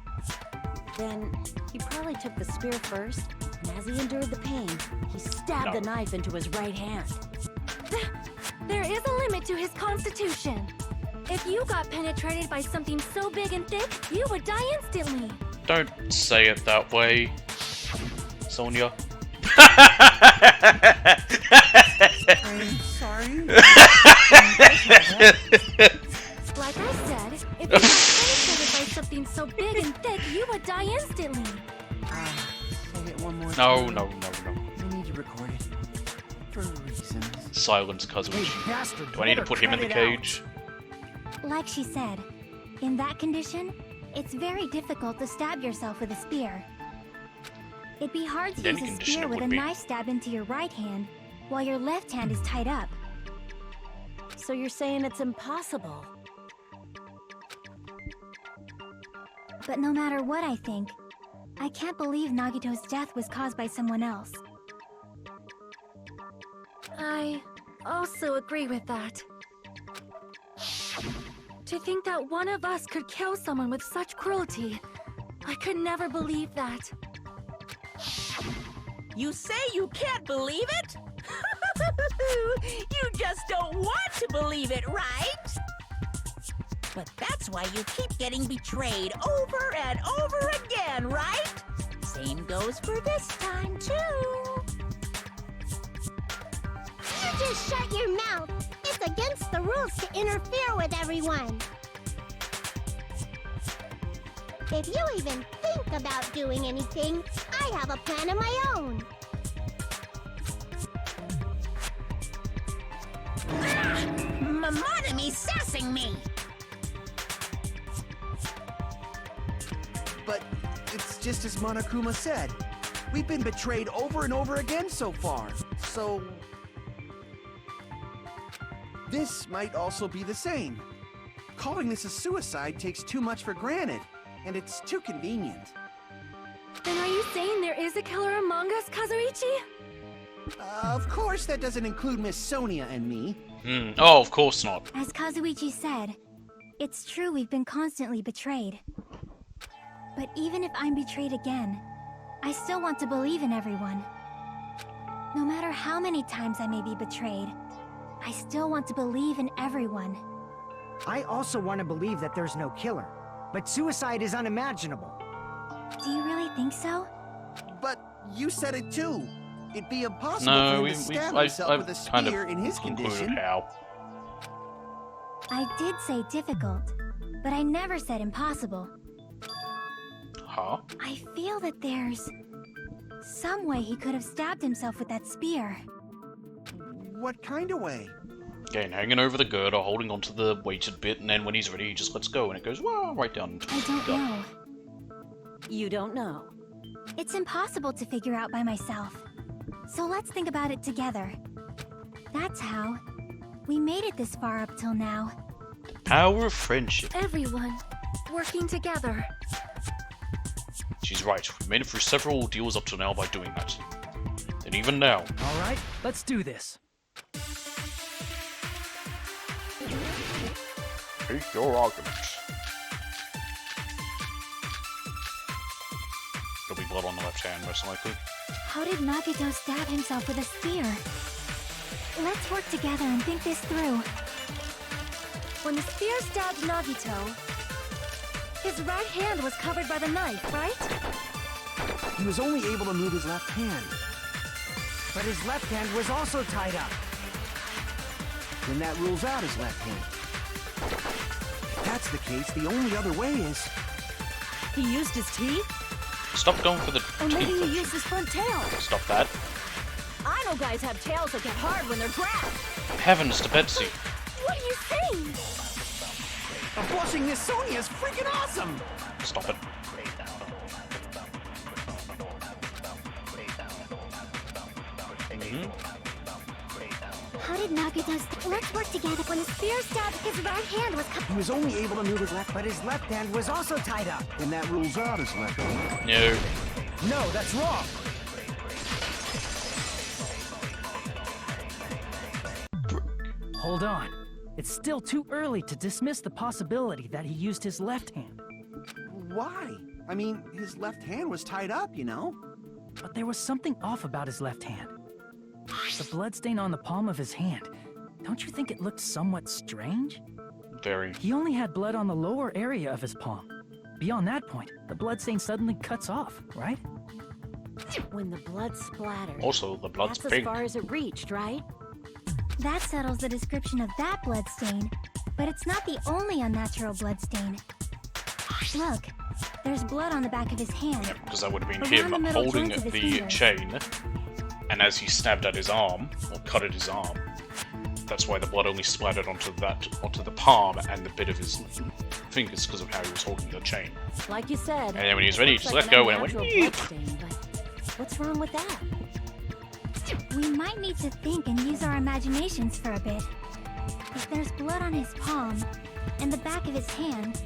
Then he probably took the spear first, and as he endured the pain, he stabbed No. the knife into his right hand. There is a limit to his constitution. If you got penetrated by something so big and thick, you would die instantly. Don't say it that way, Sonia. I'm sorry. Like I said, if you got penetrated by something so big and thick, you would die instantly. Say it one more No, time. no, no, no. I need to record it. For reasons. silence Hey, Kazuichi. bastard, Do I need to better put him in the cut it out. cage? Like she said, in that condition, it's very difficult to stab yourself with a spear. It'd be hard to In any use a condition spear it with would a be. knife stab into your right hand, while your left hand is tied up. So you're saying it's impossible? But no matter what I think, I can't believe Nagito's death was caused by someone else. I also agree with that. To think that one of us could kill someone with such cruelty, I could never believe that. You say you can't believe it? You just don't want to believe it, right? But that's why you keep getting betrayed over and over again, right? Same goes for this time, too. You just shut your mouth. It's against the rules to interfere with everyone. If you even think about doing anything, I have a plan of my own. Monami sassing me. But it's just as Monokuma said. We've been betrayed over and over again so far. So... this might also be the same. Calling this a suicide takes too much for granted, and it's too convenient. Then are you saying there is a killer among us, Kazuichi? Of course that doesn't include Miss Sonia and me. Oh, of course not. As Kazuichi said, it's true we've been constantly betrayed. But even if I'm betrayed again, I still want to believe in everyone. No matter how many times I may be betrayed, I still want to believe in everyone. I also want to believe that there's no killer, but suicide is unimaginable. Do you really think so? But you said it too. It'd be impossible No, for him to stab himself with a kind of spear in his concluded condition. how. I did say difficult, but I never said impossible. Huh? I feel that there's some way he could have stabbed himself with that spear. What kind of way? Again, hanging over the girder, holding onto the weighted bit, and then when he's ready, he just lets go, and it goes, wow, right down. I don't Done. know. You don't know. It's impossible to figure out by myself. So let's think about it together. That's how we made it this far up till now. Power of friendship. Everyone working together. She's right. We've made it through several ordeals up to now by doing that. And even now. All right, let's do this. Take your arguments. There'll be blood on the left hand, most likely. How did Nagito stab himself with a spear? Let's work together and think this through. When the spear stabbed Nagito, his right hand was covered by the knife, right? He was only able to move his left hand. But his left hand was also tied up. Then that rules out his left hand. If that's the case, the only other way is... He used his teeth? Stop going for the Or maybe teeth. he used his front tail. Stop that. I know guys have tails that get hard when they're grabbed. Heavens to Betsy. What are you saying? A blushing Miss Sonia is freaking awesome! Stop it. How did Nagito let's work together. When the spear stabbed, his right hand was He was only able to move his left... But his left hand was also tied up. And that rules out his left hand. No. No, that's wrong. Hold on. It's still too early to dismiss the possibility that he used his left hand. Why? I mean, his left hand was tied up, you know? But there was something off about his left hand. The bloodstain on the palm of his hand. Don't you think it looked somewhat strange? Very. He only had blood on the lower area of his palm. Beyond that point, the bloodstain suddenly cuts off, right? When the blood splattered. Also, the blood's That's pink. as far as it reached, right? That settles the description of that blood stain, but it's not the only unnatural blood stain. Look, there's blood on the back of his hand. Yeah, because that would have been Around him the middle holding joints of his the fingers. chain, and as he stabbed at his arm, or cut at his arm, that's why the blood only splattered onto the palm and the bit of his fingers because of how he was holding the chain. Like you said. And then when he was ready, he just let go and it went. Bloodstain, but what's wrong with that? We might need to think and use our imaginations for a bit. If there's blood on his palm and the back of his hand,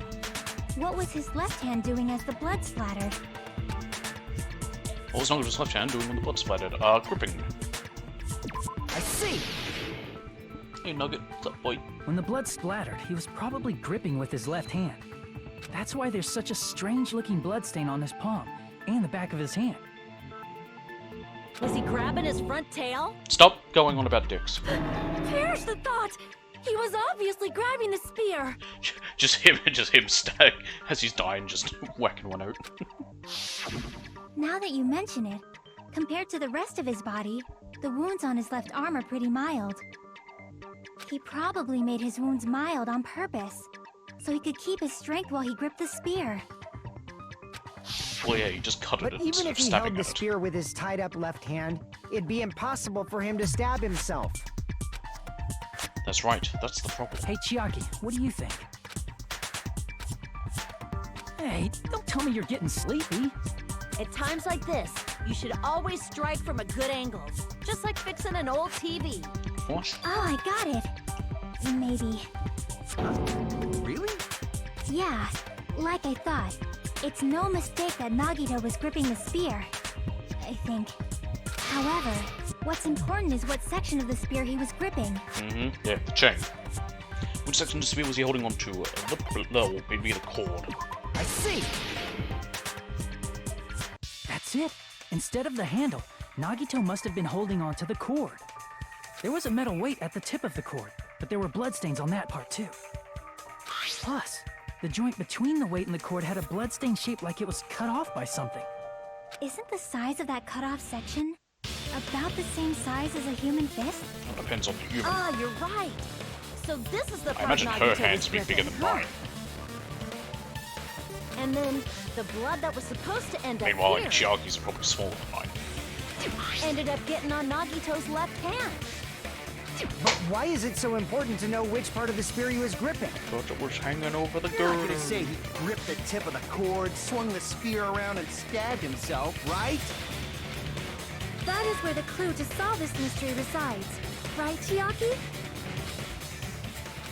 what was his left hand doing as the blood splattered? What was Nugget's left hand doing when the blood splattered? Gripping. I see! Hey Nugget, what's up, boy? When the blood splattered, he was probably gripping with his left hand. That's why there's such a strange-looking bloodstain on his palm and the back of his hand. Was he grabbing his front tail? Stop going on about dicks. Perish the thought! He was obviously grabbing the spear. Just him stag as he's dying, just whacking one out. Now that you mention it, compared to the rest of his body, the wounds on his left arm are pretty mild. He probably made his wounds mild on purpose, so he could keep his strength while he gripped the spear. Well, yeah, he just cut it But instead even of if he stabbing held the at it. spear with his tied-up left hand, it'd be impossible for him to stab himself. That's right, that's the problem. Hey, Chiaki, what do you think? Hey, don't tell me you're getting sleepy. At times like this, you should always strike from a good angle. Just like fixing an old TV. What? Oh, I got it. Maybe. Really? Yeah, like I thought. It's no mistake that Nagito was gripping the spear, I think. However, what's important is what section of the spear he was gripping. Yeah, the chain. Which section of the spear was he holding on to? Maybe the cord. I see! That's it. Instead of the handle, Nagito must have been holding on to the cord. There was a metal weight at the tip of the cord, but there were bloodstains on that part too. Plus, the joint between the weight and the cord had a bloodstain shaped like it was cut off by something. Isn't the size of that cut-off section about the same size as a human fist? It depends on the human. Ah, you're right. So this is the I part imagine Nagito her was hands would be bigger gripping, than huh? mine. And then the blood that was supposed to end up Meanwhile, here like, Chiaki's are probably smaller than mine. ended up getting on Nagito's left hand. But why is it so important to know which part of the spear he was gripping? Thought it was hanging over the You're not girl. gonna say he gripped the tip of the cord, swung the spear around, and stabbed himself, right? That is where the clue to solve this mystery resides. Right, Chiaki?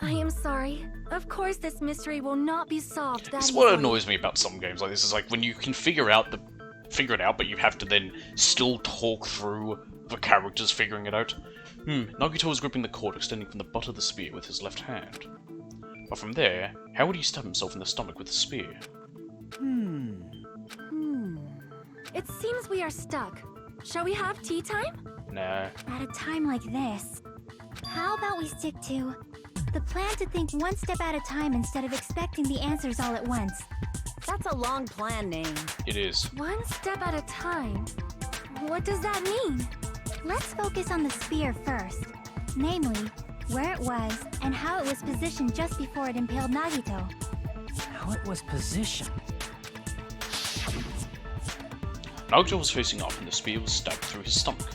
I am sorry. Of course this mystery will not be solved that This is what easily. annoys me about some games like this. Is like when you can figure it out, but you have to then still talk through the characters figuring it out. Nagito was gripping the cord extending from the butt of the spear with his left hand. But from there, how would he stab himself in the stomach with the spear? It seems we are stuck. Shall we have tea time? Nah. At a time like this, how about we stick to the plan to think one step at a time instead of expecting the answers all at once? That's a long plan name. It is. One step at a time. What does that mean? Let's focus on the spear first. Namely, where it was and how it was positioned just before it impaled Nagito. How it was positioned. Nagito was facing up and the spear was stabbed through his stomach.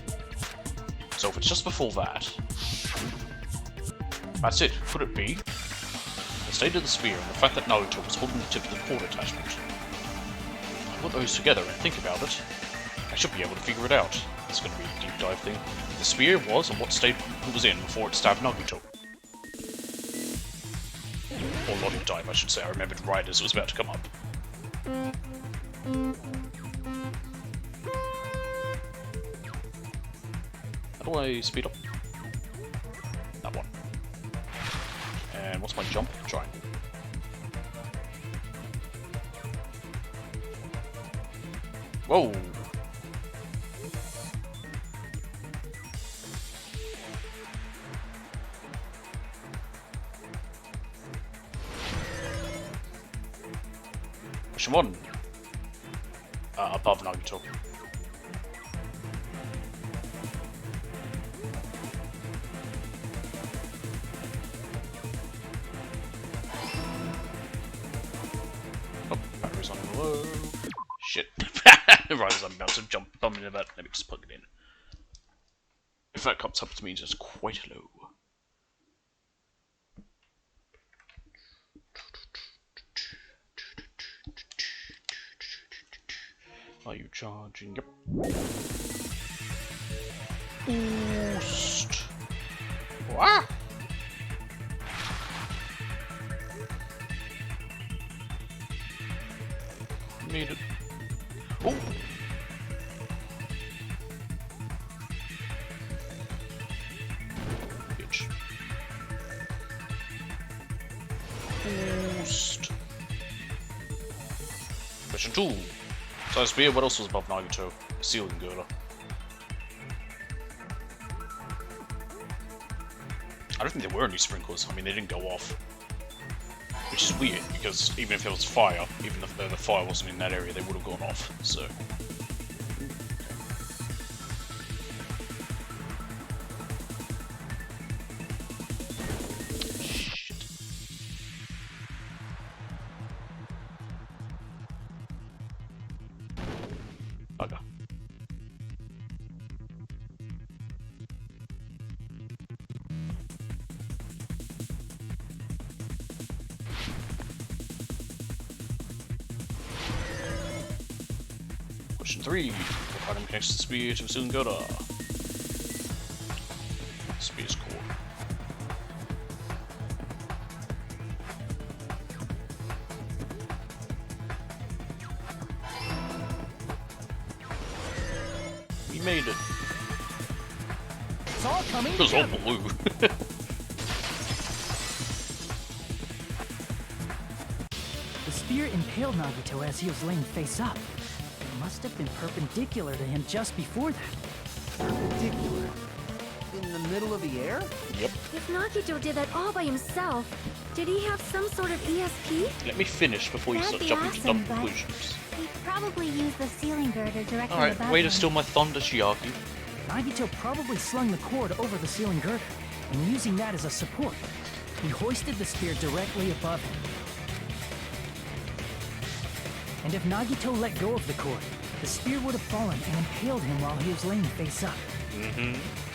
So if it's just before that... That's it. Could it be? The state of the spear and the fact that Naruto was holding the tip of the cord attachment. If I put those together and think about it, I should be able to figure it out. It's going to be a deep dive thing. The spear was and what state it was in before it stabbed Naruto. Or not deep dive, I should say. I remembered right as it was about to come up. How do I speed up? That one. And what's my jump? Triangle. Whoa! Question 1. Above Nagito. Oh, battery's on low. Shit. Right as I'm about to jump bump into that, let me just plug it in. If that comes up, it means it's quite low. Are you charging? Yep. Boost. Wah! Need it. Oh! Bitch. Boost. Question 2. Besides Spear, what else was above Nagito? Ceiling girder. I don't think there were any sprinkles. I mean, they didn't go off. Which is weird, because even if there was fire, even if the fire wasn't in that area, they would have gone off, so... Shit. Bugger. Question 3. What item connects the spear to a ceiling girder? Spear's core. We made it. It's all coming It was all together. blue. The spear impaled Nagito as he was laying face up. It must have been perpendicular to him just before that. Perpendicular. In the middle of the air? Yep. If Nagito did that all by himself, did he have some sort of ESP? Let me finish before you That'd start be jumping to awesome, dumb but- conclusions. He probably used the ceiling girder directly Alright, above way to him. steal my thunder, Chiaki. Nagito probably slung the cord over the ceiling girder, and using that as a support, he hoisted the spear directly above him. And if Nagito let go of the cord, the spear would have fallen and impaled him while he was laying face up.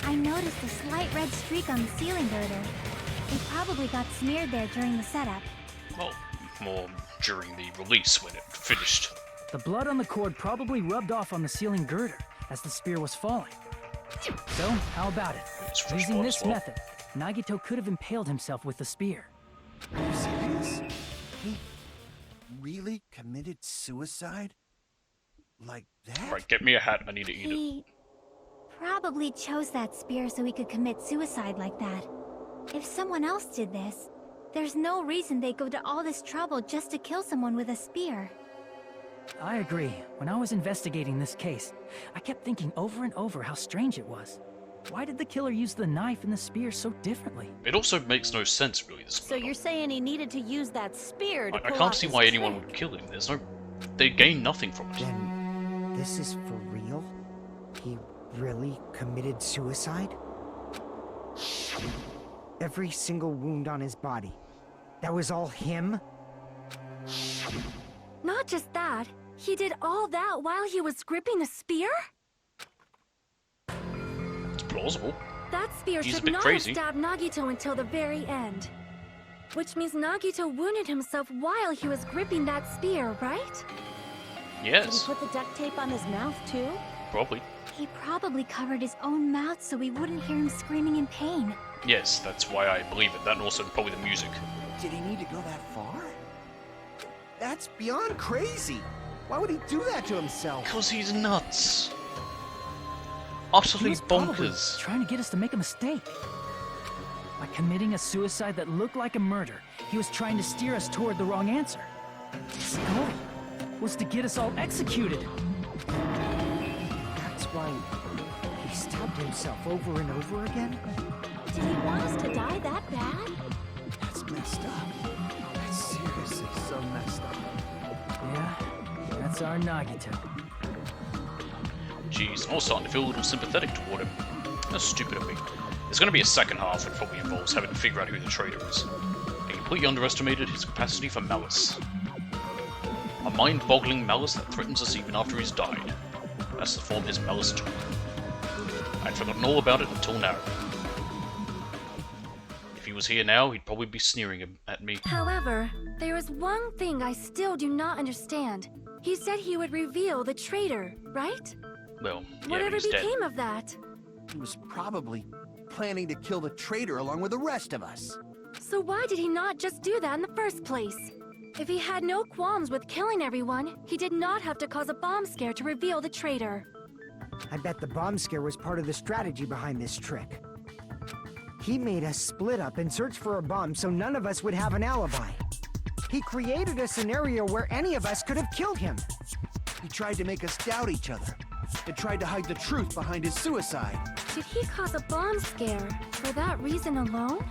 I noticed a slight red streak on the ceiling girder. It probably got smeared there during the setup. Well, more during the release when it finished. The blood on the cord probably rubbed off on the ceiling girder as the spear was falling. So, how about it? It's fresh Using blood this as well. method, Nagito could have impaled himself with the spear. Are you serious? He really committed suicide? Like that? Right, get me a hat, I need to eat it. He probably chose that spear so he could commit suicide like that. If someone else did this, there's no reason they'd go to all this trouble just to kill someone with a spear. I agree. When I was investigating this case, I kept thinking over and over how strange it was. Why did the killer use the knife and the spear so differently? It also makes no sense, really, this So you're saying he needed to use that spear to I pull can't off see his why anyone trick. would kill him. There's no... They gain nothing from it. Then this is for real? He really committed suicide? Every single wound on his body. That was all him? Not just that, he did all that while he was gripping the spear? It's plausible. That spear He's a should bit not crazy. have stabbed Nagito until the very end. Which means Nagito wounded himself while he was gripping that spear, right? Did he Yes, put the duct tape on his mouth too? probably. He probably covered his own mouth so we wouldn't hear him screaming in pain. Yes, that's why I believe it. That and also probably the music. Did he need to go that far? That's beyond crazy. Why would he do that to himself? Because he's nuts. He Utterly was probably bonkers. trying to get us to make a mistake. By committing a suicide that looked like a murder, he was trying to steer us toward the wrong answer. His goal was to get us all executed. That's why he stabbed himself over and over again? Did he want us to die that bad? That's messed up. That's seriously so messed up. Yeah, that's our Nagito. Jeez, I'm all starting to feel a little sympathetic toward him. That's stupid of me. There's going to be a second half that probably involves having to figure out who the traitor is. I completely underestimated his capacity for malice. A mind-boggling malice that threatens us even after he's died. That's the form his malice took. I'd forgotten all about it until now. If he was here now, he'd probably be sneering at me. However, there is one thing I still do not understand. He said he would reveal the traitor, right? Well, yeah, Whatever but he's dead. became of that? He was probably planning to kill the traitor along with the rest of us. So why did he not just do that in the first place? If he had no qualms with killing everyone, he did not have to cause a bomb scare to reveal the traitor. I bet the bomb scare was part of the strategy behind this trick. He made us split up and search for a bomb so none of us would have an alibi. He created a scenario where any of us could have killed him. He tried to make us doubt each other and tried to hide the truth behind his suicide. Did he cause a bomb scare for that reason alone?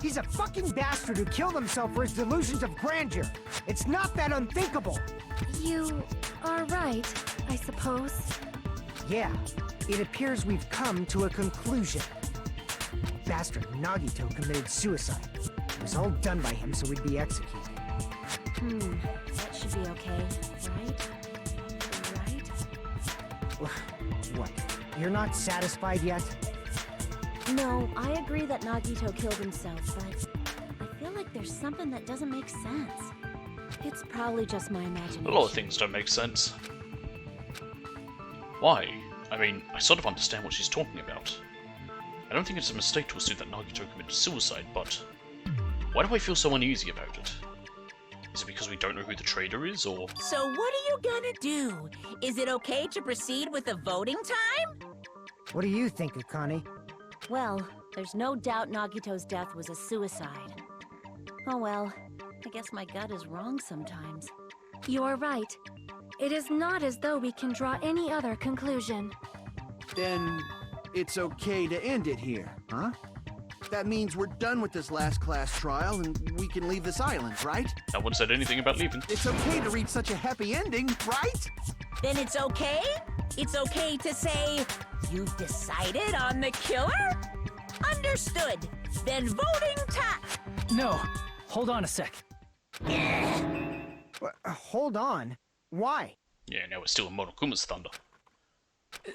He's a fucking bastard who killed himself for his delusions of grandeur. It's not that unthinkable. You are right, I suppose. Yeah, it appears we've come to a conclusion. Bastard Nagito committed suicide. It was all done by him so we'd be executed. That should be okay, right? Right? What? You're not satisfied yet? No, I agree that Nagito killed himself, but I feel like there's something that doesn't make sense. It's probably just my imagination. A lot of things don't make sense. Why? I mean, I sort of understand what she's talking about. I don't think it's a mistake to assume that Nagito committed suicide, but why do I feel so uneasy about it? Is it because we don't know who the traitor is, or...? So what are you gonna do? Is it okay to proceed with the voting time? What do you think, Akane? Well, there's no doubt Nagito's death was a suicide. Oh well, I guess my gut is wrong sometimes. You are right. It is not as though we can draw any other conclusion. Then it's okay to end it here, huh? That means we're done with this last class trial and we can leave this island, right? No one said anything about leaving. It's okay to reach such a happy ending, right? Then it's okay? It's okay to say, you've decided on the killer? Understood. Then voting time. No, hold on a sec. Hold on. Why? Yeah, now it's still in Monokuma's thunder.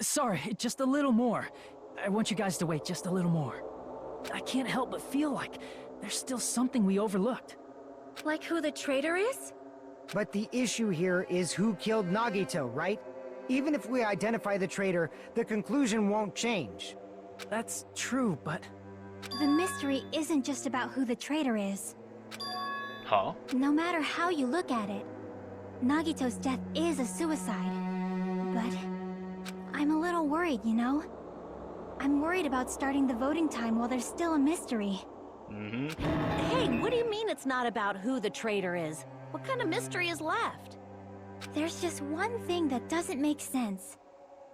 Sorry, just a little more. I want you guys to wait just a little more. I can't help but feel like there's still something we overlooked. Like who the traitor is? But the issue here is who killed Nagito, right? Even if we identify the traitor, the conclusion won't change. That's true, but... The mystery isn't just about who the traitor is. Huh? No matter how you look at it, Nagito's death is a suicide. But I'm a little worried, you know? I'm worried about starting the voting time while there's still a mystery. Hey, what do you mean it's not about who the traitor is? What kind of mystery is left? There's just one thing that doesn't make sense,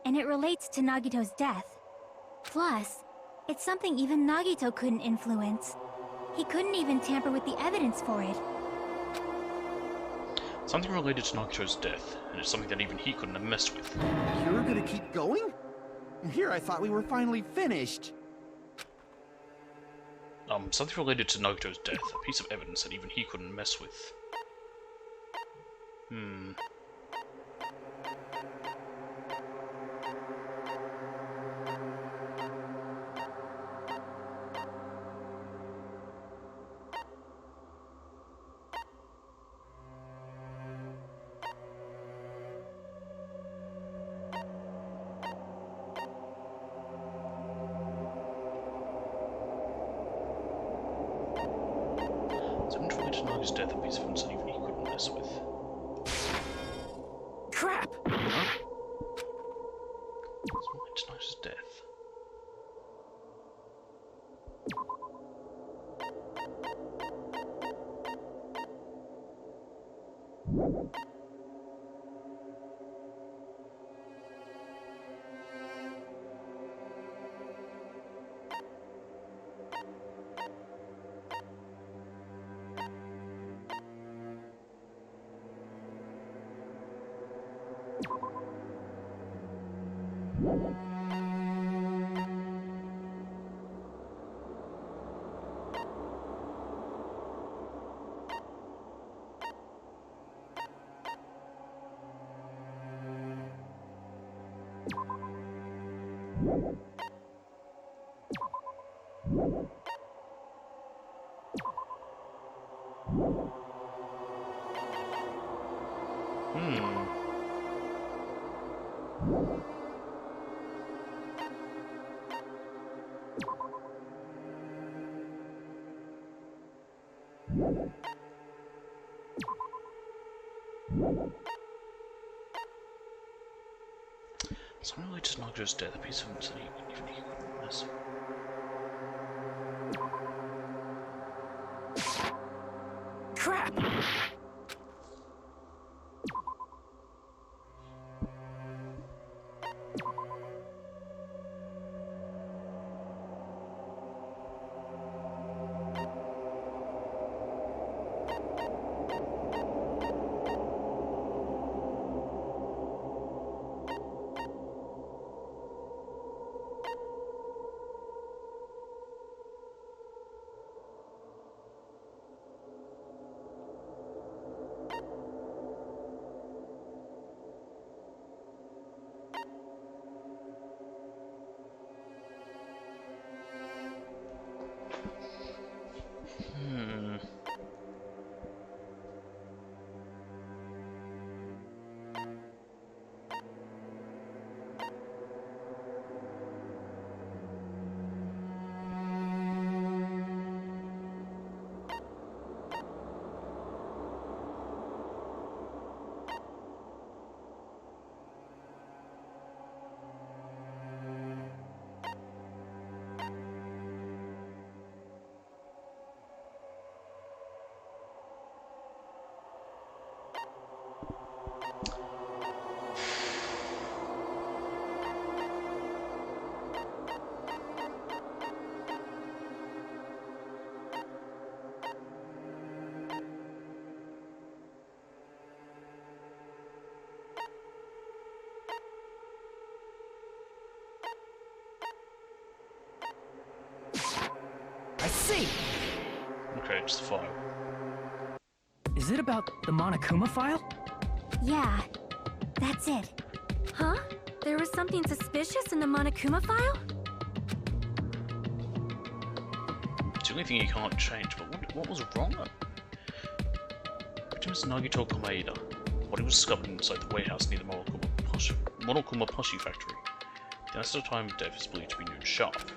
and it relates to Nagito's death. Plus, it's something even Nagito couldn't influence. He couldn't even tamper with the evidence for it. Something related to Nagito's death, and it's something that even he couldn't have messed with. You're gonna keep going? Here I thought we were finally finished. Something related to Nagito's death, a piece of evidence that even he couldn't mess with. Something related to Nagito's death, a piece of evidence that even he couldn't mess with. Crap! Something related to Nagito's death. Something related to Naga's death, a piece of him said even he couldn't miss. Crap! I see! Okay, it's the file. Is it about the Monokuma file? Yeah, that's it. Huh? There was something suspicious in the Monokuma file? It's the only thing you can't change, but what was wrong? Victim is Nagito Komaeda. Body was discovered inside the warehouse near the Monokuma Poshi factory. The estimate time of death is believed to be noon sharp.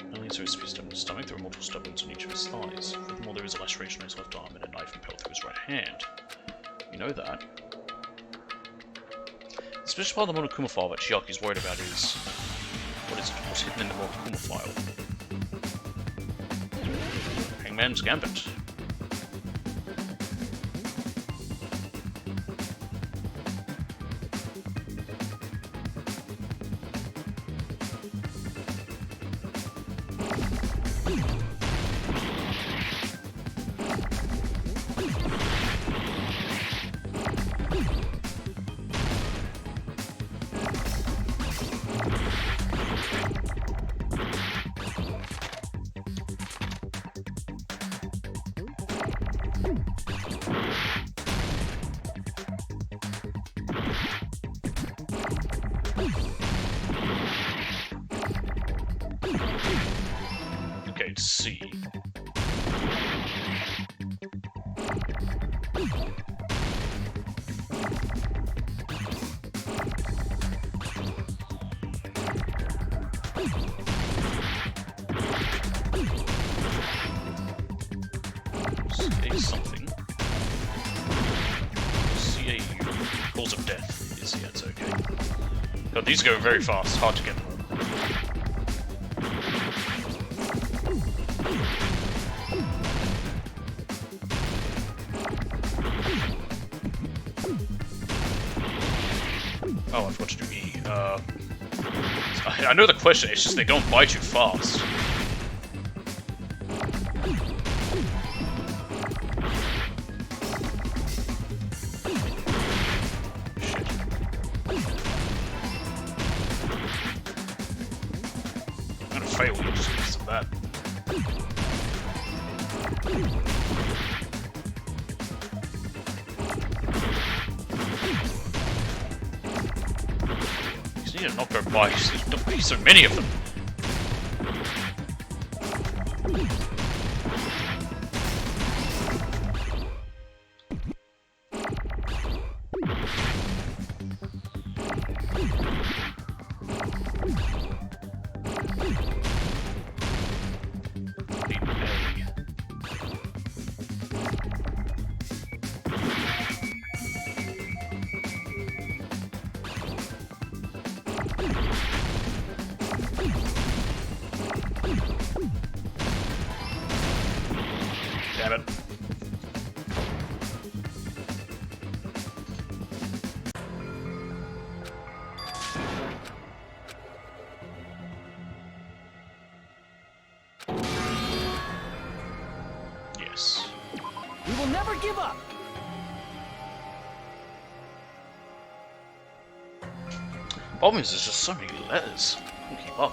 Not only is there a severe stab in his stomach, there are multiple stab wounds on each of his thighs. Furthermore, there is a laceration on his left arm and a knife impaled through his right hand. You know that. The special part of the Monokuma file that Chiaki is worried about is what's hidden in the Monokuma file. Hangman's Gambit. Okay, C. CA something. CAU. Cause of death is, yeah, it's okay. God, these go very fast, hard to get them. Oh, I forgot to do E. I know the question, it's just they don't buy too fast. Shit. I'm gonna fail here just because of that. You need to not go by, there's not be so many of them. will never give up. Problem is, there's just so many letters. I can't keep up.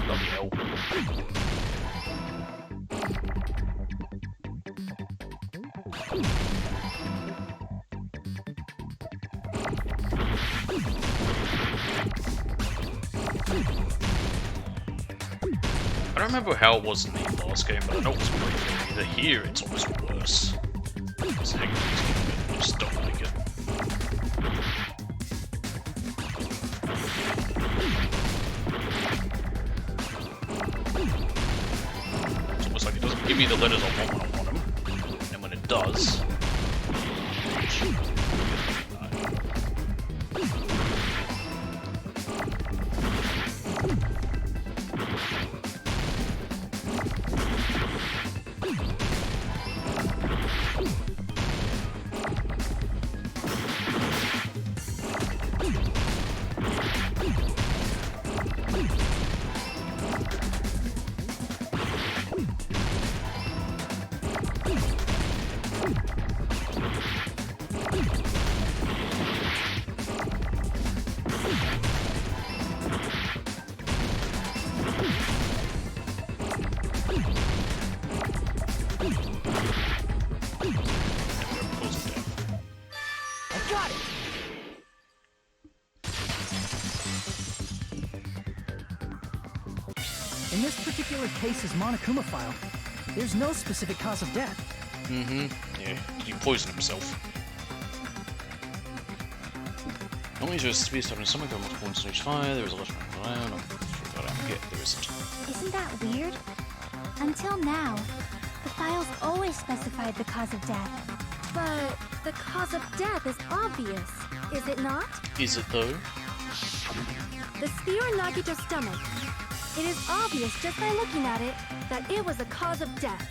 Bloody hell. I don't remember how it was in the last game, but I know it was pretty good. Either here, it's almost worse. This hanging I just don't like it. It's almost like it doesn't give me the letters I want when I want them, and when it does... In this particular case's Monokuma file, there's no specific cause of death. Yeah, he poisoned himself. Normally there's to be starting somewhere going multiple in stage 5, there was a lot of there isn't. Isn't that weird? Until now, the files always specified the cause of death. But the cause of death is obvious, is it not? Is it though? The spear in Nagito's stomach. It is obvious just by looking at it that it was the cause of death.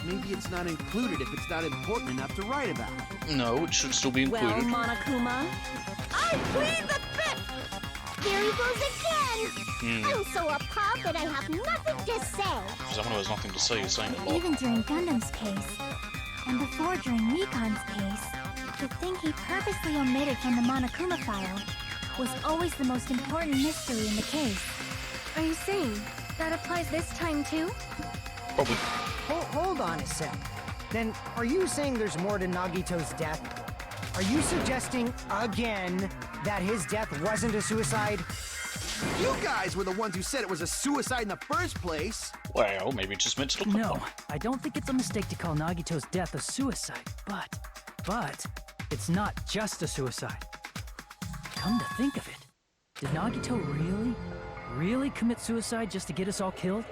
Maybe it's not included if it's not important enough to write about. No, it should still be Well, included. Monokuma, I plead the fifth! There he goes again! I'm so appalled that I have nothing to say. Someone who has nothing to say is saying a lot. Even during Gundam's case, and before during Mikan's case, the thing he purposely omitted from the Monokuma file was always the most important mystery in the case. are you saying that applies this time too? Probably. Hold on a sec. Then, are you saying there's more to Nagito's death? Are you suggesting, again, that his death wasn't a suicide? You guys were the ones who said it was a suicide in the first place. Well, maybe it just meant to look like No, one. I don't think it's a mistake to call Nagito's death a suicide, but it's not just a suicide. Come to think of it, did Nagito really commit suicide just to get us all killed?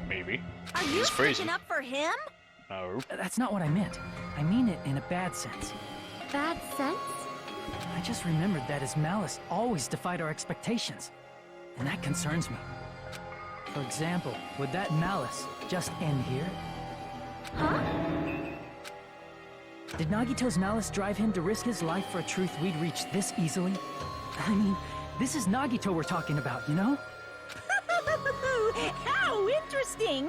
Maybe. Are you It's crazy. sticking up for him? No. That's not what I meant. I mean it in a bad sense. Bad sense? I just remembered that his malice always defied our expectations, and that concerns me. For example, would that malice just end here? Huh? Did Nagito's malice drive him to risk his life for a truth we'd reach this easily? I mean, this is Nagito we're talking about, you know? How interesting!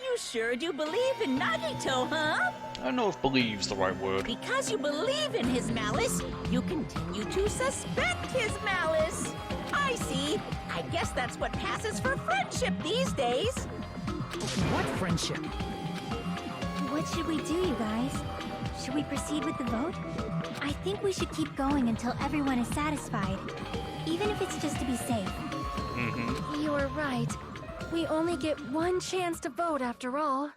You sure do believe in Nagito, huh? I don't know if believe's the right word. Because you believe in his malice, you continue to suspect his malice. I see. I guess that's what passes for friendship these days. What friendship? What should we do, you guys? Should we proceed with the vote? I think we should keep going until everyone is satisfied, even if it's just to be safe. You're right. We only get one chance to vote after all.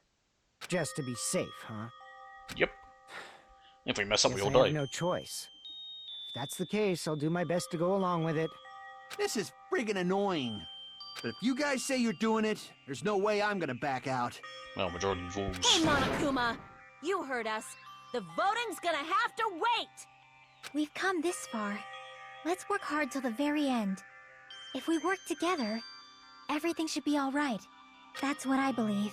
Just to be safe, huh? Yep. If we mess up, we Guess all I have die. no choice. If that's the case, I'll do my best to go along with it. This is friggin' annoying. But if you guys say you're doing it, there's no way I'm gonna back out. Well, majority rules. Hey, Monokuma! You heard us. The voting's gonna have to wait! We've come this far. Let's work hard till the very end. If we work together, everything should be all right. That's what I believe.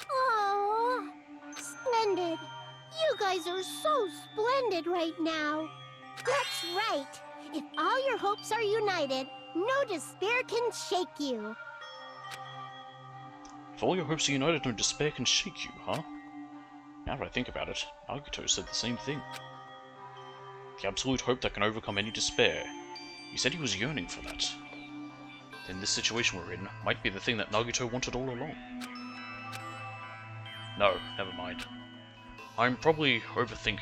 Oh, splendid. You guys are so splendid right now. That's right. If all your hopes are united, no despair can shake you. If all your hopes are united, no despair can shake you, huh? Now that I think about it, Nagito said the same thing. The absolute hope that can overcome any despair. He said he was yearning for that. Then this situation we're in might be the thing that Nagito wanted all along. No, never mind. I'm probably overthinking.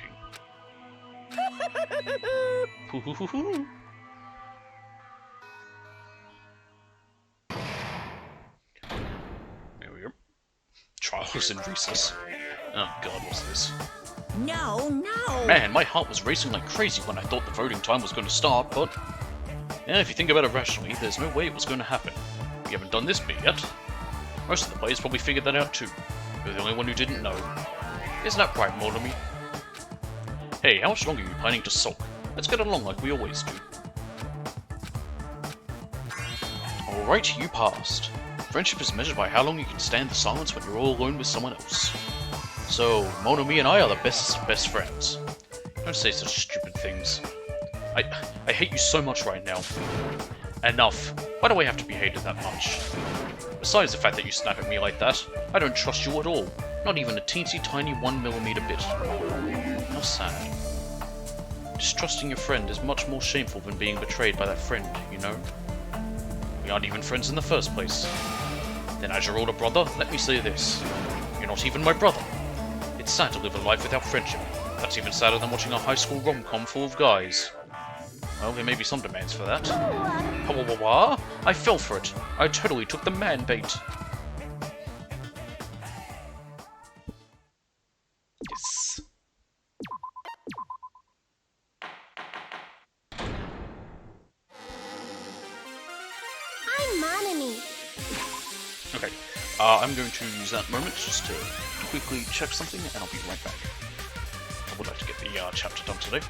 Hoo-hoo-hoo-hoo. There we go. Trials in recess. Oh god, what's this? No, no! Man, my heart was racing like crazy when I thought the voting time was going to start, but... yeah, if you think about it rationally, there's no way it was going to happen. We haven't done this bit yet. Most of the players probably figured that out too. You're the only one who didn't know. Isn't that right, Mortimer? Hey, how much longer are you planning to sulk? Let's get along like we always do. Alright, you passed. Friendship is measured by how long you can stand the silence when you're all alone with someone else. So, Monomi and I are the bestest of best friends. Don't say such stupid things. I hate you so much right now. Enough. Why do I have to be hated that much? Besides the fact that you snap at me like that, I don't trust you at all. Not even a teensy tiny 1mm bit. How sad. Distrusting your friend is much more shameful than being betrayed by that friend, you know? We aren't even friends in the first place. Then as your older brother, let me say this. You're not even my brother. It's sad to live a life without friendship. That's even sadder than watching a high school rom-com full of guys. Well, there may be some demands for that. What? I fell for it. I totally took the man bait. Yes. I'm Monami. Okay, I'm going to use that moment just to quickly check something, and I'll be right back. I would like to get the chapter done today.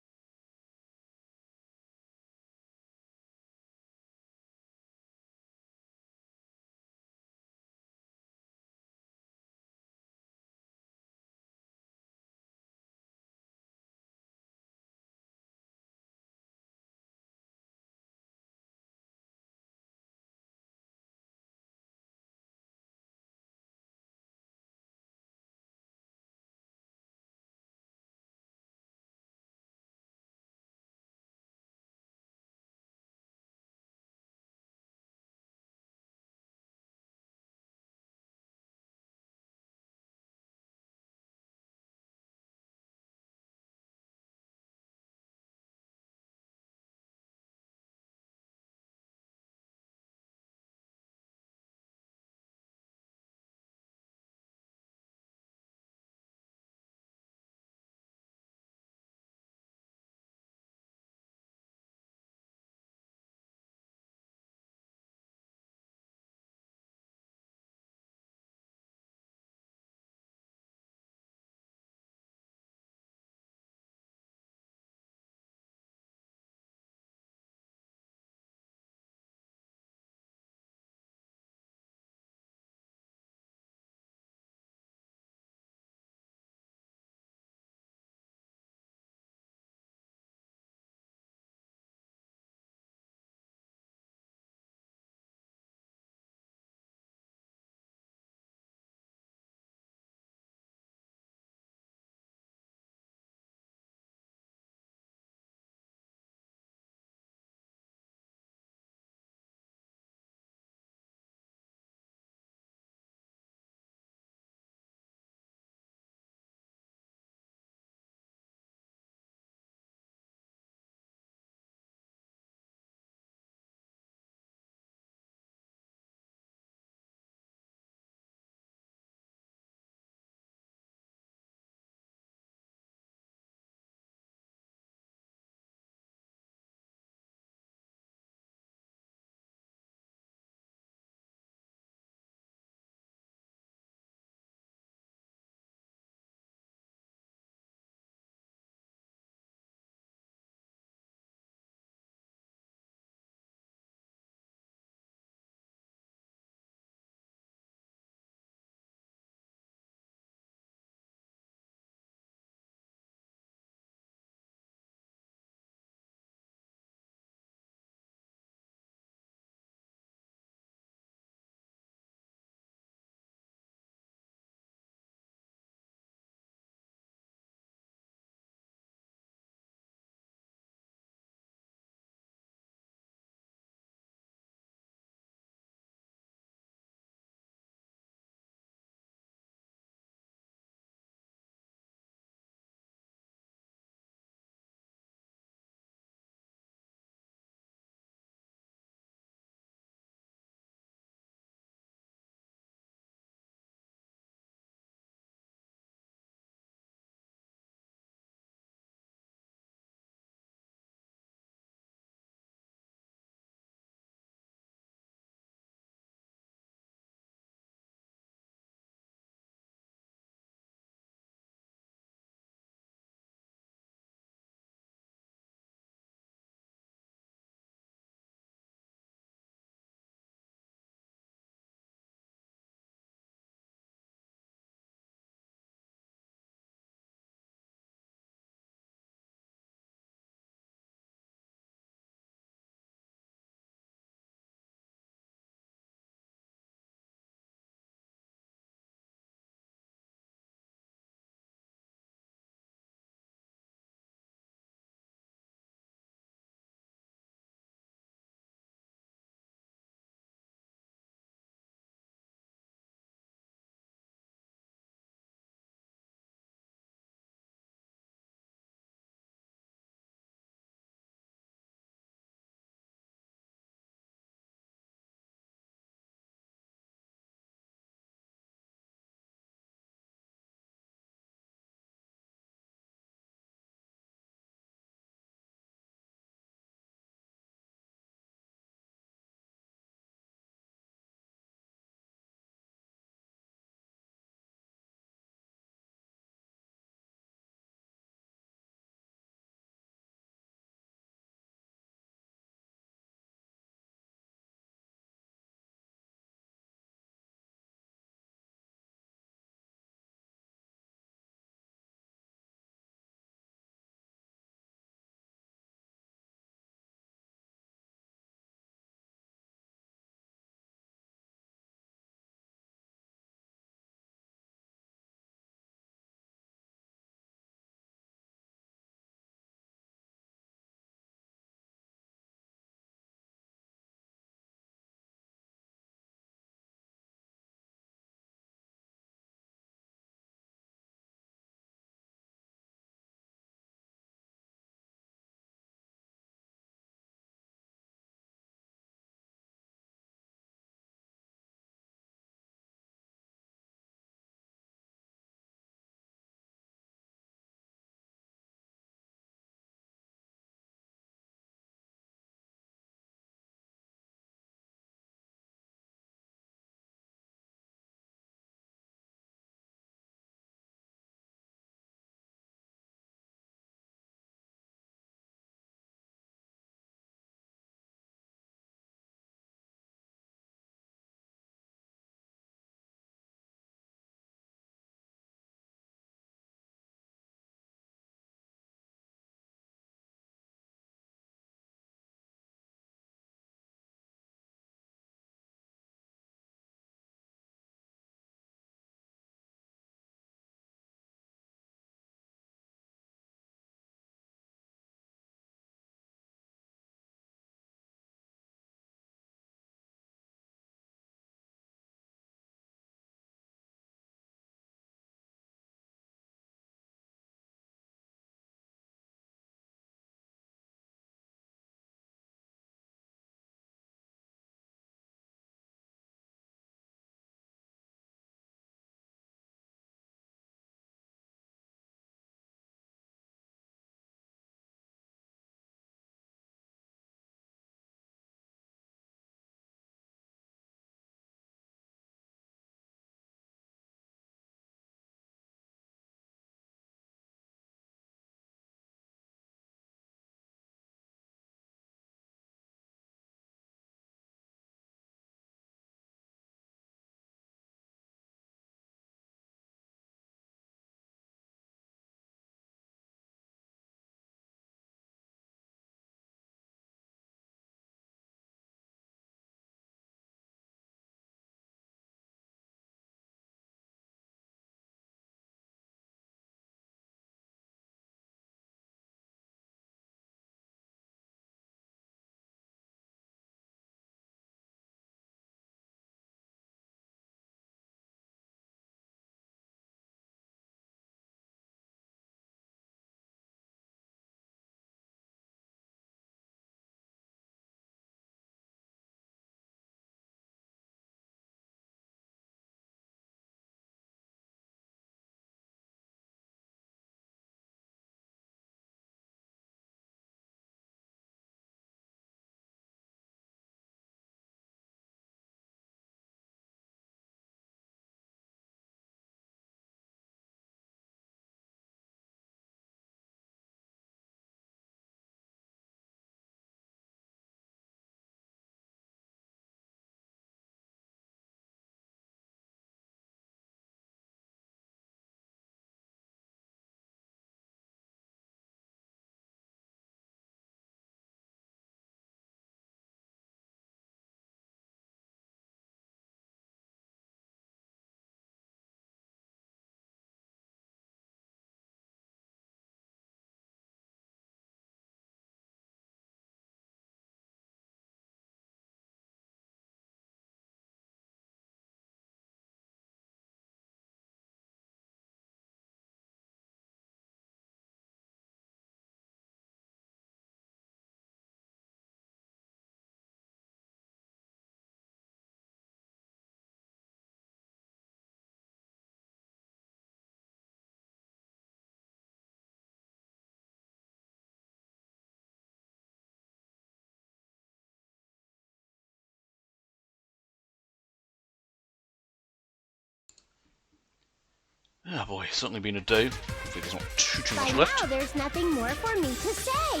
Oh boy, it's certainly been a day. Hopefully there's not too By much left. now, there's nothing more for me to say.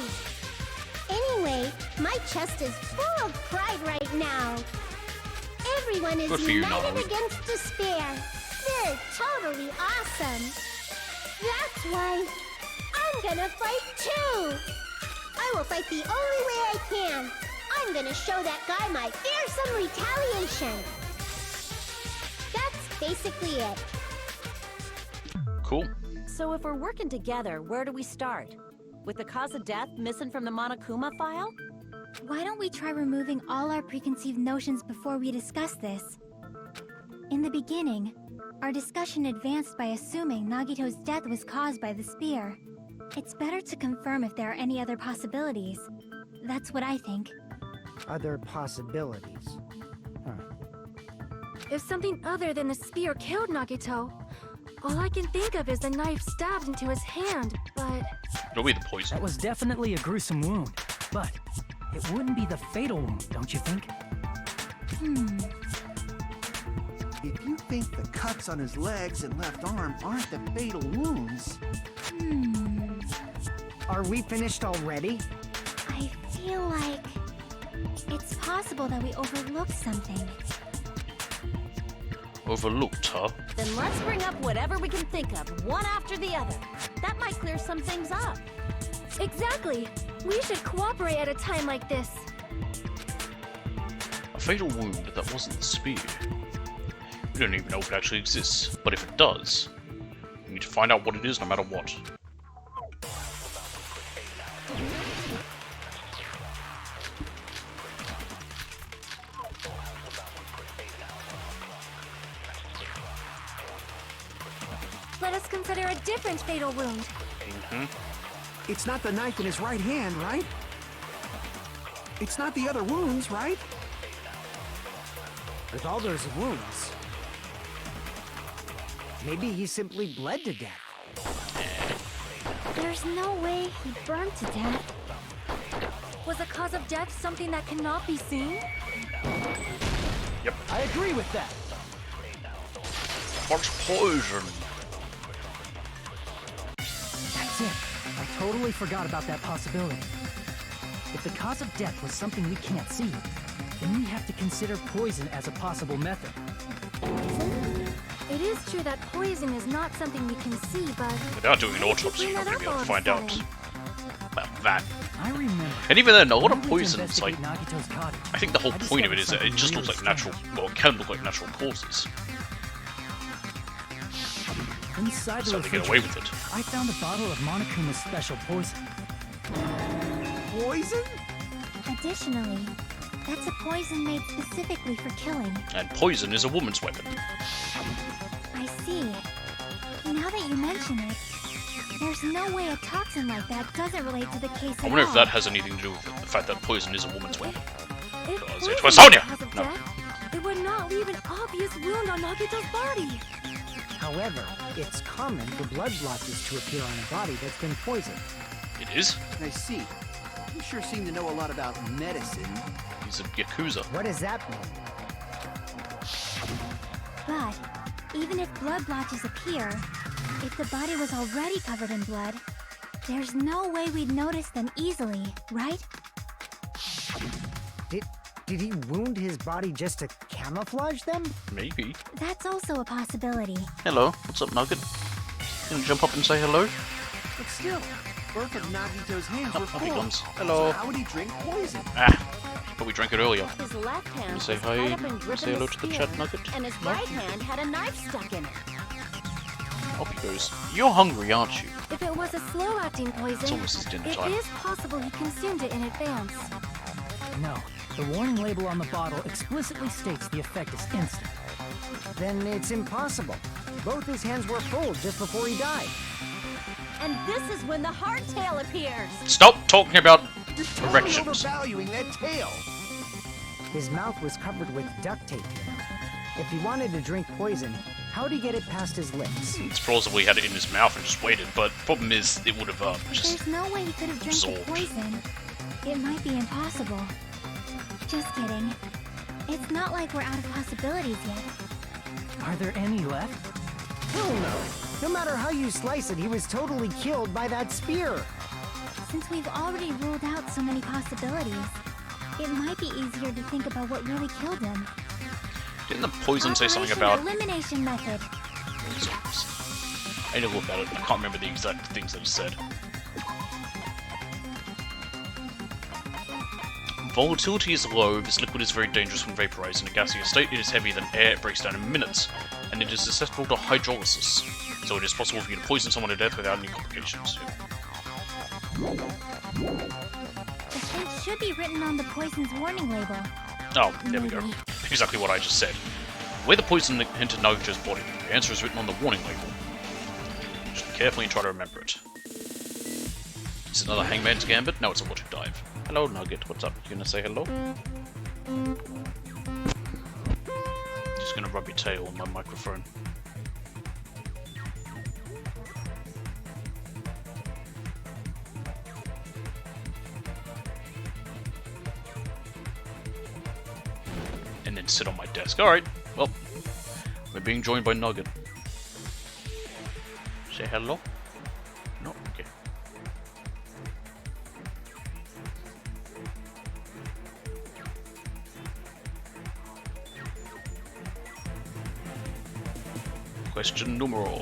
Anyway, my chest is full of pride right now. Everyone is Good for you, united Nolly. against despair. They're totally awesome. That's why I'm gonna fight too. I will fight the only way I can. I'm gonna show that guy my fearsome retaliation. That's basically it. Cool. So if we're working together, where do we start? With the cause of death missing from the Monokuma file? Why don't we try removing all our preconceived notions before we discuss this? In the beginning, our discussion advanced by assuming Nagito's death was caused by the spear. It's better to confirm if there are any other possibilities. That's what I think. Other possibilities. If something other than the spear killed Nagito, all I can think of is the knife stabbed into his hand, but... It'll be the poison. That was definitely a gruesome wound, but it wouldn't be the fatal wound, don't you think? If you think the cuts on his legs and left arm aren't the fatal wounds... Are we finished already? I feel like... it's possible that we overlooked something. Overlooked, huh? Then let's bring up whatever we can think of, one after the other. That might clear some things up. Exactly! We should cooperate at a time like this. A fatal wound that wasn't the spear. We don't even know if it actually exists, but if it does, we need to find out what it is no matter what. Let us consider a different fatal wound. It's not the knife in his right hand, right? It's not the other wounds, right? With all those wounds, maybe he simply bled to death. There's no way he burned to death. Was the cause of death something that cannot be seen? Yep. I agree with that. What's poison? That's it. I totally forgot about that possibility. If the cause of death was something we can't see, then we have to consider poison as a possible method. It is true that poison is not something we can see, but... Without doing an autopsy, you're not going to be able to find out about that. I remember. And even then, a lot when of I went to poisons, like, investigate Nagito's cottage, I think the whole I point of it is that it discovered just looks something like natural, really well, it can look like natural causes. Inside the So they get away refrigerator, with it. I found a bottle of Monokuma's special poison. Poison? Additionally, that's a poison made specifically for killing. And poison is a woman's weapon. I see. Now that you mention it, there's no way a toxin like that doesn't relate to the case I at wonder if all. that has anything to do with the fact that poison is a woman's weapon. If Because poison it was Sonya! was the cause of No. death, it would not leave an obvious wound on Nagito's body. However, it's common for blood blotches to appear on a body that's been poisoned. It is? I see. You sure seem to know a lot about medicine. He's a Yakuza. What does that mean? But even if blood blotches appear, if the body was already covered in blood, there's no way we'd notice them easily, right? Did he wound his body just to camouflage them? Maybe. That's also a possibility. Hello, what's up, Nugget? Gonna jump up and say hello? But still, both of Nagito's hands were Up he full. comes. So Hello. how would he drink poison? But we drank it earlier. His left hand say was hi? tied up and gripping Say hello the to the spear, chat, Nugget? and his No? right hand had a knife stuck in it. Up he goes. You're hungry, aren't you? If it was a slow-acting poison, It's almost his dinner it time. is possible he consumed it in advance. No, the warning label on the bottle explicitly states the effect is instant. Then it's impossible. Both his hands were full just before he died. And this is when the hardtail appears. Stop talking about You're totally erections. overvaluing that tail. His mouth was covered with duct tape, you know. If he wanted to drink poison, how'd he get it past his lips? It's plausible he had it in his mouth and just waited, but problem is, it would have If just... there's no way he could have drank the absorbed. poison, it might be impossible. Just kidding. It's not like we're out of possibilities yet. Are there any left? Hell no! No matter how you slice it, he was totally killed by that spear. Since we've already ruled out so many possibilities, it might be easier to think about what really killed him. Didn't the poison say something about... elimination method. I need to look at it. I can't remember the exact things that it said. Volatility is low. This liquid is very dangerous when vaporized. In a gaseous state, it is heavier than air. It breaks down in minutes, and it is susceptible to hydrolysis. So it is possible for you to poison someone to death without any complications. The thing should be written on the poison's warning label. Oh, there we go. Exactly what I just said. Where the poison entered Nagito's body, the answer is written on the warning label. Just carefully try to remember it. Is it another Hangman's Gambit? No, it's a logic dive. Hello, Nugget. What's up? You gonna say hello? Just gonna rub your tail on my microphone. And then sit on my desk. Alright, well, we're being joined by Nugget. Say hello? No? Okay. Question numero.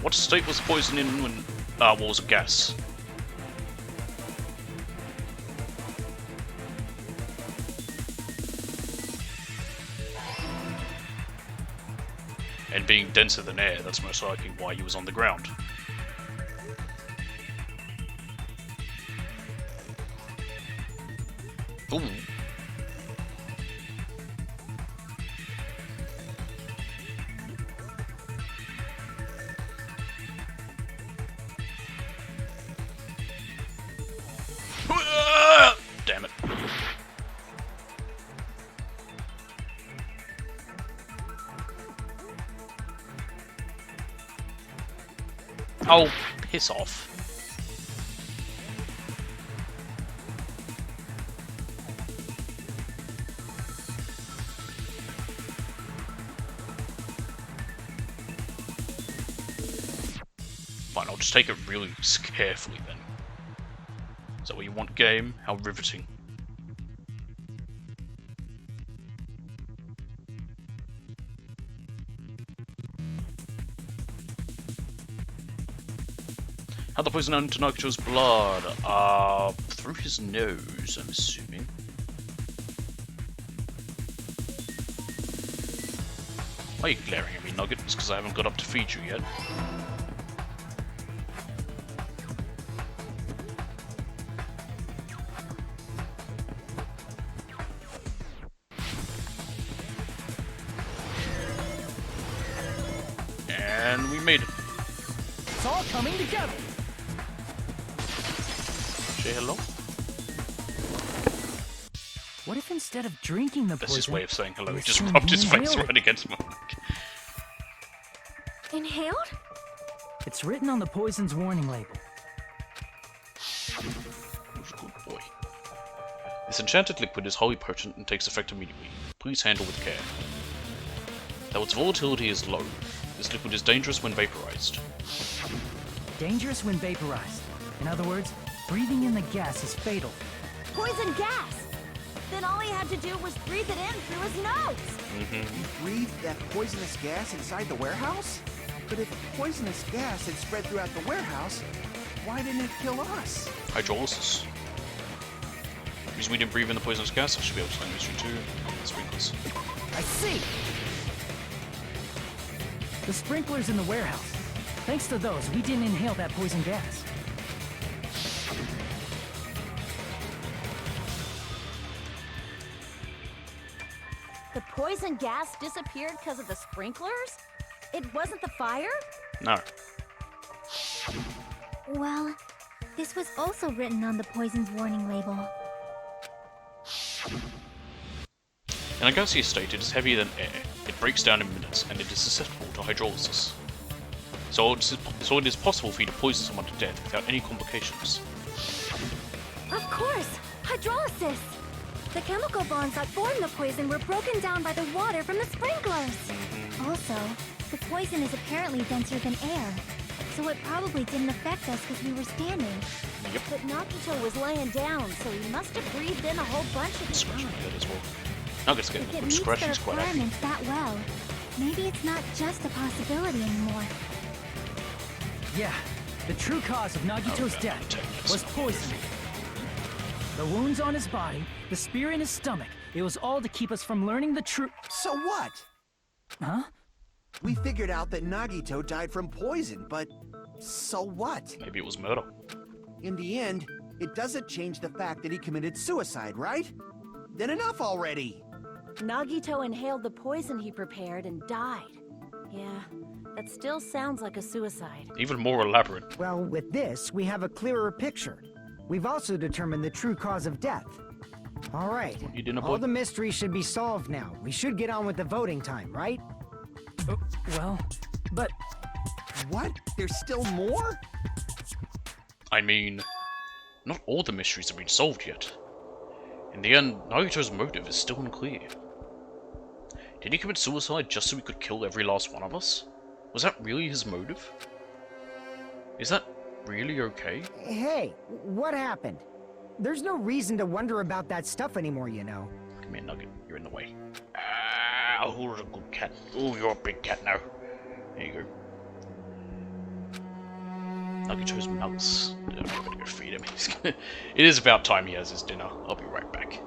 What state was the poison in when... what was it? Gas? And being denser than air, that's most likely why he was on the ground. Ooh. Damn it. Oh, piss off. Fine, I'll just take it really carefully then. Is that what you want, game? How riveting. How the poison into Nagito's blood? Through his nose, I'm assuming. Why are you glaring at me, Nugget? It's because I haven't got up to feed you yet. And we made it. It's all coming together. Say hello? What if instead of drinking the That's poison... his way of saying hello. you He just assume rubbed his he face inhaled right it? against my mic. Inhaled? It's written on the poison's warning label. Good boy. This enchanted liquid is highly potent and takes effect immediately. Please handle with care. Though its volatility is low, this liquid is dangerous when vaporized. Dangerous when vaporized. In other words, breathing in the gas is fatal. Poison gas! Then all he had to do was breathe it in through his nose! You breathed that poisonous gas inside the warehouse? But if poisonous gas had spread throughout the warehouse, why didn't it kill us? Hydrolysis. Because we didn't breathe in the poisonous gas, I should be able to find mystery too. Sprinklers. I see! The sprinklers in the warehouse. Thanks to those, we didn't inhale that poison gas. The poison gas disappeared because of the sprinklers? It wasn't the fire? No. Well, this was also written on the poison's warning label. In a gaseous state, it is heavier than air. It breaks down in minutes, and it is susceptible to hydrolysis. So it is possible for you to poison someone to death without any complications. Of course! Hydrolysis! The chemical bonds that formed the poison were broken down by the water from the sprinklers. Also, the poison is apparently denser than air, so it probably didn't affect us because we were standing. But Nagito was laying down, so he must have breathed in a whole bunch of it. Scratching good as well. Nuggets getting If a it good meets the scratch, he's quite happy. requirements that well, maybe it's not just a possibility anymore. Yeah, the true cause of Nagito's death was poison. The wounds on his body, the spear in his stomach, it was all to keep us from learning the truth. So what? Huh? We figured out that Nagito died from poison, but so what? Maybe it was murder. In the end, it doesn't change the fact that he committed suicide, right? Then enough already! Nagito inhaled the poison he prepared and died. Yeah, that still sounds like a suicide. Even more elaborate. Well, with this, we have a clearer picture. We've also determined the true cause of death. All right, You didn't all avoid. the mysteries should be solved now. We should get on with the voting time, right? Well, but What? There's still more? I mean, not all the mysteries have been solved yet. In the end, Nagito's motive is still unclear. Did he commit suicide just so he could kill every last one of us? Was that really his motive? Is that really okay? Hey, what happened? There's no reason to wonder about that stuff anymore, you know. Come here, Nugget. You're in the way. Ah, who's a good cat? Oh, you're a big cat now. There you go. Nugato's mouse. I'm gonna go feed him. It is about time he has his dinner. I'll be right back.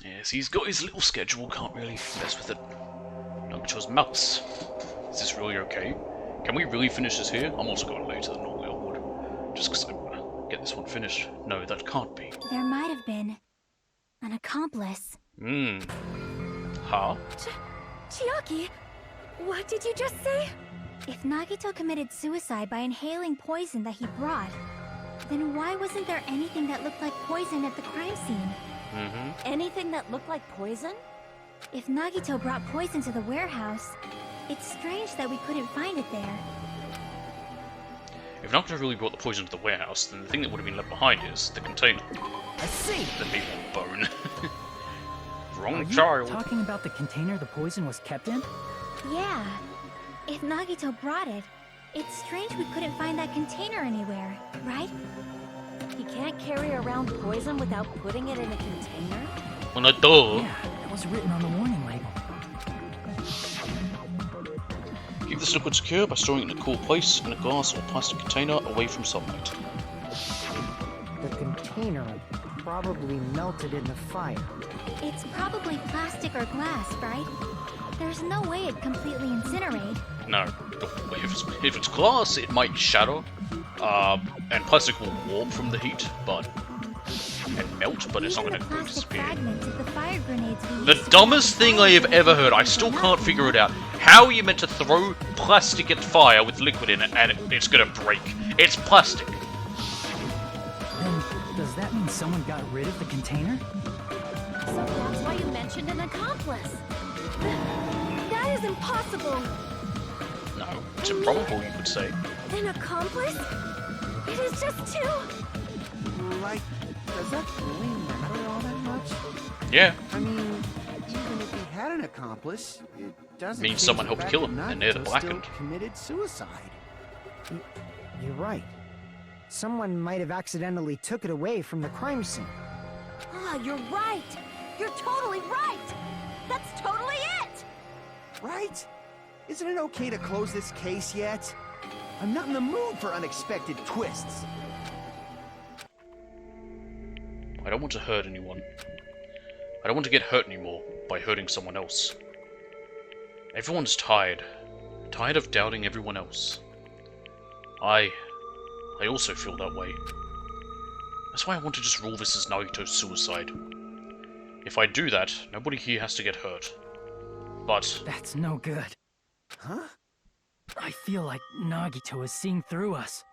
Yes, he's got his little schedule, can't really mess with it. Nagato's mouse. Is this really okay? Can we really finish this here? I'm also going later than normally I would. Just because I want to get this one finished. No, that can't be. There might have been an accomplice. Huh? Chiaki, what did you just say? If Nagito committed suicide by inhaling poison that he brought, then why wasn't there anything that looked like poison at the crime scene? Anything that looked like poison? If Nagito brought poison to the warehouse, it's strange that we couldn't find it there. If Nagato really brought the poison to the warehouse, then the thing that would have been left behind is the container. I see. The people bone. are Wrong you child. talking about the container the poison was kept in? Yeah. If Nagito brought it, it's strange we couldn't find that container anywhere, right? He can't carry around poison without putting it in a container? Well, no, duh. Yeah, that was written on the warning label. Keep this liquid secure by storing it in a cool place in a glass or plastic container away from sunlight. The container probably melted in the fire. It's probably plastic or glass, right? There's no way it'd completely incinerate. No. If it's glass, it might shatter. And plastic will warp from the heat, and melt, but it's not Even going the to plastic disappear. fragments of the fire grenades we The used to dumbest catch thing fire I have with ever heard. I would still not can't be figure it enough. out. How are you meant to throw plastic at fire with liquid in it and it's going to break? It's plastic. Then, does that mean someone got rid of the container? So that's why you mentioned an accomplice. That is impossible. No, it's improbable, you could say. An accomplice? It is just two. Like, does that really matter all that much? Yeah, I mean, even if he had an accomplice, it doesn't Means change someone the helped fact kill that him, and they're the Nagito blackened. still committed suicide. You're right. Someone might have accidentally took it away from the crime scene. Ah, you're right. You're totally right. That's totally it. Right? Isn't it okay to close this case yet? I'm not in the mood for unexpected twists. I don't want to hurt anyone. I don't want to get hurt anymore by hurting someone else. Everyone's tired. Tired of doubting everyone else. I also feel that way. That's why I want to just rule this as Nagito's suicide. If I do that, nobody here has to get hurt. But... That's no good. Huh? I feel like Nagito is seeing through us.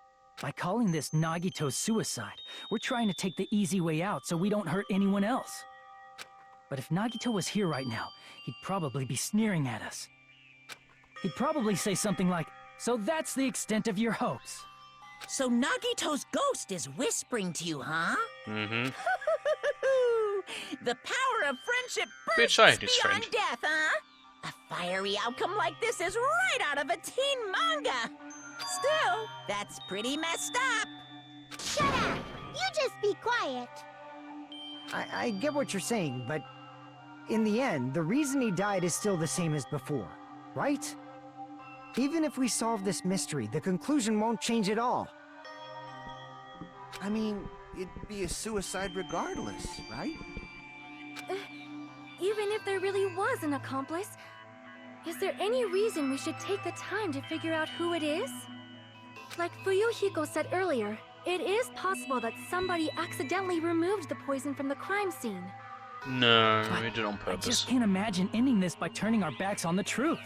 By calling this Nagito's suicide, we're trying to take the easy way out so we don't hurt anyone else. But if Nagito was here right now, he'd probably be sneering at us. He'd probably say something like, "So that's the extent of your hopes." So Nagito's ghost is whispering to you, huh? Mm-hmm. The power of friendship Bitch, bursts I ain't his beyond friend. death, huh? A fiery outcome like this is right out of a teen manga. Still, that's pretty messed up. Shut up! You just be quiet. I get what you're saying, but in the end, the reason he died is still the same as before, right? Even if we solve this mystery, the conclusion won't change at all. I mean, it'd be a suicide regardless, right? Even if there really was an accomplice, is there any reason we should take the time to figure out who it is? Like Fuyuhiko said earlier, it is possible that somebody accidentally removed the poison from the crime scene. No, But I did it on I purpose. just can't imagine ending this by turning our backs on the truth.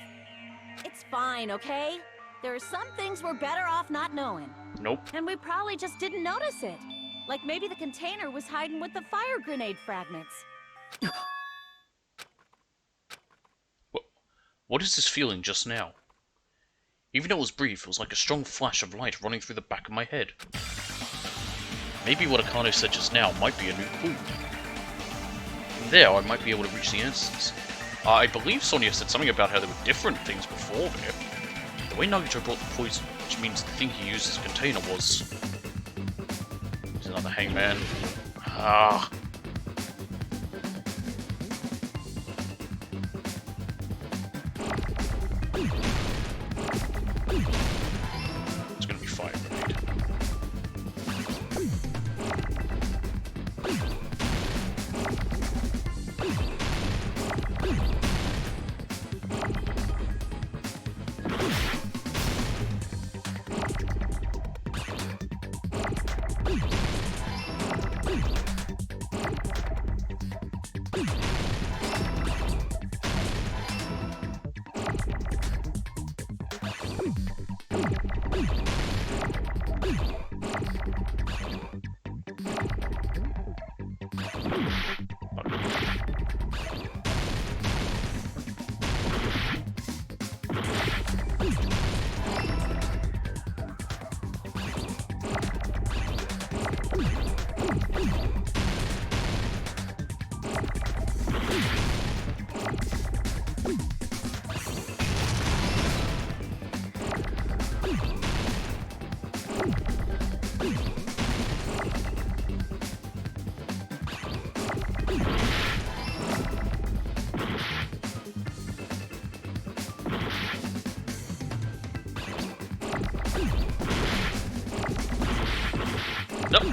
It's fine, okay? There are some things we're better off not knowing. Nope. And we probably just didn't notice it. Like maybe the container was hiding with the fire grenade fragments. What is this feeling just now? Even though it was brief, it was like a strong flash of light running through the back of my head. Maybe what Akano said just now might be a new clue. From there, I might be able to reach the answers. I believe Sonia said something about how there were different things before there. The way Nagito brought the poison, which means the thing he used as a container was... There's another hangman. Ah. It's gonna be fire grenade. Nope.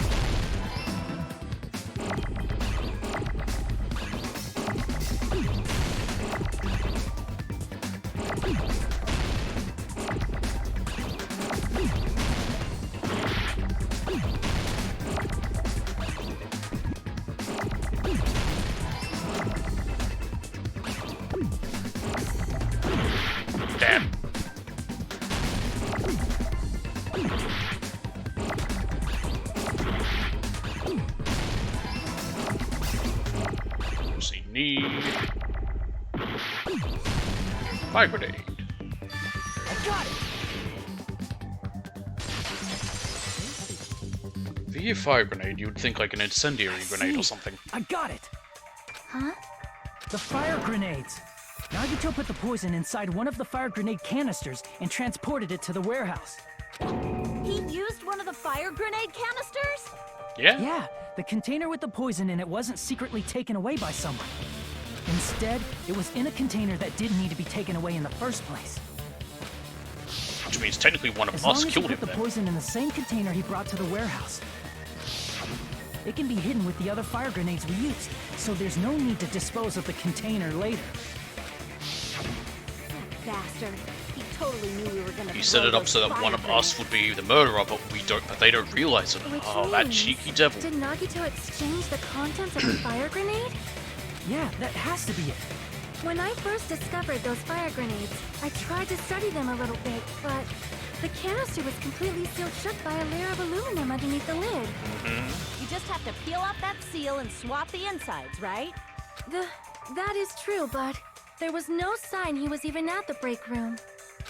Damn. See, need fire grenade. I got it! If you hear fire grenade, you would think like an incendiary grenade or See, something. I got it! Huh? The fire grenades! Nagito put the poison inside one of the fire grenade canisters and transported it to the warehouse. He used one of the fire grenade canisters? Yeah? Yeah, the container with the poison in it wasn't secretly taken away by someone. Instead, it was in a container that didn't need to be taken away in the first place. which means technically one of As us long as killed you him put the then. poison in the same container he brought to the warehouse. It can be hidden with the other fire grenades we used, so there's no need to dispose of the container later. Bastard. He totally knew we were gonna He set throw it up those so that fire one of us would be the murderer, but they don't realize it. Which Oh, that means, cheeky devil. Did Nagito exchange the contents of the fire grenade? Yeah, that has to be it. When I first discovered those fire grenades, I tried to study them a little bit, but the canister was completely sealed shut by a layer of aluminum underneath the lid. You just have to peel off that seal and swap the insides, right? That is true, but there was no sign he was even at the break room.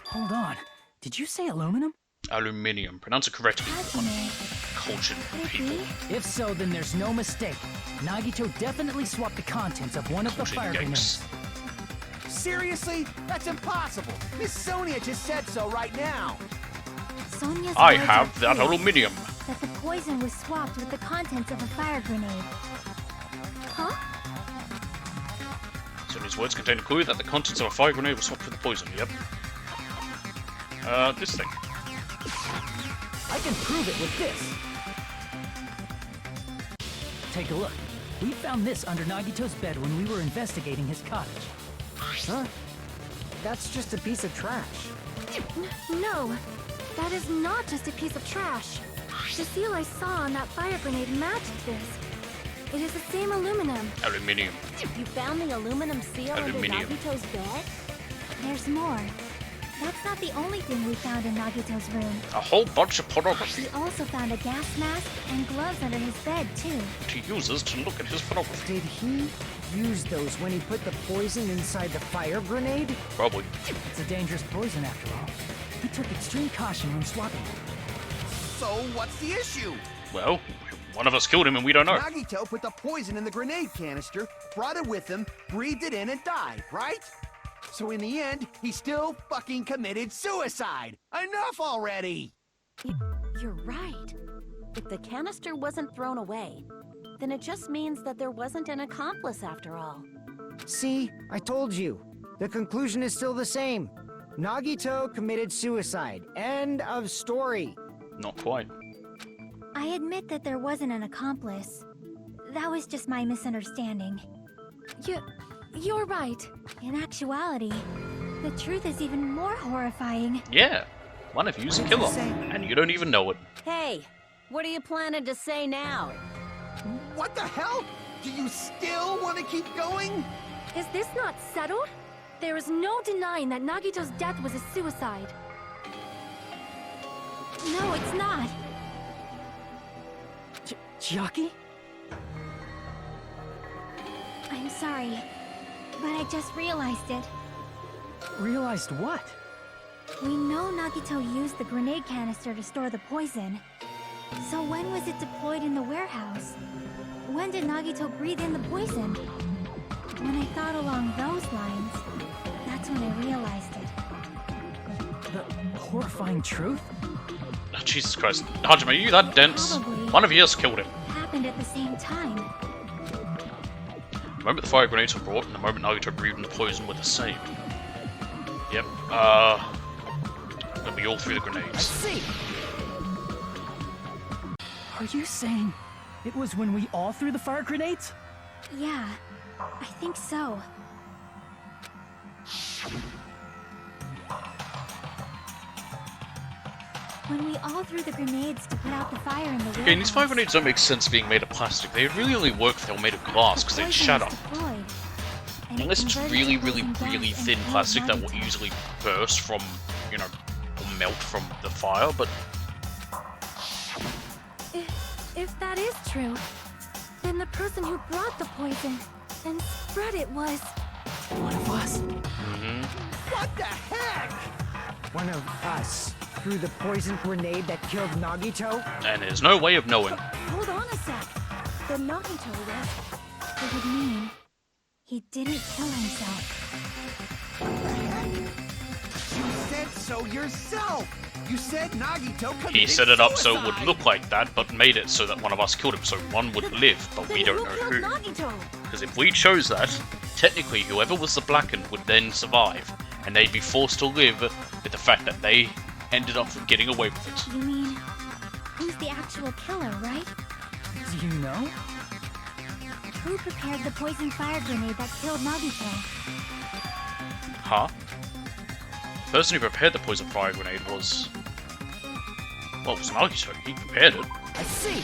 Hold on. Did you say aluminum? Aluminium. Pronounce it correctly. Hajime, Cultured could it people. be? If so, then there's no mistake. Nagito definitely swapped the contents of one of the Cultured fire gangs. grenades. Seriously? That's impossible. Miss Sonia just said so right now. Sonia's I words have are that proof aluminium. that the poison was swapped with the contents of a fire grenade. Huh? Sony's words contain a clue that the contents of a fire grenade were swapped for the poison. Yep. This thing. I can prove it with this. Take a look. We found this under Nagito's bed when we were investigating his cottage. Huh? That's just a piece of trash. No, that is not just a piece of trash. The seal I saw on that fire grenade matched this. It is the same aluminum. Aluminium. You found the aluminum seal Aluminium. under Nagito's bed? There's more. That's not the only thing we found in Nagito's room. A whole bunch of pornography We also found a gas mask and gloves under his bed, too. to users to look at his pornography. Did he use those when he put the poison inside the fire grenade? Probably. It's a dangerous poison after all. He took extreme caution when swapping it. So what's the issue? Well, one of us killed him and we don't know. Nagito put the poison in the grenade canister, brought it with him, breathed it in, and died, right? So in the end, he still fucking committed suicide. Enough already! You're right. If the canister wasn't thrown away, then it just means that there wasn't an accomplice after all. See, I told you. The conclusion is still the same. Nagito committed suicide. End of story. Not quite. I admit that there wasn't an accomplice. That was just my misunderstanding. You're right. In actuality, the truth is even more horrifying. Yeah. One of you's a killer. And you don't even know it. Hey, what are you planning to say now? What the hell? Do you still want to keep going? Is this not settled? There is no denying that Nagito's death was a suicide. No, it's not. Chiaki? I'm sorry, but I just realized it. Realized what? We know Nagito used the grenade canister to store the poison. So when was it deployed in the warehouse? When did Nagito breathe in the poison? When I thought along those lines, that's when I realized it. The horrifying truth? Oh, Jesus Christ. Hajime, are you that dense? Probably. One of you has killed him. Happened at the same time. The moment the fire grenades were brought and the moment Nagito breathed in the poison were the same. Yep. Then we all threw the I grenades. see! Are you saying it was when we all threw the fire grenades? Yeah, I think so. When we all threw the grenades to put out the fire in the warehouse. Okay, these fire grenades don't make sense being made of plastic. They really only work if they were made of glass, because they'd shatter. Unless it's really, really, really thin plastic that will easily burst from, you know, or melt from the fire, but If that is true, then the person who brought the poison and spread it was... One of us? What the heck? One of us threw the poison grenade that killed Nagito? and there's no way of knowing. Hold on a sec. The Nagito was... It would mean he didn't kill himself. You said so yourself! You said Nagito committed He set it up so it would suicide. look like that, but made it so that one of us killed him, so one would live, but we don't know Who who. killed Nagito? Because if we chose that, technically whoever was the blackened would then survive, and they'd be forced to live with the fact that they ended up getting away with it. You mean, who's the actual killer, right? Do you know? Who prepared the poison fire grenade that killed Nagito? Huh? The person who prepared the poison fire grenade was... Well, it was Nagito. He prepared it. I see!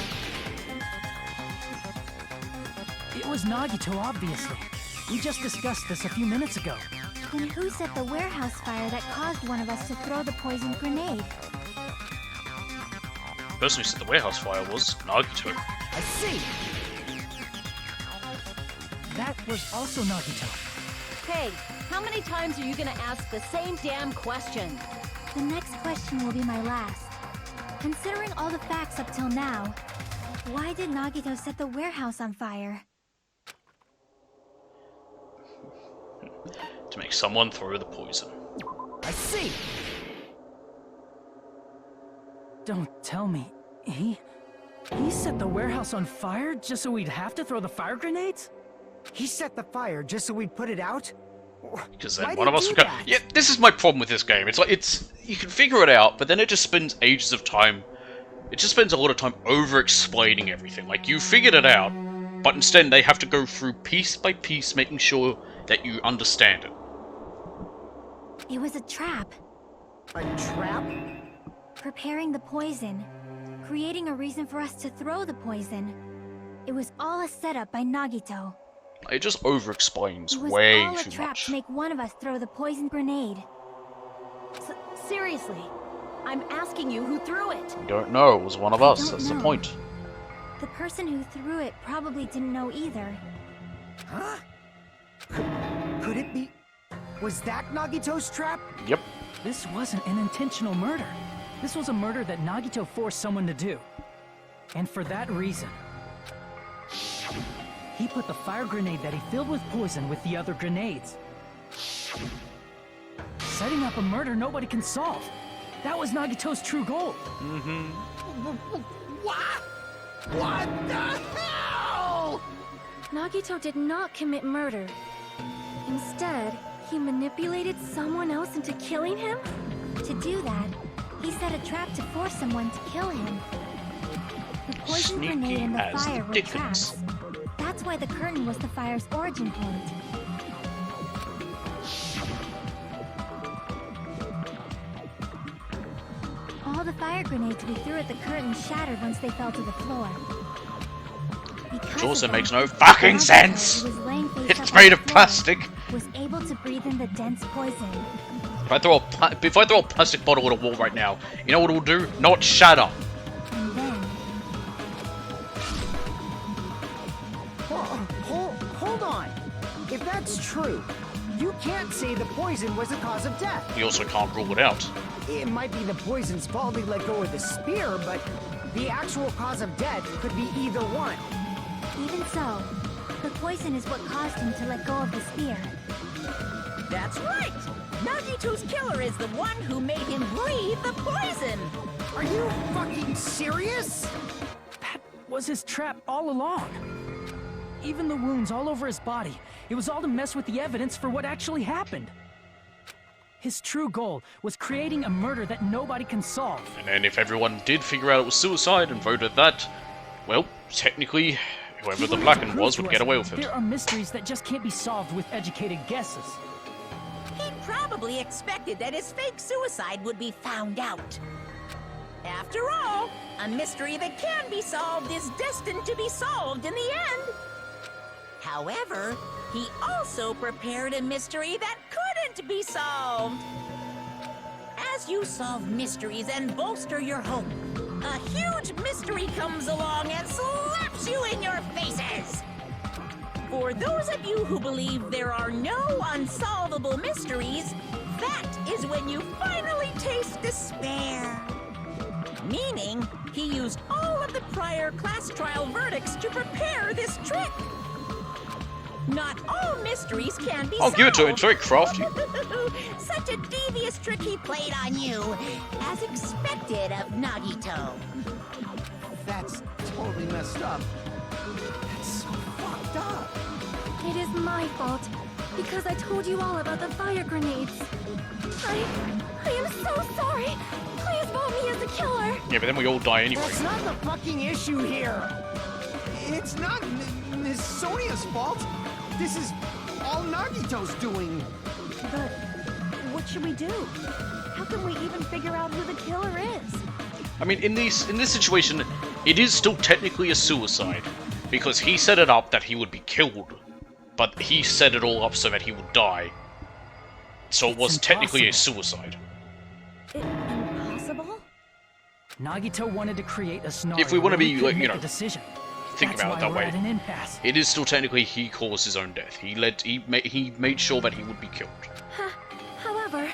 It was Nagito, obviously. We just discussed this a few minutes ago. Then who set the warehouse fire that caused one of us to throw the poison grenade? The person who set the warehouse fire was Nagito. I see! That was also Nagito. Hey, how many times are you gonna ask the same damn question? The next question will be my last. Considering all the facts up till now, why did Nagito set the warehouse on fire? To make someone throw the poison. I see! Don't tell me. He set the warehouse on fire just so we'd have to throw the fire grenades? He set the fire just so we'd put it out? Because Why then did one of he us do would go... that? Yeah, this is my problem with this game. It's like, you can figure it out, but then it just spends ages of time... It just spends a lot of time over-explaining everything. Like, you figured it out, but instead they have to go through piece by piece, making sure that you understand it. It was a trap. A trap? Preparing the poison. Creating a reason for us to throw the poison. It was all a setup by Nagito. It just over-explains It was way all a too trap much. to make one of us throw the poison grenade. Seriously, I'm asking you who threw it. We don't know, it was one of I us, don't that's the know. point. The person who threw it probably didn't know either. Huh? Could it be... Was that Nagito's trap? Yep. This wasn't an intentional murder. This was a murder that Nagito forced someone to do. And for that reason, he put the fire grenade that he filled with poison with the other grenades. Setting up a murder nobody can solve. That was Nagito's true goal. What the hell? Nagito did not commit murder. Instead, he manipulated someone else into killing him? To do that, he set a trap to force someone to kill him. The poison Sneaky grenade and the as fire the were dickens. traps. That's why the curtain was the fire's origin point. All the fire grenades we threw at the curtain shattered once they fell to the floor. Which also makes no fucking sense! It's made of plastic! Was able to breathe in the dense poison. If I throw a plastic bottle at a wall right now, you know what it will do? Not shatter! And then, Hold on. If that's true, you can't say the poison was the cause of death. We also can't rule it out. It might be the poison's fault he let go of the spear, but the actual cause of death could be either one. even so, the poison is what caused him to let go of the spear. That's right! Nagito's killer is the one who made him breathe the poison! Are you fucking serious? That was his trap all along. Even the wounds all over his body, it was all to mess with the evidence for what actually happened. His true goal was creating a murder that nobody can solve. And then if everyone did figure out it was suicide and voted that, well, technically, whoever the blackened was would get away with it. There are mysteries that just can't be solved with educated guesses. He probably expected that his fake suicide would be found out. After all, a mystery that can be solved is destined to be solved in the end. However, he also prepared a mystery that couldn't be solved. As you solve mysteries and bolster your hope, a huge mystery comes along and slaps you in your faces. For those of you who believe there are no unsolvable mysteries, that is when you finally taste despair. Meaning, he used all of the prior class trial verdicts to prepare this trick. Not all mysteries can be solved. I'll give it to him, it's very crafty. Such a devious trick he played on you, as expected of Nagito. That's totally messed up. That's so fucked up. It is my fault, because I told you all about the fire grenades. I am so sorry. me as a killer. Yeah, but then we all die anyway. That's not the fucking issue here. It's not Miss Sonia's fault. This is all Nagito's doing. But what should we do? How can we even figure out who the killer is? I mean, in this situation, it is still technically a suicide, because he set it up that he would be killed, but he set it all up so that he would die. So it was technically a suicide. Impossible? Nagito wanted to create a scenario If we want to where be, he could like, you make know, a decision. think That's about it why that we're at an way. impasse. It is still technically he caused his own death. He made sure that he would be killed. However,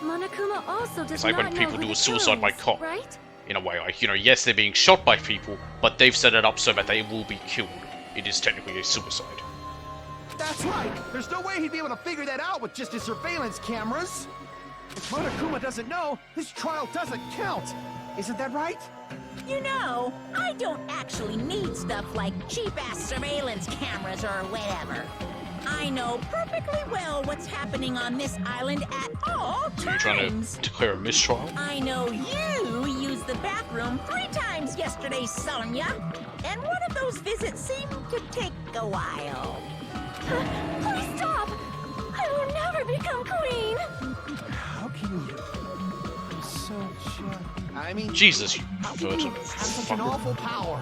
Monokuma also does It's like not when know people who do the a suicide killer by is, cop. right? In a way, like, you know, yes, they're being shot by people, but they've set it up so that they will be killed. It is technically a suicide. That's right. There's no way he'd be able to figure that out with just his surveillance cameras. If Monokuma doesn't know, his trial doesn't count. Isn't that right? You know, I don't actually need stuff like cheap-ass surveillance cameras or whatever. I know perfectly well what's happening on this island at all times. Are you trying to declare a mistrial? I know you used the bathroom 3 times yesterday, Sonia. And one of those visits seemed to take a while. Please stop! I will never become queen! How can you? I'm such I mean, Jesus, you how can you perverted have such an fucker. awful power?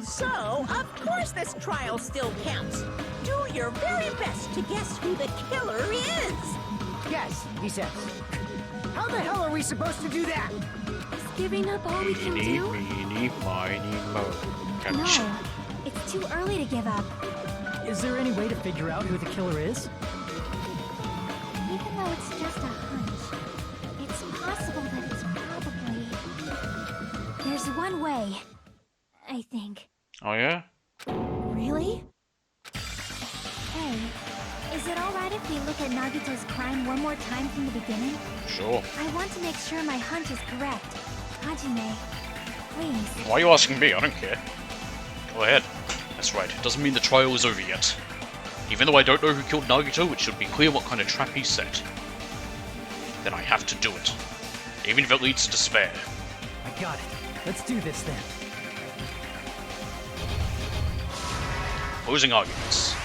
So, of course this trial still counts. Do your very best to guess who the killer is. Yes, he says. How the hell are we supposed to do that? Is giving up all we can Eeny, do? meeny, miny, mo. No, it's too early to give up. Is there any way to figure out who the killer is? Even though it's just a hunch, it's possible that it's probably... There's one way, I think. Oh yeah? Really? Hey, is it alright if we look at Nagito's crime one more time from the beginning? Sure. I want to make sure my hunch is correct. Hajime, please. Why are you asking me? I don't care. Go ahead. That's right, it doesn't mean the trial is over yet. Even though I don't know who killed Nagito, it should be clear what kind of trap he set. Then I have to do it. Even if it leads to despair. I got it. Let's do this then. Closing arguments.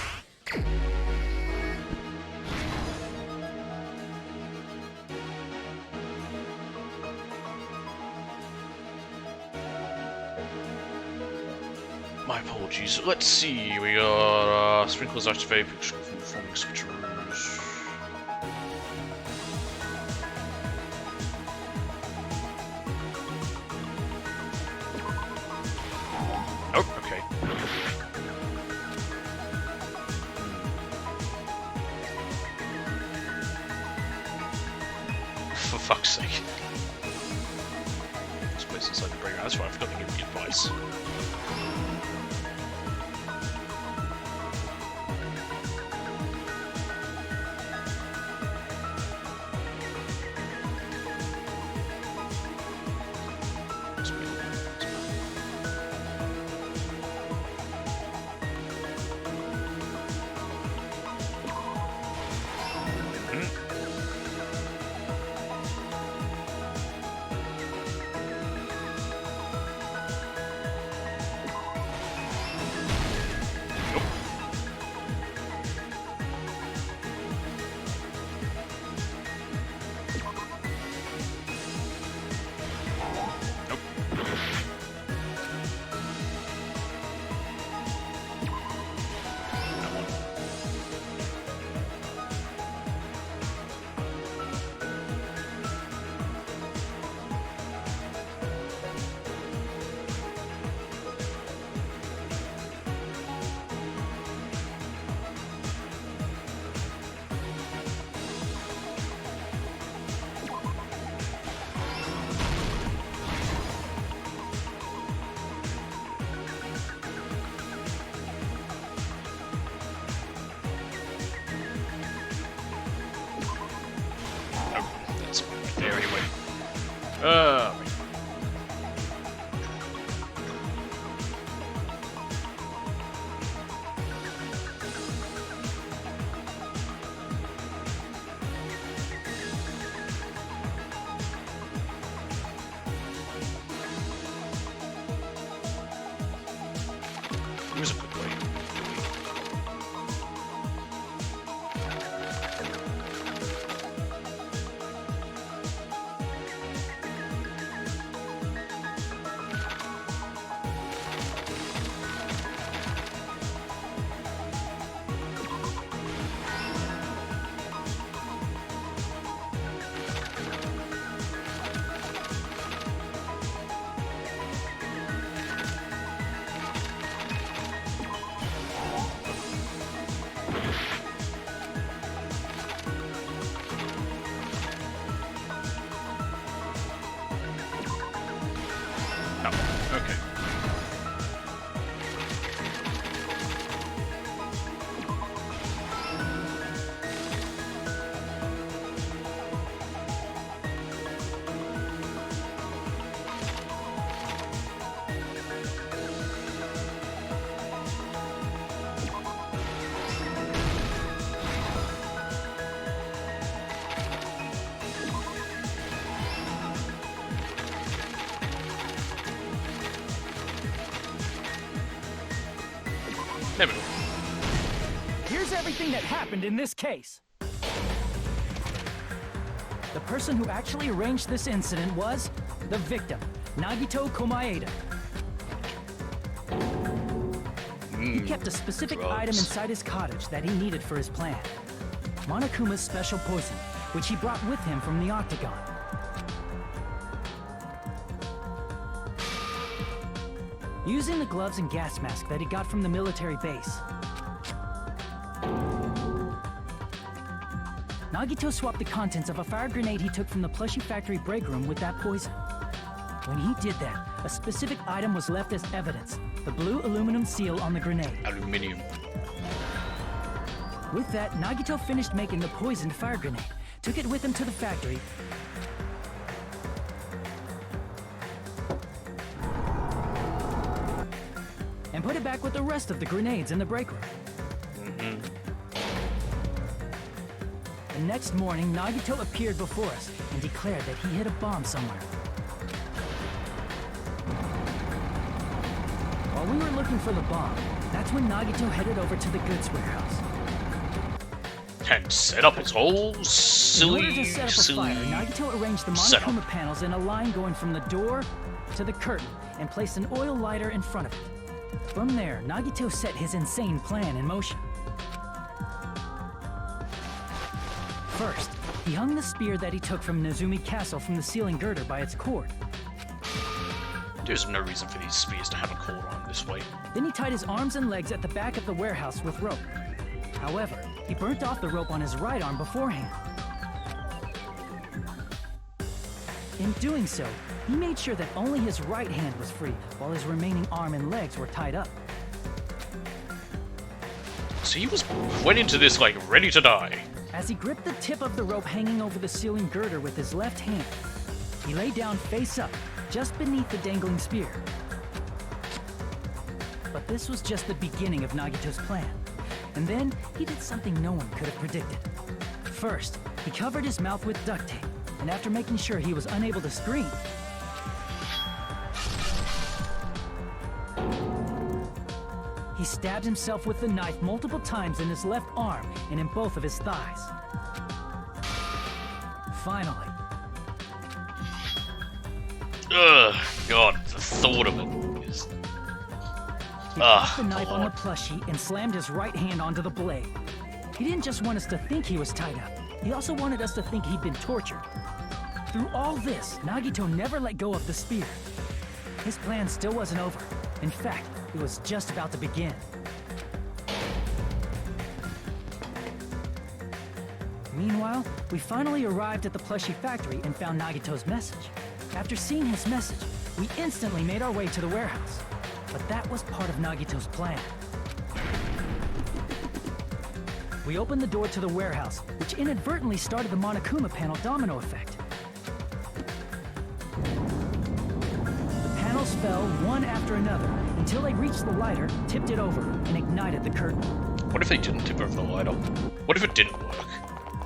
My apologies. Let's see. We got sprinklers activate, picture forming switcheroos. Oh, okay. For fuck's sake. This place is like the break. That's right, I forgot to give you advice. That's right there anyway. Here's everything that happened in this case. The person who actually arranged this incident was the victim, Nagito Komaeda. He kept a specific item inside his cottage that he needed for his plan. Monokuma's special poison, which he brought with him from the Octagon. Using the gloves and gas mask that he got from the military base, Nagito swapped the contents of a fire grenade he took from the plushie factory break room with that poison. When he did that, a specific item was left as evidence, the blue aluminum seal on the grenade. Aluminium. With that, Nagito finished making the poisoned fire grenade, took it with him to the factory, and put it back with the rest of the grenades in the break room. The next morning, Nagito appeared before us and declared that he hid a bomb somewhere. While we were looking for the bomb, that's when Nagito headed over to the goods warehouse. And set up his whole In silly, order to set up a fire, Nagito arranged the setup. Monokuma panels in a line going from the door to the curtain and placed an oil lighter in front of it. From there, Nagito set his insane plan in motion. First, he hung the spear that he took from Nezumi Castle from the ceiling girder by its cord. There's no reason for these spears to have a cord on this way. Then he tied his arms and legs at the back of the warehouse with rope. However, he burnt off the rope on his right arm beforehand. In doing so, he made sure that only his right hand was free, while his remaining arm and legs were tied up. So he went into this like ready to die. As he gripped the tip of the rope hanging over the ceiling girder with his left hand, he lay down face up, just beneath the dangling spear. But this was just the beginning of Nagito's plan. And then, he did something no one could have predicted. First, he covered his mouth with duct tape, and after making sure he was unable to scream, he stabbed himself with the knife multiple times in his left arm and in both of his thighs. Finally, Ugh, God, the thought of it is... he popped the knife on the plushie and slammed his right hand onto the blade. He didn't just want us to think he was tied up, he also wanted us to think he'd been tortured. Through all this, Nagito never let go of the spear. His plan still wasn't over. In fact, it was just about to begin. Meanwhile, we finally arrived at the plushie factory and found Nagito's message. After seeing his message, we instantly made our way to the warehouse. But that was part of Nagito's plan. We opened the door to the warehouse, which inadvertently started the Monokuma panel domino effect. The panels fell one after another until they reached the lighter, tipped it over, and ignited the curtain. What if they didn't tip over the lighter? What if it didn't work?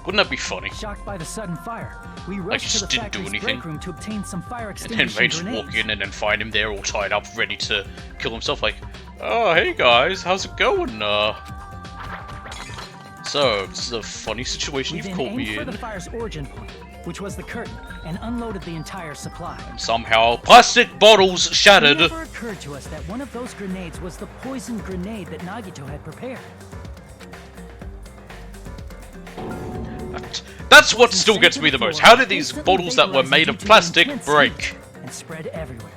Wouldn't that be funny? Shocked by the sudden fire, we Like rushed he to the just didn't do factory's anything? break room to obtain some fire And then extinguishing Ray just grenades. walk in and then find him there all tied up, ready to kill himself, like, oh, hey guys, how's it going, So, this is a funny situation We you've then caught aimed me for in. the fire's origin point, which was the curtain, and unloaded the entire supply. Somehow, plastic bottles shattered. It never occurred to us that one of those grenades was the poisoned grenade that Nagito had prepared. That's what still gets me the most. How did these bottles that were made of plastic break? And spread everywhere.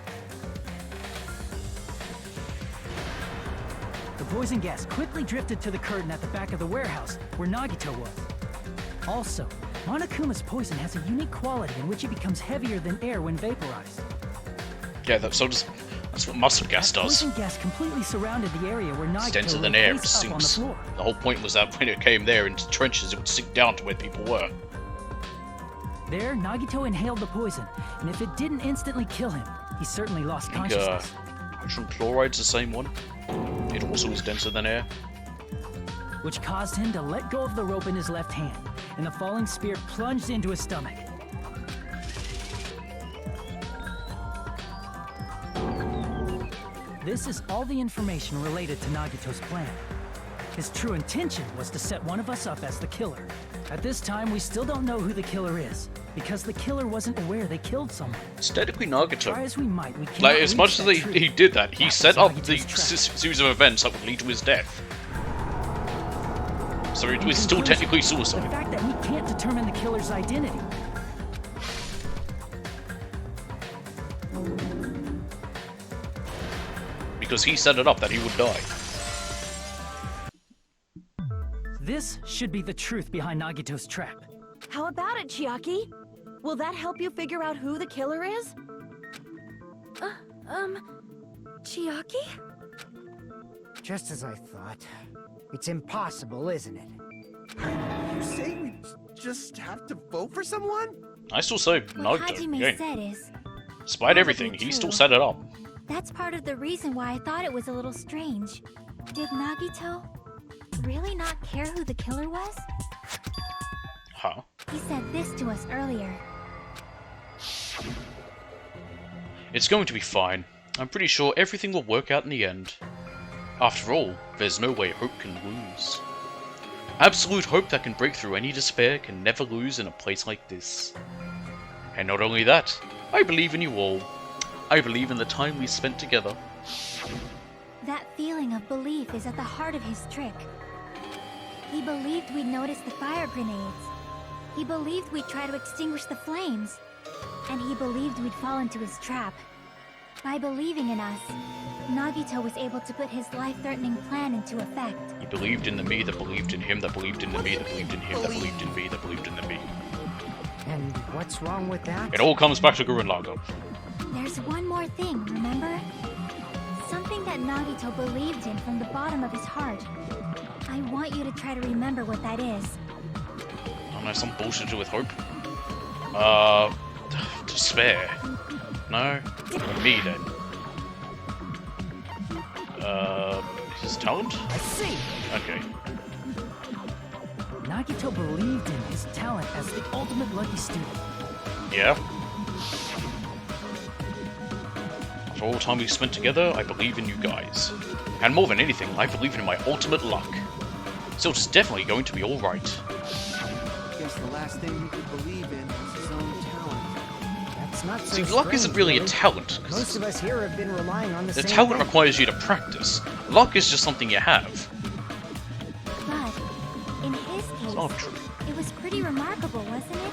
The poison gas quickly drifted to the curtain at the back of the warehouse, where Nagito was. Also, Monokuma's poison has a unique quality in which it becomes heavier than air when vaporized. Yeah, that's what mustard gas That does. poison gas completely surrounded the area where It's Nagito denser lay than air, it face up on the sinks. floor. The whole point was that when it came there into trenches, it would sink down to where people were. There, Nagito inhaled the poison, and if it didn't instantly kill him, he certainly lost I think, consciousness. hydrogen chloride's the same one. It also is denser than air. Which caused him to let go of the rope in his left hand, and the falling spear plunged into his stomach. This is all the information related to Nagito's plan. His true intention was to set one of us up as the killer. At this time, we still don't know who the killer is, because the killer wasn't aware they killed someone. It's technically Nagato. Try as we might, we can't Like, as much as reach that he truth. did that, he That set was up the Nagito's trap. series of events that would lead to his death. So it was still Conclusion, technically The suicide. fact that he can't determine the killer's identity. Because he set it up that he would die. This should be the truth behind Nagito's trap. How about it, Chiaki? Will that help you figure out who the killer is? Chiaki? Just as I thought. It's impossible, isn't it? You say we just have to vote for someone? I still say What Nagato. Hajime Again, said is, despite probably everything, he still true. set it up. that's part of the reason why I thought it was a little strange. Did Nagito really not care who the killer was? Huh? He said this to us earlier. It's going to be fine. I'm pretty sure everything will work out in the end. After all, there's no way hope can lose. Absolute hope that can break through any despair can never lose in a place like this. And not only that, I believe in you all. I believe in the time we spent together. That feeling of belief is at the heart of his trick. He believed we'd notice the fire grenades. He believed we'd try to extinguish the flames. And he believed we'd fall into his trap. By believing in us, Nagito was able to put his life-threatening plan into effect. He believed in the me that believed in him that believed in the me that believed in him that believed in me that believed in the me. And what's wrong with that? It all comes back to Gurren Lagann. There's one more thing, remember? Something that Nagito believed in from the bottom of his heart. I want you to try to remember what that is. I don't know, some bullshit to do with hope. Despair. No? Me then. His talent? I see! Okay. Nagito believed in his talent as the ultimate lucky student. Yeah. After all the time we spent together, I believe in you guys. And more than anything, I believe in my ultimate luck. So it's definitely going to be alright. Guess the last thing he could believe in was his own talent. That's not so See, luck isn't strange, really a Billy. talent. 'Cause Most of us here have been relying on the the same talent thing. requires you to practice. Luck is just something you have. But, in his It's case, not true. it was pretty remarkable, wasn't it?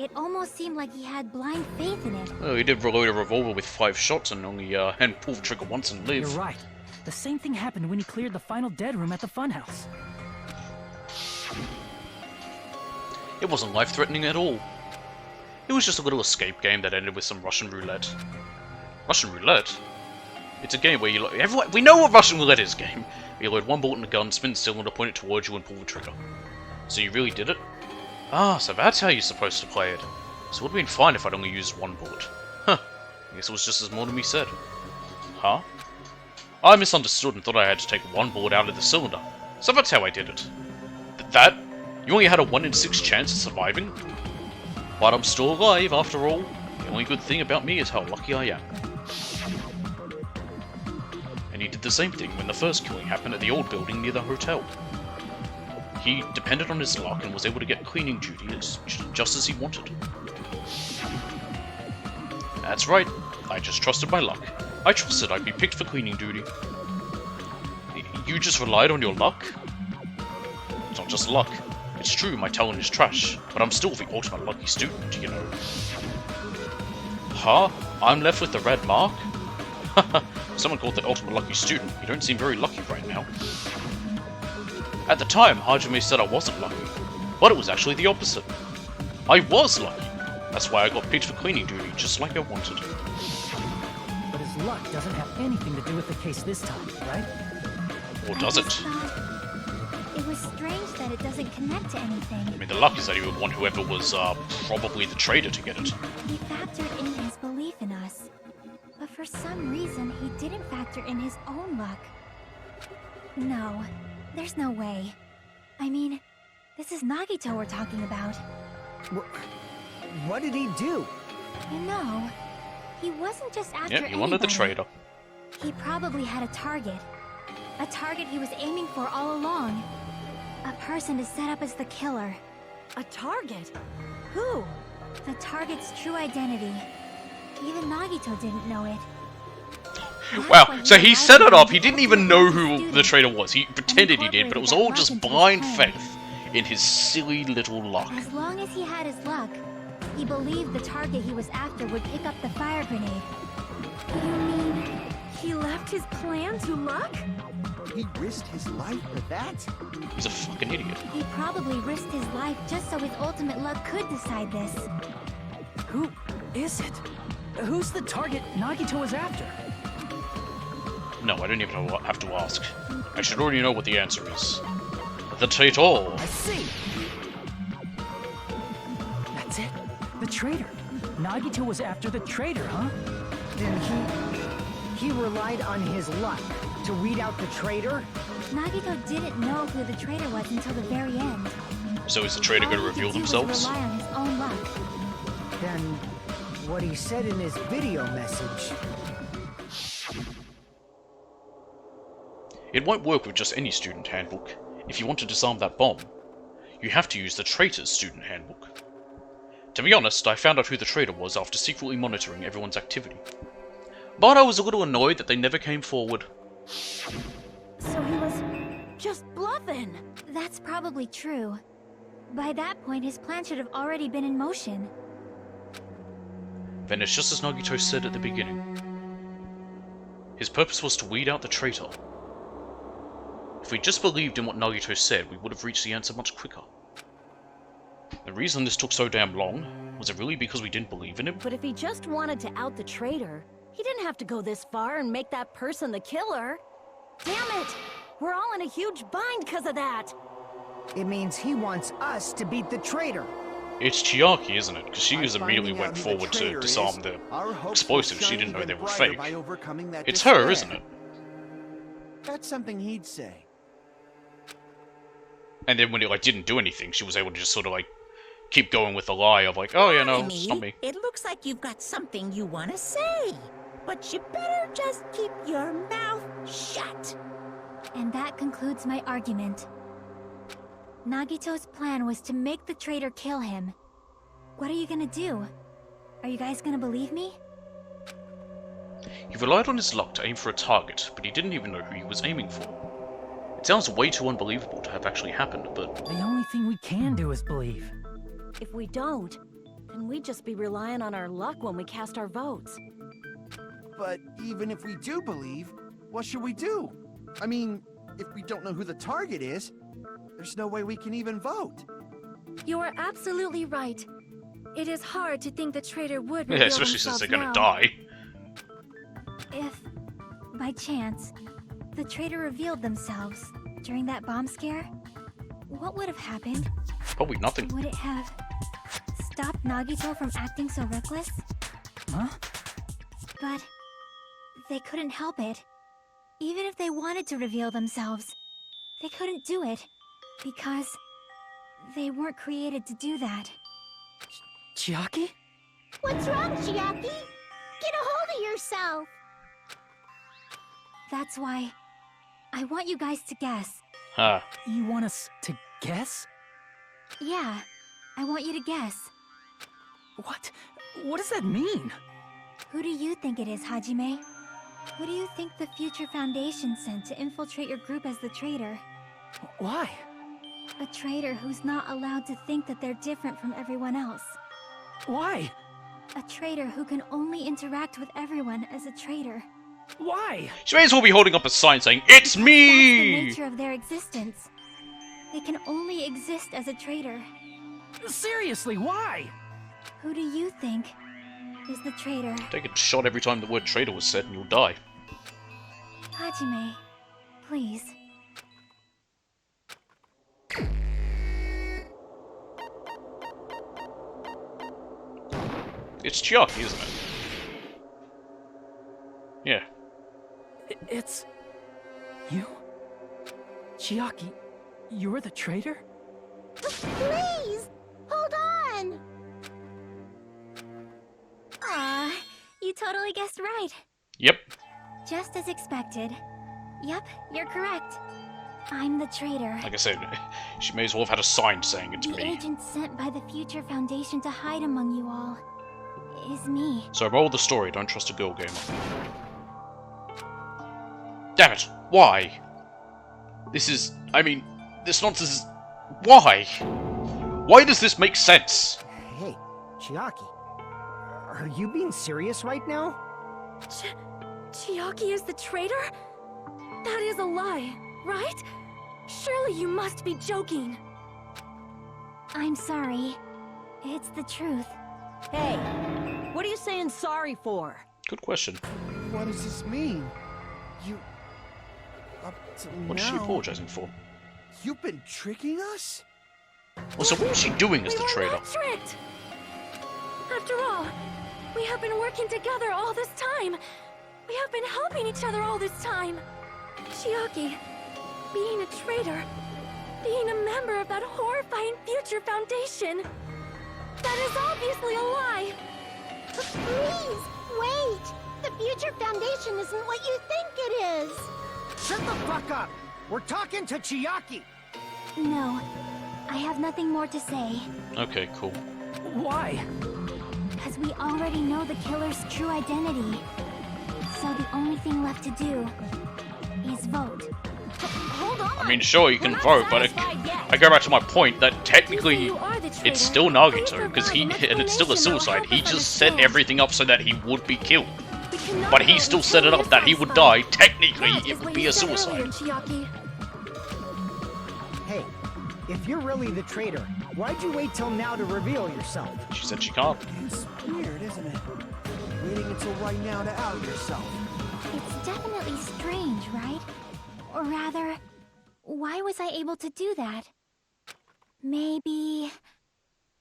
It almost seemed like he had blind faith in it. Well, he did reload a revolver with 5 shots and only and pull the trigger once and live. You're right. The same thing happened when he cleared the final dead room at the funhouse. It wasn't life-threatening at all. It was just a little escape game that ended with some Russian roulette. Russian roulette? It's a game where you everyone, we know what Russian roulette is, game. You load one bullet in a gun, spin the cylinder, point it towards you, and pull the trigger. So you really did it? Ah, so that's how you're supposed to play it. So it would have been fine if I'd only used one bullet. Huh. I guess it was just as more to me said. Huh? I misunderstood and thought I had to take one bullet out of the cylinder. So that's how I did it. That? You only had a 1 in 6 chance of surviving? But I'm still alive, after all. The only good thing about me is how lucky I am. And he did the same thing when the first killing happened at the old building near the hotel. He depended on his luck and was able to get cleaning duty just as he wanted. That's right, I just trusted my luck. I trusted I'd be picked for cleaning duty. You just relied on your luck? It's not just luck. It's true, my talent is trash, but I'm still the ultimate lucky student, you know. Huh? I'm left with the red mark? Someone called the ultimate lucky student. You don't seem very lucky right now. At the time, Hajime said I wasn't lucky, but it was actually the opposite. I was lucky. That's why I got picked for cleaning duty, just like I wanted. But his luck doesn't have anything to do with the case this time, right? Or does I it? just thought it was strange that it doesn't connect to anything. I mean, the luck is that he would want whoever was, probably the traitor to get it. He factored in his belief in us. But for some reason, he didn't factor in his own luck. No, there's no way. I mean, this is Nagito we're talking about. What did he do? You know, he wasn't just after Yeah, he wanted the anybody. traitor. He probably had a target. A target he was aiming for all along. A person to set up as the killer. A target? Who? The target's true identity. Even Nagito didn't know it. Wow, so he set it up, he didn't even know who the traitor was. He pretended he did, but it was all just blind faith in his silly little luck. As long as he had his luck, he believed the target he was after would pick up the fire grenade. You mean he left his plan to luck? He risked his life for that? He's a fucking idiot. He probably risked his life just so his ultimate luck could decide this. Who is it? Who's the target Nagito was after? No, I don't even have to ask. I should already know what the answer is. The traitor. I see. That's it. The traitor. Nagito was after the traitor, huh? Then he relied on his luck to weed out the traitor? Nagito didn't know who the traitor was until the very end. So is the traitor going to reveal themselves? Rely on his own luck. Then what he said in his video message. It won't work with just any student handbook. If you want to disarm that bomb, you have to use the traitor's student handbook. To be honest, I found out who the traitor was after secretly monitoring everyone's activity. But I was a little annoyed that they never came forward. So he was just bluffing. That's probably true. By that point, his plan should have already been in motion. Then it's just as Nagito said at the beginning. His purpose was to weed out the traitor. If we just believed in what Nagito said, we would have reached the answer much quicker. The reason this took so damn long, was it really because we didn't believe in him? But if he just wanted to out the traitor, he didn't have to go this far and make that person the killer. Damn it! We're all in a huge bind because of that! It means he wants us to beat the traitor. It's Chiaki, isn't it? Because she just immediately went forward to disarm the explosives. She didn't know they were fake. It's her, isn't it? That's something he'd say. And then when it didn't do anything, she was able to just sort of keep going with the lie of oh yeah, no, it's not me. It looks like you've got something you want to say, but you better just keep your mouth shut. And that concludes my argument. Nagito's plan was to make the traitor kill him. What are you gonna do? Are you guys gonna believe me? He relied on his luck to aim for a target, but he didn't even know who he was aiming for. It sounds way too unbelievable to have actually happened, but... The only thing we can do is believe. If we don't, then we'd just be relying on our luck when we cast our votes. But even if we do believe, what should we do? I mean, if we don't know who the target is, there's no way we can even vote. You are absolutely right. It is hard to think the traitor would Yeah, reveal especially since they're gonna now. die. If, by chance, the traitor revealed themselves during that bomb scare, what would have happened? Probably nothing. Would it have stopped Nagito from acting so reckless? Huh? But they couldn't help it. Even if they wanted to reveal themselves, they couldn't do it because they weren't created to do that. Chiaki? What's wrong, Chiaki? Get a hold of yourself. That's why I want you guys to guess. Ah. You want us to guess? Yeah, I want you to guess. What? What does that mean? Who do you think it is, Hajime? Who do you think the future Foundation sent to infiltrate your group as the traitor? Why? A traitor who's not allowed to think that they're different from everyone else. Why? A traitor who can only interact with everyone as a traitor. Why? She may as well be holding up a sign saying, "It's That's the me!" nature of their existence. They can only exist as a traitor. Seriously, why? Who do you think is the traitor? Take a shot every time the word traitor was said and you'll die. Hajime, please. It's Chiaki, isn't it? Yeah. It's... you? Chiaki, you're the traitor? Please, hold on. Aw, you totally guessed right. Yep. Just as expected. Yep, you're correct. I'm the traitor. Like I said, she may as well have had a sign saying it to The me. agent sent by the Future Foundation to hide among you all is me. So, moral of the story, don't trust a girl gamer. Damn it! Why? This is... I mean, this nonsense is... Why? Why does this make sense? Hey, Chiaki. Are you being serious right now? Chiaki is the traitor? That is a lie, right? Surely you must be joking. I'm sorry. It's the truth. Hey, what are you saying sorry for? Good question. What does this mean? You... Up to What is she apologizing for? You've been tricking us? Well, so what was she doing as the We were traitor? not tricked! After all, we have been working together all this time. We have been helping each other all this time. Chiaki, being a traitor, being a member of that horrifying Future Foundation, that is obviously a lie. Please, wait! The Future Foundation isn't what you think it is! Shut the fuck up! We're talking to Chiaki! No, I have nothing more to say. Okay, cool. Why? Because we already know the killer's true identity. So the only thing left to do is vote. Hold on! I mean, sure, you can We're not vote, but satisfied yet. I go back to my point that technically You are the traitor. it's still Please Nagito, because he... provide an and it's still a explanation that will suicide. help He us just set understand. everything up so that he would be killed. We cannot But he vote still until set it we up are that he would satisfied. die. Technically, That it is would what be you a said suicide. earlier, Chiaki. Hey, if you're really the traitor, why'd you wait till now to reveal yourself? She said she can't. It's weird, isn't it? Waiting until right now to out yourself. It's definitely strange, right? Or rather, why was I able to do that? Maybe...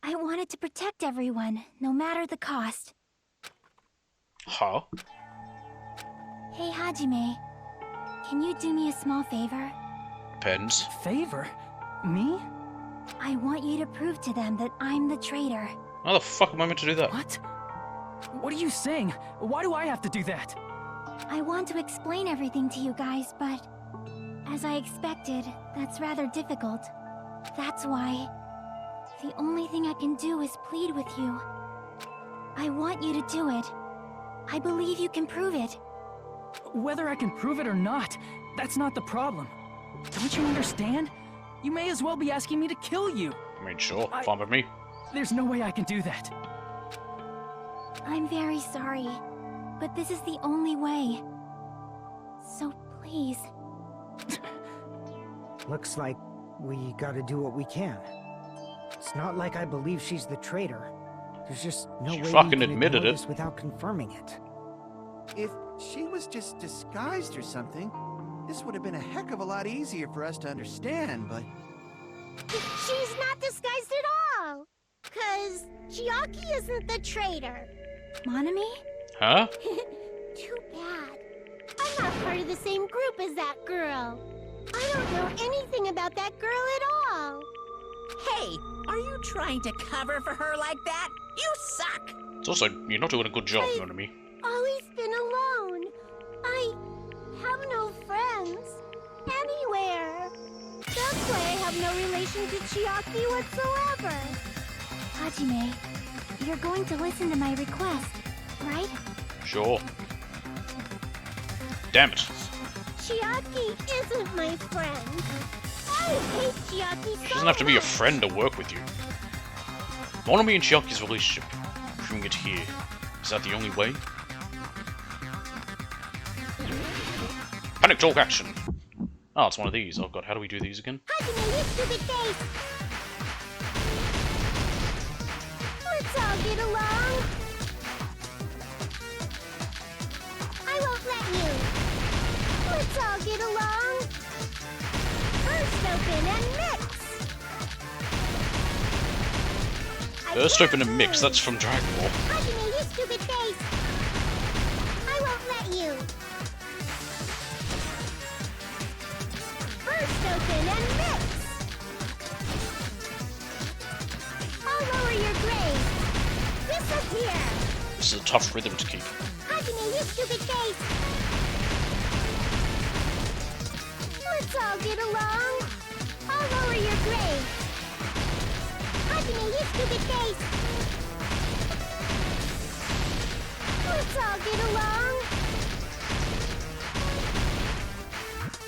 I wanted to protect everyone, no matter the cost. Huh? Hey, Hajime. Can you do me a small favor? Depends. Favor? Me? I want you to prove to them that I'm the traitor. How the fuck am I meant to do that? What? What are you saying? Why do I have to do that? I want to explain everything to you guys, but... as I expected, that's rather difficult. That's why... the only thing I can do is plead with you. I want you to do it. I believe you can prove it. Whether I can prove it or not, that's not the problem. Don't you understand? You may as well be asking me to kill you. I mean, sure, fine with me. There's no way I can do that. I'm very sorry, but this is the only way. So please. Looks like we gotta do what we can. It's not like I believe she's the traitor. There's just no She way fucking we can admitted ignore it. this without confirming it. If she was just disguised or something, this would have been a heck of a lot easier for us to understand, but... She's not disguised at all! 'Cause Chiaki isn't the traitor. Monami? Huh? Too bad. I'm not part of the same group as that girl. I don't know anything about that girl at all. Hey, are you trying to cover for her like that? You suck! It's also, you're not doing a good job, you know what I mean? Always been alone. I have no friends. Anywhere. That's why I have no relation to Chiaki whatsoever. Hajime, you're going to listen to my request, right? Sure. Damn it. Chiaki isn't my friend. I hate Chiaki so She doesn't have to be a much. friend to work with you. Monami and Chiaki's relationship. Proving it here. Is that the only way? Panic talk action! Oh, it's one of these. Oh god, how do we do these again? Hajime, you stupid face! Let's all get along. I won't let you. Let's all get along. First open and mix. Burst open and mix, that's from Dragon Ball. Hajime, you stupid face! I won't let you. First open and mix. I'll lower your grade. Disappear. This is a tough rhythm to keep. Hajime, you stupid face! all get along? I'll lower your grade. Hajime, you stupid face! Let's all get along.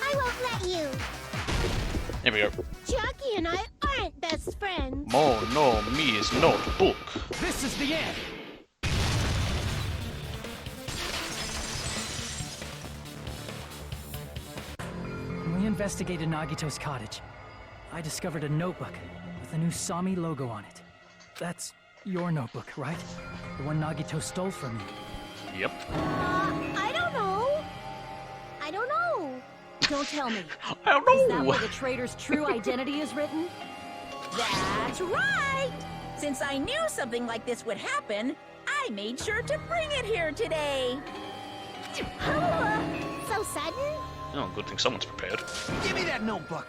I won't let you. Here we go. Jackie and I aren't best friends. Oh no, me is not book. This is the end! When we investigated Nagito's cottage, I discovered a notebook with a new Sami logo on it. That's your notebook, right? The one Nagito stole from you. Yep. I don't know. I don't know. Don't tell me. I don't know. Is that where the traitor's true identity is written? That's right! Since I knew something like this would happen, I made sure to bring it here today. So sudden? Oh, good thing someone's prepared. Give me that notebook.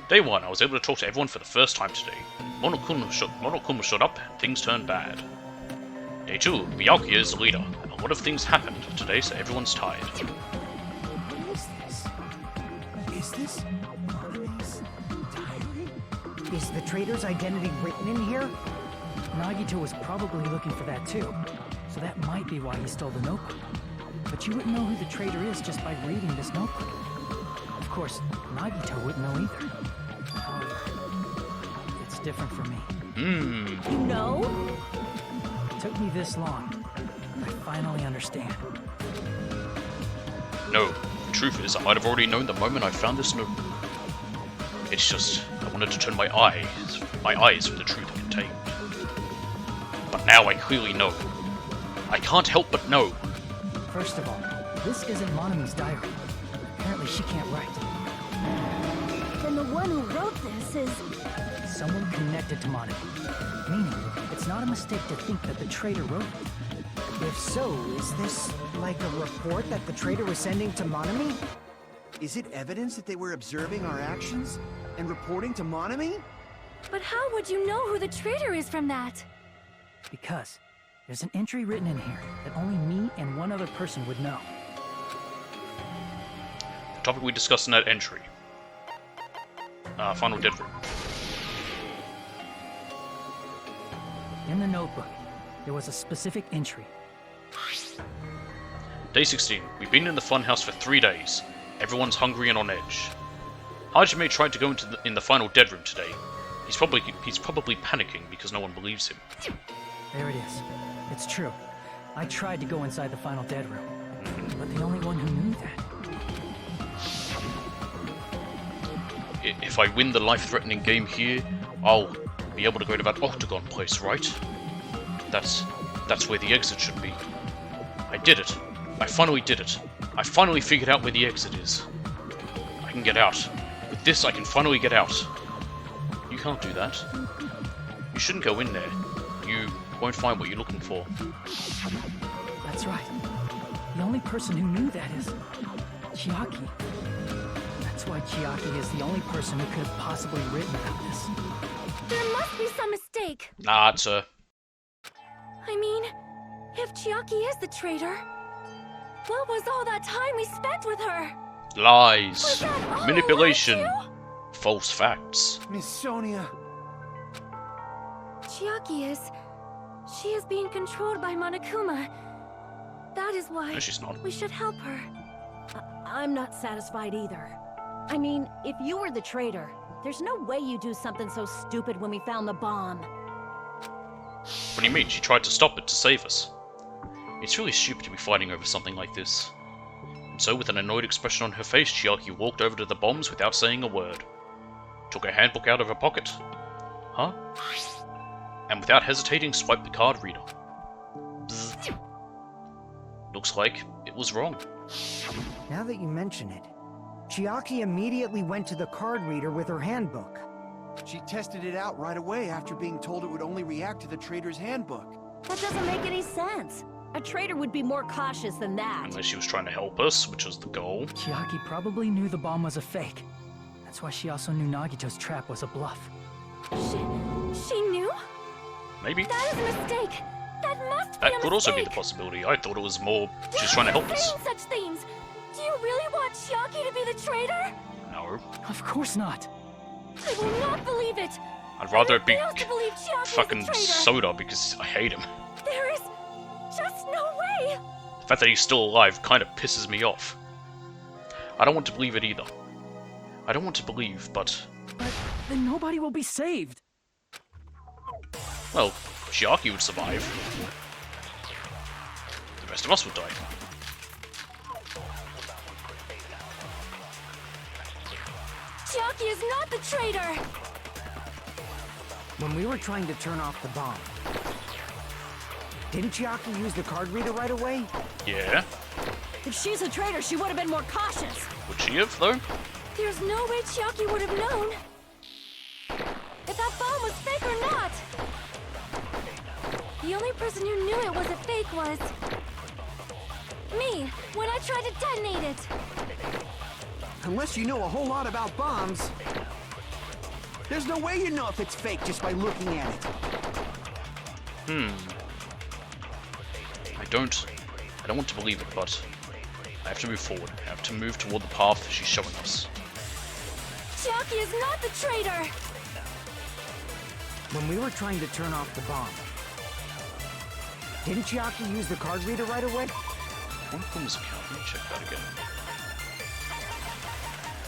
Day 1, I was able to talk to everyone for the first time today. Monokuma showed up, and things turned bad. Day 2, Byakuya is the leader, and a lot of things happened today, so everyone's tired. What is this? Is this Monomi's diary? Is the traitor's identity written in here? Nagito was probably looking for that too, so that might be why he stole the notebook. But you wouldn't know who the traitor is just by reading this notebook. Of course, Nagito wouldn't know either. However, it's different for me. You know? It took me this long. I finally understand. No, the truth is, I might have already known the moment I found this notebook. It's just, I wanted to turn my eyes from the truth it contained. But now I clearly know. I can't help but know. First of all, this isn't Monomi's diary. Apparently she can't write. Then the one who wrote this is... Someone connected to Monomi. Meaning, it's not a mistake to think that the traitor wrote it. If so, is this like a report that the traitor was sending to Monomi? Is it evidence that they were observing our actions and reporting to Monomi? But how would you know who the traitor is from that? Because there's an entry written in here that only me and one other person would know. The topic we discussed in that entry. Final Dead Room. In the notebook, there was a specific entry. Day 16. We've been in the funhouse for 3 days. Everyone's hungry and on edge. Hajime tried to go in the final Dead Room today. He's probably panicking because no one believes him. There it is. It's true. I tried to go inside the final Dead Room, but the only one who knew that. If I win the life-threatening game here, I'll be able to go to that octagon place, right? That's where the exit should be. I did it. I finally did it. I finally figured out where the exit is. I can get out. With this, I can finally get out. You can't do that. You shouldn't go in there. You won't find what you're looking for. That's right. The only person who knew that is Chiaki. That's why Chiaki is the only person who could have possibly written about this. There must be some mistake. Nah, it's I mean, if Chiaki is the traitor, what was all that time we spent with her? lies, Was that all manipulation, it led false facts. Miss Sonia. Chiaki is... She is being controlled by Monokuma. That is why No, she's not. we should help her. I'm not satisfied either. I mean, if you were the traitor, there's no way you'd do something so stupid when we found the bomb. What do you mean? She tried to stop it to save us. It's really stupid to be fighting over something like this. And so, with an annoyed expression on her face, Chiaki walked over to the bombs without saying a word. Took her handbook out of her pocket. Huh? And without hesitating, swiped the card reader. Bzz. Looks like it was wrong. Now that you mention it, Chiaki immediately went to the card reader with her handbook. She tested it out right away after being told it would only react to the traitor's handbook. That doesn't make any sense. A traitor would be more cautious than that. Unless she was trying to help us, which was the goal. Chiaki probably knew the bomb was a fake. That's why she also knew Nagito's trap was a bluff. She knew? Maybe. That is a mistake. That must be a That could also be the mistake. possibility. I thought it was more she's trying to help us. Saying such things. Do you really want Chiaki to be the traitor? No. Of course not. I will not believe it! I'd rather it be I refuse to believe Chiaki is fucking the traitor! Soda because I hate him. There is just no way! The fact that he's still alive kind of pisses me off. I don't want to believe it either. I don't want to believe, but... But then nobody will be saved. Well, Chiaki would survive. The rest of us would die. Chiaki is not the traitor! When we were trying to turn off the bomb, didn't Chiaki use the card reader right away? Yeah. If she's a traitor, she would have been more cautious. Would she have, though? There's no way Chiaki would have known if that bomb was fake or not. The only person who knew it was a fake was me, when I tried to detonate it. Unless you know a whole lot about bombs, there's no way you know if it's fake just by looking at it. I don't want to believe it, but I have to move forward. I have to move toward the path she's showing us. Chiaki is not the traitor! When we were trying to turn off the bomb, didn't Chiaki use the card reader right away? Quantum's account, let me check that again.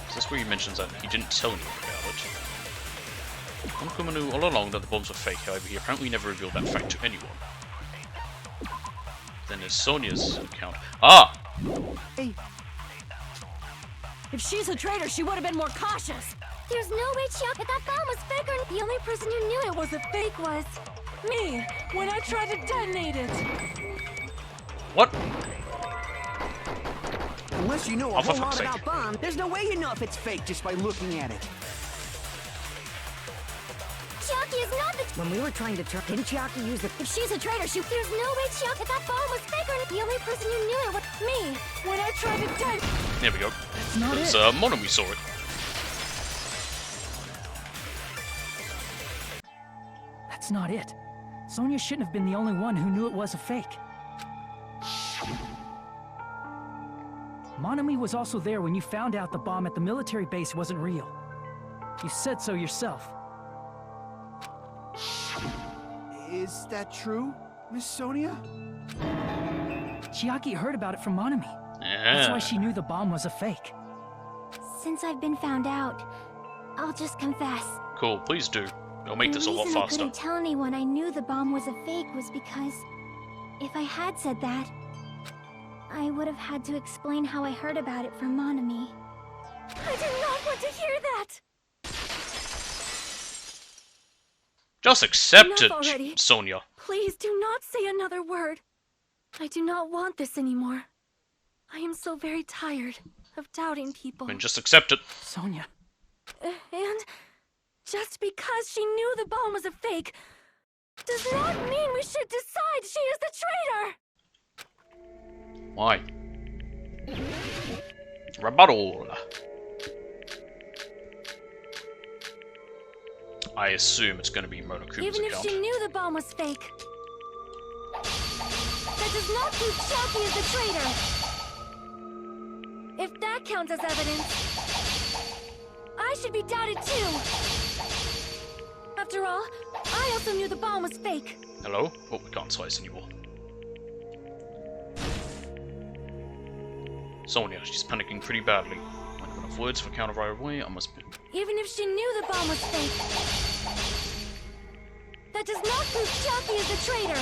Is this where he mentions that he didn't tell anyone about it? Quantum knew all along that the bombs were fake, however he apparently never revealed that fact to anyone. Then there's Sonia's account. Ah! Hey, If she's a traitor, she would have been more cautious. There's no way Chiaki, that bomb was fake or... The only person who knew it was a fake was me, when I tried to detonate it. What? Unless you know a Oh, for whole lot fuck's sake. about bombs, there's no way you know if it's fake just by looking at it. Chiaki is not the... when we were trying to turn, didn't Chiaki use the... If she's a traitor, she... There's no way Chiaki, that bomb was fake or... The only person who knew it was me, when I tried to detonate... There we go. That's not It's it. Mono we saw it. That's not it. Sonia shouldn't have been the only one who knew it was a fake. Monami was also there when you found out the bomb at the military base wasn't real. You said so yourself. Is that true, Miss Sonia? Chiaki heard about it from Monami. That's why Yeah. she knew the bomb was a fake. Since I've been found out, I'll just confess. Cool, please do. It'll make The this a lot reason I faster. couldn't tell anyone I knew the bomb was a fake was because if I had said that, I would have had to explain how I heard about it from Monami. I did not want to hear that! Just accept Enough it, already. Sonia. Please do not say another word. I do not want this anymore. I am so very tired of doubting people. I mean, just accept it. Sonia. And just because she knew the bomb was a fake does not mean we should decide she is the traitor! Why? Rebuttal. I assume it's going to be Monokuma's Even if account. she knew the bomb was fake, that does not prove Chiaki is the traitor! If that counts as evidence, I should be doubted too! After all, I also knew the bomb was fake. Hello? Oh, we can't slice anymore. Sonia, she's panicking pretty badly. I don't have enough words for counter right away. I must be... Even if she knew the bomb was fake, that does not prove Chiaki is the traitor!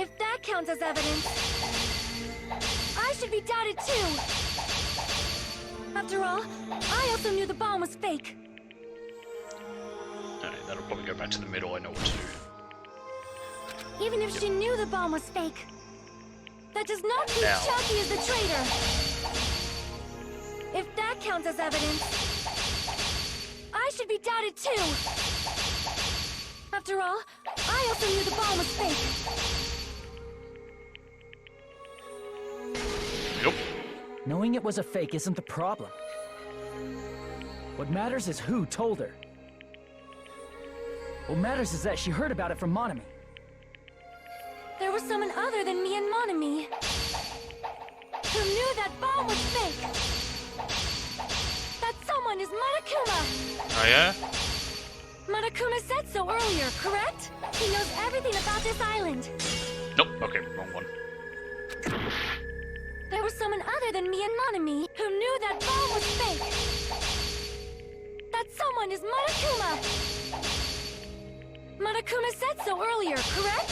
If that counts as evidence, I should be doubted too! After all, I also knew the bomb was fake. Alright, that'll probably go back to the middle. I know what to do. Even if she knew the bomb was fake, that does not prove Now. Chiaki is the traitor! If that counts as evidence, I should be doubted too! After all, I also knew the bomb was fake. Yep. Knowing it was a fake isn't the problem. What matters is who told her. What matters is that she heard about it from Monami. There was someone other than me and Monami who knew bomb was fake. That someone is Monokuma. Oh yeah? Monokuma said so earlier, correct? He knows everything about this island. Nope. Okay, wrong one. There was someone other than me and Monami who knew that bomb was fake. That someone is Monokuma. Monokuma said so earlier, correct?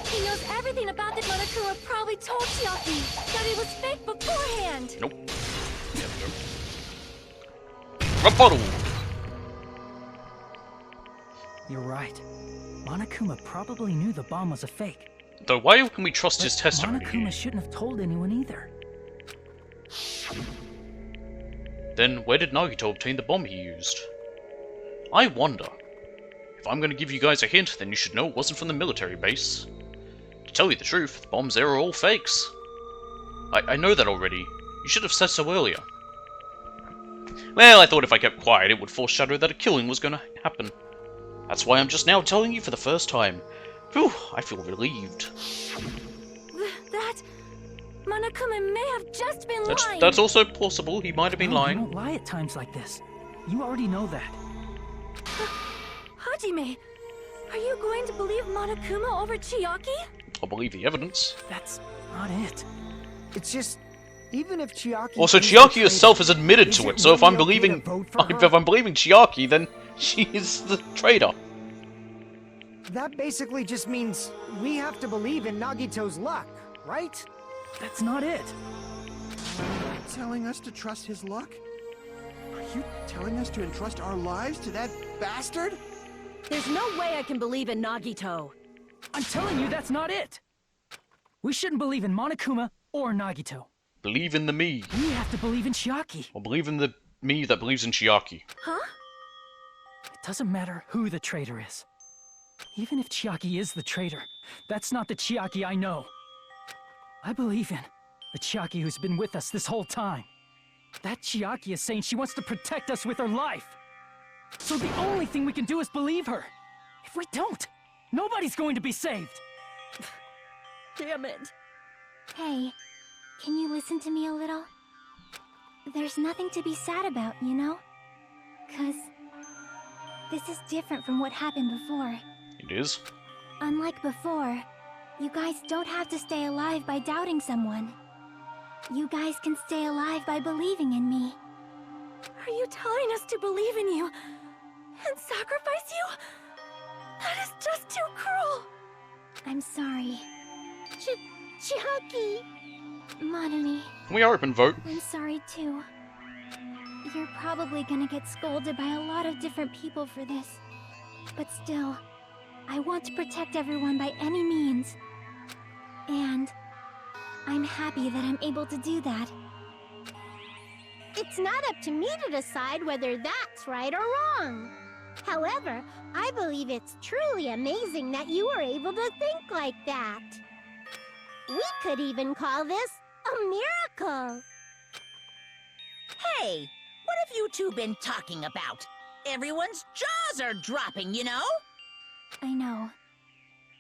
He knows everything about it. Monokuma probably told Chiaki that it was fake beforehand. Nope. There we go. Rebuttal! You're right. Monokuma probably knew the bomb was a fake. Though why can we trust his testimony? Monokuma shouldn't have told anyone either. Then where did Nagito obtain the bomb he used? I wonder. If I'm going to give you guys a hint, then you should know it wasn't from the military base. To tell you the truth, the bombs there are all fakes. I know that already. You should have said so earlier. Well, I thought if I kept quiet, it would foreshadow that a killing was going to happen. That's why I'm just now telling you for the first time. Whew, I feel relieved. That... Monokuma may have just been lying. That's also possible. He might have been lying. You don't lie at times like this. You already know that. Hajime, are you going to believe Monokuma over Chiaki? I'll believe the evidence. That's not it. It's just, even if Chiaki... Also, is the Chiaki traitor, herself has admitted to is it, so if I'm really okay to believing... vote for her? If I'm believing Chiaki, then she is the traitor. That basically just means we have to believe in Nagito's luck, right? That's not it. Telling us to trust his luck? Are you telling us to entrust our lives to that bastard? There's no way I can believe in Nagito. I'm telling you that's not it. We shouldn't believe in Monokuma or Nagito. Believe in the me. We have to believe in Chiaki. Or believe in the me that believes in Chiaki. Huh? It doesn't matter who the traitor is. Even if Chiaki is the traitor, that's not the Chiaki I know. I believe in the Chiaki who's been with us this whole time. That Chiaki is saying she wants to protect us with her life. So the only thing we can do is believe her. If we don't, nobody's going to be saved. Damn it. Hey, can you listen to me a little? There's nothing to be sad about, you know? 'Cause this is different from what happened before. It is. Unlike before, you guys don't have to stay alive by doubting someone. You guys can stay alive by believing in me. Are you telling us to believe in you and sacrifice you? That is just too cruel. I'm sorry. Chiaki! Monami, Can we open vote? I'm sorry too. You're probably gonna get scolded by a lot of different people for this. But still, I want to protect everyone by any means. And I'm happy that I'm able to do that. It's not up to me to decide whether that's right or wrong. However, I believe it's truly amazing that you were able to think like that. We could even call this a miracle. Hey, what have you two been talking about? Everyone's jaws are dropping, you know? I know.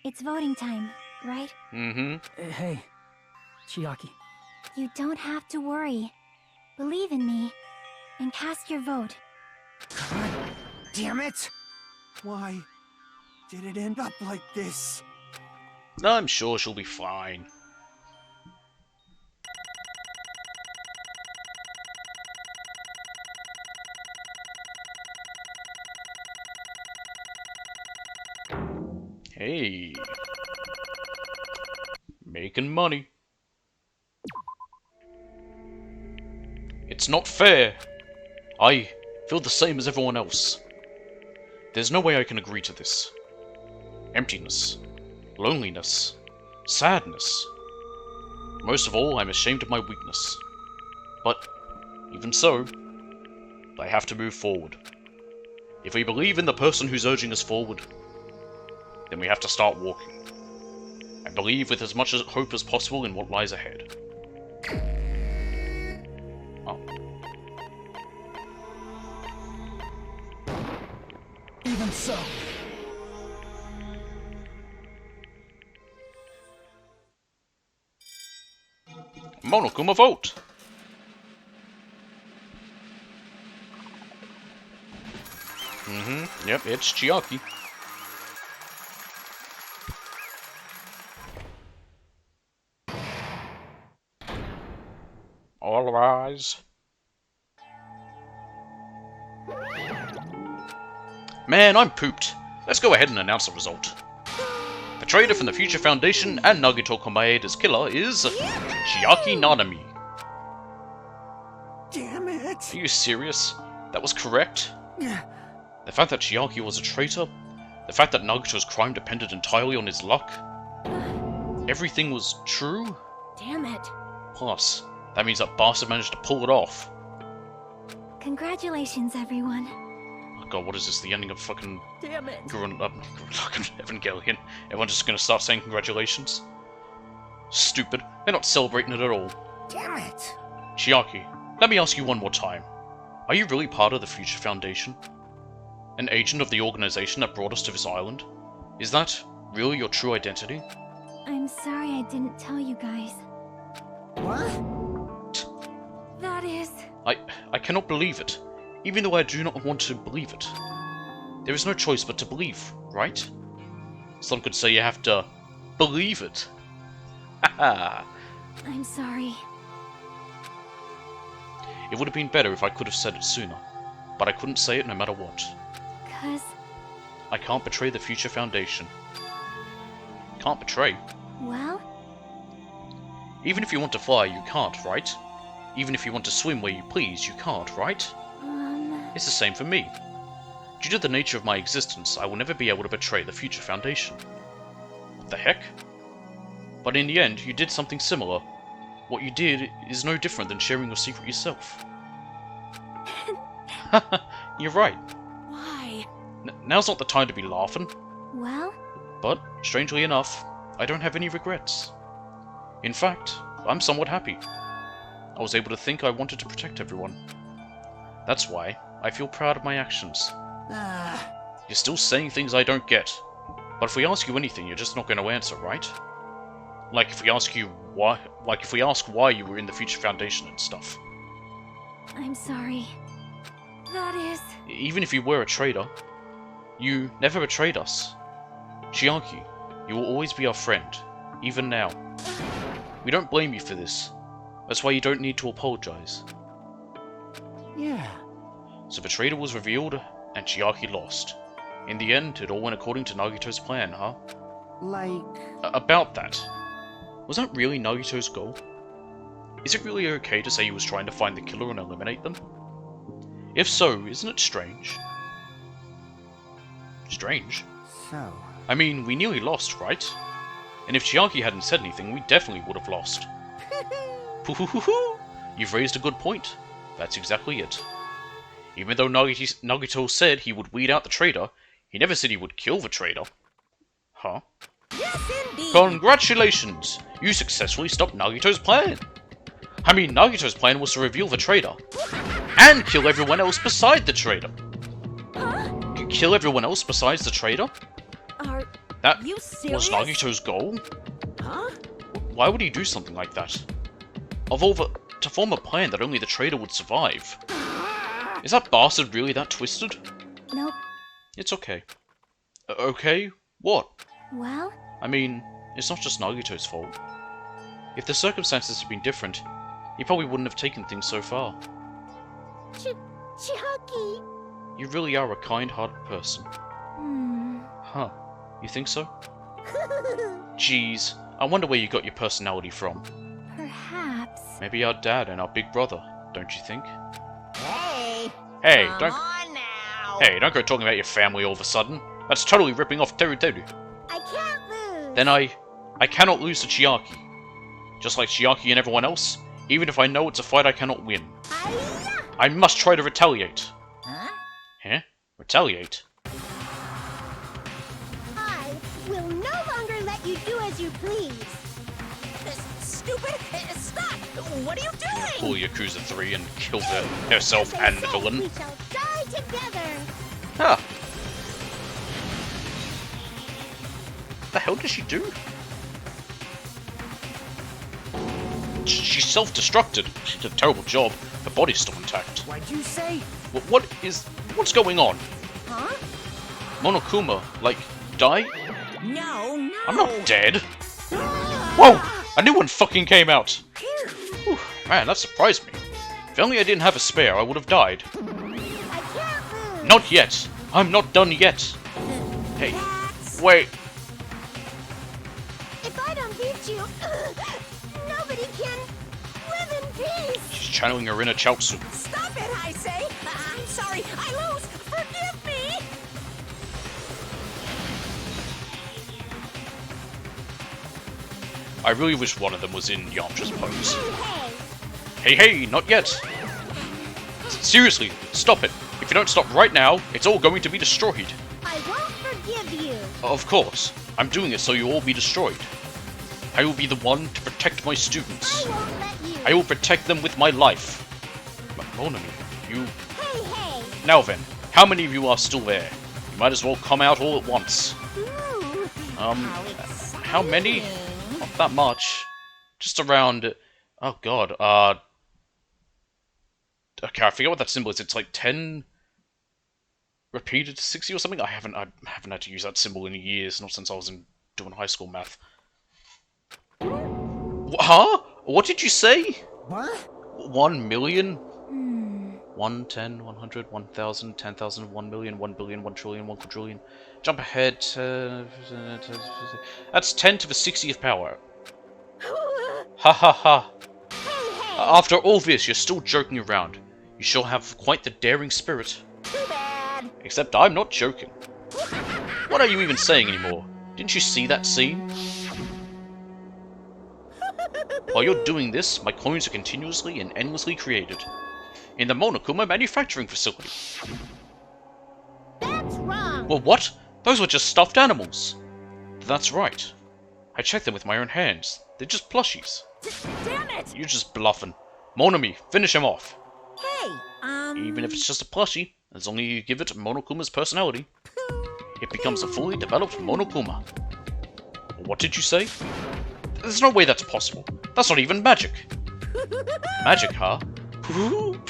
It's voting time, right? Mm-hmm. Hey, Chiaki. You don't have to worry. Believe in me, and cast your vote. God damn it! Why did it end up like this? I'm sure she'll be fine. Hey. Making money. It's not fair. I feel the same as everyone else. There's no way I can agree to this. Emptiness. Loneliness. Sadness. Most of all, I'm ashamed of my weakness. But, even so, I have to move forward. If we believe in the person who's urging us forward, then we have to start walking. I believe with as much hope as possible in what lies ahead. Oh. Even so. Monokuma vote! Yep, it's Chiaki. All rise. Man, I'm pooped. Let's go ahead and announce the result. The traitor from the Future Foundation and Nagito Komaeda's killer is Chiaki Nanami. Damn it! Are you serious? That was correct? The fact that Chiaki was a traitor, the fact that Nagito's crime depended entirely on his luck, everything was true? Damn it. Plus, that means that bastard managed to pull it off. Congratulations, everyone. Oh god, what is this? The ending of fucking Damn it. Evangelion. Everyone's just gonna start saying congratulations? Stupid. They're not celebrating it at all. Damn it! Chiaki, let me ask you one more time. Are you really part of the Future Foundation? An agent of the organization that brought us to this island? Is that really your true identity? I'm sorry I didn't tell you guys. What? That is... I cannot believe it, even though I do not want to believe it. There is no choice but to believe, right? Some could say you have to believe it. Haha. I'm sorry. It would have been better if I could have said it sooner, but I couldn't say it no matter what. 'Cause... I can't betray the Future Foundation. Can't betray? Well? Even if you want to fly, you can't, right? Even if you want to swim where you please, you can't, right? It's the same for me. Due to the nature of my existence, I will never be able to betray the Future Foundation. What the heck? But in the end, you did something similar. What you did is no different than sharing your secret yourself. You're right. Why? Now's not the time to be laughing. Well? But, strangely enough, I don't have any regrets. In fact, I'm somewhat happy. I was able to think I wanted to protect everyone. That's why I feel proud of my actions. You're still saying things I don't get. But if we ask you anything, you're just not going to answer, right? Like if we ask you why, you were in the Future Foundation and stuff. I'm sorry. That is... Even if you were a traitor, you never betrayed us. Chiaki, you will always be our friend, even now. We don't blame you for this. That's why you don't need to apologize. Yeah. So the traitor was revealed, and Chiaki lost. In the end, it all went according to Nagito's plan, huh? Like... About that. Was that really Nagito's goal? Is it really okay to say he was trying to find the killer and eliminate them? If so, isn't it strange? Strange? So... I mean, we nearly lost, right? And if Chiaki hadn't said anything, we definitely would have lost. Pooh-hoo-hoo-hoo! You've raised a good point. That's exactly it. Even though Nagito said he would weed out the traitor, he never said he would kill the traitor. Huh? Yes, indeed. Congratulations! You successfully stopped Nagito's plan! I mean, Nagito's plan was to reveal the traitor. And kill everyone else beside the traitor! Kill everyone else besides the traitor? That you was serious? Nagito's goal? Huh? Why would he do something like that? To form a plan that only the traitor would survive. Is that bastard really that twisted? Nope. It's okay. Okay? What? Well? I mean, it's not just Nagito's fault. If the circumstances had been different, he probably wouldn't have taken things so far. Chiaki! You really are a kind-hearted person. Huh. You think so? Jeez, I wonder where you got your personality from. Perhaps. Maybe our dad and our big brother, don't you think? Hey! Hey, come don't... on now! Hey, don't go talking about your family all of a sudden. That's totally ripping off Teru. I can't lose! Then I cannot lose to Chiaki. Just like Chiaki and everyone else, even if I know it's a fight I cannot win. Hi-ya! I must try to retaliate. Huh? Huh? Retaliate? I will no longer let you do as you please. Stupid! Stop! What are you doing? Pull Yakuza 3 and kill herself and the villain. We shall die together. Huh. What the hell did she do? She self-destructed. She did a terrible job. Her body's still intact. What'd you say? What's going on? Huh? Monokuma, like, die? No, no. I'm not dead. Whoa! A new one fucking came out. Whew, man, that surprised me. If only I didn't have a spare, I would have died. Not yet. I'm not done yet. Hey, wait. If I don't beat you, nobody can live in peace. She's channeling her inner Chaozu. Stop it, I say. I'm sorry. I lose. Forgive me. I really wish one of them was in Yamcha's pose. Hey, not yet. Seriously, stop it. If you don't stop right now, it's all going to be destroyed. I won't forgive you. Of course. I'm doing it so you'll all be destroyed. I will be the one to protect my students. I won't let you. I will protect them with my life. But Monami, you... Hey. Now then, how many of you are still there? You might as well come out all at once. Ooh. How many? Not that much. Just around... Oh god, okay, I forget what that symbol is. It's like 10... repeated to 60 or something? I haven't had to use that symbol in years, not since I was doing high school math. Huh? What did you say? What? 1 million? 1, 10, 100, 1,000, 10,000, 1 million, 1 billion, 1 trillion, 1 quadrillion. Jump ahead. That's 10 to the 60th power. Ha ha ha. After all this, you're still joking around. You sure have quite the daring spirit. Too bad. Except I'm not joking. What are you even saying anymore? Didn't you see that scene? While you're doing this, my coins are continuously and endlessly created. In the Monokuma manufacturing facility. That's wrong. Well, what? Those were just stuffed animals. That's right. I checked them with my own hands. They're just plushies. Damn it! You're just bluffing. Monami, finish him off. Hey, Even if it's just a plushie, as long as you give it Monokuma's personality, it becomes a fully developed Monokuma. What did you say? There's no way that's possible. That's not even magic. Magic, huh? Could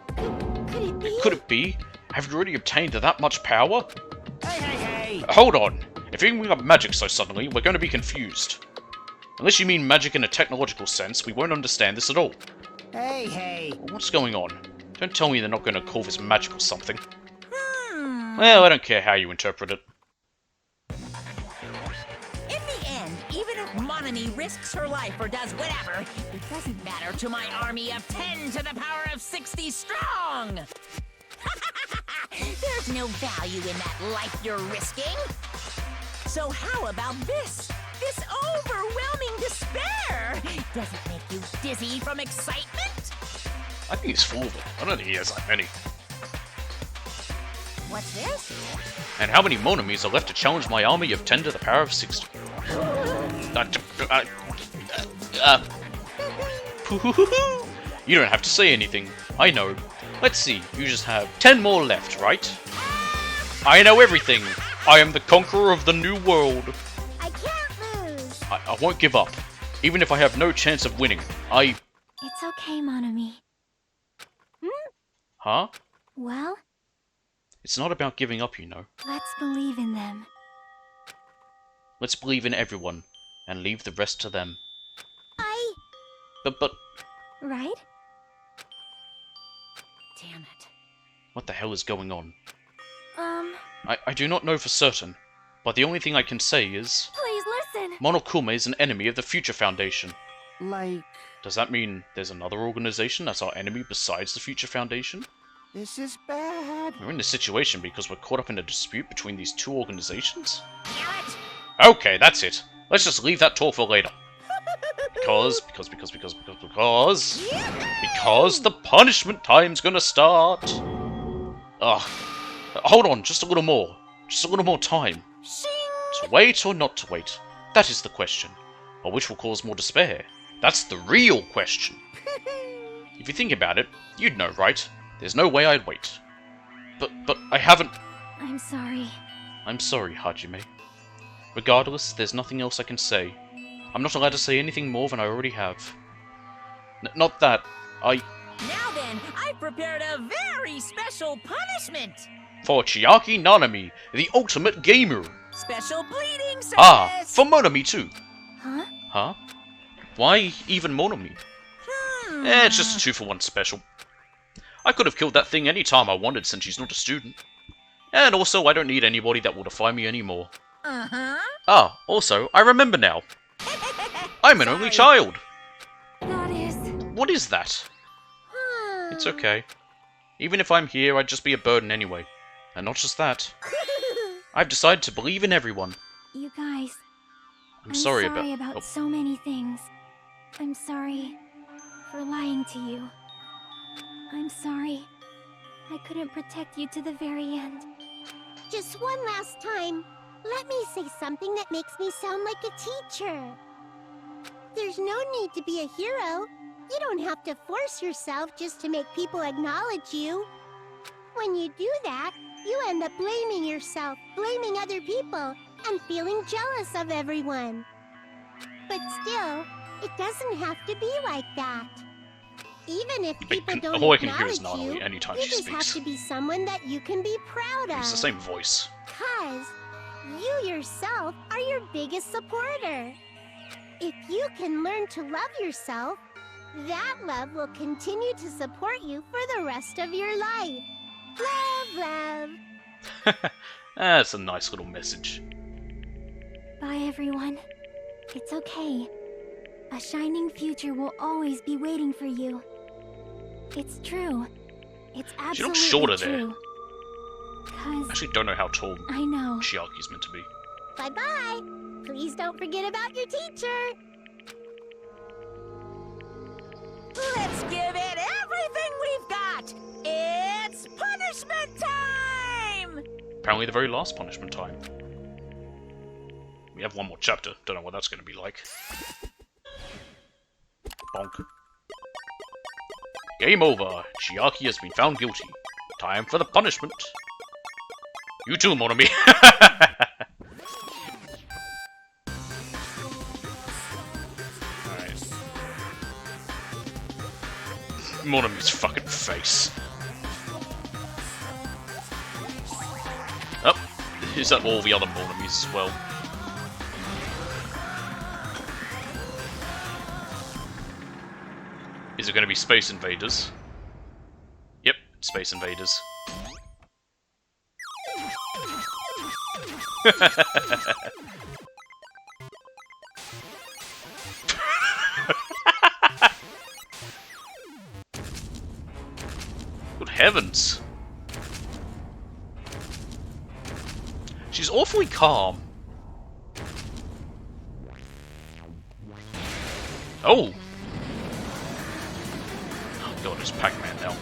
it be? Could it be? Have you already obtained that much power? Hey! Hold on. If you bring up magic so suddenly, we're going to be confused. Unless you mean magic in a technological sense, we won't understand this at all. Hey! What's going on? Don't tell me they're not going to call this magic or something. Well, I don't care how you interpret it. in the end, even if Monami risks her life or does whatever, it doesn't matter to my army of 10 to the power of 60 strong! There's no value in that life you're risking. So how about this? This overwhelming despair! Does it make you dizzy from excitement? I think he's full of it. I don't think he has that many. What's this? And how many Monamis are left to challenge my army of 10 to the power of 60? You don't have to say anything. I know. Let's see, you just have 10 more left, right? I know everything. I am the conqueror of the new world. I can't lose. I won't give up. Even if I have no chance of winning. It's okay, Monami. Huh? Well, It's not about giving up, you know. let's believe in them. Let's believe in everyone, and leave the rest to them. But, Right? Damn it. what the hell is going on? Um, I do not know for certain, but the only thing I can say is... please listen! Monokuma is an enemy of the Future Foundation. Like, Does that mean there's another organization that's our enemy besides the Future Foundation? this is bad. We're in this situation because we're caught up in a dispute between these two organizations? Damn it! Okay, that's it. Let's just leave that talk for later. Because the punishment time's gonna start. Ugh. Hold on, just a little more. Just a little more time. To wait or not to wait? That is the question. Or which will cause more despair? That's the real question. If you think about it, you'd know, right? There's no way I'd wait. But I haven't... I'm sorry. I'm sorry, Hajime. Regardless, there's nothing else I can say. I'm not allowed to say anything more than I already have. Not that. Now then, I've prepared a very special punishment. For Chiaki Nanami, the ultimate gamer. Special bleeding service. Ah, for Monami too. Huh? Huh? Why even Monami? It's just a 2-for-1 special. I could have killed that thing any time I wanted since she's not a student. And also, I don't need anybody that will defy me anymore. Ah, also, I remember now. I'm an only child. That is... What is that? It's okay. Even if I'm here, I'd just be a burden anyway. And not just that. I've decided to believe in everyone. You guys... I'm sorry about so many things. I'm sorry for lying to you. I'm sorry I couldn't protect you to the very end. Just one last time, let me say something that makes me sound like a teacher. There's no need to be a hero. You don't have to force yourself just to make people acknowledge you. When you do that, you end up blaming yourself, blaming other people, and feeling jealous of everyone. But still, it doesn't have to be like that. Even if people don't all I can hear is acknowledge Nanami you, anytime you she just speaks. have to be someone that you can be proud of. It's the same voice. 'Cause you yourself are your biggest supporter. If you can learn to love yourself, that love will continue to support you for the rest of your life. Love, love. That's a nice little message. Bye, everyone. It's okay. A shining future will always be waiting for you. It's true. It's absolutely She looks shorter there. true. 'Cause I actually don't know how tall I know. Chiaki's meant to be. Bye-bye. Please don't forget about your teacher. Let's give it everything we've got. It's punishment time. Apparently the very last punishment time. We have one more chapter. Don't know what that's going to be like. Bonk. Game over. Chiaki has been found guilty. Time for the punishment. You too, Monami. Alright. Monami's fucking face. Oh, is that all the other Monamis as well? Is it going to be Space Invaders? Yep, Space Invaders. Good heavens! She's awfully calm. Oh! Oh god, it's Pac-Man now.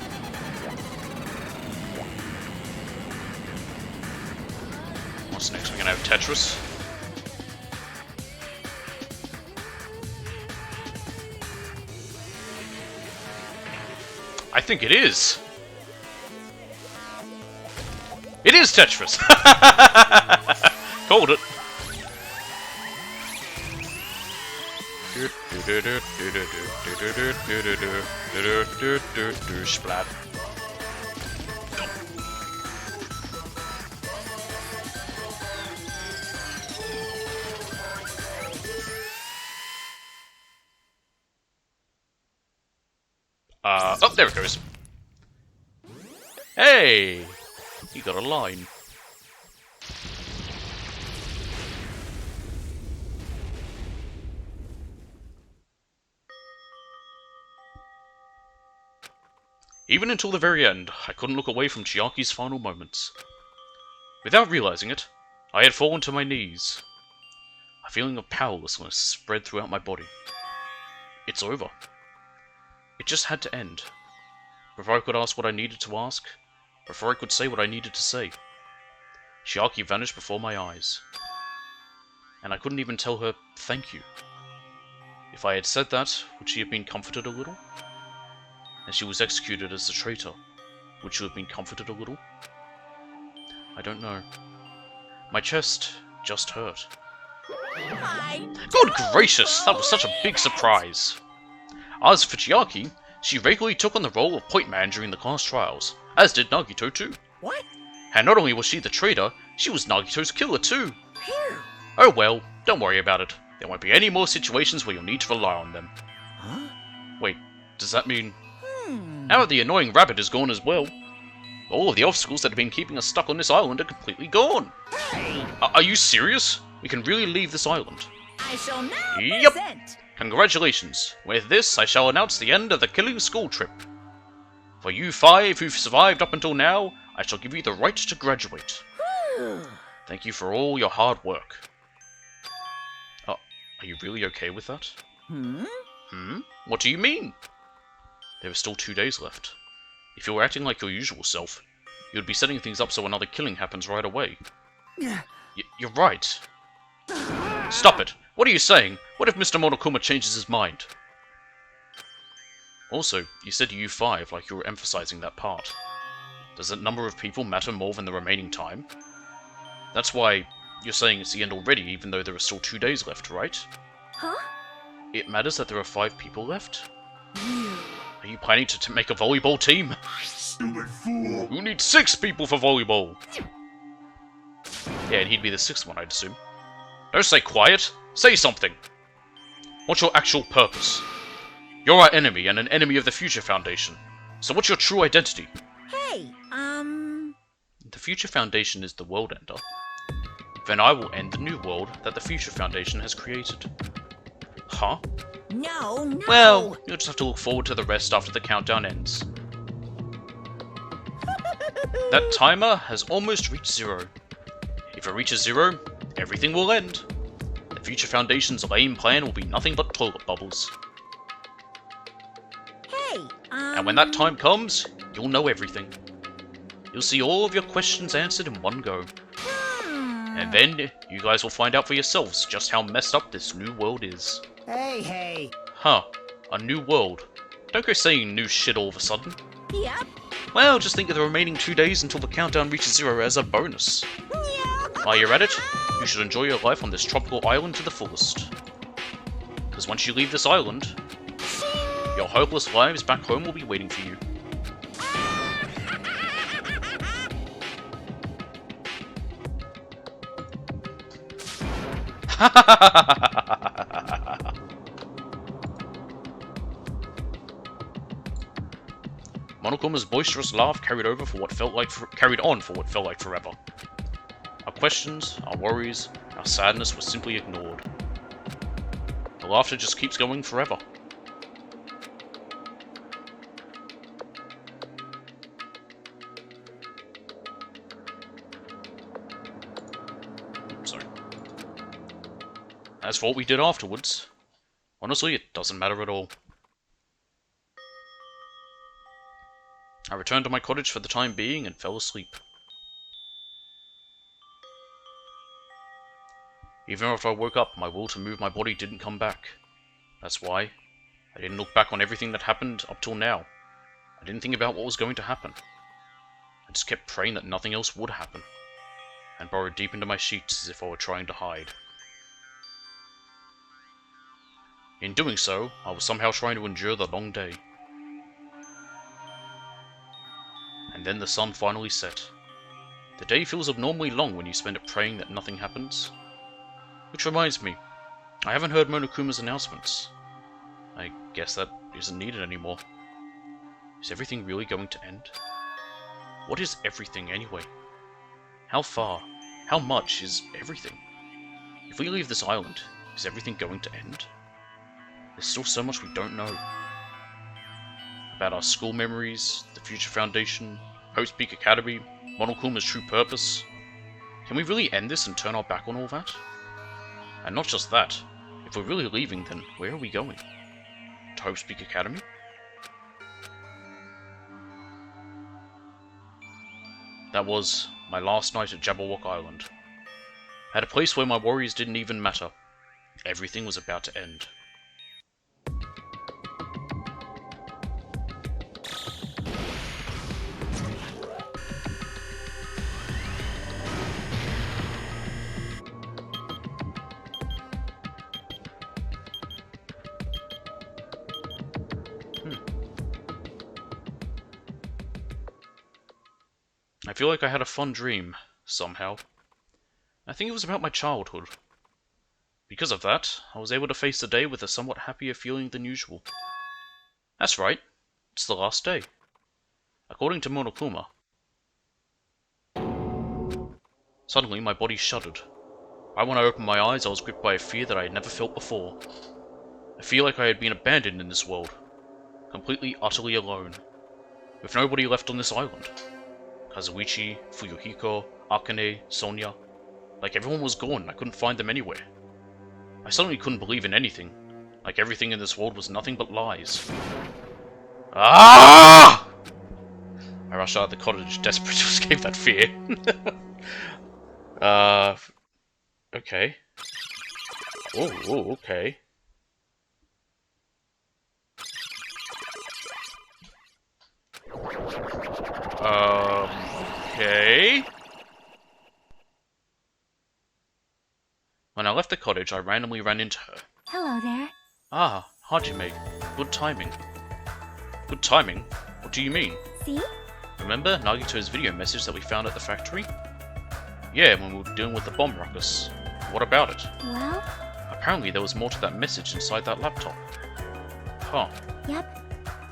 What's next? We're gonna have Tetris. I think it is! It is Tetris! Called it! Splat. Oh, there it goes. Hey! You got a line. Even until the very end, I couldn't look away from Chiaki's final moments. Without realizing it, I had fallen to my knees. A feeling of powerlessness spread throughout my body. It's over. It just had to end. Before I could ask what I needed to ask, before I could say what I needed to say, Chiaki vanished before my eyes. And I couldn't even tell her thank you. If I had said that, would she have been comforted a little? And she was executed as the traitor. Would she have been comforted a little? I don't know. My chest just hurt. Good gracious, that was such a big surprise. As for Chiaki, She regularly took on the role of point man during the class trials, as did Nagito too. What? And not only was she the traitor, she was Nagito's killer too. Phew. Oh well, don't worry about it. There won't be any more situations where you'll need to rely on them. Huh? Wait, does that mean... Now the annoying rabbit is gone as well. All of the obstacles that have been keeping us stuck on this island are completely gone. Hey! Are you serious? We can really leave this island. I shall now Yep. present. Congratulations. With this, I shall announce the end of the killing school trip. For you 5 who've survived up until now, I shall give you the right to graduate. Thank you for all your hard work. Are you really okay with that? What do you mean? There are still 2 days left. If you were acting like your usual self, you would be setting things up so another killing happens right away. You're right. Stop it! What are you saying? What if Mr. Monokuma changes his mind? Also, you said U5 like you were emphasizing that part. Does that number of people matter more than the remaining time? That's why you're saying it's the end already even though there are still 2 days left, right? Huh? It matters that there are 5 people left? Are you planning to make a volleyball team? Stupid fool! You need 6 people for volleyball! Yeah, and he'd be the 6th one, I'd assume. Don't stay quiet! Say something! What's your actual purpose? You're our enemy and an enemy of the Future Foundation. So what's your true identity? Hey, The Future Foundation is the world ender. Then I will end the new world that the Future Foundation has created. Huh? No. Well, you'll just have to look forward to the rest after the countdown ends. That timer has almost reached 0. If it reaches 0, everything will end. The Future Foundation's lame plan will be nothing but toilet bubbles. Hey, And when that time comes, you'll know everything. You'll see all of your questions answered in one go. And then, you guys will find out for yourselves just how messed up this new world is. Hey! Huh, a new world. Don't go saying new shit all of a sudden. Yep. Well, just think of the remaining 2 days until the countdown reaches 0 as a bonus. While you're at it, you should enjoy your life on this tropical island to the fullest. Because once you leave this island, your hopeless lives back home will be waiting for you. Monokuma's boisterous laugh carried on for what felt like forever. Our questions, our worries, our sadness were simply ignored. The laughter just keeps going forever. Sorry. As for what we did afterwards, honestly, it doesn't matter at all. I returned to my cottage for the time being and fell asleep. Even after I woke up, my will to move my body didn't come back. That's why I didn't look back on everything that happened up till now. I didn't think about what was going to happen. I just kept praying that nothing else would happen, and burrowed deep into my sheets as if I were trying to hide. In doing so, I was somehow trying to endure the long day. And then the sun finally set. The day feels abnormally long when you spend it praying that nothing happens. Which reminds me, I haven't heard Monokuma's announcements. I guess that isn't needed anymore. Is everything really going to end? What is everything anyway? How far? How much is everything? If we leave this island, is everything going to end? There's still so much we don't know. About our school memories, the Future Foundation, Hope's Peak Academy, Monokuma's true purpose. Can we really end this and turn our back on all that? And not just that, if we're really leaving, then where are we going? To Hope's Peak Academy? That was my last night at Jabberwock Island. At a place where my worries didn't even matter. Everything was about to end. I feel like I had a fun dream, somehow. I think it was about my childhood. Because of that, I was able to face the day with a somewhat happier feeling than usual. That's right, it's the last day. According to Monokuma. Suddenly, my body shuddered. Right when I opened my eyes, I was gripped by a fear that I had never felt before. I feel like I had been abandoned in this world. Completely, utterly alone. With nobody left on this island. Kazuichi, Fuyuhiko, Akane, Sonia. Like everyone was gone and I couldn't find them anywhere. I suddenly couldn't believe in anything. Like everything in this world was nothing but lies. Ah! I rushed out of the cottage, desperate to escape that fear. Okay. Oh, okay. Okay. When I left the cottage, I randomly ran into her. Hello there. Ah, Hajime. Good timing. Good timing? What do you mean? See? Remember Nagito's video message that we found at the factory? Yeah, when we were dealing with the bomb ruckus. What about it? Well? Apparently there was more to that message inside that laptop. Huh. Yep.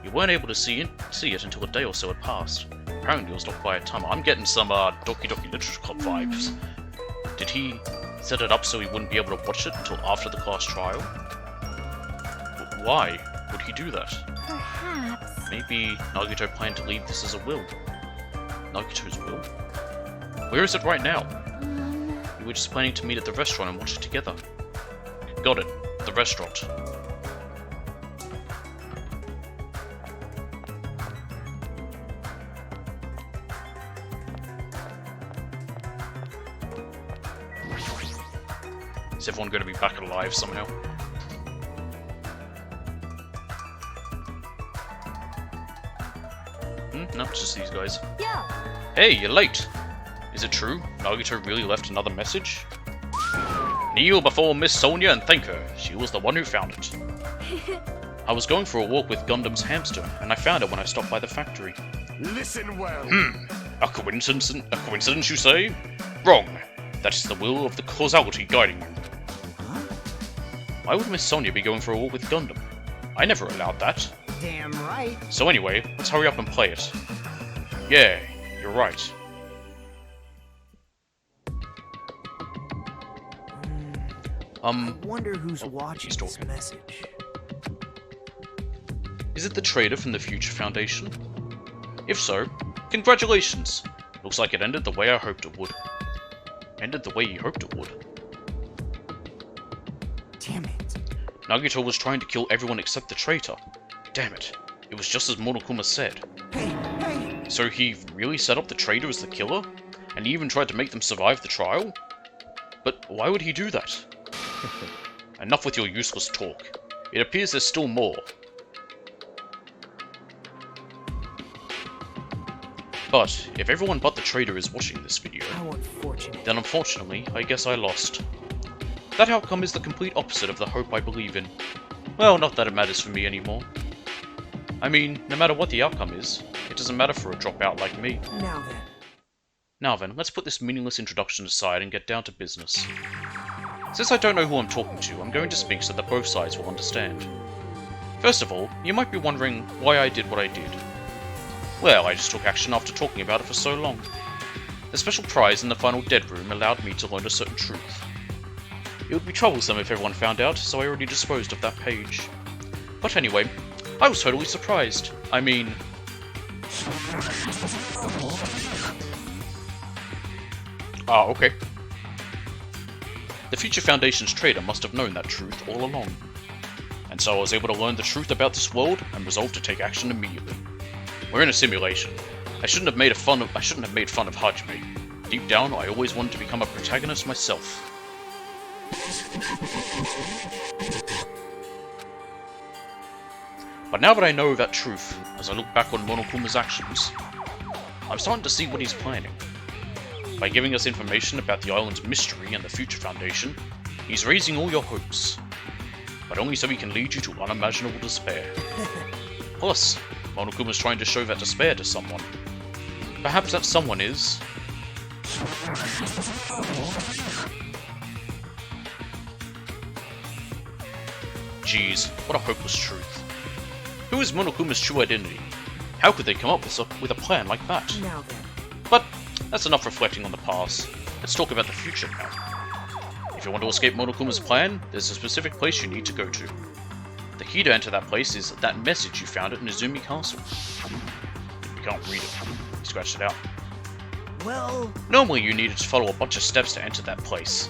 You weren't able to see it until a day or so had passed. Apparently it was locked by a timer. I'm getting some Doki Doki Literature Club vibes. Did he set it up so he wouldn't be able to watch it until after the class trial? But why would he do that? Perhaps. Maybe Nagito planned to leave this as a will. Nagito's will? Where is it right now? We were just planning to meet at the restaurant and watch it together. Got it. The restaurant. Is everyone going to be back alive somehow? No, it's just these guys. Yeah. Hey, you're late! Is it true? Nagito really left another message? Kneel before Miss Sonia and thank her. She was the one who found it. I was going for a walk with Gundam's hamster, and I found it when I stopped by the factory. Listen well. A coincidence, you say? Wrong. That is the will of the causality guiding you. Why would Miss Sonia be going for a walk with Gundam? I never allowed that. Damn right. So anyway, let's hurry up and play it. Yeah, you're right. I wonder who's watching this talking. message. Is it the trader from the Future Foundation? If so, congratulations! Looks like it ended the way I hoped it would. Ended the way you hoped it would. Damn it. Nagito was trying to kill everyone except the traitor. Damn it. It was just as Monokuma said. Hey! So he really set up the traitor as the killer? And he even tried to make them survive the trial? But why would he do that? Enough with your useless talk. It appears there's still more. But, if everyone but the traitor is watching this video, How unfortunate. then unfortunately, I guess I lost. That outcome is the complete opposite of the hope I believe in. Well, not that it matters for me anymore. I mean, no matter what the outcome is, it doesn't matter for a dropout like me. Now then, let's put this meaningless introduction aside and get down to business. Since I don't know who I'm talking to, I'm going to speak so that both sides will understand. First of all, you might be wondering why I did what I did. Well, I just took action after talking about it for so long. The special prize in the final dead room allowed me to learn a certain truth. It would be troublesome if everyone found out, so I already disposed of that page. But anyway, I was totally surprised. I mean... Ah, okay. The Future Foundation's traitor must have known that truth all along. And so I was able to learn the truth about this world and resolved to take action immediately. We're in a simulation. I shouldn't have made fun of Hajime. Deep down, I always wanted to become a protagonist myself. But now that I know that truth, as I look back on Monokuma's actions, I'm starting to see what he's planning. By giving us information about the island's mystery and the Future Foundation, he's raising all your hopes. But only so he can lead you to unimaginable despair. Plus, Monokuma's trying to show that despair to someone. Perhaps that someone is... Jeez, what a hopeless truth. Who is Monokuma's true identity? How could they come up with a plan like that? Now then. But that's enough reflecting on the past. Let's talk about the future now. If you want to escape Monokuma's plan, there's a specific place you need to go to. The key to enter that place is that message you found at Nezumi Castle. You can't read it. You scratched it out. Well... Normally you needed to follow a bunch of steps to enter that place.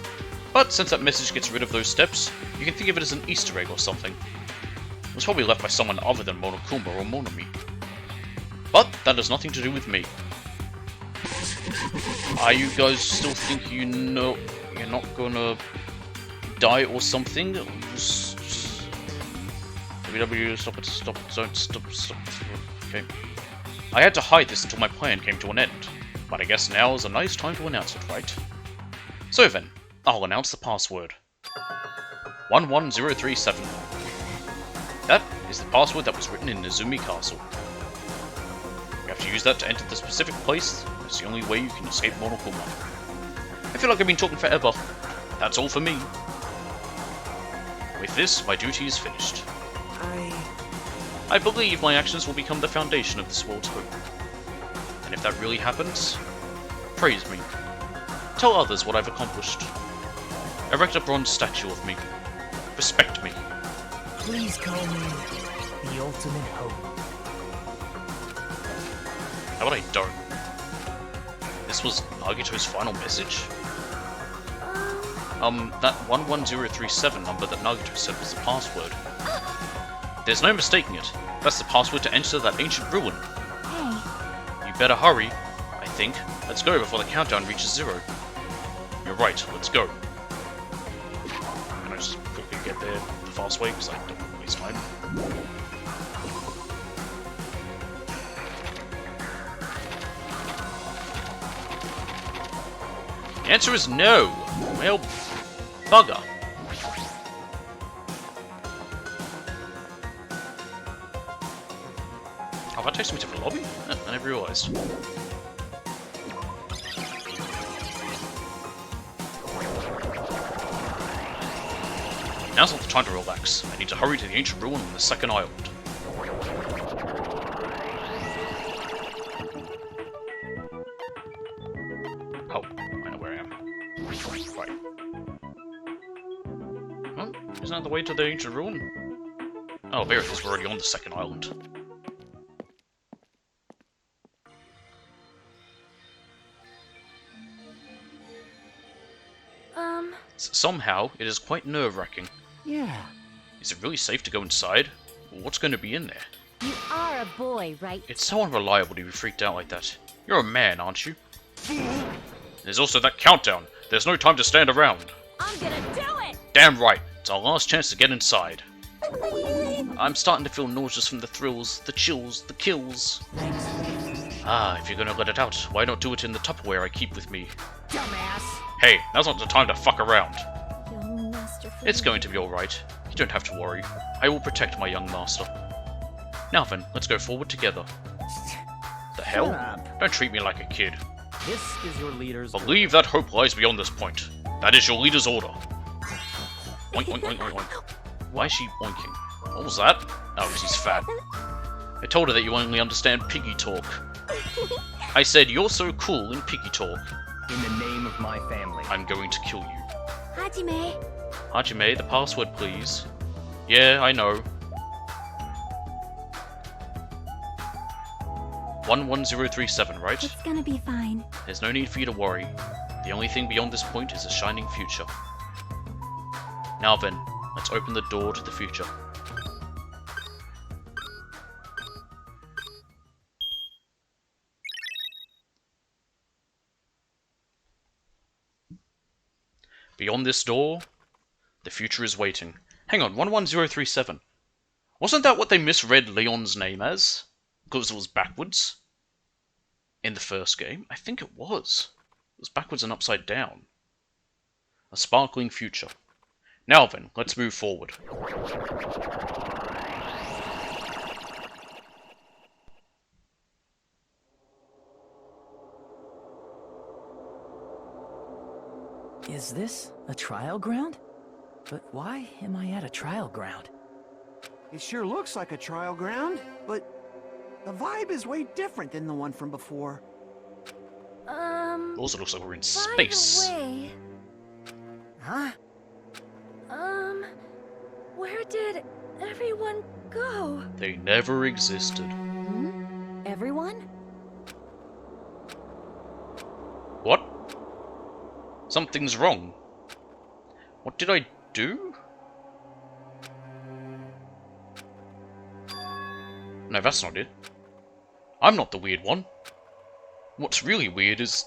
But since that message gets rid of those steps, you can think of it as an Easter egg or something. It was probably left by someone other than Monokuma or Monomi. But that has nothing to do with me. Are you guys still think you know you're not gonna die or something? WW, stop it, don't stop. Okay. I had to hide this until my plan came to an end, but I guess now is a nice time to announce it, right? So then, I'll announce the password. 11037. That is the password that was written in Nezumi Castle. You have to use that to enter the specific place. It's the only way you can escape Monokuma. I feel like I've been talking forever. That's all for me. With this, my duty is finished. I believe my actions will become the foundation of this world's hope. And if that really happens, praise me. Tell others what I've accomplished. Erect a bronze statue of me. Respect me. Please call me the ultimate hope. How about I don't? This was Nagito's final message? That 11037 number that Nagito said was the password. There's no mistaking it. That's the password to enter that ancient ruin. Hey. You better hurry, I think. Let's go before the countdown reaches 0. You're right, let's go. Can I just quickly get there the fast way, because I don't want to waste time. The answer is no! Well, bugger. Oh, that takes me to the lobby? I never realised. Now's not the time to relax. I need to hurry to the ancient ruin on the second island. Oh, I know where I am. Right. Well, isn't that the way to the ancient ruin? Oh, there it is. We're already on the second island. Somehow, it is quite nerve-wracking. Yeah. Is it really safe to go inside? What's going to be in there? You are a boy, right? It's so unreliable to be freaked out like that. You're a man, aren't you? There's also that countdown. There's no time to stand around. I'm gonna do it! Damn right. It's our last chance to get inside. I'm starting to feel nauseous from the thrills, the chills, the kills. Ah, if you're gonna let it out, why not do it in the Tupperware I keep with me? Dumbass! Hey, now's not the time to fuck around. Young master. It's going to be alright. You don't have to worry. I will protect my young master. Now then, let's go forward together. The hell? Shut up. Don't treat me like a kid. This is your leader's Believe that hope lies beyond this point. That is your leader's order. Oink, oink, oink, oink, oink. Why is she oinking? What was that? Oh, because he's fat. I told her that you only understand piggy talk. I said, you're so cool in piggy talk. In the name of my family. I'm going to kill you. Hajime. Hajime, the password, please. Yeah, I know. 11037, right? It's gonna be fine. There's no need for you to worry. The only thing beyond this point is a shining future. Now then, let's open the door to the future. Beyond this door, the future is waiting. Hang on, 11037. Wasn't that what they misread Leon's name as? Because it was backwards? In the first game? I think it was. It was backwards and upside down. A sparkling future. Now then, let's move forward. Is this a trial ground? But why am I at a trial ground? It sure looks like a trial ground, but the vibe is way different than the one from before. Also looks like we're in By space. the way, Huh? where did everyone go? They never existed. Everyone? What? Something's wrong. What did I do? No, that's not it. I'm not the weird one. What's really weird is...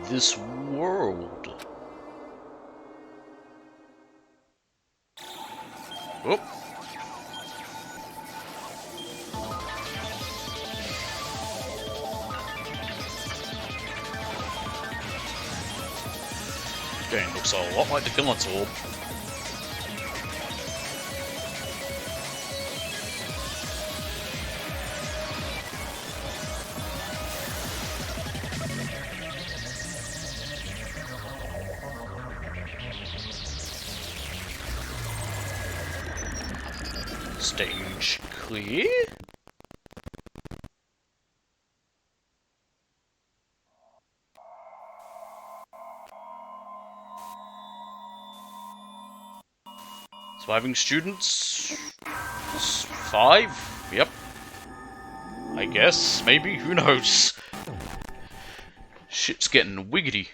this world. Oh. Game looks a lot like the Gaunt's Orb. Stage clear? Surviving students? 5? Yep. I guess, maybe, who knows? Shit's getting wiggity.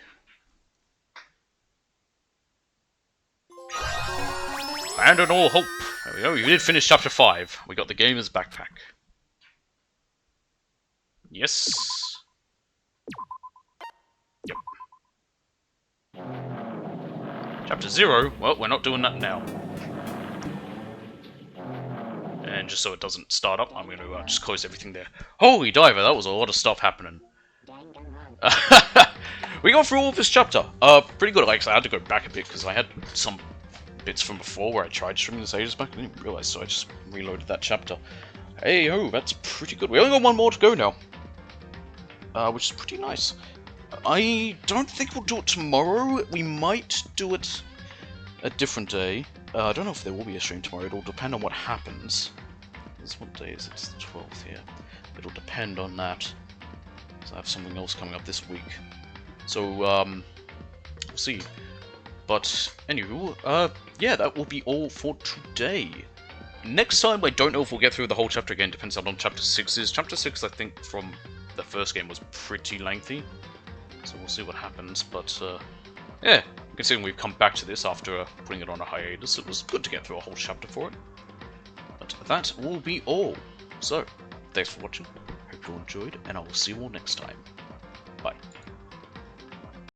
Abandon all hope. There we go, we did finish chapter 5. We got the gamer's backpack. Yes. Yep. Chapter 0, well, we're not doing that now. And just so it doesn't start up, I'm going to just close everything there. Holy diver, that was a lot of stuff happening. We got through all of this chapter. Pretty good. Like I said, I had to go back a bit because I had some bits from before where I tried streaming this ages back. I didn't realize, so I just reloaded that chapter. Hey ho, that's pretty good. We only got one more to go now, which is pretty nice. I don't think we'll do it tomorrow. We might do it a different day. I don't know if there will be a stream tomorrow. It'll depend on what happens. What day is it? It's the 12th, yeah. It'll depend on that. So I have something else coming up this week. So, we'll see. But, anywho, yeah, that will be all for today. Next time, I don't know if we'll get through the whole chapter again. Depends on Chapter 6 is. Chapter 6, I think, from the first game was pretty lengthy. So we'll see what happens. But, yeah, considering we've come back to this after putting it on a hiatus, it was good to get through a whole chapter for it. But that will be all. So, thanks for watching. Hope you all enjoyed, and I will see you all next time.